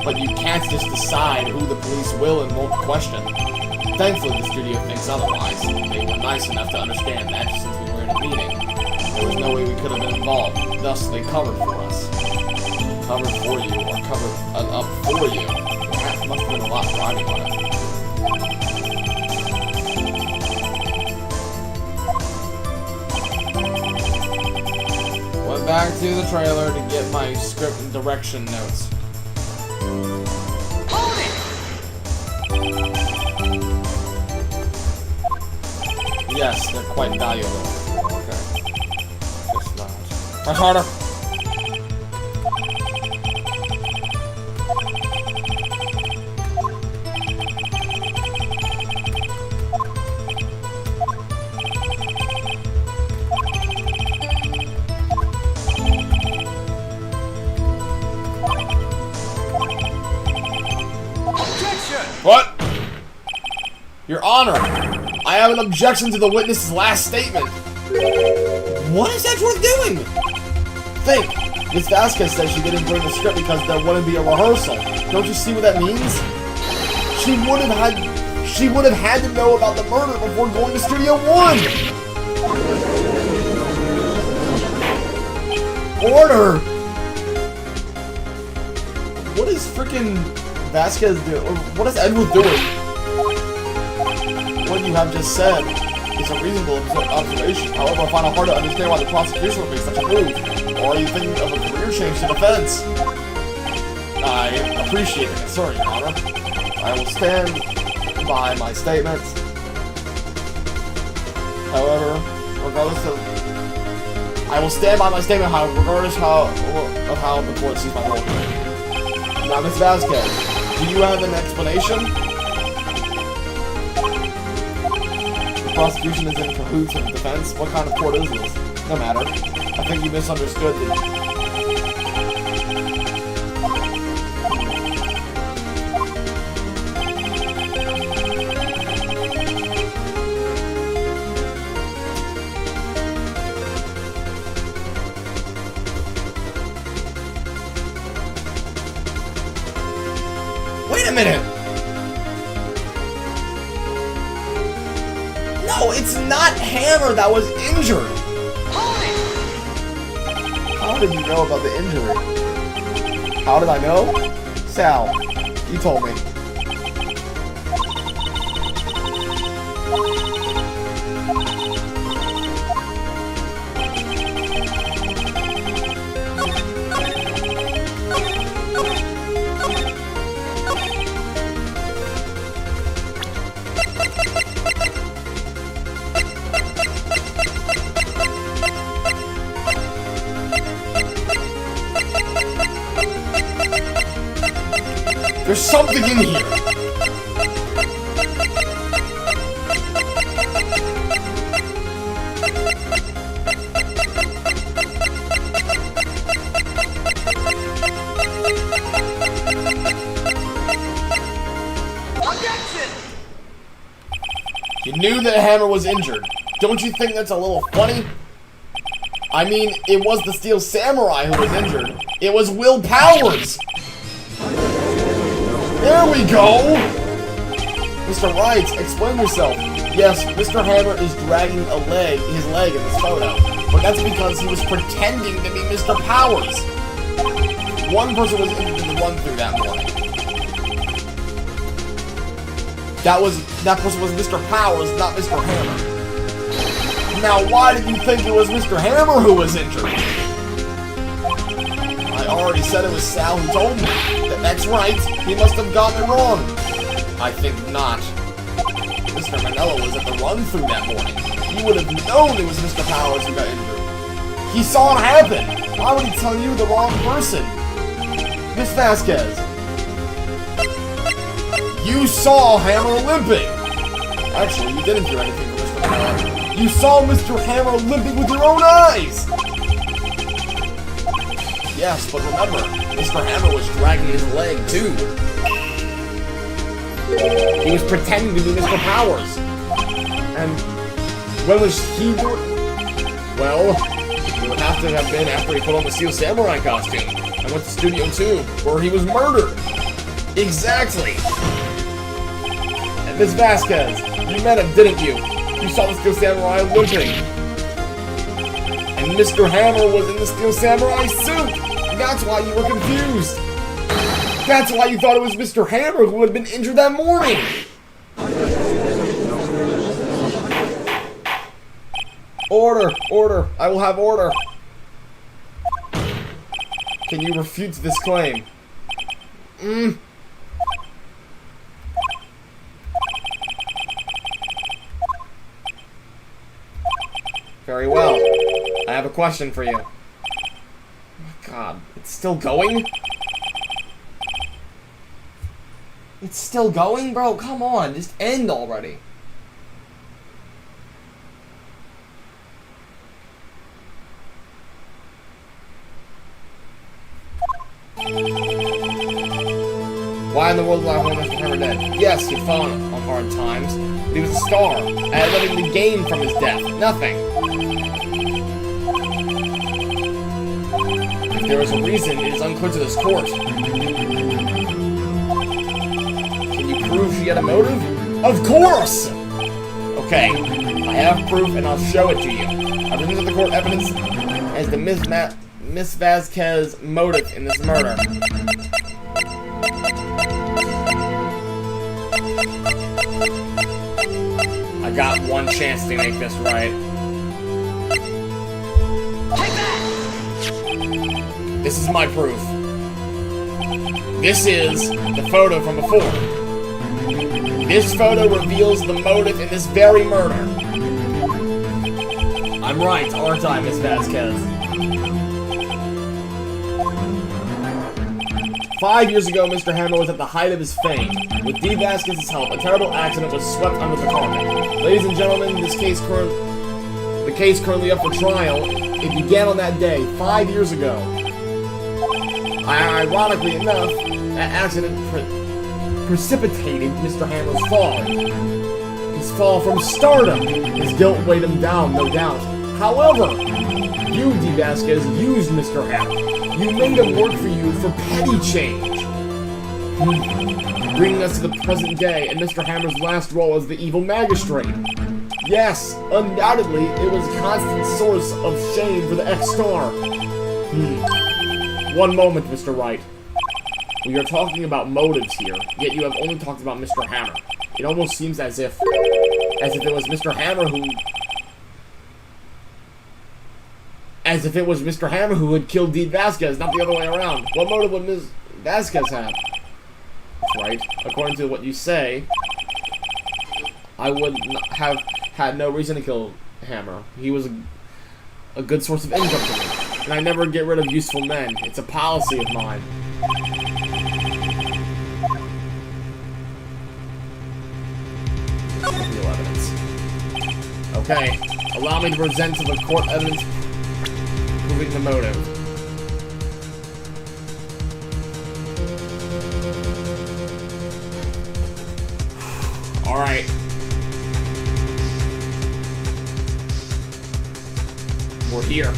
But you can't just decide who the police will and won't question. Thankfully, the studio thinks otherwise. They were nice enough to understand that since we were in a meeting. There was no way we could have been involved. Thus, they covered for us. Covered for you, or covered up for you. That must have been a lot riding on it. Went back to the trailer to get my script and direction notes. Yes, they're quite valuable. Okay. Just not. Press harder! What? Your Honor, I have an objection to the witness's last statement. What is Edgeworth doing? Think. Miss Vasquez said she didn't bring the script because there wouldn't be a rehearsal. Don't you see what that means? She would have had to know about the murder before going to Studio 1. Order. What is freaking Vasquez doing? What is Edgeworth doing? What you have just said is a reasonable observation. However, I find it hard to understand why the prosecution would make such a move. Or are you thinking of a career change to defense? I appreciate the concern, Your Honor. I will stand by my statements. However, regardless of... I will stand by my statement, however, regardless of how the court sees my role. Now, Ms. Vasquez, do you have an explanation? The prosecution is in cahoots with the defense. What kind of court is this? No matter. I think you misunderstood the... Wait a minute! No, it's not Hammer that was injured! How did you know about the injury? How did I know? Sal, you told me. There's something in here! You knew that Hammer was injured. Don't you think that's a little funny? I mean, it was the Steel Samurai who was injured. It was Will Powers! There we go! Mr. Wright, explain yourself. Yes, Mr. Hammer is dragging his leg in this photo, but that's because he was pretending to be Mr. Powers. One person was injured in the run-through that morning. That person was Mr. Powers, not Mr. Hammer. Now, why did you think it was Mr. Hammer who was injured? I already said it was Sal who told me. That's right, he must have gotten it wrong. I think not. Mr. Manella was at the run-through that morning. He would have known it was Mr. Powers who got injured. He saw it happen. Why would he tell you the wrong person? Miss Vasquez, you saw Hammer limping. Actually, you didn't do anything with Mr. Hammer. You saw Mr. Hammer limping with your own eyes. Yes, but remember, Mr. Hammer was dragging his leg too. He was pretending to be Mr. Powers. And when was he doing? Well, it would have to have been after he put on the Steel Samurai costume and went to Studio 2, where he was murdered. Exactly. And Miss Vasquez, you met him, didn't you? You saw the Steel Samurai limping. And Mr. Hammer was in the Steel Samurai suit. That's why you were confused. That's why you thought it was Mr. Hammer who had been injured that morning. Order! Order! I will have order! Can you refute this claim? Very well. I have a question for you. Oh my god, it's still going? It's still going, bro? Come on, just end already. Why in the world would I want Mr. Hammer dead? Yes, he'd fallen on hard times, but he was a star. I had nothing to gain from his death. Nothing. If there is a reason, it is unclear to this court. Can you prove she had a motive? Of course! Okay, I have proof and I'll show it to you. I present to the court evidence as the Miss Vasquez motive in this murder. I got one chance to make this right. Take that! This is my proof. This is the photo from before. This photo reveals the motive in this very murder. I'm right, aren't I, Miss Vasquez? 5 years ago, Mr. Hammer was at the height of his fame. With D. Vasquez's help, a terrible accident was swept under the carpet. Ladies and gentlemen, the case currently up for trial. It began on that day, 5 years ago. Ironically enough, that accident precipitated Mr. Hammer's fall. His fall from stardom. His guilt weighed him down, no doubt. However, you, D. Vasquez, used Mr. Hammer. You made him work for you for petty change. Bringing us to the present day and Mr. Hammer's last role as the evil magistrate. Yes, undoubtedly, it was a constant source of shame for the ex-star. One moment, Mr. Wright. We are talking about motives here, yet you have only talked about Mr. Hammer. It almost seems as if it was Mr. Hammer who... As if it was Mr. Hammer who had killed Dean Vasquez, not the other way around. What motive would Ms. Vasquez have? That's right. According to what you say, I would have had no reason to kill Hammer. He was a good source of income for me. And I never get rid of useful men. It's a policy of mine. Real evidence. Okay. Allow me to present to the court evidence proving the motive. Alright. We're here.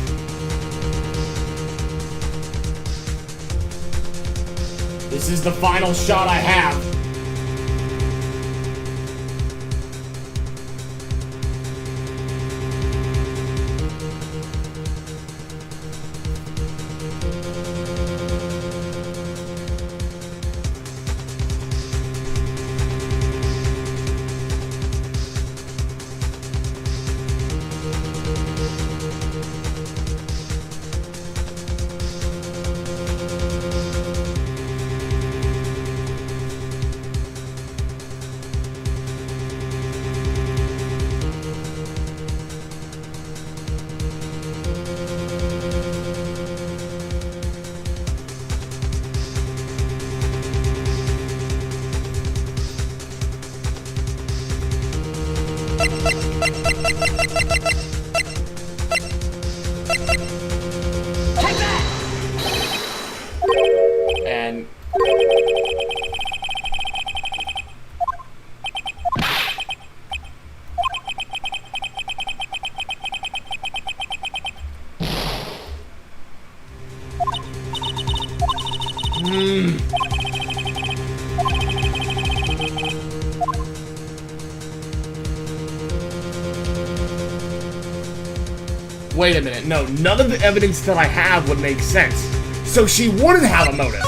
This is the final shot I have. Wait a minute, no, none of the evidence that I have would make sense. So she wouldn't have a motive.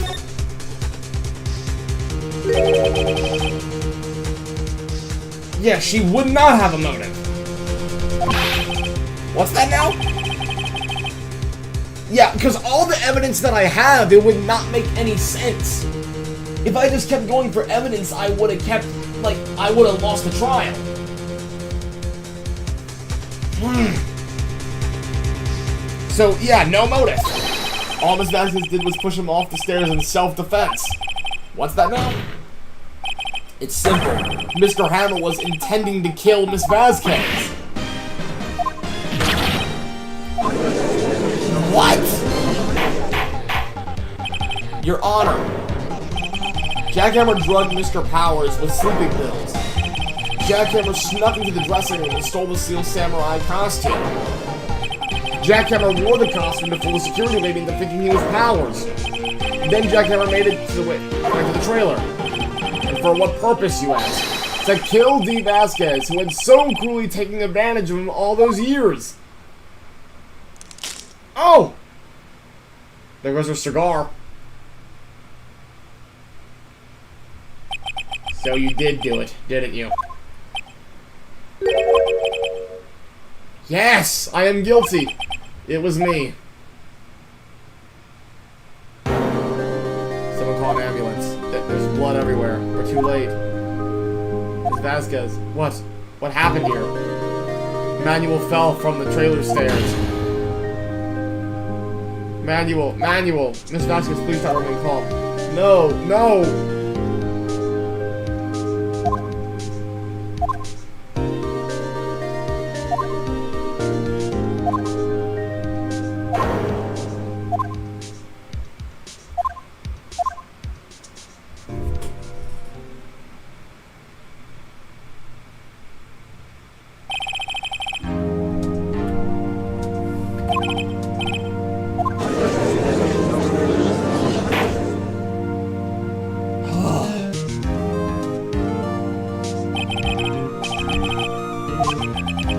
Yeah, she would not have a motive. What's that now? Yeah, because all the evidence that I have, it would not make any sense. If I just kept going for evidence, I would have kept, like, I would have lost the trial. So, yeah, no motive. All Miss Vasquez did was push him off the stairs in self-defense. What's that now? It's simple. Mr. Hammer was intending to kill Miss Vasquez. What? Your Honor, Jackhammer drugged Mr. Powers with sleeping pills. Jackhammer snuck into the dressing room and stole the Steel Samurai costume. Jackhammer wore the costume to fool the security lady into thinking he was Powers. Then Jackhammer made it to the trailer. And for what purpose, you ask? To kill D. Vasquez, who had so cruelly taken advantage of him all those years. Oh! There goes her cigar. So you did do it, didn't you? Yes! I am guilty! It was me. Someone call an ambulance. There's blood everywhere. We're too late. It's Vasquez. What? What happened here? Manuel fell from the trailer stairs. Manuel. Miss Vasquez, please try to remain calm. No.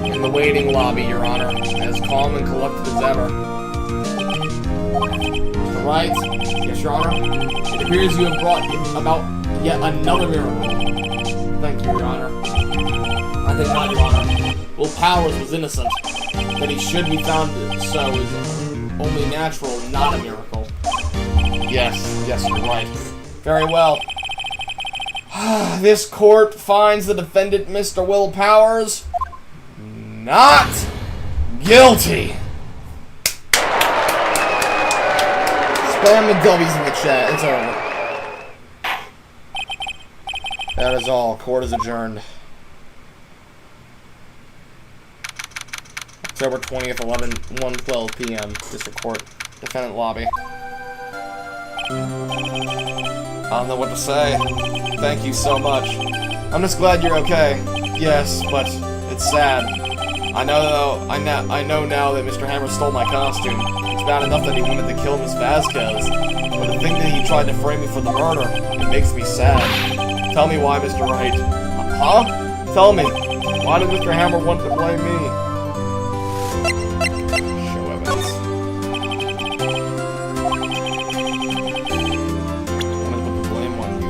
In the waiting lobby, Your Honor, as calm and collected as ever. Mr. Wright? Yes, Your Honor? It appears you have brought about yet another miracle. Thank you, Your Honor. I think not, Your Honor. Will Powers was innocent. That he should be found so is only natural, not a miracle. Yes, you're right. Very well. This court finds the defendant, Mr. Will Powers, not guilty. Spam the W's in the chat. It's over. That is all. Court is adjourned. October 20th, 1:12 p.m. District Court. Defendant lobby. I don't know what to say. Thank you so much. I'm just glad you're okay. Yes, but it's sad. I know now that Mr. Hammer stole my costume. It's bad enough that he wanted to kill Miss Vasquez, but to think that he tried to frame me for the murder, it makes me sad. Tell me why, Mr. Wright. Huh? Tell me. Why did Mr. Hammer want to blame me? Show evidence. I wanted to put the blame on you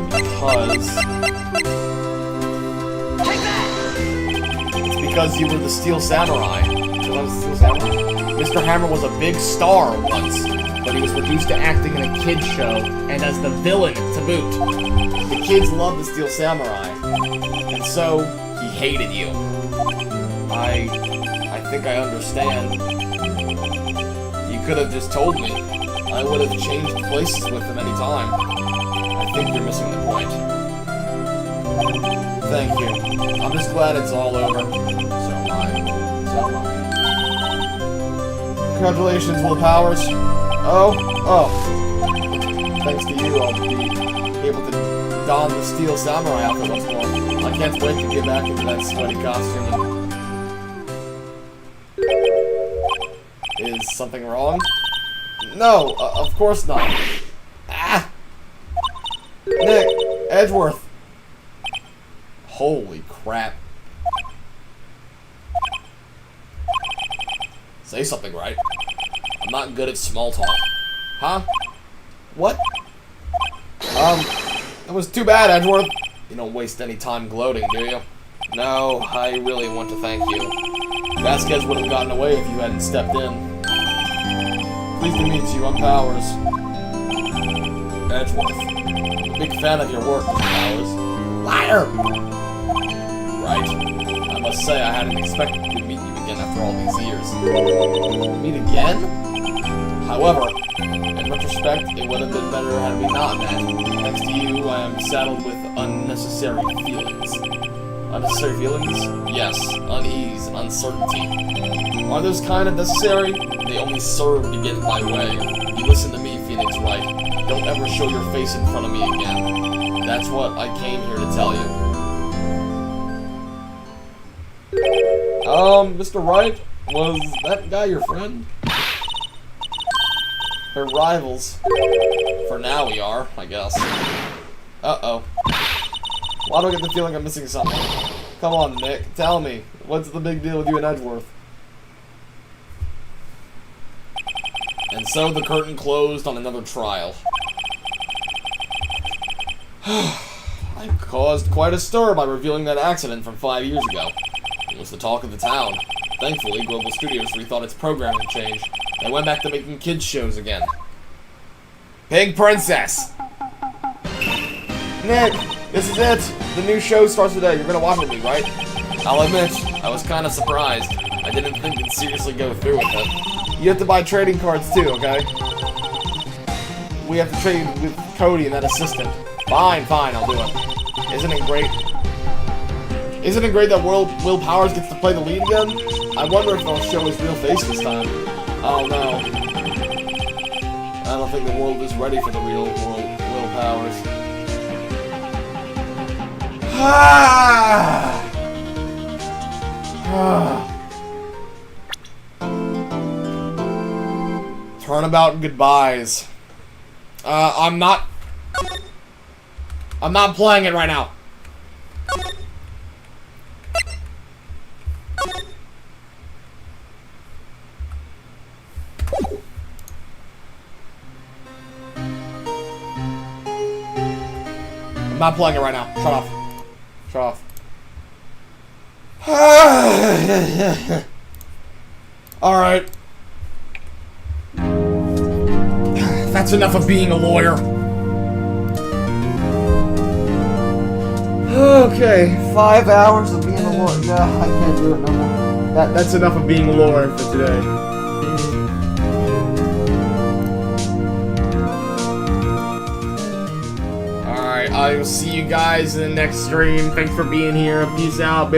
because you were the Steel Samurai. Mr. Hammer was a big star once, but he was reduced to acting in a kid's show, and as the villain to boot. The kids loved the Steel Samurai, and so he hated you. I think I understand. You could have just told me. I would have changed places with him any time. I think you're missing the point. Thank you. I'm just glad it's all over. So am I. Congratulations, Will Powers. Oh. Thanks to you, I'll be able to don the Steel Samurai outfit once more. I can't wait to get back into that sweaty costume. Is something wrong? No, of course not. Ah! Nick, Edgeworth. Holy crap. Say something, right? I'm not good at small talk. Huh? What? It was too bad, Edgeworth. You don't waste any time gloating, do you? No, I really want to thank you. Vasquez would have gotten away if you hadn't stepped in. Pleased to meet you, I'm Powers. Edgeworth. Big fan of your work, Mr. Powers. Liar! Right. I must say I hadn't expected to meet you again after all these years. Meet again? However, in retrospect, it would have been better had we not met. Thanks to you, I am saddled with unnecessary feelings. Unnecessary feelings? Yes, unease and uncertainty. Are those kind of necessary? They only serve to get in my way. You listen to me, Phoenix Wright. Don't ever show your face in front of me again. That's what I came here to tell you. Mr. Wright, was that guy your friend? They're rivals. For now we are, I guess. Uh-oh. Why do I get the feeling I'm missing something? Come on, Nick, tell me. What's the big deal with you and Edgeworth? And so the curtain closed on another trial. I caused quite a stir by revealing that accident from 5 years ago. It was the talk of the town. Thankfully, Grumble Studios rethought its programming change. They went back to making kids shows again. Pig Princess! Nick, this is it! The new show starts today. You're gonna watch it with me, right? I'll admit, I was kind of surprised. I didn't think you'd seriously go through with it. You have to buy trading cards too, okay? We have to trade with Cody and that assistant. Fine, I'll do it. Isn't it great? Isn't it great that Will Powers gets to play the lead again? I wonder if they'll show his real face this time. Oh no. I don't think the world is ready for the real Will Powers. Turnabout goodbyes. I'm not playing it right now. I'm not playing it right now. Shut off. Shut off. Alright. That's enough of being a lawyer. Okay, 5 hours of being a lawyer. No, I can't do it no more. That's enough of being a lawyer for today. Alright, I will see you guys in the next stream. Thanks for being here. Peace out.